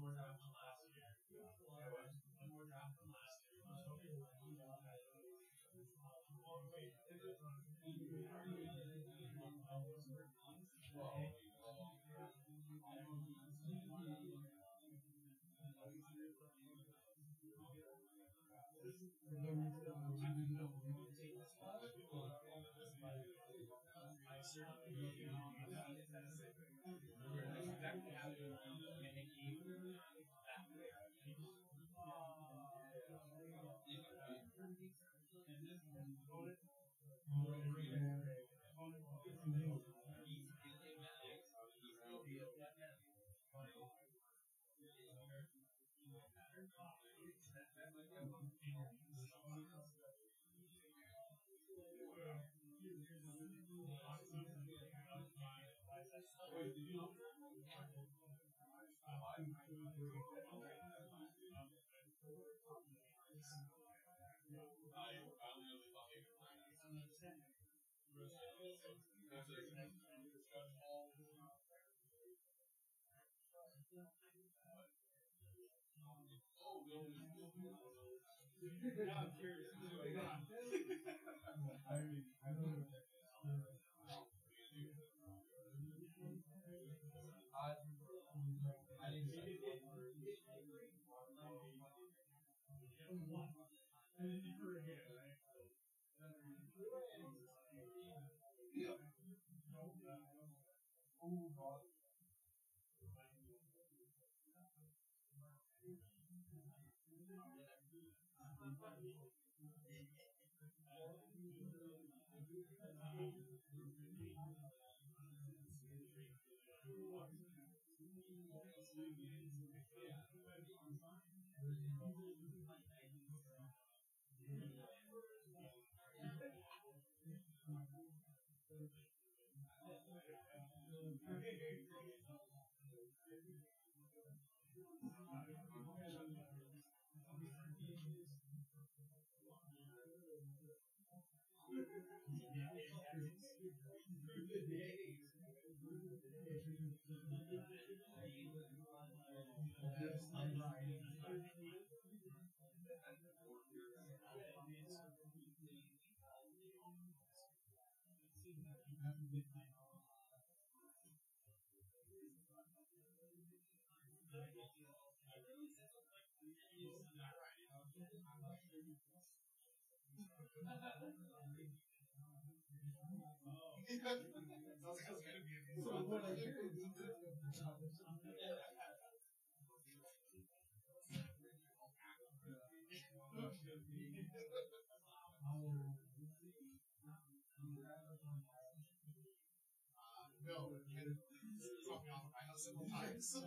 more draft than last year. One more draft than last year. I'm curious. No, and drop me off at my house several times.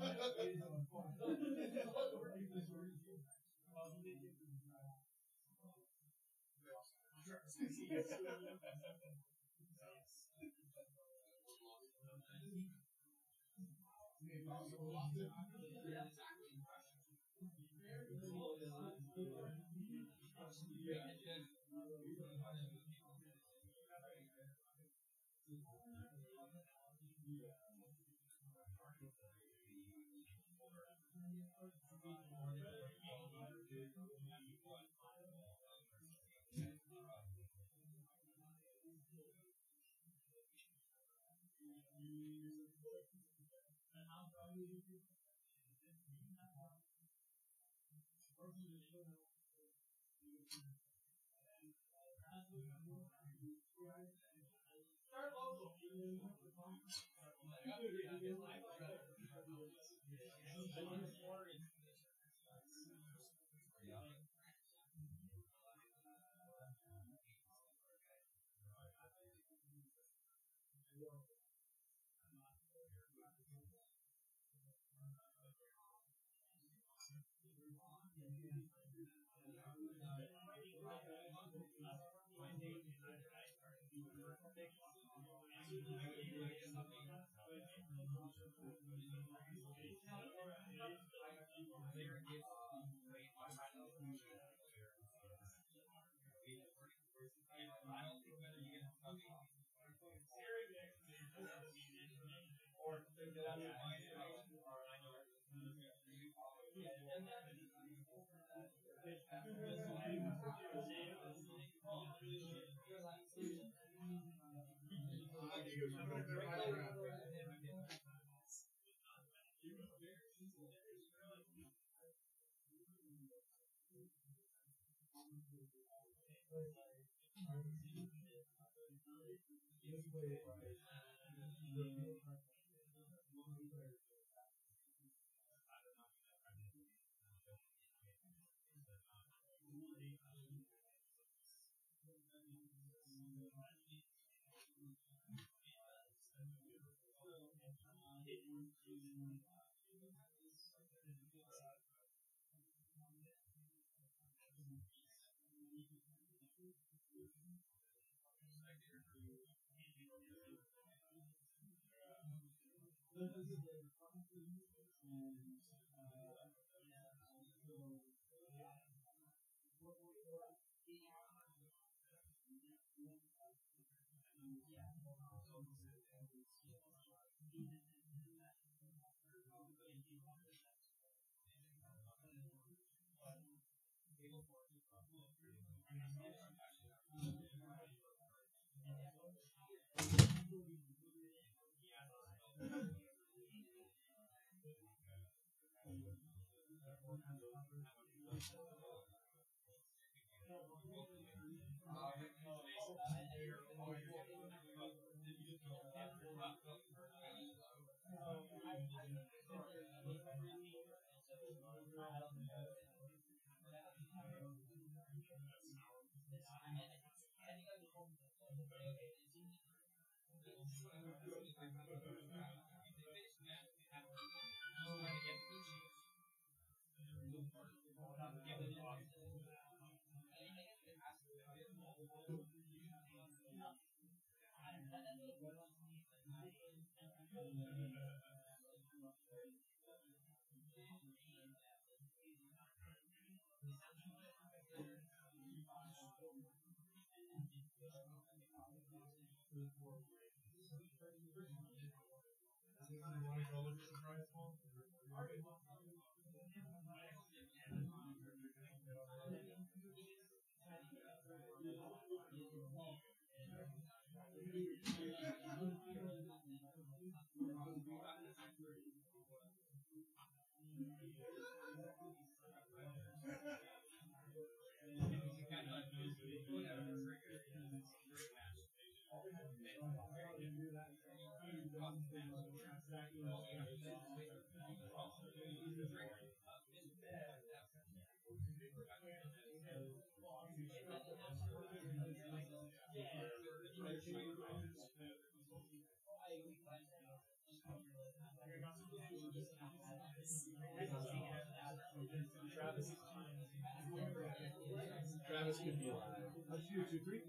Travis could be alive. Let's do 2, 3.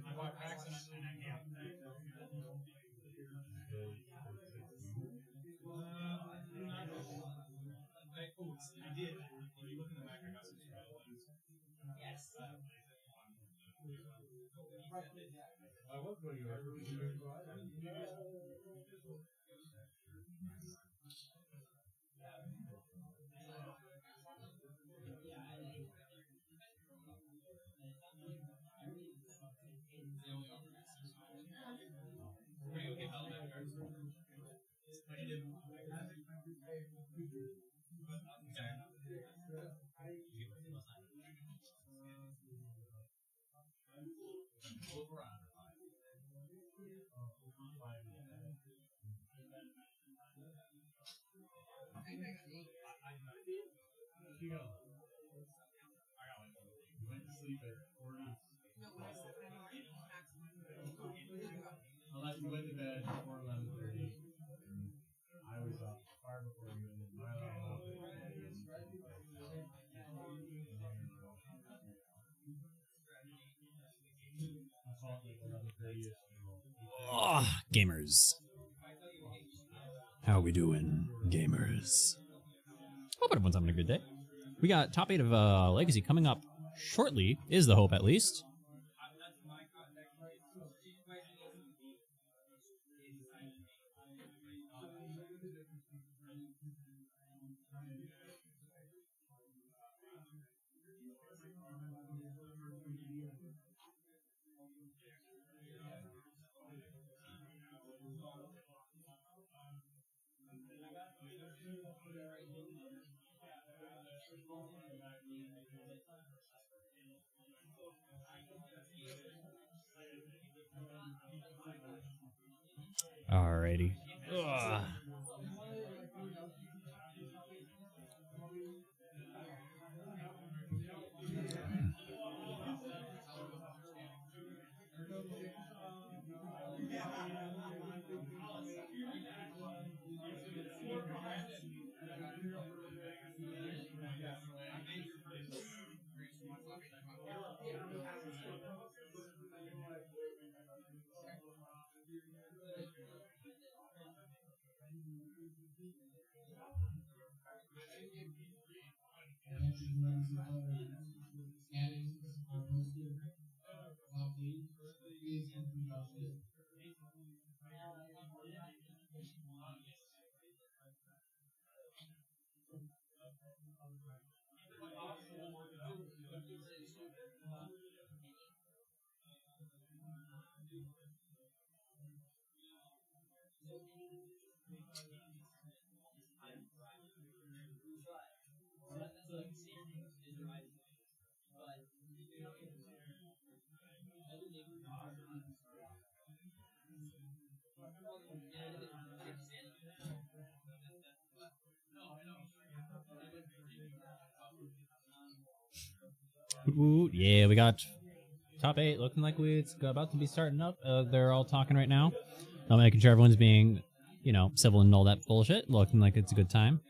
I bought packs and I can't. I did. When you look in the back, I got some ones. Yes. I was going to sleep at 4 nights. Unless you went to bed before 11:30. I was up far before you, and then my alarm was Oh, gamers. How we doing, gamers? Hope everyone's having a good day. We got top 8 of Legacy coming up shortly, is the hope at least. Alrighty. Ugh. Ooh, yeah, we got top 8 looking like it's about to be starting up. They're all talking right now. I'm making sure everyone's being, you know, civil and all that bullshit. Looking like it's a good time.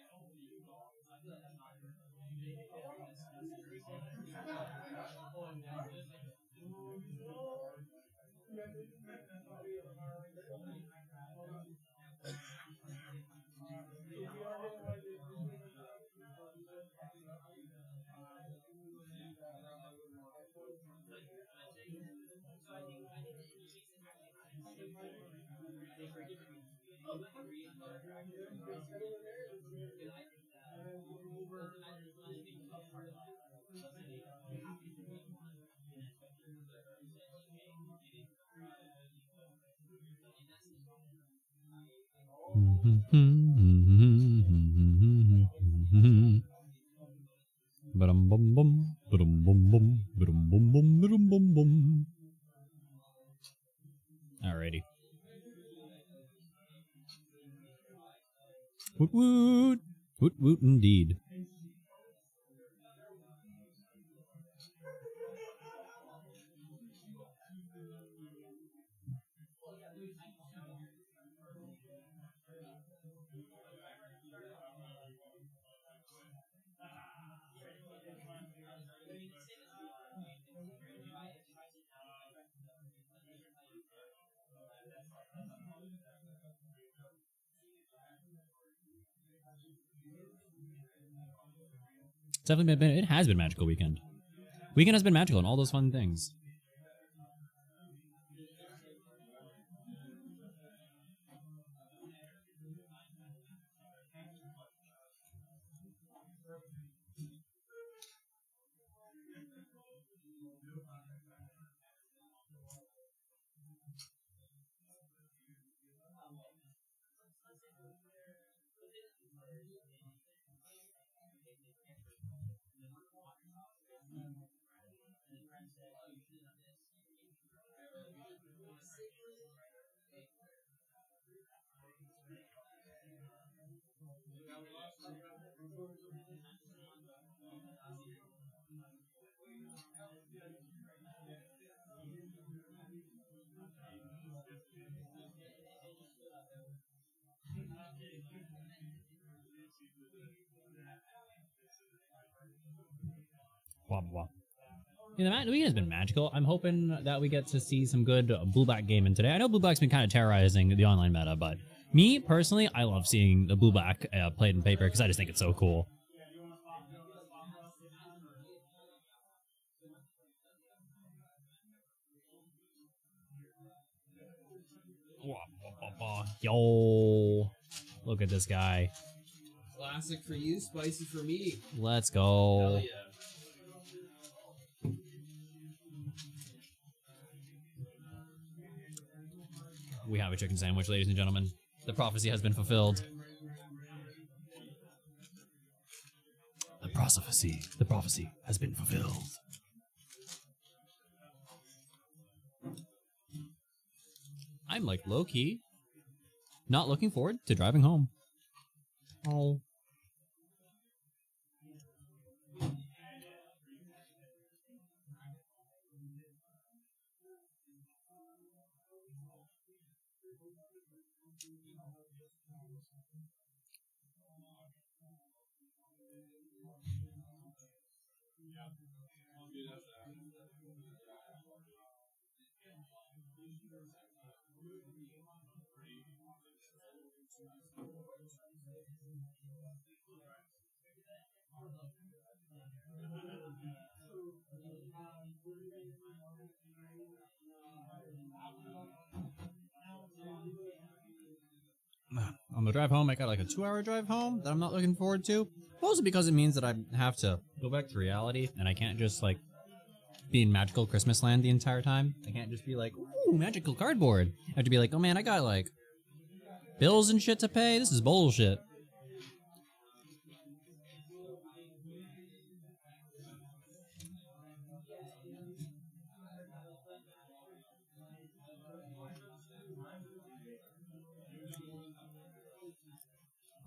Alrighty. Woot woot. Woot woot indeed. It's definitely been, it has been magical weekend. Weekend has been magical and all those fun things. Blah, blah, blah. Yeah, the weekend has been magical. I'm hoping that we get to see some good blue-black gaming today. I know blue-black's been kind of terrorizing the online meta, but me, personally, I love seeing the blue-black played in paper because I just think it's so cool. Yo, look at this guy. Classic for you, spicy for me. Let's go. Hell yeah. We have a chicken sandwich, ladies and gentlemen. The prophecy has been fulfilled. The prophecy has been fulfilled. I'm like low key, not looking forward to driving home. Oh. On the drive home, I got like a 2-hour drive home that I'm not looking forward to. Mostly because it means that I have to go back to reality, and I can't just like be in magical Christmas land the entire time. I can't just be like, ooh, magical cardboard. I have to be like, oh man, I got like bills and shit to pay. This is bullshit.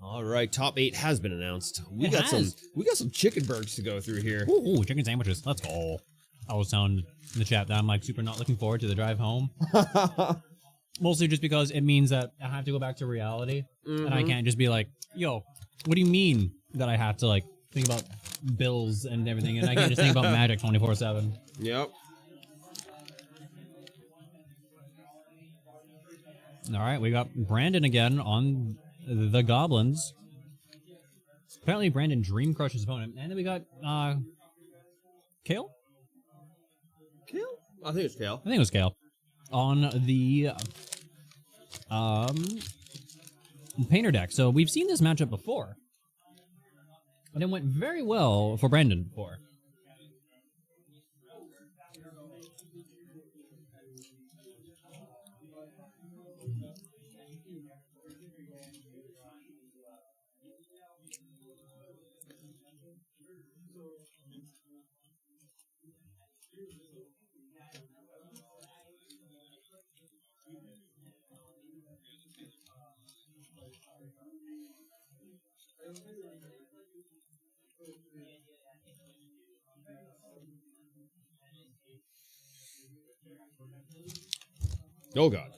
All right, top 8 has been announced. We It got has. some chicken burgers to go through here. Ooh, chicken sandwiches. Let's go. I was telling in the chat that I'm like super not looking forward to the drive home. Mostly just because it means that I have to go back to reality. And I can't just be like, yo, what do you mean that I have to like think about bills and everything and I can't just think about magic 24/7? Yep. All right, we got Brandon again on the Goblins. Apparently Brandon dream crushed his opponent. And then we got Kale? Kale? I think it's Kale. I think it was Kale. On the Painter deck. So we've seen this matchup before. And it went very well for Brandon before. Oh, God.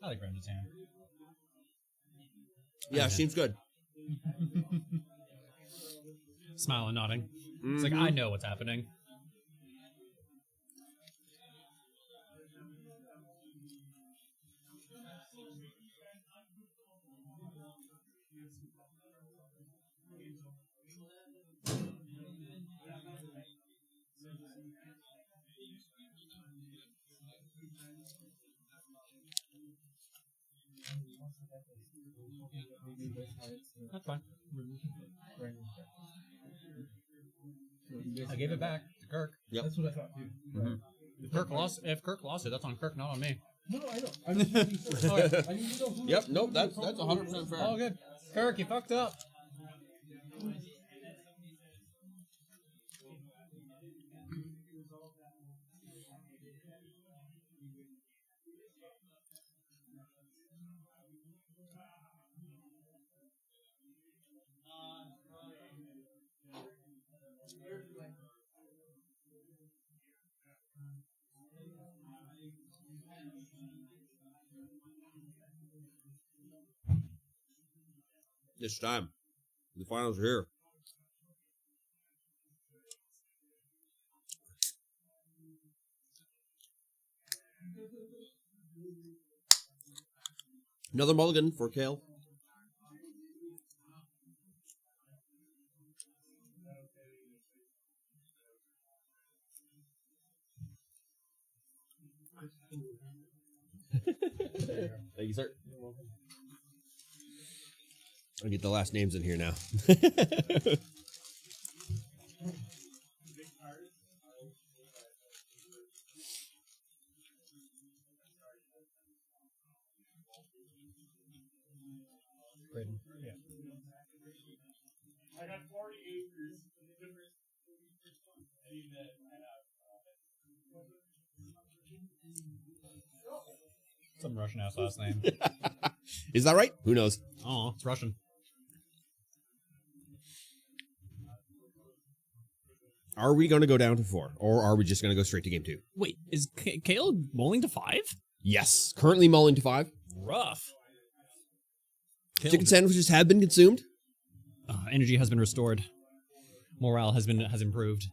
I like Brandon's hand. Yeah, seems good. Smiling, nodding. It's like, I know what's happening. That's fine. I gave it back to Kirk. Yep. That's what I thought too. If Kirk lost it, that's on Kirk, not on me. No, I know. I'm just making sure. I need to know who. Yep. Nope. That's 100% fair. All good. Kirk, you fucked up. This time, the finals are here. Another mulligan for Kale. Thank you, sir. I'll get the last names in here now. I got 40 acres. I need that. Some Russian ass last name. Is that right? Who knows? Oh, it's Russian. Are we going to go down to 4, or are we just going to go straight to game 2? Wait, is Kale mulling to 5? Yes, currently mulling to 5. Rough. Chicken sandwiches have been consumed. Energy has been restored. Morale has improved.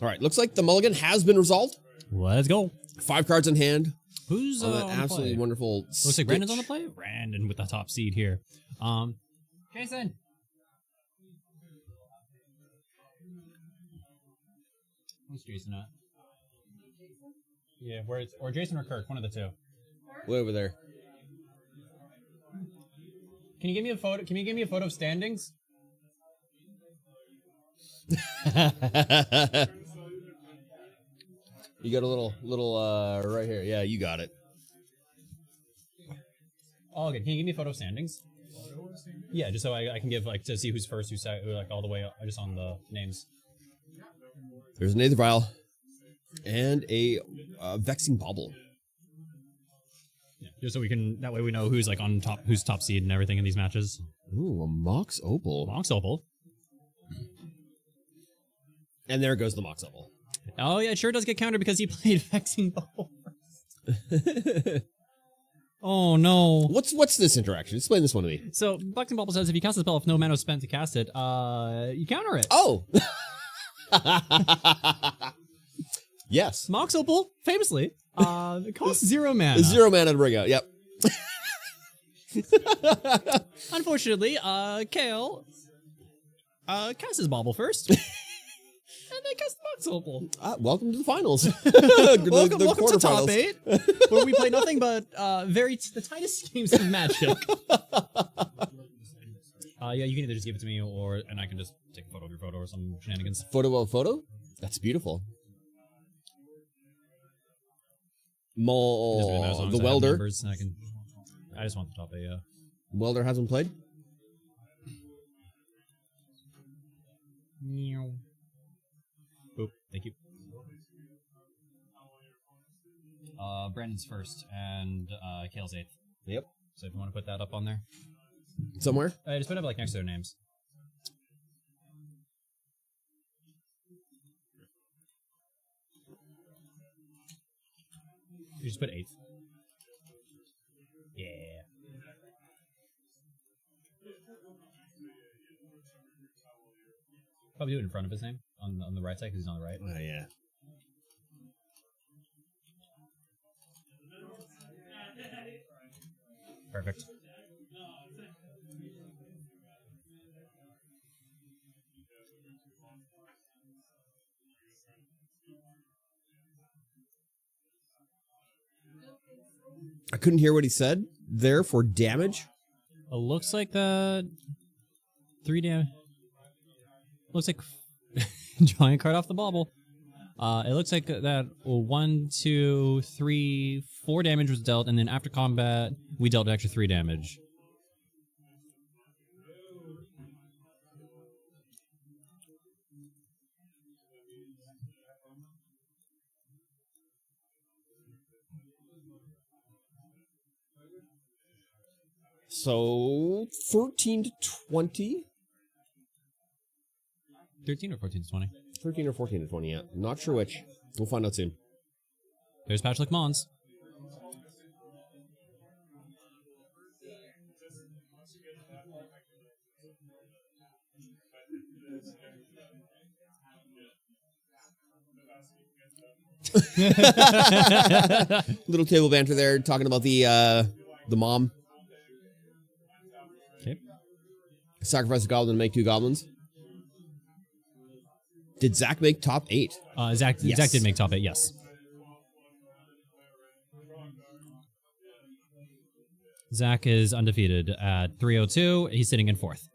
All right, looks like the mulligan has been resolved. Let's go. 5 cards in hand. Who's On that on the absolutely play? wonderful. Looks like Brandon's on the Stitch. play. Brandon with the top seed here. Jason. Where's Jason at? Yeah, or Jason or Kirk, one of the two. Way over there. Can you give me a photo? Can you give me a photo of standings? You got a little right here. Yeah, you got it. Oh, good. Can you give me a photo of standings? Yeah, just so I can give to see who's first, who's second, who, all the way up, just on the names. There's an Aether Vial and a Vexing Bauble. Yeah, just so we can, that way we know who's on top, who's top seed and everything in these matches. Ooh, a Mox Opal. Mox Opal. And there goes the Mox Opal. Oh yeah, it sure does get countered because he played Vexing Bauble first. Oh no. What's this interaction? Explain this one to me. So Vexing Bauble says if you cast a spell, if no mana is spent to cast it, you counter it. Oh. Yes. Mox Opal, famously, it costs 0 mana. 0 mana to bring out. Yep. Unfortunately, Kale casts his Bauble first. And then cast the Mox Opal. Welcome to the finals. Welcome to top 8, where we play nothing but the tightest games of Magic. Yeah, you can either just give it to me, and I can just take a photo of your photo or some shenanigans. Photo of photo? That's beautiful. The Welder. I just want the top 8, yeah. Welder hasn't played? Boop, thank you. Brandon's first, and Kale's 8th. Yep. So if you want to put that up on there. Somewhere? Just put it up next to their names. You just put 8th. Yeah. Probably do it in front of his name on the right side because he's on the right. Oh, yeah. Perfect. I couldn't hear what he said there for damage. It looks like the 3 damage. Looks like drawing a card off the bauble. It looks like that 1, 2, 3, 4 damage was dealt, and then after combat, we dealt an extra 3 damage. So 13 to 20. 13 or 14 to 20. 13 or 14 to 20, yeah. Not sure which. We'll find out soon. There's Patchlick Mons. Little table banter there, talking about the mom. Okay. Sacrifice a goblin to make 2 goblins. Did Zach make top 8? Zach Yes. did make top 8, yes. Zach is undefeated at 302. He's sitting in 4th.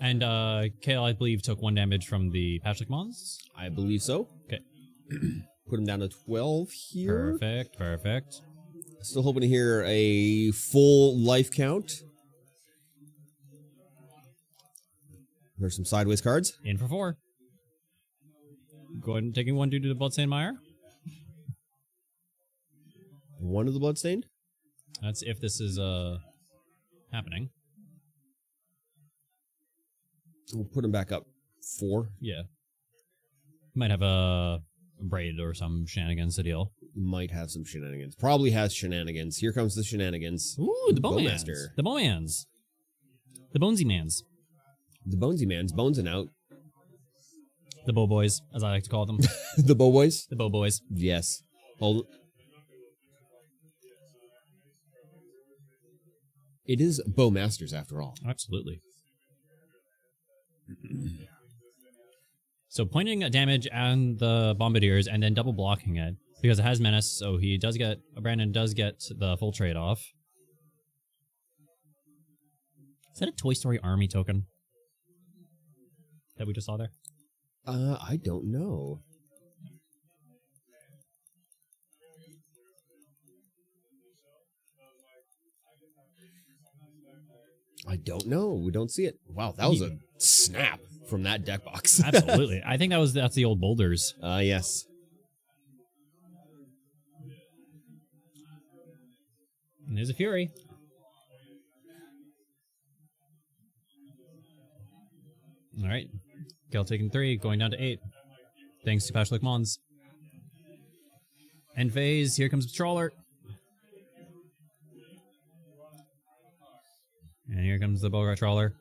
And Kale, I believe, took 1 damage from the Patchlick Mons. I believe so. Okay. Put him down to 12 here. Perfect. Still hoping to hear a full life count. There's some sideways cards. In for 4. Go ahead and taking 1 due to the Bloodstained Mire. 1 of the bloodstained. That's if this is happening. We'll put him back up 4. Yeah. Might have a braid or some shenanigans to deal. Might have some shenanigans. Probably has shenanigans. Here comes the shenanigans. Ooh, the Bowmans. Bowmaster. The Bowmans. The Bonesy Mans. The Bonesy Man's bonesing out. The Bow Boys, as I like to call them. The Bow Boys? The Bow Boys. Yes. Hold. It is Bowmasters after all. Absolutely. So pointing at damage and the Bombardiers and then double blocking it because it has Menace, so he does get, Brandon does get the full trade off. Is that a Toy Story Army token that we just saw there? I don't know. I don't know. We don't see it. Wow, that was a snap from that deck box. Absolutely. I think that's the old boulders. Yes. And there's a Fury. All right. Kel taking 3, going down to 8. Thanks to Patchlick Mons. End phase. Here comes the Trawler. And here comes the Bogart Trawler.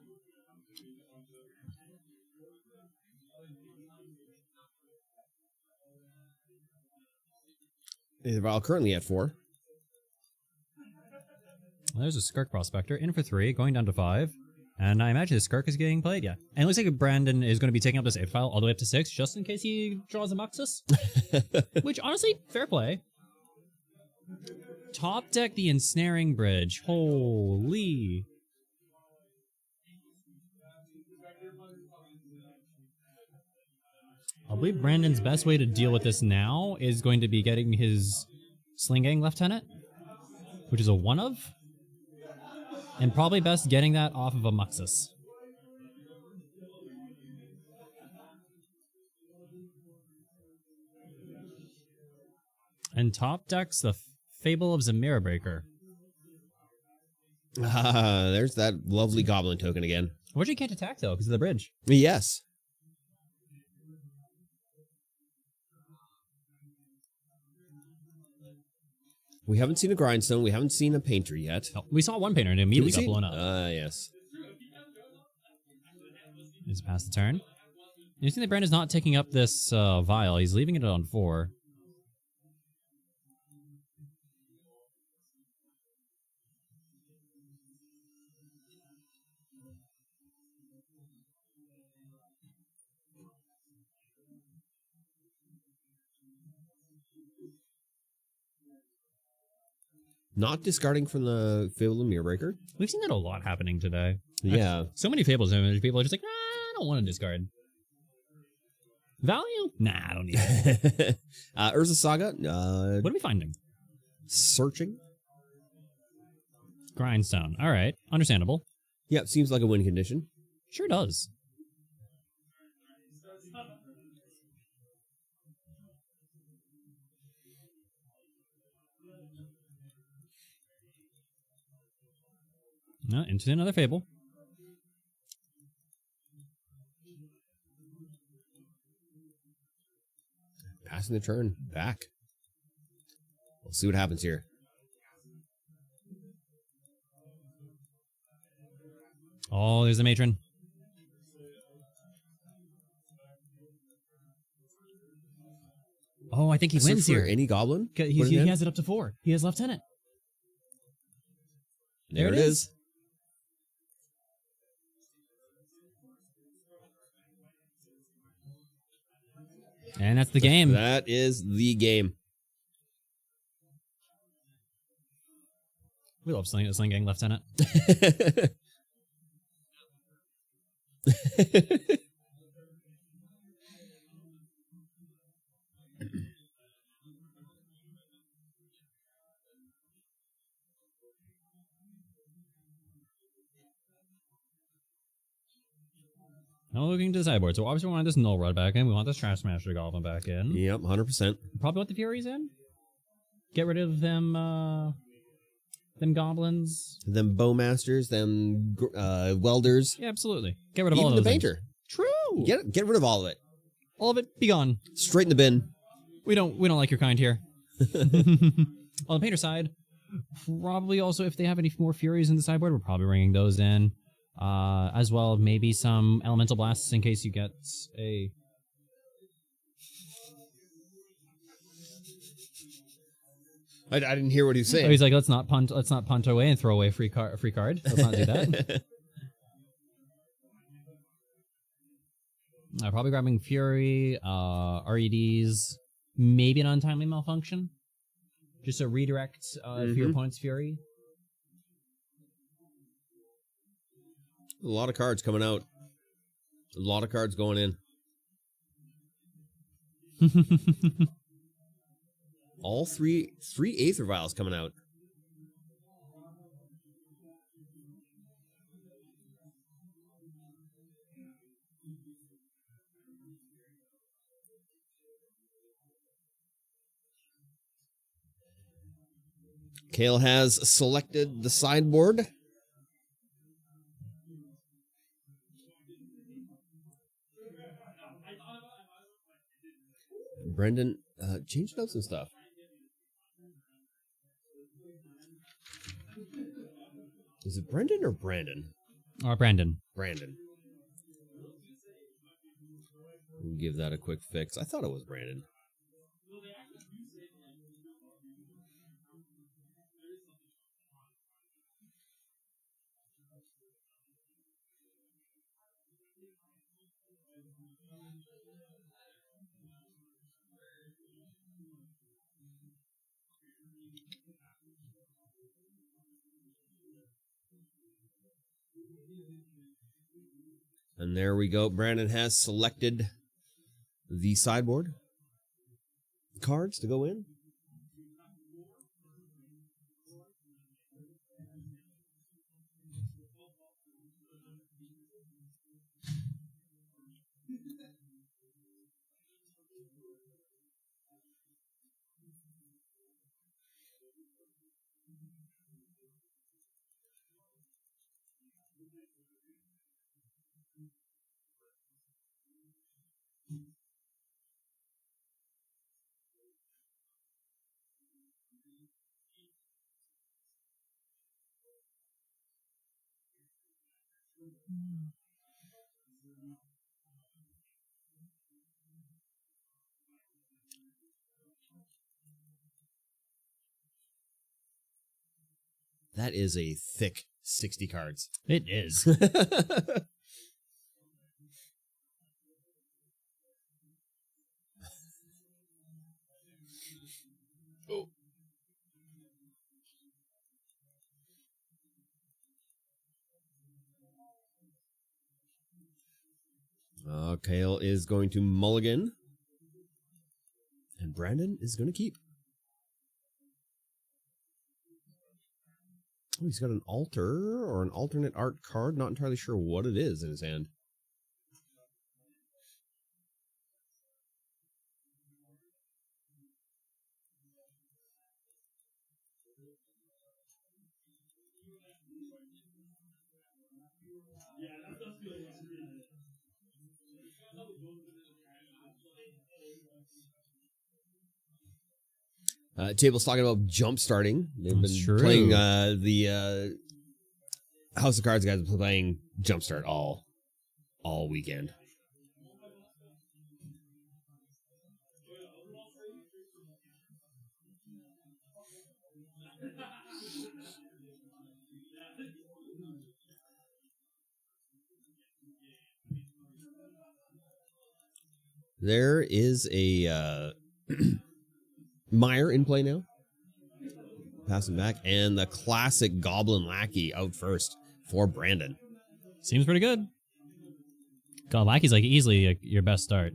Well, currently at 4. There's a Skirk Prospector. In for 3, going down to 5. And I imagine the Skirk is getting played, yeah. And it looks like Brandon is going to be taking up this 8 file all the way up to 6, just in case he draws a Muxus. Which, honestly, fair play. Top deck the Ensnaring Bridge. Holy. I believe Brandon's best way to deal with this now is going to be getting his Sling Gang Lieutenant, which is a 1 of. And probably best getting that off of a Muxus. And top decks the Fable of Zamira Breaker. There's that lovely goblin token again. Unfortunately, can't attack though because of the bridge. Yes. We haven't seen a grindstone. We haven't seen a painter yet. Oh, we saw one painter and it Did we immediately got see? blown up. Yes. He's past the turn. You see that Brandon's not taking up this vial. He's leaving it on 4. Not discarding from the Fable of Mirror Breaker. We've seen that a lot happening today. Yeah. So many fables, and people are just like, I don't want to discard. Value? Nah, I don't need it. Urza Saga. What are we finding? Searching. Grindstone. All right. Understandable. Yeah, seems like a win condition. Sure does. No, into another fable. Passing the turn. Back. We'll see what happens here. Oh, there's the matron. Oh, I think he Search wins for here. any goblin? He has it up to 4. He has lieutenant. There it is. And that's the game. That is the game. We love slinging lieutenant. Now looking to the sideboard. So obviously we want this Null Rod back in. We want this Trash Smasher Goblin back in. Yep, 100%. Probably want the Furies in. Get rid of them goblins. Them bowmasters, them welders. Yeah, absolutely. Get rid of all Even of the those painter. things. True. Get rid of all of it. All of it, be gone. Straight in the bin. We don't like your kind here. On the painter side, probably also if they have any more Furies in the sideboard, we're probably bringing those in. As well, maybe some elemental blasts in case you get a. I didn't hear what he was saying. Oh, he's like, let's not punt away and throw away a free card. Let's not do that. Probably grabbing Fury, REDs, maybe an untimely malfunction, just a redirect for your opponent's Fury. A lot of cards coming out. A lot of cards going in. All three Aether Vials coming out. Kale has selected the sideboard. Brendan changed up some stuff. Is it Brendan or Brandon? Brandon. Brandon. We'll give that a quick fix. I thought it was Brandon. And there we go. Brandon has selected the sideboard cards to go in. That is a thick 60 cards. It is. Kale is going to mulligan. And Brandon is going to keep. Oh, he's got an altar or an alternate art card. Not entirely sure what it is in his hand. Table's talking about jump starting. They've been playing the House of Cards guys have been playing Jumpstart all weekend. There is a Meyer in play now. Passing back. And the classic Goblin Lackey out first for Brandon. Seems pretty good. God, Lackey's like easily your best start.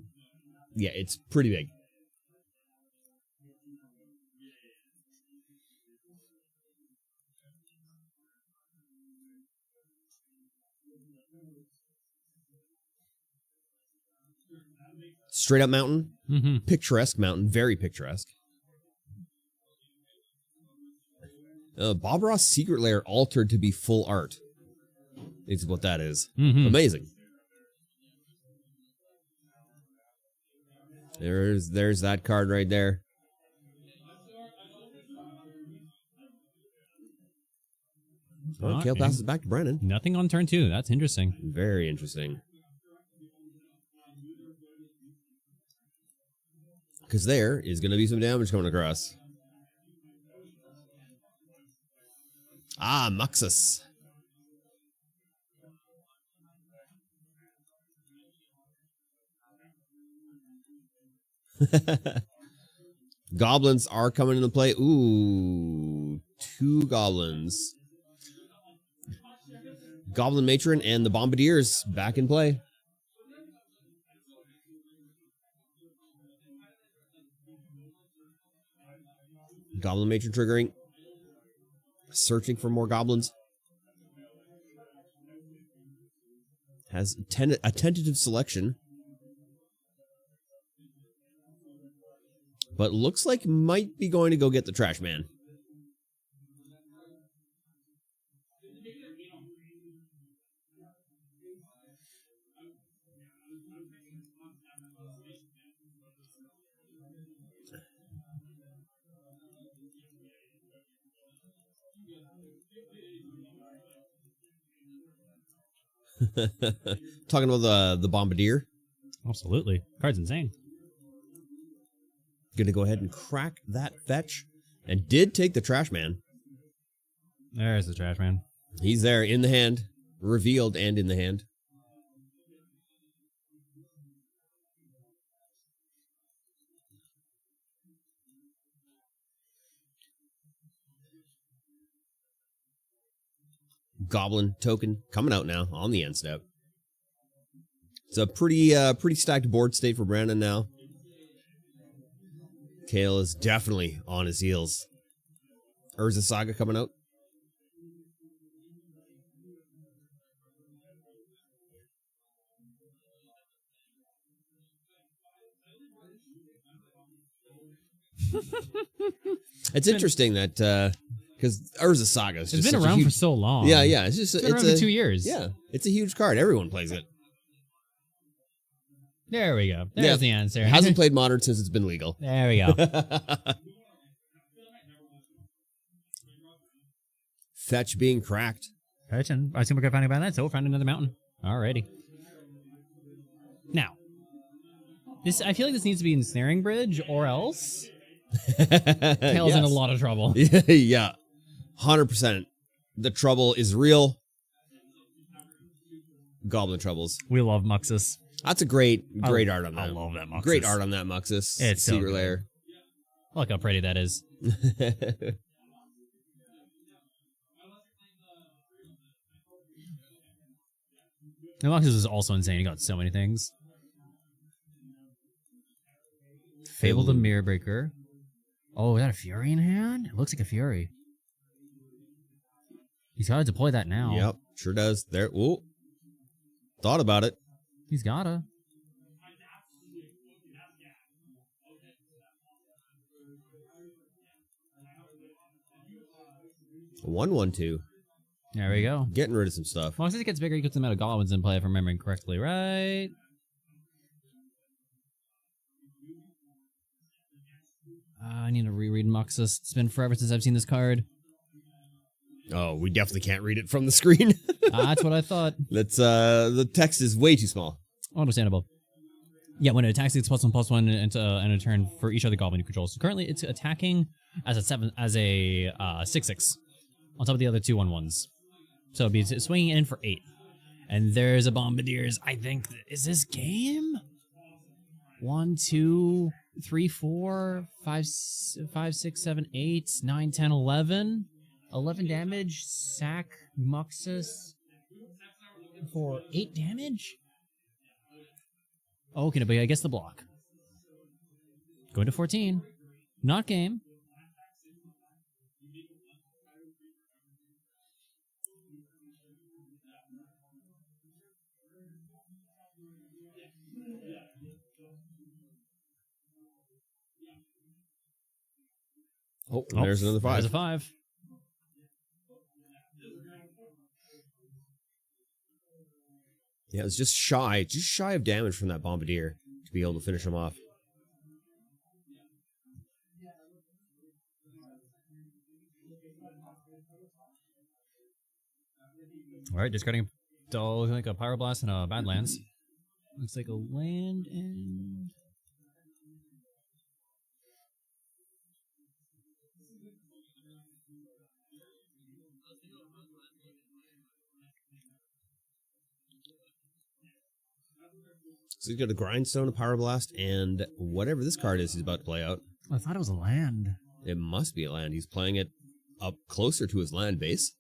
Yeah, it's pretty big. Straight up mountain. Mm-hmm. Picturesque mountain. Very picturesque. Bob Ross Secret Lair altered to be full art. It's what that is. Mm-hmm. Amazing. There's that card right there. Oh, Kale passes it back to Brennan. Nothing on turn 2. That's interesting. Very interesting. Because there is going to be some damage coming across. Ah, Muxus. Goblins are coming into play. Ooh, 2 goblins. Goblin Matron and the Bombardiers back in play. Goblin Matron triggering. Searching for more goblins. Has a tentative selection. But looks like might be going to go get the trash man. Talking about the Bombardier. Absolutely. Card's insane. Gonna go ahead and crack that fetch. And did take the trash man. There's the trash man. He's there in the hand. Revealed and in the hand. Goblin token coming out now on the end step. It's a pretty stacked board state for Brandon now. Kale is definitely on his heels. Urza Saga coming out. It's interesting that because Urza Saga is just it's been such a around huge, for so long. Yeah, it's just It's been around for 2 years. Yeah, it's a huge card. Everyone plays it. There we go. There's the answer. Hasn't played Modern since it's been legal. There we go. Fetch being cracked. Fetch, and I think we're going to find about that, so we'll find another mountain. Alrighty. Now, I feel like this needs to be ensnaring bridge, or else Tail's in a lot of trouble. Yeah, 100%. The trouble is real. Goblin troubles. We love Muxus. That's a great art on that. I love that Muxus. Great art on that Muxus. It's so Secret good. Lair. Look how pretty that is. The Muxus is also insane. He got so many things. Fable the Mirror Breaker. Oh, is that a Fury in hand? It looks like a Fury. He's got to deploy that now. Yep, sure does. There. Ooh. Thought about it. He's gotta. A 1/1/2. There we go. Getting rid of some stuff. Well, as it gets bigger, he puts the amount of goblins in play, if I'm remembering correctly, right? I need to reread Muxus. It's been forever since I've seen this card. Oh, we definitely can't read it from the screen. That's what I thought. That's the text is way too small. Understandable. Yeah, when it attacks, it's +1/+1 and a turn for each other goblin you control. So currently, it's attacking as a 6/6 on top of the other 2/1/1s. So it'd be swinging in for 8. And there's a Bombardier's. I think is this game 1, 2, 3, 4, 5, 6, 7, 8, 9, 10, 11. 11 damage. Sack Muxus for 8 damage. Okay, but I guess the block. Going to 14. Not game. Oh, there's another 5. There's a 5. Yeah, it's just shy of damage from that Bombardier to be able to finish him off. All right, discarding like a Pyroblast and a Badlands. Looks like a land and... So he's got a Grindstone, a Pyroblast, and whatever this card is he's about to play out. I thought it was a land. It must be a land. He's playing it up closer to his land base.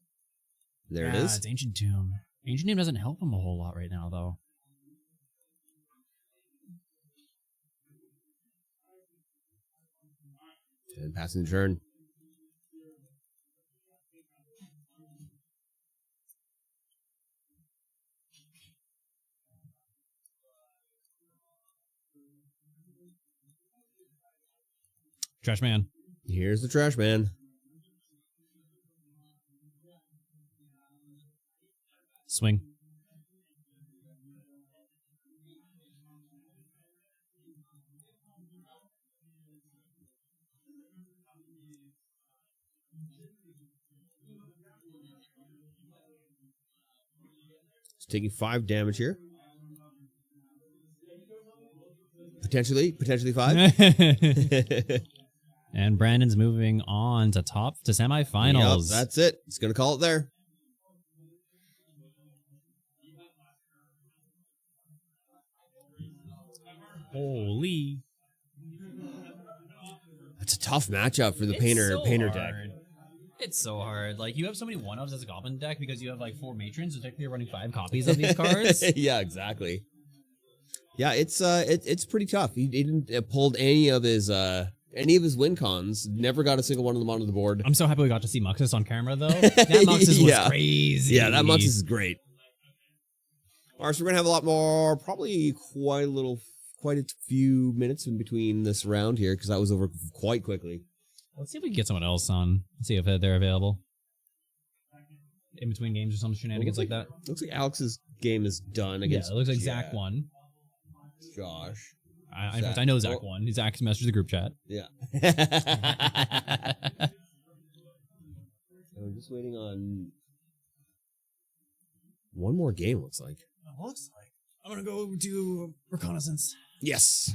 There it is. It's Ancient Tomb. Ancient Tomb doesn't help him a whole lot right now, though. And passing the turn. Trash Man. Here's the Trash Man. Swing. He's taking 5 damage here. Potentially 5. And Brandon's moving on to semifinals. Yep, that's it. He's going to call it there. Holy. That's a tough matchup for the painter deck. It's so hard. Like, you have so many one-ups as a Goblin deck because you have, like, 4 Matrons, so technically you're running 5 copies of these cards. Yeah, exactly. Yeah, it's pretty tough. He didn't pulled any of his win cons. Never got a single one of them onto the board. I'm so happy we got to see Muxus on camera, though. That Muxus was crazy. Yeah, that Muxus is great. All right, so we're going to have a lot more, probably quite a few minutes in between this round here, because that was over quite quickly. Let's see if we can get someone else on. Let's see if they're available. In between games or some shenanigans like that. Looks like Alex's game is done against... Yeah, it looks like Zach won. Josh. In fact, I know Zach won. Zach messaged the group chat. Yeah. We're just waiting on one more game, looks like. looks like. I'm gonna go do reconnaissance. Yes.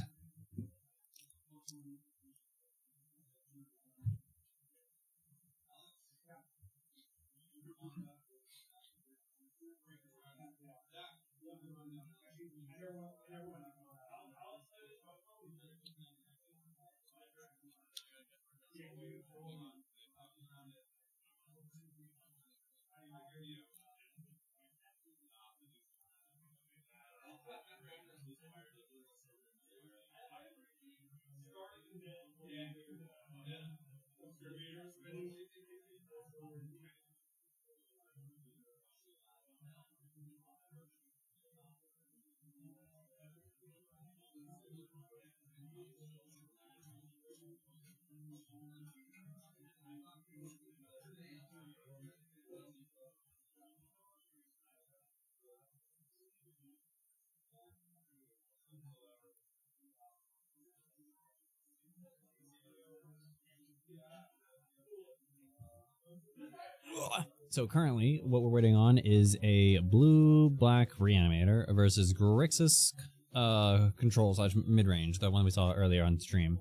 So currently, what we're waiting on is a blue-black reanimator versus Grixis control slash mid-range, the one we saw earlier on stream.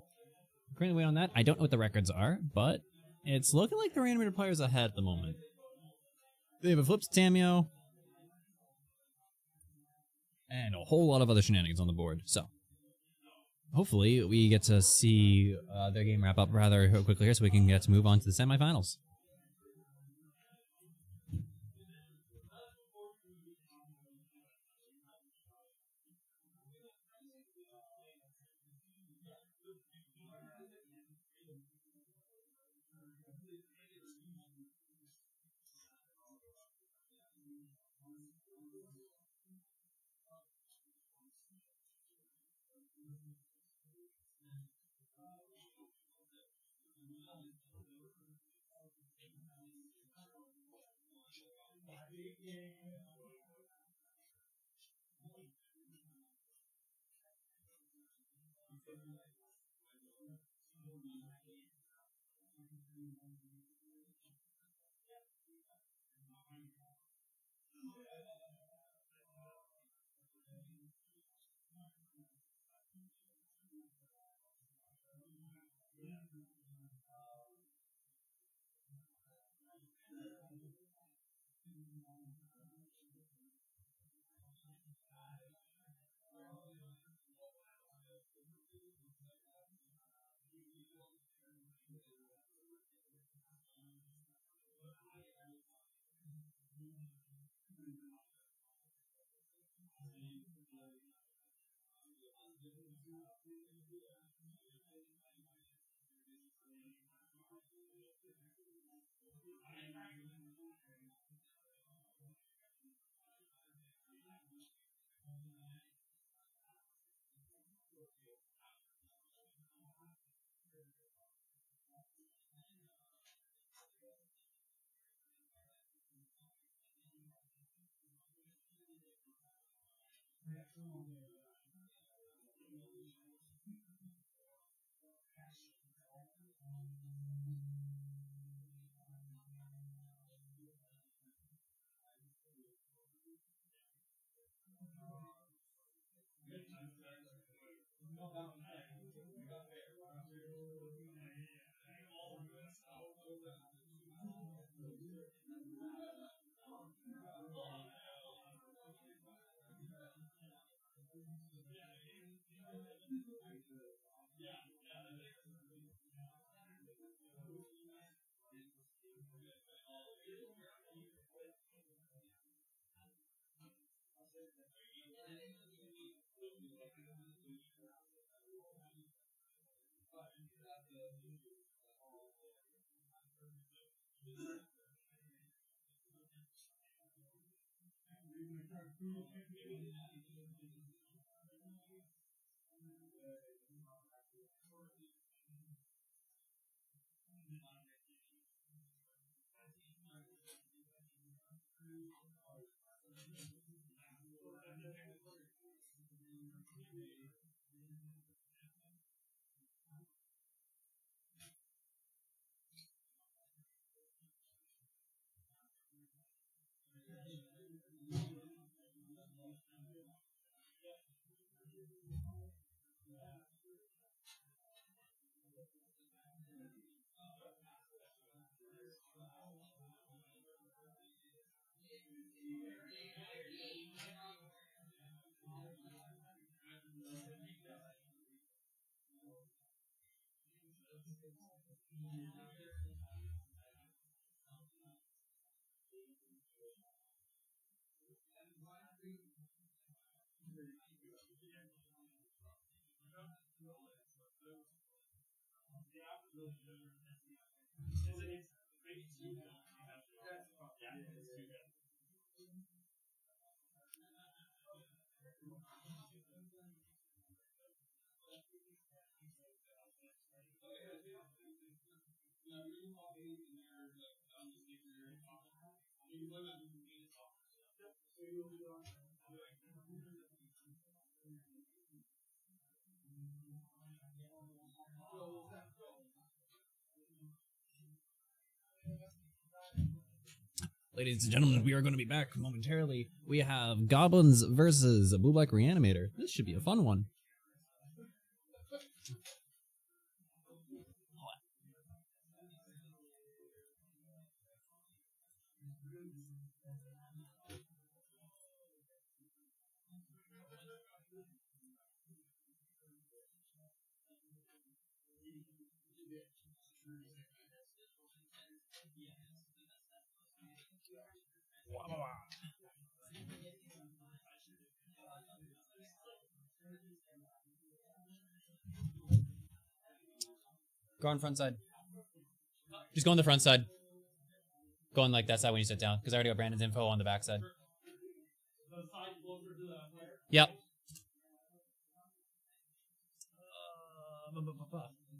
Currently waiting on that. I don't know what the records are, but it's looking like the reanimator player's ahead at the moment. They have a flipped Tamio and a whole lot of other shenanigans on the board. So hopefully we get to see their game wrap up rather quickly here so we can get to move on to the semifinals. Ladies and gentlemen, we are going to be back momentarily. We have Goblins versus Blue Black Reanimator. This should be a fun one. Go on front side. Just go on the front side. Go on like that side when you sit down, because I already got Brandon's info on the back side. Yep.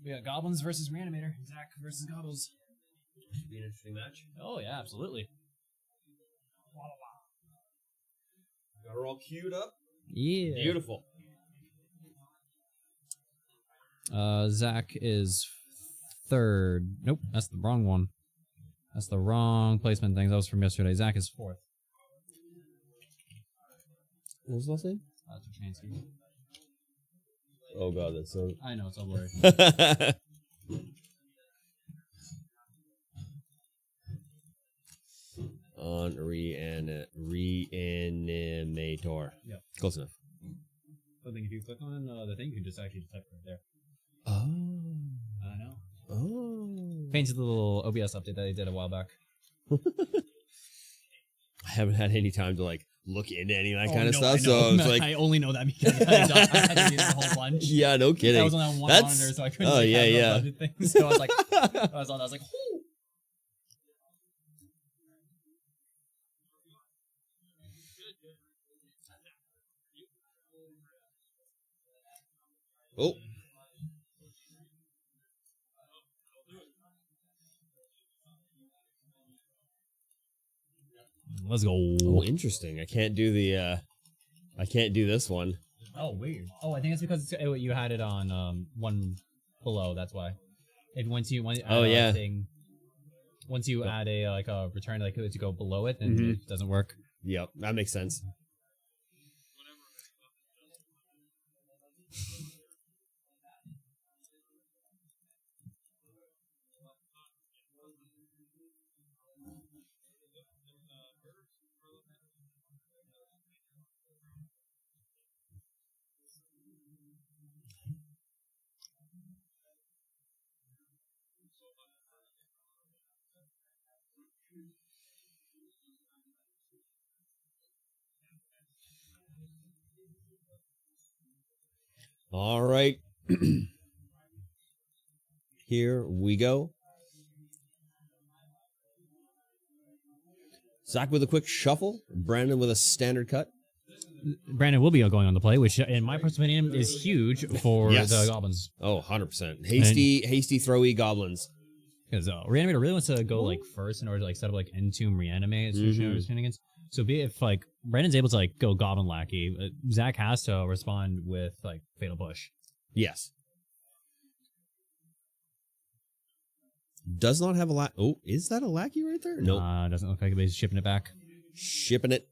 We got Goblins versus Reanimator. Zach versus Goblins. Be an interesting match. Oh yeah, absolutely. Got her all queued up. Yeah. Beautiful. Zach is third. Nope, that's the wrong one. That's the wrong placement thing. That was from yesterday. Zach is fourth. What was the last name? Tuchansky. Oh god, that's so. I know, it's all blurry. On Reanimator. Yep. Close enough. I think if you click on the thing, you can just actually type right there. Oh. I know. Oh. Fancy little OBS update that they did a while back. I haven't had any time to like look into any of that kind of no, stuff, I know. so it's like I only know that because I had to do a whole bunch. yeah, no kidding. I was on that one That's- monitor, so I couldn't. oh, like, yeah, have yeah. other things. So I was like, I was like, "Ooh." Oh. Let's go. Oh, interesting. I can't do the I can't do this one. Oh, weird. Oh, I think it's because you had it on one below. That's why. If once you Oh, yeah. once you add a like a return like to go below it, then Mhm. it doesn't work. Yep, that makes sense. All right. Here we go. Zach with a quick shuffle. Brandon with a standard cut. Brandon will be going on the play, which in my personal opinion is huge for Yes. the Goblins. Oh, 100%. Hasty throwy goblins. Because Reanimator really wants to go like first in order to like set up like Entomb Reanimate shenanigans. So be it if like Brandon's able to like go Goblin Lackey, Zach has to respond with like Fatal Push. Yes. Does not have a Oh, is that a lackey right there? No. Nope. Doesn't look like he's shipping it back. Shipping it.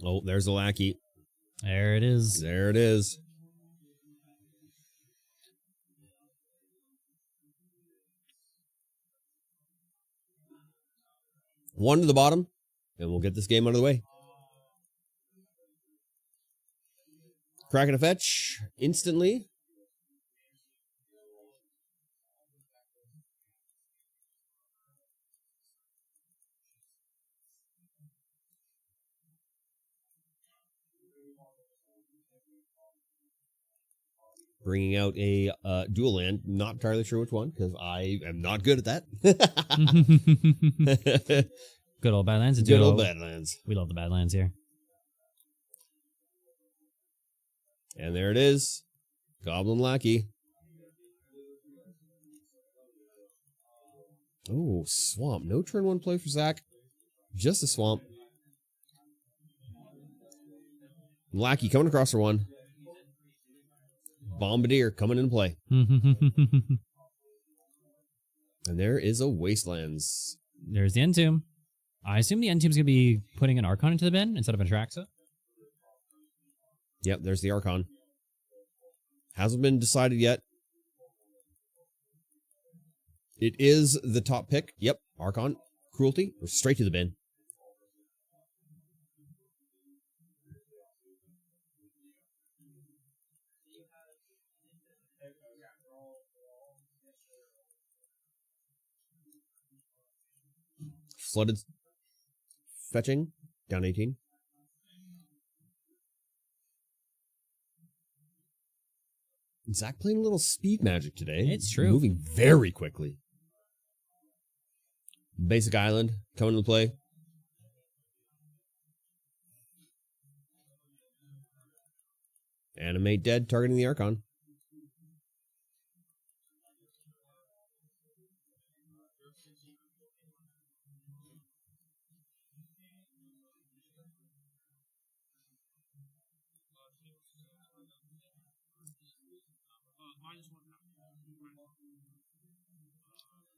Oh, there's the lackey. There it is. There it is. One to the bottom, and we'll get this game out of the way. Cracking a fetch instantly. Bringing out a dual land. Not entirely sure which one, because I am not good at that. Good old Badlands. Good old Badlands. We love the Badlands here. And there it is. Goblin Lackey. Oh, swamp. No turn one play for Zach. Just a swamp. Lackey coming across for one. Bombardier coming into play. And there is a Wastelands. There's the Entomb. I assume the Entomb's going to be putting an Archon into the bin instead of a Traxa. Yep, there's the Archon. Hasn't been decided yet. It is the top pick. Yep, Archon. Cruelty. Or straight to the bin. Flooded. Fetching. Down 18. Zach playing a little speed magic today. It's true. Moving very quickly. Basic Island coming into play. Animate dead, targeting the Archon.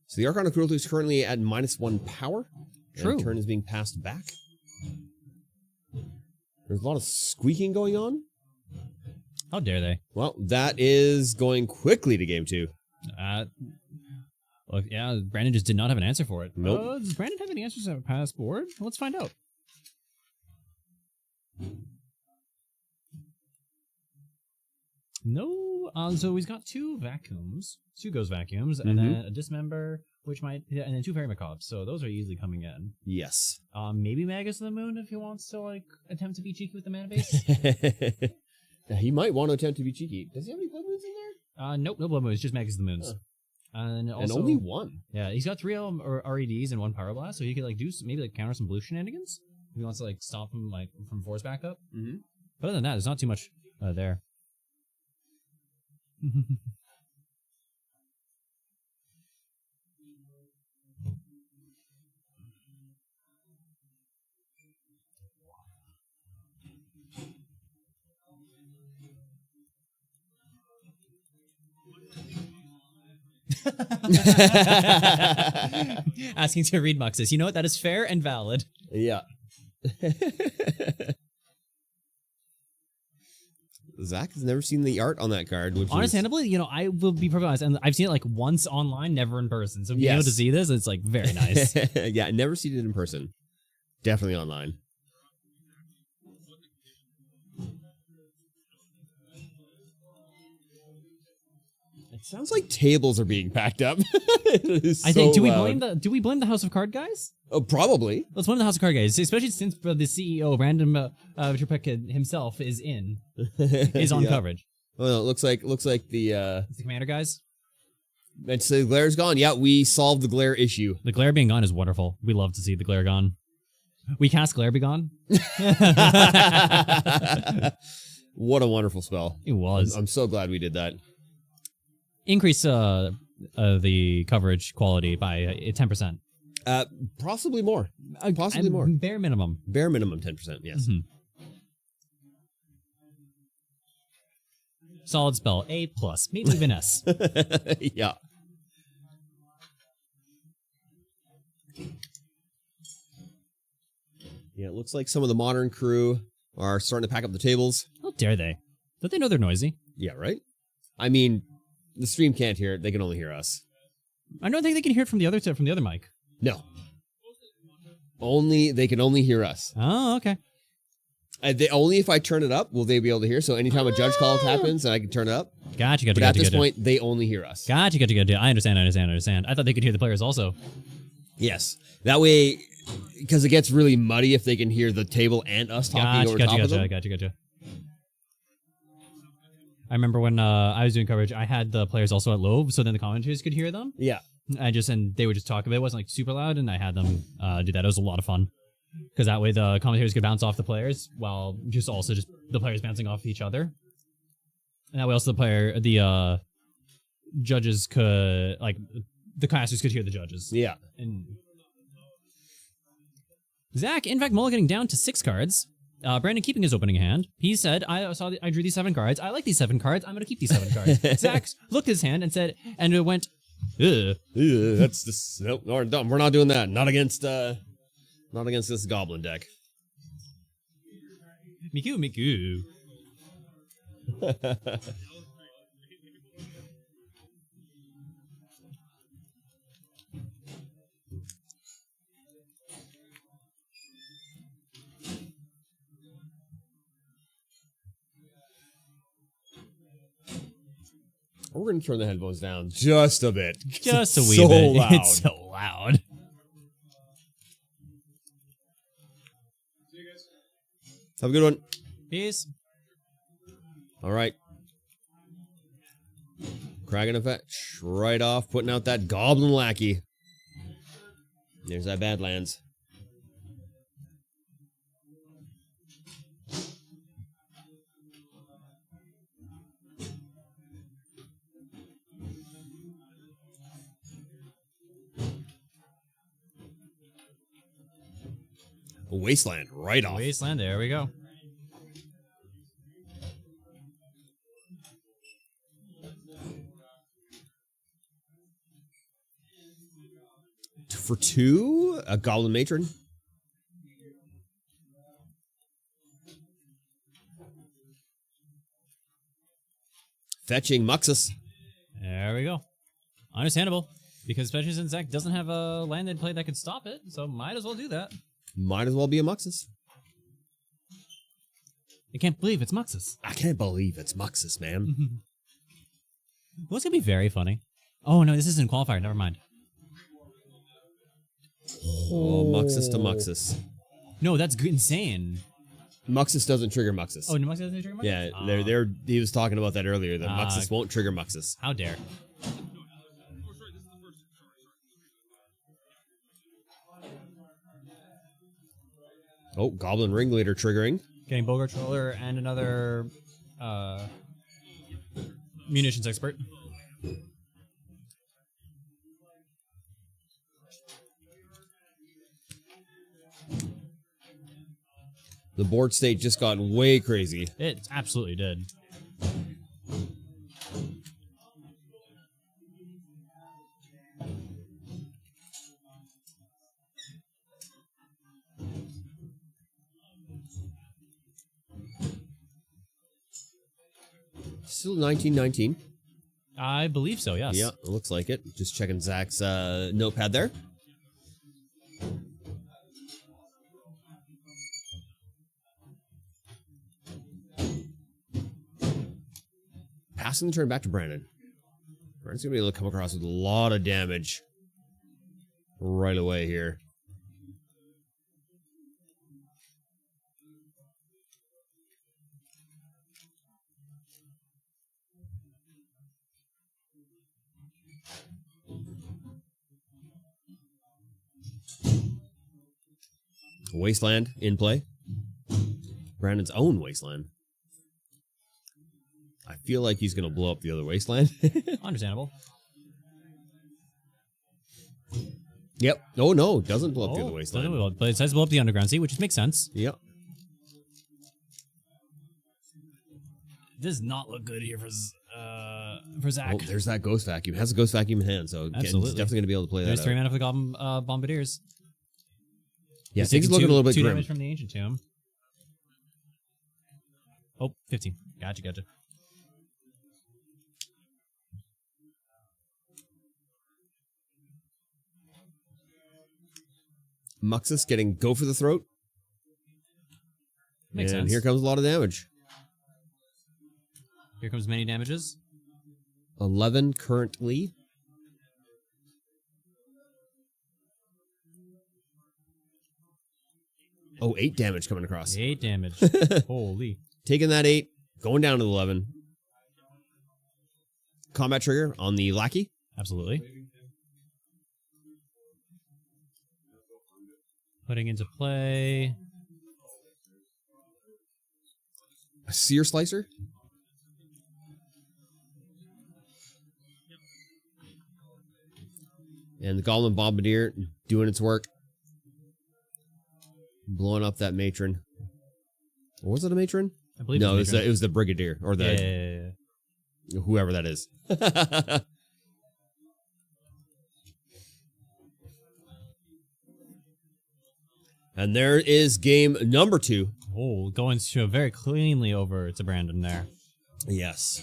So the Archon of Cruelty is currently at -1 power. True. And turn is being passed back. There's a lot of squeaking going on. How dare they? Well, that is going quickly to game 2. Look, yeah, Brandon just did not have an answer for it. Nope. Does Brandon have any answers on past board? Let's find out. No, so he's got 2 vacuums, 2 ghost vacuums, and then a dismember, which might, and then 2 fairy macaques. So those are easily coming in. Yes. Maybe Magus of the Moon if he wants to like attempt to be cheeky with the mana base. He might want to attempt to be cheeky. Does he have any blood moons in there? Nope, no blood moons, just Magus of the Moons. Huh. And also, And only 1. Yeah, he's got 3 REDs and 1 Power Blast, so he could like do maybe like counter some blue shenanigans if he wants to like stop him like from force back up. Mm-hmm. But other than that, there's not too much there. Asking to read Muxus. You know what? That is fair and valid. Yeah. Zach has never seen the art on that card. Which Understandably, you know, I will be perfectly honest, and I've seen it like once online, never in person. So being able Yes. to see this, it's like very nice. Yeah, never seen it in person. Definitely online. It sounds like tables are being packed up. I think. Do we blame the House of Card guys? Oh, probably. Let's blame the House of Card guys, especially since the CEO Brandon Trepek himself is on Yeah. coverage. Oh no, it looks like the It's the Commander guys. it's the glare's gone. Yeah, we solved the glare issue. The glare being gone is wonderful. We love to see the glare gone. We cast glare be gone. What a wonderful spell. It was. I'm so glad we did that. Increase the coverage quality by 10%. Possibly more. Possibly more. Bare minimum. Bare minimum 10%, yes. Mhm. Solid spell. A+. Maybe even S. Yeah. Yeah, it looks like some of the modern crew are starting to pack up the tables. How dare they? Don't they know they're noisy? Yeah, right? I mean, the stream can't hear it. They can only hear us. I don't think they can hear it from the other mic. No. They can only hear us. Oh, okay. Only if I turn it up will they be able to hear. So anytime a judge call happens and I can turn it up. Gotcha. But at this point, they only hear us. Gotcha. I understand. I thought they could hear the players also. Yes. That way, because it gets really muddy if they can hear the table and us talking over top of them. Gotcha. I remember when I was doing coverage, I had the players also at low, so then the commentators could hear them. Yeah. And they would just talk a bit. It wasn't like super loud, and I had them do that. It was a lot of fun. Because that way the commentators could bounce off the players while just the players bouncing off each other. And that way also the judges could, like, the casters could hear the judges. Yeah. And Zach, in fact, mulliganing down to 6 cards. Brandon keeping his opening hand. He said, I drew these 7 cards. I like these 7 cards. I'm going to keep these 7 cards. Zach looked at his hand and said, and it went, ugh. That's this. Nope, we're not doing that. Not against this goblin deck. Miku. We're going to turn the headphones down just a bit. Just a wee so bit. Loud. It's so loud. Have a good one. Peace. All right. Cracking a fetch right off, putting out that goblin lackey. There's that Badlands. Wasteland right off. Wasteland, there we go. For 2, a goblin matron. Fetching Muxus. There we go. Understandable. Because especially since Zach doesn't have a land they'd play that could stop it, so might as well do that. Might as well be a Muxus. I can't believe it's Muxus. I can't believe it's Muxus, man. What's gonna be very funny? Oh no, this isn't qualifier. Never mind. Oh, Muxus to Muxus. No, that's insane. Muxus doesn't trigger Muxus. Oh, no, Muxus doesn't trigger Muxus? Yeah, he was talking about that earlier. That Muxus won't trigger Muxus. How dare. Oh, Goblin Ringleader triggering. Getting Bogart Troller and another munitions expert. The board state just got way crazy. It absolutely did. Still 1919. I believe so, yes. Yeah, it looks like it. Just checking Zach's notepad there. Passing the turn back to Brandon. Brandon's going to be able to come across with a lot of damage right away here. Wasteland in play. Brandon's own Wasteland. I feel like he's going to blow up the other Wasteland. Understandable. Yep. Oh, no. Doesn't blow up the other Wasteland. But it says blow up the Underground Sea, which makes sense. Yep. does not look good here for Zach. Oh, there's that Ghost Vacuum. Has a Ghost Vacuum in hand, so Absolutely. he's definitely going to be able to play There's that 3 out. mana for the Goblin Bombardiers. Yeah, He's things taking looking a little bit 2 grim. damage from the Ancient Tomb. Oh, 15. Gotcha. Muxus getting Go for the Throat. Makes and sense. here comes a lot of damage. Here comes many damages. 11 currently. Oh, 8 damage coming across. 8 damage. Holy. Taking that 8, going down to the 11. Combat trigger on the Lackey. Absolutely. Putting into play. A Seer Slicer. And the Goblin Bombardier doing its work. Blowing up that matron. Or was it a matron? I believe No, it's it was the Brigadier. Or the yeah. whoever that is. And there is game number 2. Oh, going to very cleanly over to Brandon there. Yes.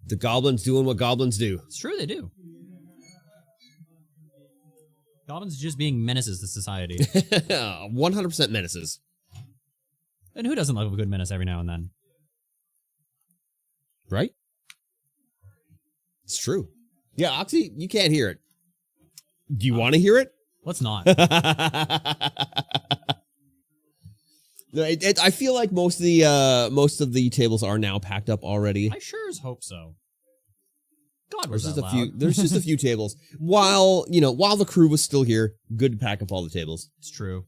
The goblins doing what goblins do. It's true, they do. Goblins just being menaces to society. 100% menaces. And who doesn't love a good menace every now and then? Right? It's true. Yeah, Oxy, you can't hear it. Do you want to hear it? Let's not. No, I feel like most of the tables are now packed up already. I sure as hope so. God, There's was just that a few. loud. There's just a few tables. While the crew was still here, good to pack up all the tables. It's true.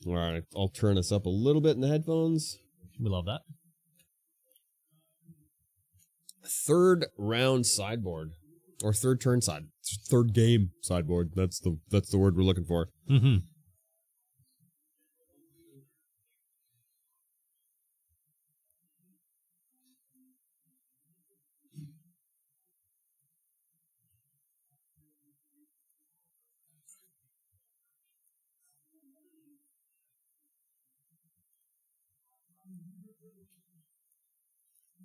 All right, I'll turn us up a little bit in the headphones. We love that. Third round sideboard, or third turn side, third game sideboard. That's the word we're looking for. Mm-hmm.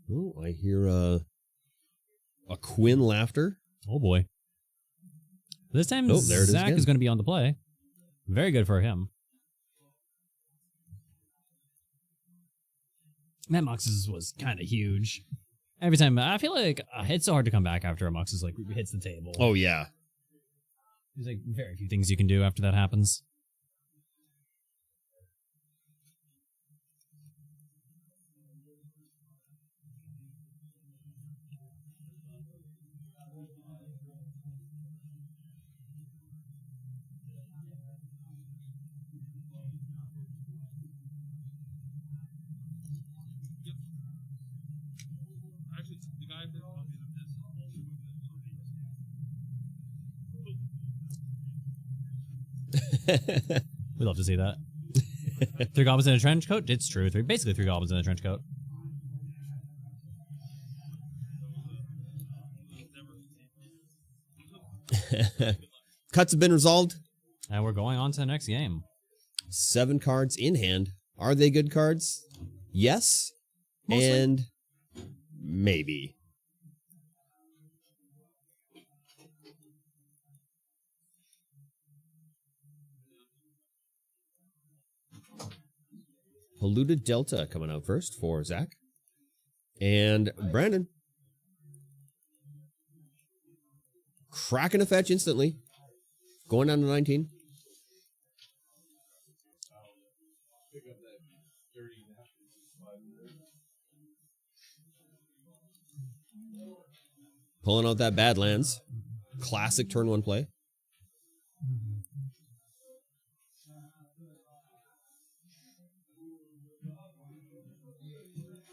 Oh, I hear a Quinn laughter. Oh boy. This time Oh, there it is Zach again. is going to be on the play. Very good for him. That Muxus was kind of huge. Every time, I feel like it's so hard to come back after a Muxus like hits the table. Oh yeah. There's like very few things you can do after that happens. Actually, the guy that told me that We love to see that. 3 goblins in a trench coat? It's true. Basically 3 goblins in a trench coat. Cuts have been resolved. And we're going on to the next game. 7 cards in hand. Are they good cards? Yes. Mostly. And maybe. Polluted Delta coming out first for Zach. And Brandon. Cracking a fetch instantly. Going down to 19. Pulling out that Badlands. Classic turn 1 play.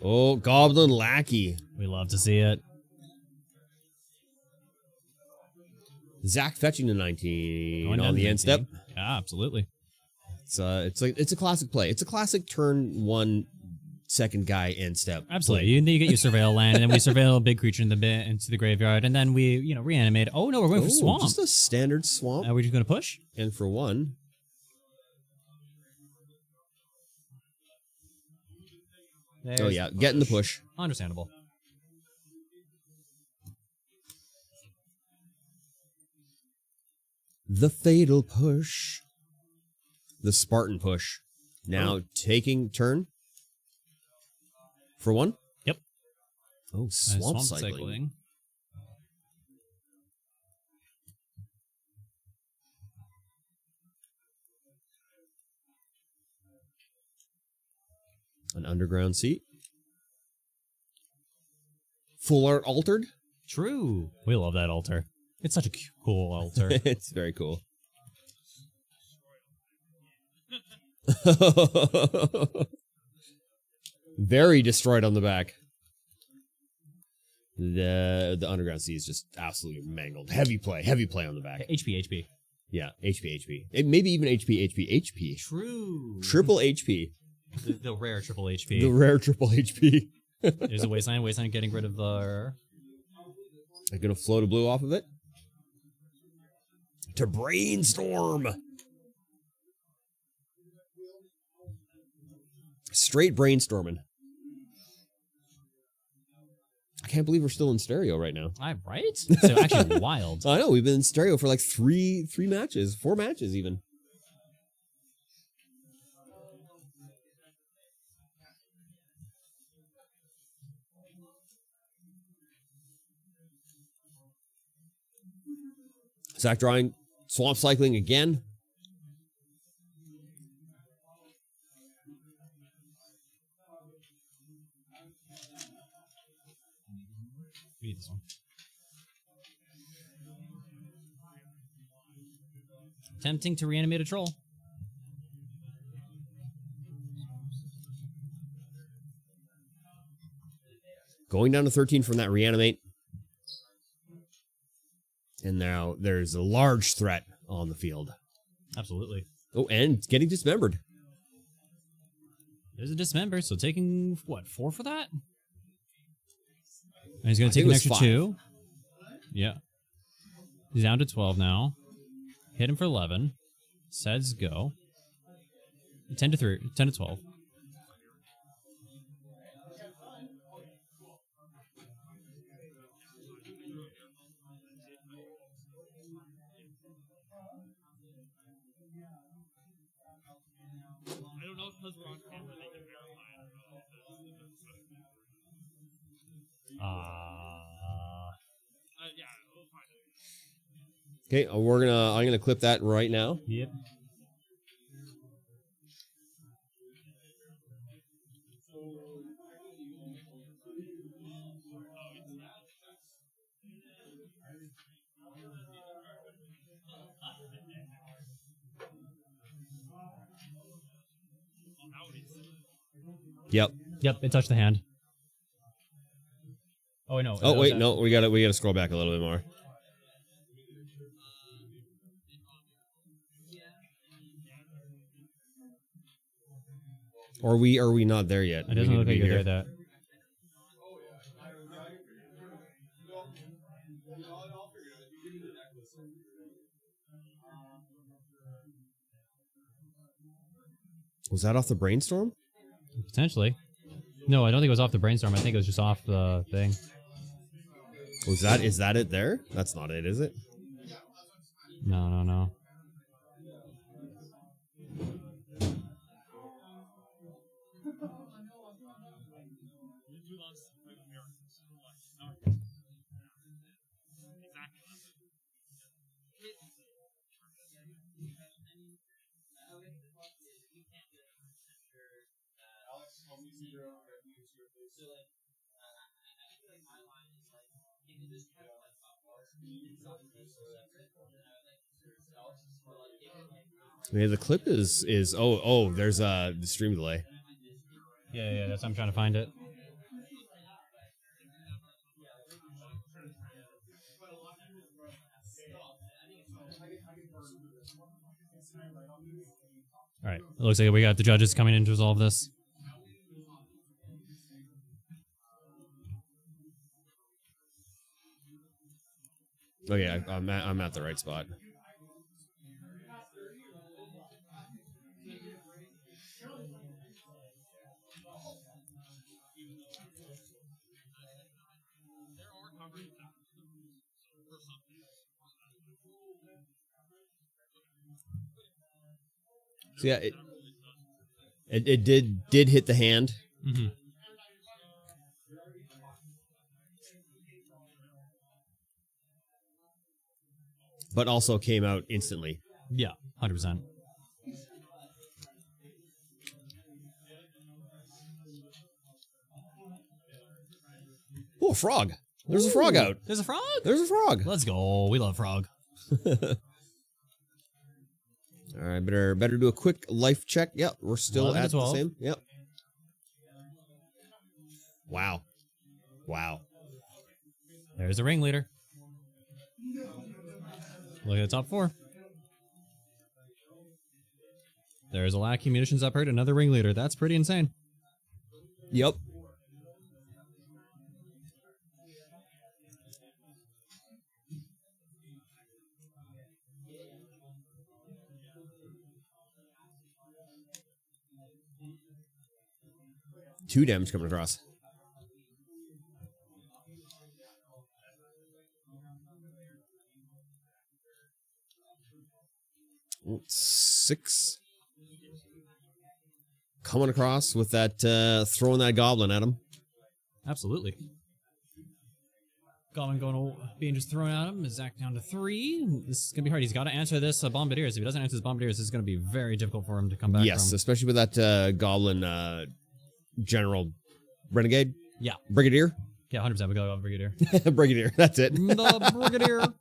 Oh, Goblin Lackey. We love to see it. Zach fetching to 19 Going down on to the end step. 19. Yeah, absolutely. it's a classic play. It's a classic turn 1 second guy end step. Absolutely. You get your surveil land, and then we surveil a big creature in the bit into the graveyard, and then we reanimate. Oh no, we're going for swamp. Just a standard swamp. We're just going to push. And for 1. There's Getting the push. Understandable. The fatal push. The Spartan push. Now taking turn. For 1? Yep. Oh, swamp cycling. An underground seat. Full art altered. True. We love that altar. It's such a cool altar. It's very cool. Very destroyed on the back. The underground sea is just absolutely mangled. Heavy play on the back. HP. Yeah, HP. Maybe even HP. True. Triple HP. The rare triple HP. The rare triple HP. There's a wasteland. Wasteland getting rid of the... I'm gonna float a blue off of it. To brainstorm. Straight brainstorming. I can't believe we're still in stereo right now. Right? So actually wild. I know, we've been in stereo for like three matches, 4 matches even. Sack drawing, swamp cycling again. We need this one. Attempting to reanimate a troll. Going down to 13 from that reanimate. And now there's a large threat on the field. Absolutely. Oh, and getting dismembered. There's a dismember, so taking, what, 4 for that? And he's going to I take think an it extra was 2. Yeah. He's down to 12 now. Hit him for 11. Says go. 10 to 12. I don't know if because we're on camera they can verify it. Yeah, we'll find it. Okay, I'm gonna clip that right now. Yep. Yep, it touched the hand. Oh, wait, no. Oh, wait, no, we gotta scroll back a little bit more. Are we not there yet? It doesn't look like you're there. Was that off the brainstorm? Potentially. No, I don't think it was off the brainstorm. I think it was just off the thing. Is that it there? That's not it, is it? No. Yeah, the clip is there's the stream delay. Yeah, that's why I'm trying to find it. All right. It looks like we got the judges coming in to resolve this. Oh yeah, I'm at the right spot. So yeah, it did hit the hand. Mm-hmm. But also came out instantly. Yeah, 100%. Oh, a frog. There's a frog out. There's a frog? There's a frog. Let's go. We love frog. All right, better do a quick life check. Yep, we're still 11 to at the 12. same. Yep. Wow. Wow. There's a ringleader. Look at the top 4. There's a lackey, munitions upper, another ringleader. That's pretty insane. Yep. Two damage coming across. Ooh, 6. Coming across with that, throwing that goblin at him. Absolutely. Goblin being just thrown at him. Zach down to 3. This is going to be hard. He's got to answer this Bombardiers. If he doesn't answer this Bombardiers, this is going to be very difficult for him to come back Yes, from. especially with that goblin general renegade. Yeah. Brigadier. Yeah, 100% we go Brigadier. Brigadier, that's it. The Brigadier.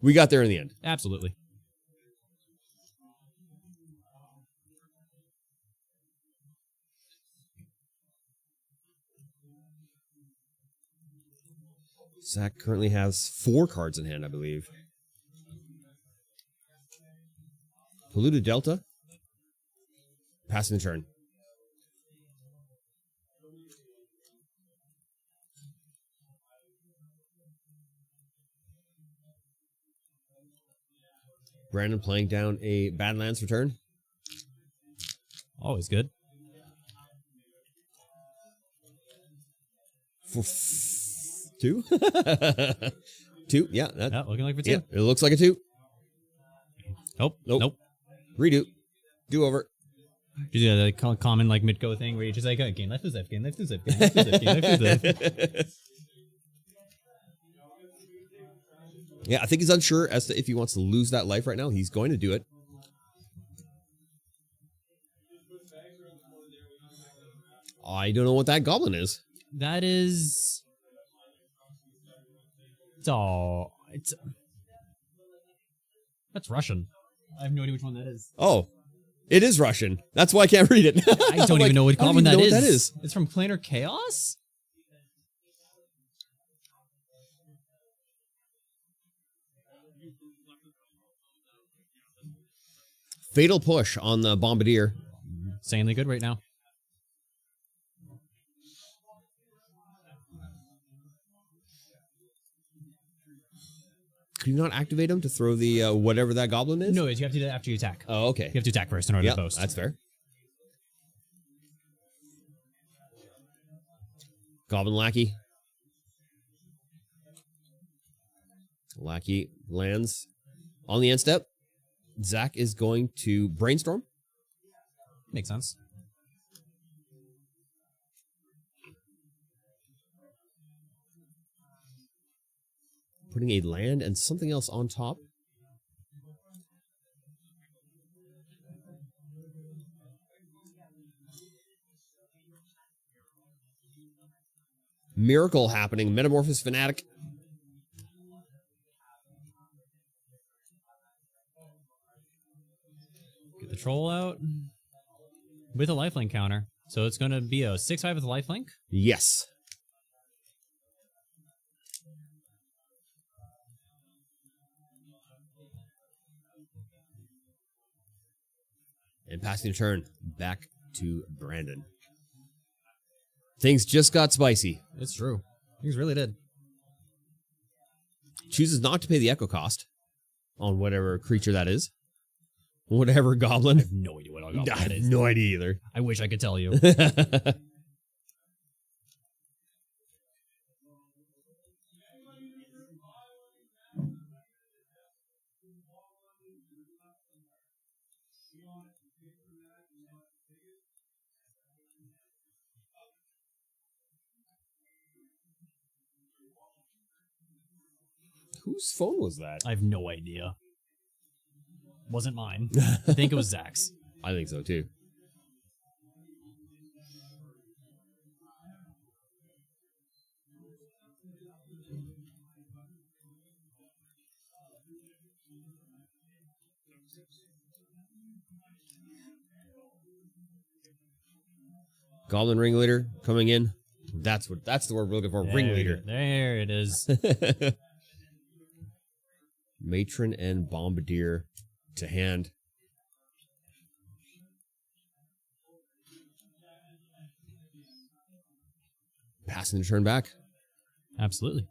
We got there in the end. Absolutely. Zach currently has 4 cards in hand, I believe. Polluted Delta. Passing the turn. Brandon playing down a Badlands for turn. Always good. For 2? 2, yeah. Yeah, looking like for 2. Yeah, it looks like a 2. Nope. Redo. Do over. You do the common like mid-go thing where you just like, gain left to zip, gain left to zip, gain left to zip, gain left to zip. Yeah, I think he's unsure as to if he wants to lose that life right now. He's going to do it. I don't know what that goblin is. That is... It's... That's Russian. I have no idea which one that is. Oh, it is Russian. That's why I can't read it. I don't even know what goblin that is. That is. It's from Planar Chaos? Fatal push on the Bombardier. Insanely good right now. Could you not activate him to throw the whatever that goblin is? No, you have to do that after you attack. Oh, okay. You have to attack first in order Yeah, to boast. that's fair. Goblin Lackey. Lackey lands on the end step. Zach is going to brainstorm. Makes sense. Putting a land and something else on top. Miracle happening. Metamorphosis Fanatic. Get the troll out with a lifelink counter. So it's going to be a 6/5 with a lifelink. Yes. And passing the turn back to Brandon. Things just got spicy. It's true. Things really did. Chooses not to pay the echo cost on whatever creature that is. Whatever goblin. I have no idea what I that have is. no idea either. I wish I could tell you. Whose phone was that? I have no idea. Wasn't mine. I think it was Zach's. I think so too. Goblin ringleader coming in. That's the word we're looking for. Ringleader. There it is. Matron and Bombardier to hand. Passing the turn back. Absolutely.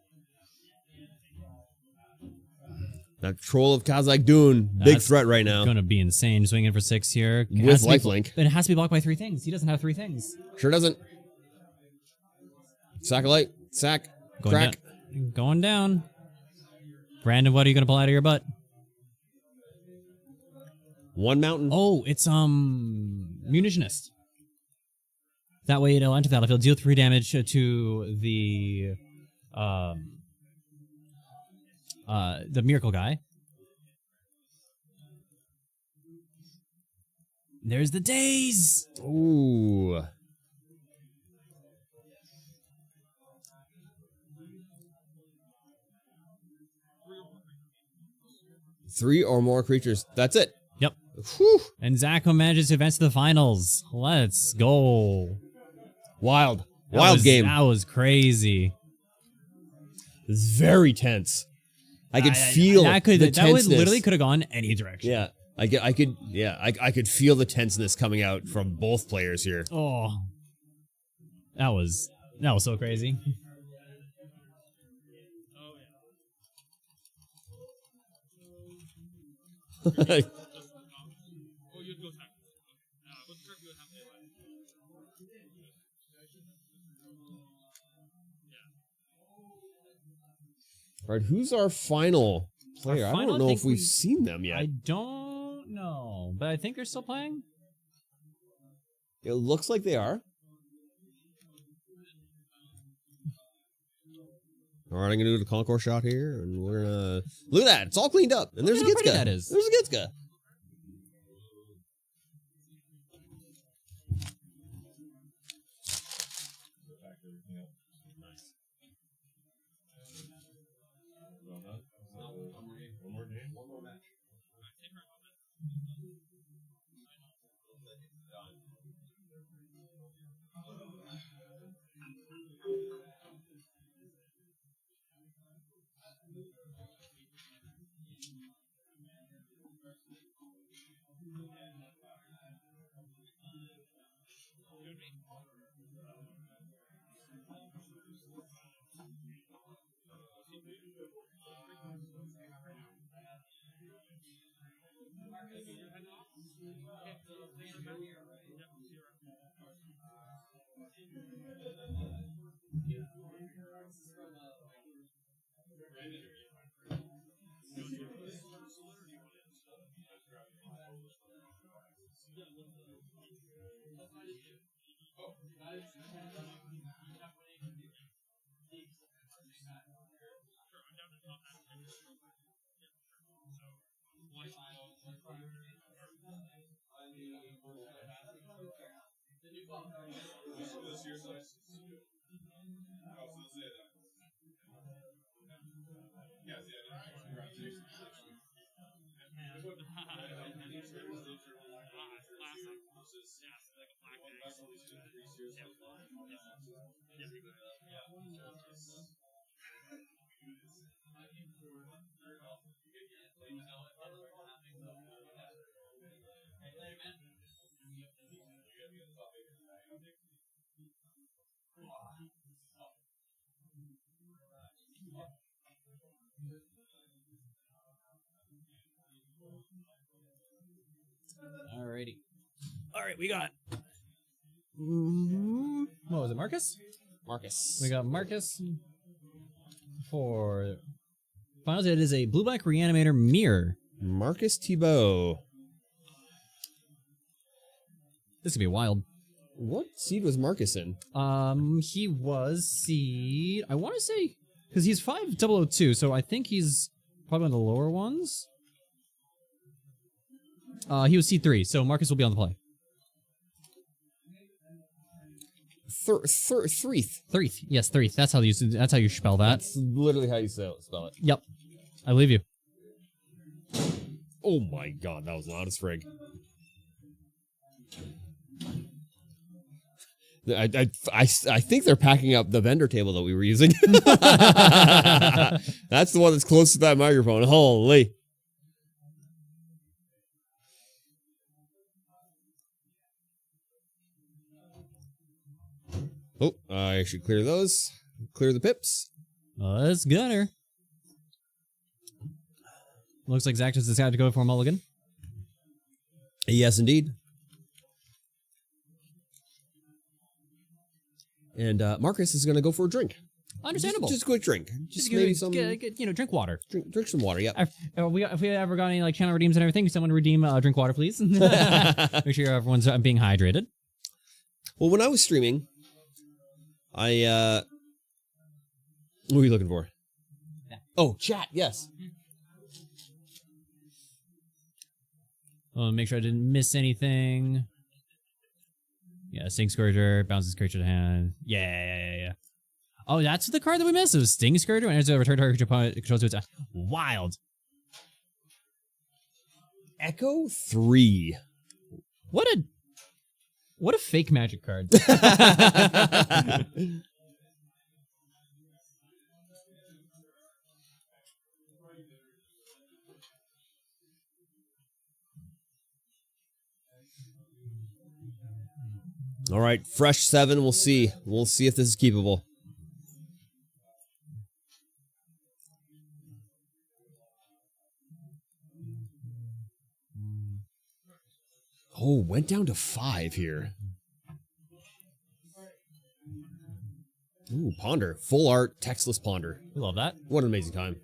That Troll of Kazakh Dune, big That's threat right now. Gonna be insane. Swinging for 6 here. It With has to be- lifelink. But it has to be blocked by 3 things. He doesn't have 3 things. Sure doesn't. Sack a light. Sack. Crack. Going down. Brandon, what are you gonna pull out of your butt? One mountain. Oh, it's munitionist. That way it'll enter the battlefield, deal 3 damage to the miracle guy. There's the daze. Ooh. Three or more creatures. That's it. Yep. Whew. And Zacho manages to advance to the finals. Let's go. Wild. That Wild was- game. That was crazy. It's very tense. I could feel that the tenseness. literally could have gone any direction. Yeah. I could feel the tenseness coming out from both players here. Oh. That was so crazy. All right, who's our final player? Our I final, don't know I if think we've we- seen them yet. I don't know, but I think they're still playing. It looks like they are. All right, I'm gonna do the concourse shot here, and we're gonna look at that. It's all cleaned up, and there's a Look how pretty Gitska. that is. There's a Gitska. Alrighty. All right, we got. What was it, Marcus? Marcus. We got Marcus for finals. It is a blue-black reanimator mirror. Marcus Thibault. This could be wild. What seed was Marcus in? He was seed. I want to say because he's 5002, so I think he's probably one of the lower ones. He was C3, so Marcus will be on the play. Threeth. Threeth, yes, Threeth. That's how you spell that. That's literally how you spell it. Yep, I believe you. Oh my god, that was loud as frig. I think they're packing up the vendor table that we were using. That's the one that's close to that microphone. Holy. Oh, I should clear those. Clear the pips. Let's get her. Looks like Zach just decided to go for a mulligan. Yes, indeed. And Marcus is going to go for a drink. Understandable. Just a quick drink. Just maybe some... drink water. Drink some water, yeah. If we ever got any channel redeems and everything, someone redeem drink water, please. Make sure everyone's being hydrated. Well, when I was streaming, what are you looking for? Yeah. Oh, chat, yes. Make sure I didn't miss anything. Yeah, Sting Scourger, bounces creature to hand. Yeah. Oh, that's the card that we missed. It was Sting Scourger, and it's a return target opponent controls to its wild. Echo 3. What a fake magic card. All right, fresh 7. We'll see. We'll see if this is keepable. Oh, went down to 5 here. Ooh, Ponder. Full art, textless Ponder. We love that. What an amazing time.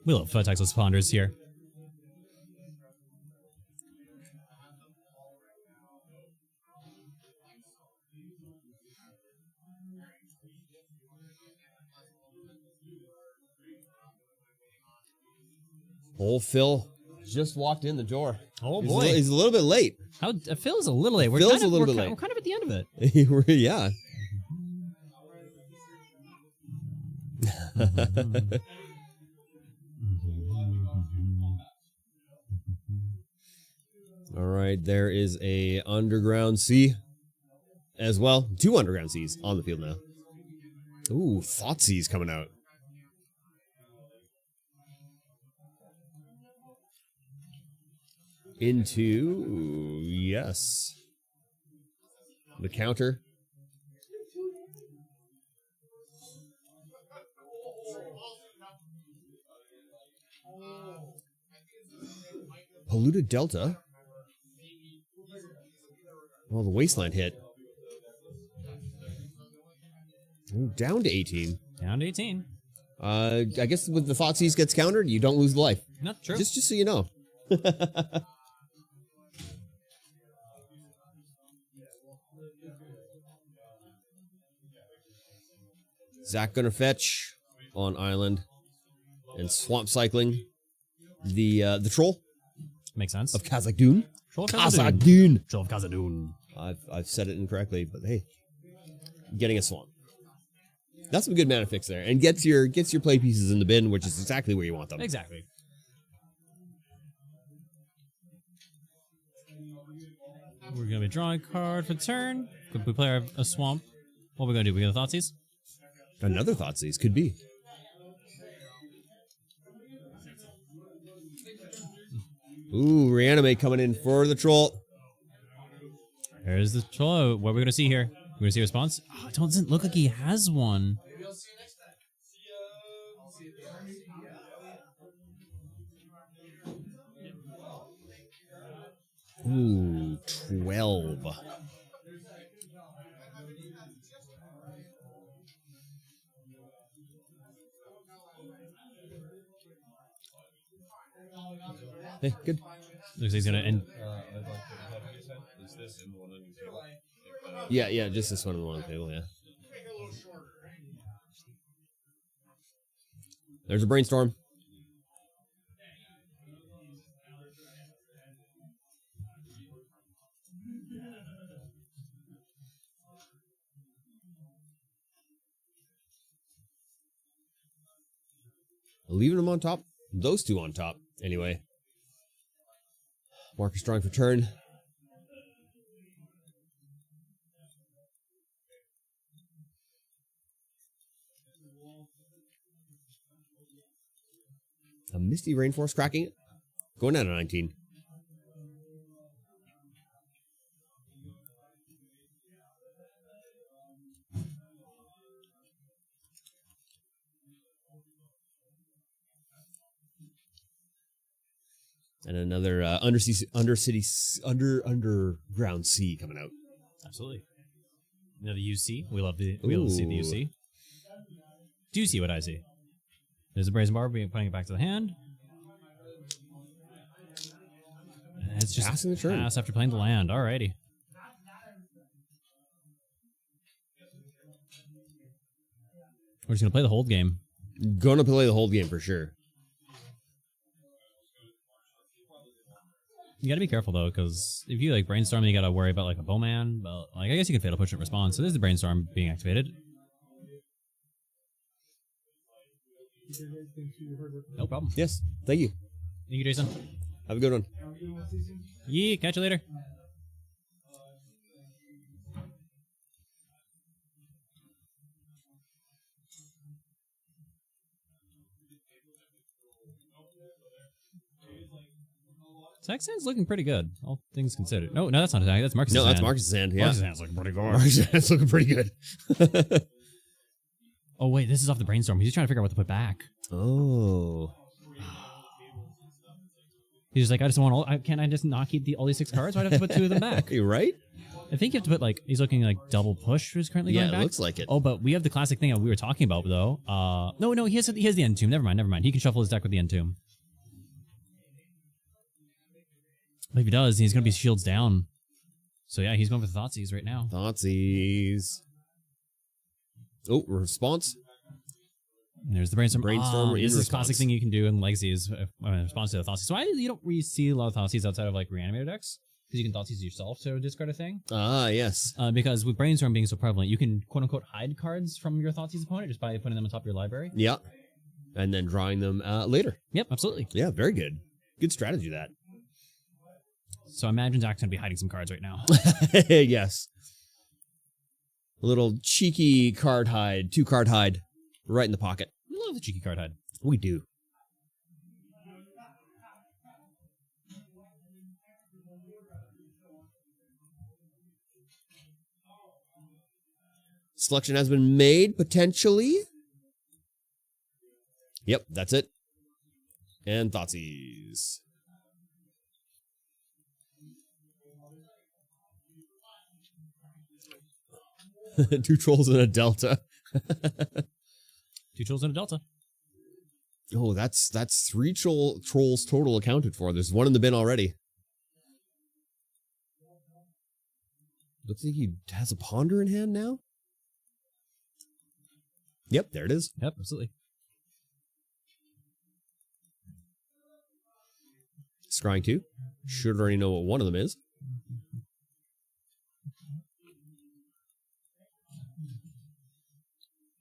We love textless ponders here. Old Phil just walked in the door. Oh boy, he's a little bit late. Phil's a little late. Phil's a little bit late. We're kind of at the end of it. Yeah. All right, there is a underground sea as well. 2 underground seas on the field now. Ooh, Thoughtseize coming out. Into, yes, the counter. Polluted Delta. Well, the Wasteland hit. Ooh, down to 18. Down to 18. I guess with the Thoughtseize gets countered, you don't lose the life. Not true. Just so you know. Zach gonna fetch on island and swamp cycling the troll Makes sense. of Khazad-dûn. Troll of Khazad-dûn. Troll of Khazad-dûn. I've said it incorrectly, but hey, getting a swamp. That's some good mana fix there, and gets your play pieces in the bin, which is exactly where you want them. Exactly. We're gonna be drawing a card for turn. Could we play a swamp? What are we gonna do? We gonna Thoughtseize? Another Thoughtseize could be. Ooh, Reanimate coming in for the troll. There's the troll. What are we gonna see here? We're gonna see a response. Oh, it doesn't look like he has one. Maybe I'll see you next time. See ya. I'll see you at the army. Ooh, 12. Hey, good. Looks like he's gonna end. Is this in the one on your table? Yeah, just this one on the table, yeah. There's a brainstorm. Leaving them on top. Those two on top, anyway. Marcus drawing for turn. A Misty Rainforest cracking it. Going down to 19. And another underground sea coming out. Absolutely. You know the UC? We love to see the UC. Do you see what I see? There's a brazen bar, putting it back to the hand. And it's just Passing the turn. pass after playing the land. Alrighty. We're just gonna play the hold game. Gonna play the whole game for sure. You gotta be careful though, because if you like brainstorm, you gotta worry about like a bowman. But like I guess you can fatal push it response. So there's the brainstorm being activated. No problem. Yes, thank you. Thank you, Jason. Have a good one. Yeah, catch you later. Saxon's looking pretty good, all things considered. No, that's not attack. That's Marcus' hand. No, that's Marcus' hand. Yeah, Marcus' hand's looking pretty good. Marcus' hand's looking pretty good. Oh wait, this is off the brainstorm. He's trying to figure out what to put back. Oh, He's just like, I just want all. Can't I just not keep all these 6 cards? Why do I have to put 2 of them back? you right? I think you have to put like he's looking like double push. Who's currently Yeah, going it back? looks like it. Oh, but we have the classic thing that we were talking about though. No, he has the end tomb. Never mind. He can shuffle his deck with the end tomb. But if he does, he's gonna be shields down. So yeah, he's going for the Thoughtseize right now. Thoughtseize. Oh, response. And there's the brainstorm. Brainstorm in This is a response. classic thing you can do in Legacy is response to the Thoughtseize. So you don't really see a lot of Thoughtseize outside of like Reanimator decks because you can Thoughtseize yourself to discard a thing. Ah, yes. Because with brainstorm being so prevalent, you can quote unquote hide cards from your Thoughtseize opponent just by putting them on top of your library. Yeah. And then drawing them later. Yep, absolutely. Yeah, very good. Good strategy, that. So I imagine Zach's gonna be hiding some cards right now. Yes. A little cheeky card hide, 2-card hide, right in the pocket. We love the cheeky card hide. We do. Selection has been made, potentially. Yep, that's it. And Thoughtseize. Two trolls and a delta. 2 trolls and a delta. Oh, that's 3 trolls total accounted for. There's 1 in the bin already. Looks like he has a ponder in hand now. Yep, there it is. Yep, absolutely. Scrying 2. Should already know what one of them is.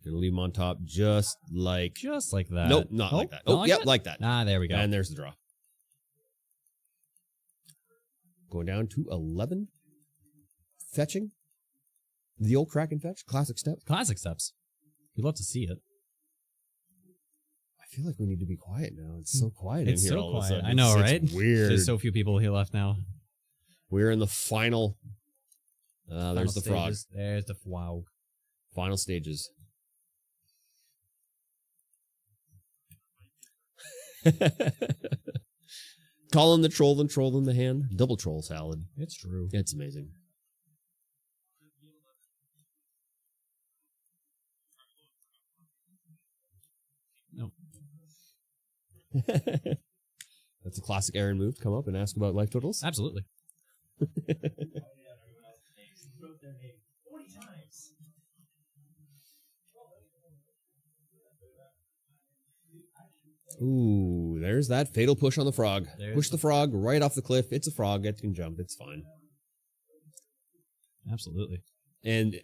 Gonna leave him on top just like that. Nope, not like that. Not Oh, like yep, that? like that. Ah, there we go. And there's the draw. Going down to 11. Fetching. The old Kraken fetch. Classic step. Classic steps. You'd love to see it. I feel like we need to be quiet now. It's so quiet It's in here so all of a quiet. sudden. I know, It's right? weird. There's so few people here left now. We're in the final. There's the frog. Stages. There's the wow. Final stages. Calling the troll and troll in the hand. Double troll salad. It's true. It's amazing. Nope. That's a classic Aaron move. Come up and ask about life totals. Absolutely. Wrote their name 40 times. Ooh, there's that fatal push on the frog. There's Push the frog right off the cliff. It's a frog. It can jump. It's fine. Absolutely. And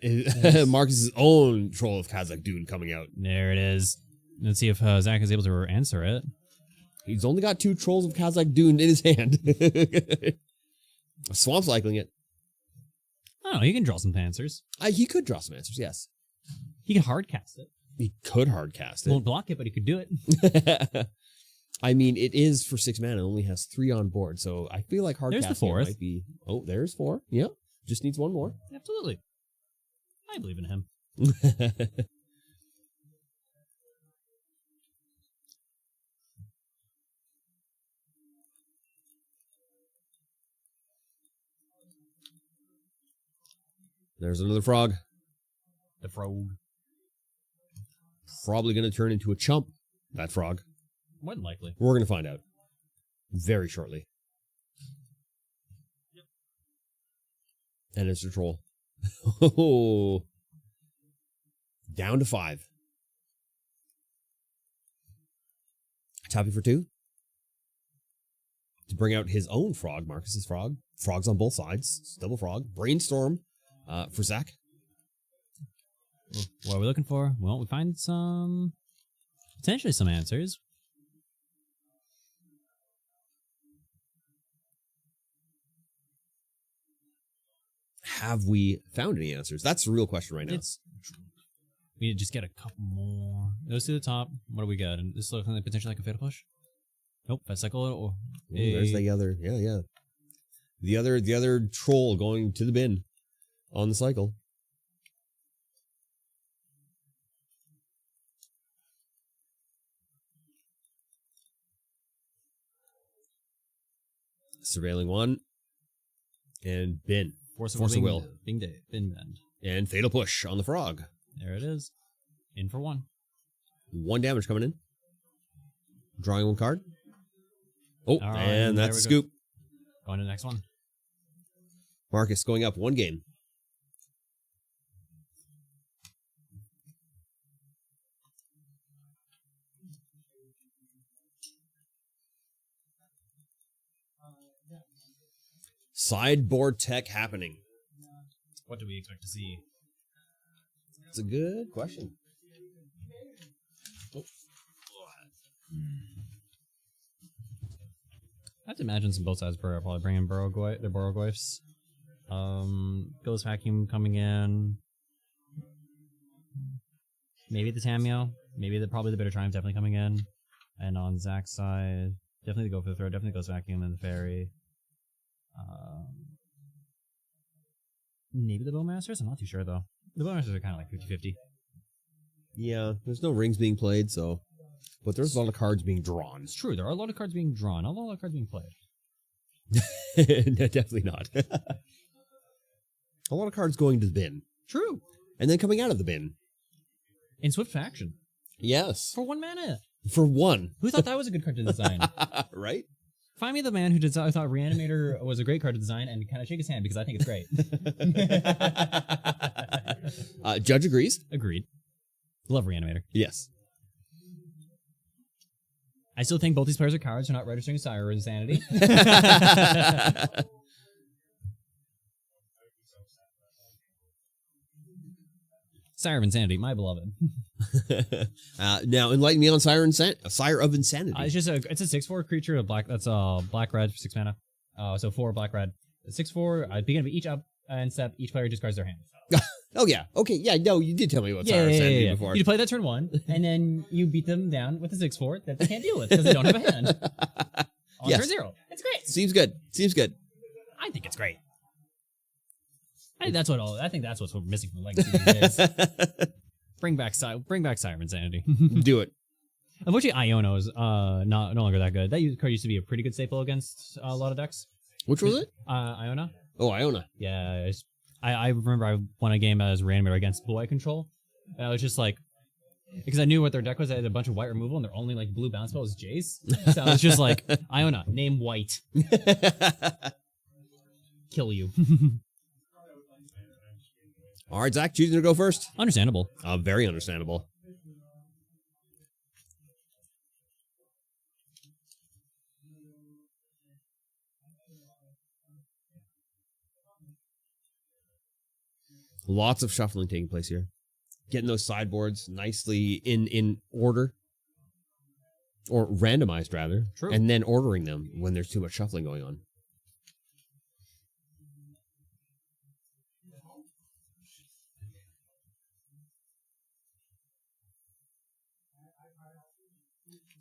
Marcus's own troll of Kazakh Dune coming out. There it is. Let's see if Zach is able to answer it. He's only got 2 trolls of Kazakh Dune in his hand. Swamp cycling it. I don't know. He can draw some answers. He could draw some answers, yes. He can hard cast it. He could hard cast it. Won't block it, but he could do it. I mean, it is for 6 mana. It only has 3 on board, so I feel like hard There's the casting it 4th. might be. Oh, there's 4. Yep. Just needs 1 more. Absolutely. I believe in him. There's another frog. The frog. Probably going to turn into a chump, that frog. More than likely. We're going to find out very shortly. And it's a troll. Down to 5. Tapping for 2. To bring out his own frog, Marcus's frog. Frogs on both sides. It's double frog. Brainstorm for Zach. What are we looking for? Well, we find potentially some answers. Have we found any answers? That's the real question right now. We need to just get a couple more. Those to the top. What do we got? And this looks like potentially like a fatal push. Nope, fast cycle. Or There's the other. Yeah. The other troll going to the bin on the cycle. Surveilling 1. And bin. Force of will. Bin bend. And fatal push on the frog. There it is. In for 1. 1 damage coming in. Drawing 1 card. Oh, All right, and there that's a we go. scoop. Going to the next one. Marcus going up 1 game. Sideboard tech happening. What do we expect to see? It's a good question. I have to imagine some both sides probably bringing their Burrogoyfs. Ghost Vacuum coming in. Maybe the Tameo. Maybe probably the Bitter Triumph definitely coming in. And on Zach's side, definitely the Go for the Throw, definitely Ghost Vacuum and the Fairy. Maybe the Bowmasters? I'm not too sure though. The Bowmasters are kind of like 50-50. Yeah, there's no rings being played, so. But there's a lot of cards being drawn. It's true, there are a lot of cards being drawn, not a lot of cards being played. No, definitely not. A lot of cards going to the bin. True. And then coming out of the bin. In swift action. Yes. For 1 mana. For 1. Who thought that was a good card to design? Right? Find me the man who thought Reanimator was a great card to design and kind of shake his hand because I think it's great. Judge agrees. Agreed. Love Reanimator. Yes. I still think both these players are cowards for not registering Sire Insanity. Sire of Insanity, my beloved. Now, enlighten me on Sire of Insanity. It's just it's a 6/4 creature of black. That's black red for 6 mana. So 4 black red. 6/4. At the beginning of each up and step, each player discards their hand. Oh yeah. Okay. Yeah. No, you did tell me about Sire of Insanity before. You play that turn 1, and then you beat them down with a 6/4 that they can't deal with because they don't have a hand. On turn 0. It's great. Seems good. I think it's great. I think that's what's missing from Legacy these days. Bring back Sire Insanity. Do it. Unfortunately, Iona is no longer that good. That card used to be a pretty good staple against a lot of decks. Which was it? Iona. Oh, Iona. Yeah, I remember I won a game as Randomir against Blue Eye Control. And I was just like, because I knew what their deck was. They had a bunch of white removal, and their only like blue bounce spell was Jace. So I was just like, Iona, name white, kill you. All right, Zach, choosing to go first. Understandable. Very understandable. Lots of shuffling taking place here. Getting those sideboards nicely in order. Or randomized, rather. True. And then ordering them when there's too much shuffling going on.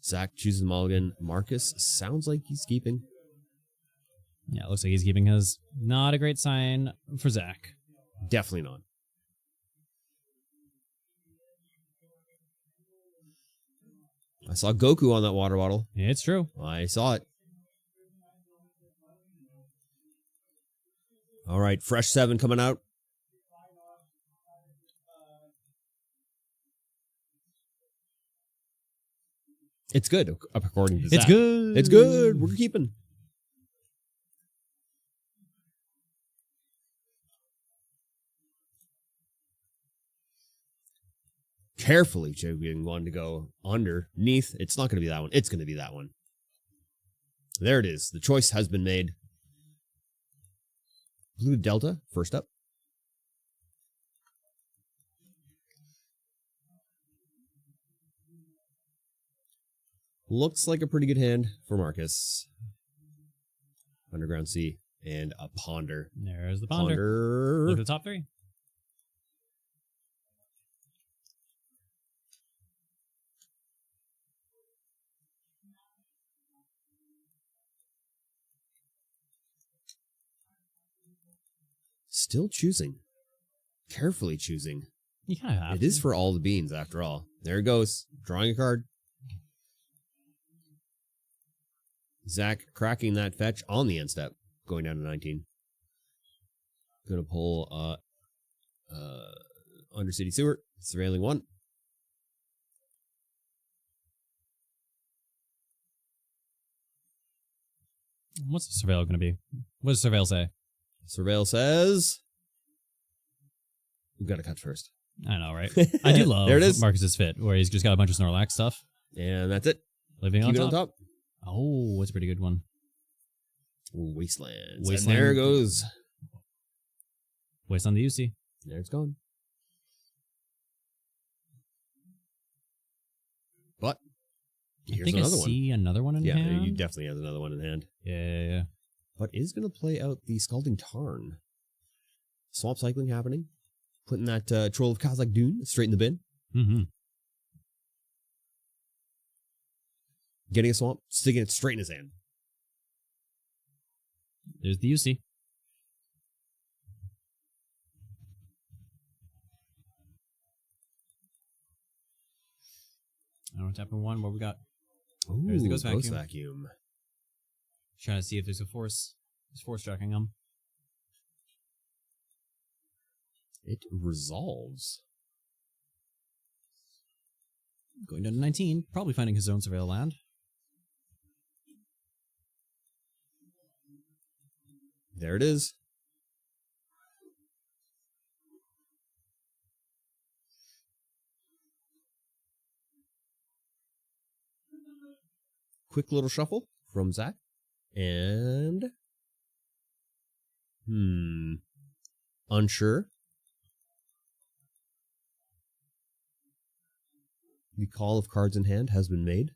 Zach chooses mulligan. Marcus sounds like he's keeping. Yeah, it looks like he's keeping his. Not a great sign for Zach. Definitely not. I saw Goku on that water bottle. It's true. I saw it. All right, fresh 7 coming out. It's good, according to Zach. It's good. It's good. We're keeping. Carefully choosing one to go underneath. It's not going to be that one. It's going to be that one. There it is. The choice has been made. Blue Delta, first up. Looks like a pretty good hand for Marcus. Underground Sea and a Ponder. There's the Ponder. Look at the top 3. Still choosing. Carefully choosing. You kind of have It is for all the beans, after all. There it goes. Drawing a card. Zach cracking that fetch on the end step. Going down to 19. Gonna pull Undercity Sewer. Surveilling 1. What's the surveil going to be? What does surveil say? Surveil says... We've got to cut first. I know, right? I do love There it is. Marcus's fit, where he's just got a bunch of Snorlax stuff. And that's it. Living Keep on it top. on top. Oh, that's a pretty good one. Wastelands. Wasteland. And there it goes. Waste on the UC. There it's gone. But I here's think I another one. see another one in Yeah, hand. you definitely have another one in hand. Yeah. But is going to play out the Scalding Tarn. Swamp cycling happening. Putting that Troll of Kazakh Dune straight in the bin. Mm-hmm. Getting a swamp, sticking it straight in his hand. There's the UC. I don't tap in 1. What we got? Ooh, There's the Ghost Vacuum. Vacuum. Trying to see if there's a force. There's force tracking him. It resolves. Going down to 19. Probably finding his own surveil land. There it is. Quick little shuffle from Zach. And... Unsure. The call of cards in hand has been made.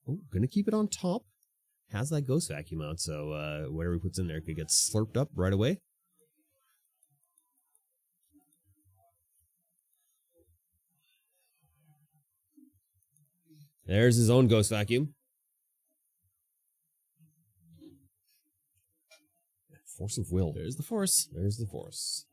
Oh, gonna keep it on top. Has that Ghost Vacuum out, so whatever he puts in there could get slurped up right away. There's his own Ghost Vacuum. Force of Will. There's the force. There's the force.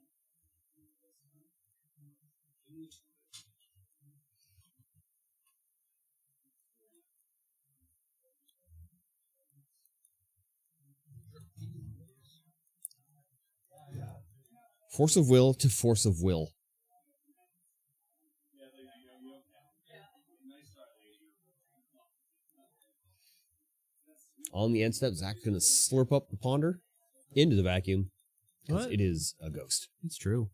Force of will to force of will. On the end step, Zach's going to slurp up the ponder into the vacuum because What? it is a ghost. It's true.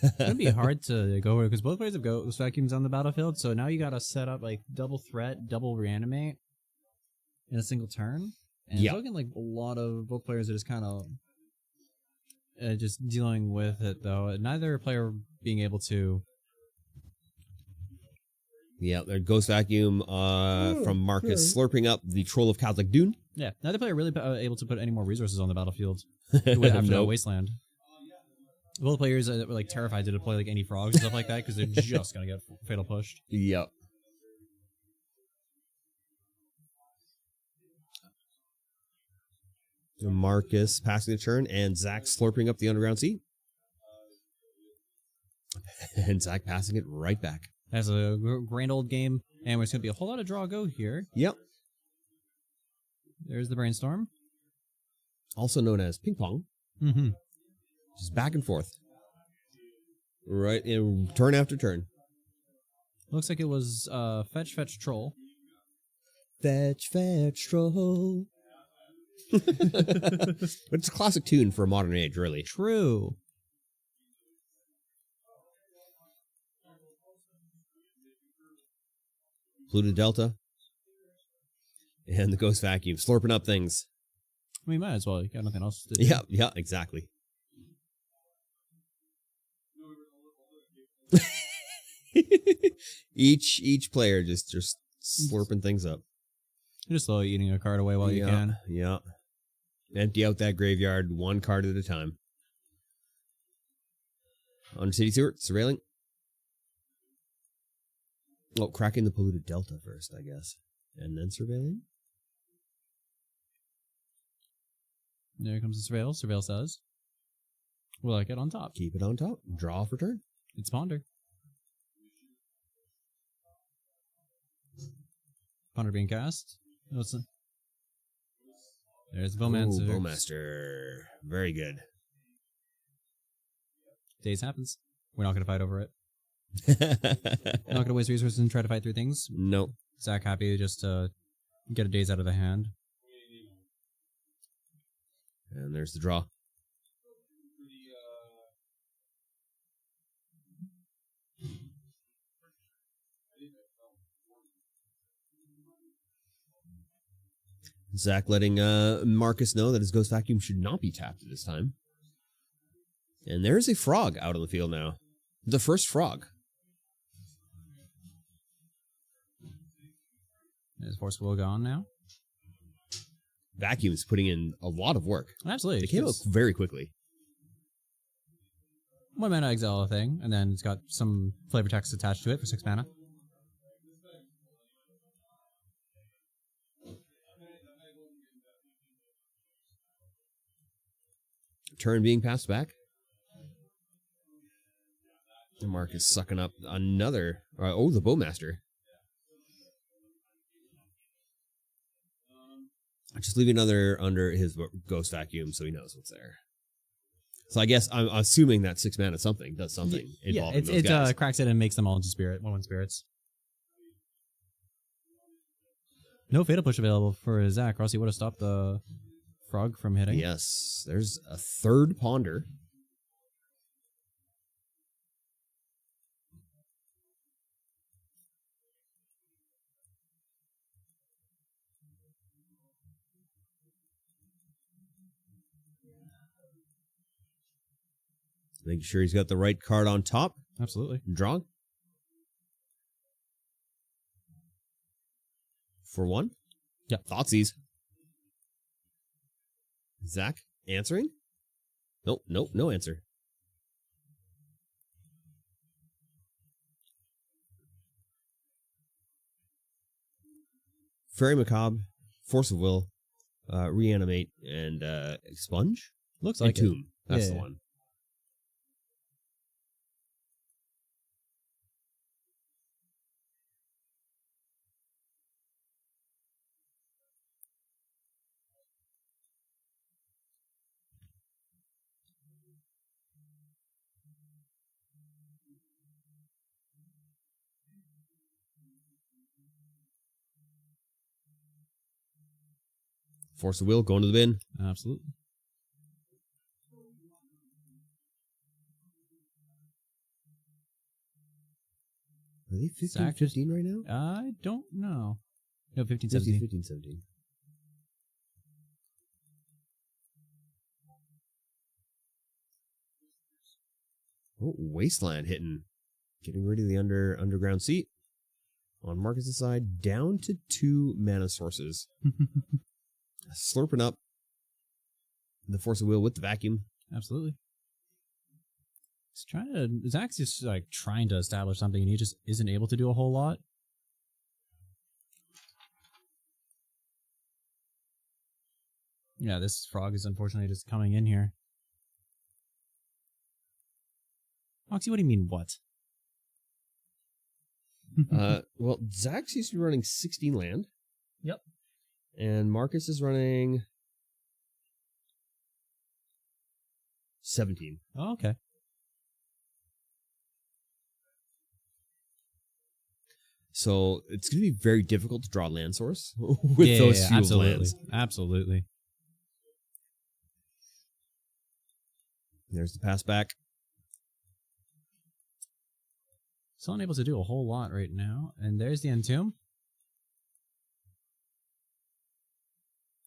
It's gonna be hard to go over because both players have ghost vacuums on the battlefield. So now you gotta set up like double threat, double reanimate in a single turn. And Yeah. it's looking like a lot of both players are just kind of just dealing with it though. Neither player being able to. Yeah, their ghost vacuum from Marcus slurping up the Troll of Kazakh Dune. Yeah, neither player really able to put any more resources on the battlefield after that Nope. wasteland. Both players are like terrified to deploy like any frogs and stuff like that because they're just gonna get fatal pushed. Yep. Marcus passing the turn and Zach slurping up the underground sea. And Zach passing it right back. That's a grand old game, and there's gonna be a whole lot of draw go here. Yep. There's the brainstorm. Also known as ping pong. Mm-hmm. Just back and forth. Right, in turn after turn. Looks like it was fetch troll. Fetch, troll. But it's a classic tune for a modern age, really. True. Pluto Delta. And the Ghost Vacuum, slurping up things. I mean, might as well. You got nothing else to do. Yeah, exactly. each player just slurping things up. You're just slowly eating a card away while you can. Yeah. Empty out that graveyard one card at a time. On City Stewart, surveilling. Oh, cracking the polluted Delta first, I guess. And then surveilling. There comes the surveil. Surveil says, "We'll like it on top." Keep it on top. Draw for turn. It's ponder. Ponder being cast. There's the Bowmancer. Ooh, Bowmaster. Very good. Days happens. We're not going to fight over it. We're not going to waste resources and try to fight through things. Nope. Zach happy just to get a days out of the hand. And there's the draw. Zach letting Marcus know that his Ghost Vacuum should not be tapped at this time. And there's a frog out on the field now. The first frog. Is Force Will gone now? Vacuum's putting in a lot of work. Absolutely. It came up very quickly. 1 mana exile a thing, and then it's got some flavor text attached to it for 6 mana. Turn being passed back. And Marcus sucking up another. The Bowmaster. Just leaving another under his Ghost Vacuum so he knows what's there. So I guess I'm assuming that 6 mana something does something involving those guys. It cracks it and makes them all into 1/1 spirits. No fatal push available for Zach, or else he would have stopped the frog from hitting. Yes, there's a third ponder. Making sure he's got the right card on top. Absolutely. Draw. For 1? Yeah. Thoughtseize. Zach answering? Nope, no answer. Fairy Macabre, Force of Will, Reanimate, and Expunge? Looks and like Tomb. That's Yeah. the one. Force of Will going to the bin. Absolutely. Are they 15, Zach 15 right now? I don't know. No, 15, 15, 17. 15, 17. Oh, Wasteland hitting. Getting rid of the underground seat. On Marcus's side, down to 2 mana sources. Slurping up the Force of Will with the vacuum. Absolutely. Zach's just like trying to establish something and he just isn't able to do a whole lot. Yeah, this frog is unfortunately just coming in here. Moxie, what do you mean, what? Well, Zach seems to be running 16 land. Yep. And Marcus is running 17. Oh, okay. So it's going to be very difficult to draw land source with those few absolutely. lands. Absolutely. There's the pass back. Still unable to do a whole lot right now. And there's the Entomb.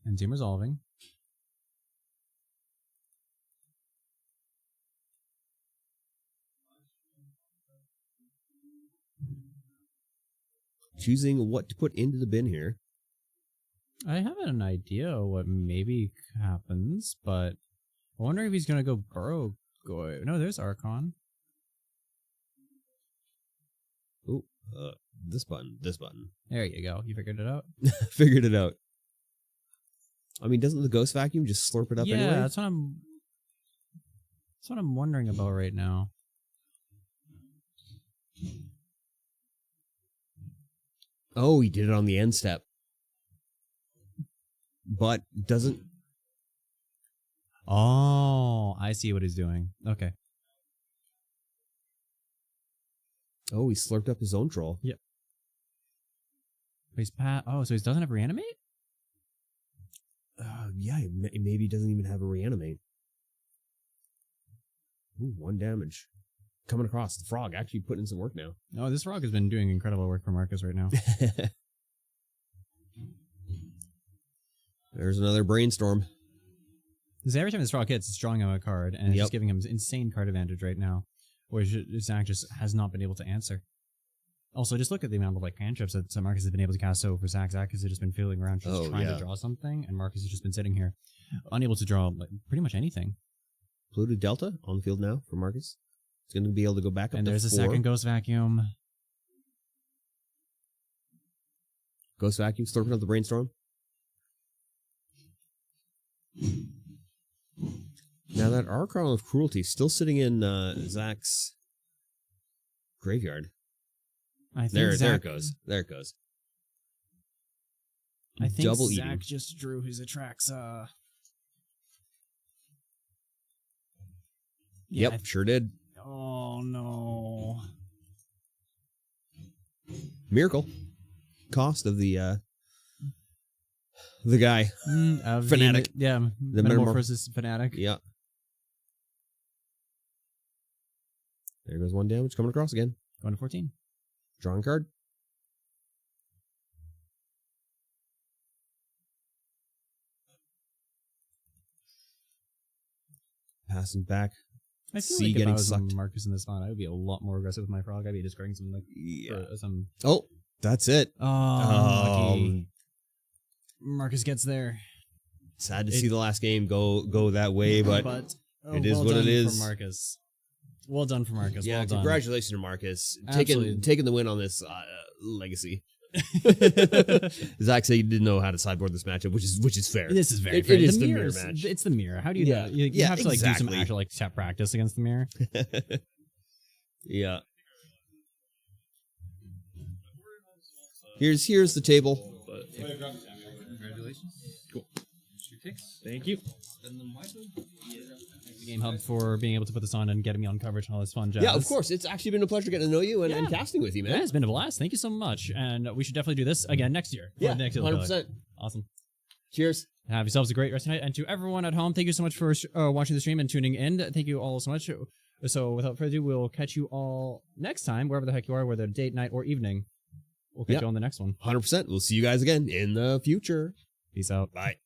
Entomb resolving. Choosing what to put into the bin here. I have an idea what maybe happens, but I wonder if he's going to go Burrow. No, there's Archon. Oh, this button. There you go. You figured it out? Figured it out. I mean, doesn't the Ghost Vacuum just slurp it up anyway? Yeah, that's what I'm wondering about right now. Oh, he did it on the end step. But doesn't... Oh, I see what he's doing. Okay. Oh, he slurped up his own troll. Yep. Oh, so he doesn't have reanimate? Yeah, maybe he doesn't even have a reanimate. Ooh, 1 damage. Coming across. The frog actually putting in some work now. Oh, this frog has been doing incredible work for Marcus right now. There's another brainstorm. Because every time this frog hits, it's drawing him a card, and it's just giving him insane card advantage right now, where Zach just has not been able to answer. Also, just look at the amount of cantrips that Marcus has been able to cast over Zach. Zach has just been feeling around, just trying to draw something, and Marcus has just been sitting here, unable to draw pretty much anything. Polluted Delta on the field now for Marcus. He's going to be able to go back up and to 4. And there's a second Ghost Vacuum. Ghost Vacuum, slurping up the brainstorm. Now that Archon of Cruelty still sitting in Zach's graveyard. I think there it goes. There it goes. I think Double Zach eating. just drew his Atraxa. Yep, sure did. Oh no. Miracle. Cost of the guy. Fanatic. The Metamorphosis Fanatic. Yeah. There goes 1 damage coming across again. Going to 14. Drawing card. Passing back. I feel C like if getting I was sucked. Marcus in this spot, I would be a lot more aggressive with my frog. I'd be discarding some Oh, that's it. Lucky. Marcus gets there. Sad to see the last game go that way, but it is well what it done is. For Marcus. Well done for Marcus. Yeah, well done. congratulations to Marcus. Absolutely. Taking the win on this legacy. Zach said he didn't know how to sideboard this matchup, which is fair. This is very fair. It is the mirror mirror match. It's the mirror. How do you do that? You have to do some actual tap practice against the mirror. Yeah. Here's the table. Congratulations. Cool. Your picks. Thank you. Spend them wisely. Thanks to Game Hub for being able to put this on and getting me on coverage and all this fun jazz. Yeah, of course. It's actually been a pleasure getting to know you and casting with you, man. Yeah, it's been a blast. Thank you so much. And we should definitely do this again next year. Yeah, next 100%. Awesome. Cheers. Have yourselves a great rest of the night. And to everyone at home, thank you so much for watching the stream and tuning in. Thank you all so much. So without further ado, we'll catch you all next time, wherever the heck you are, whether date, night, or evening. We'll catch you on the next one. 100%. We'll see you guys again in the future. Peace out. Bye.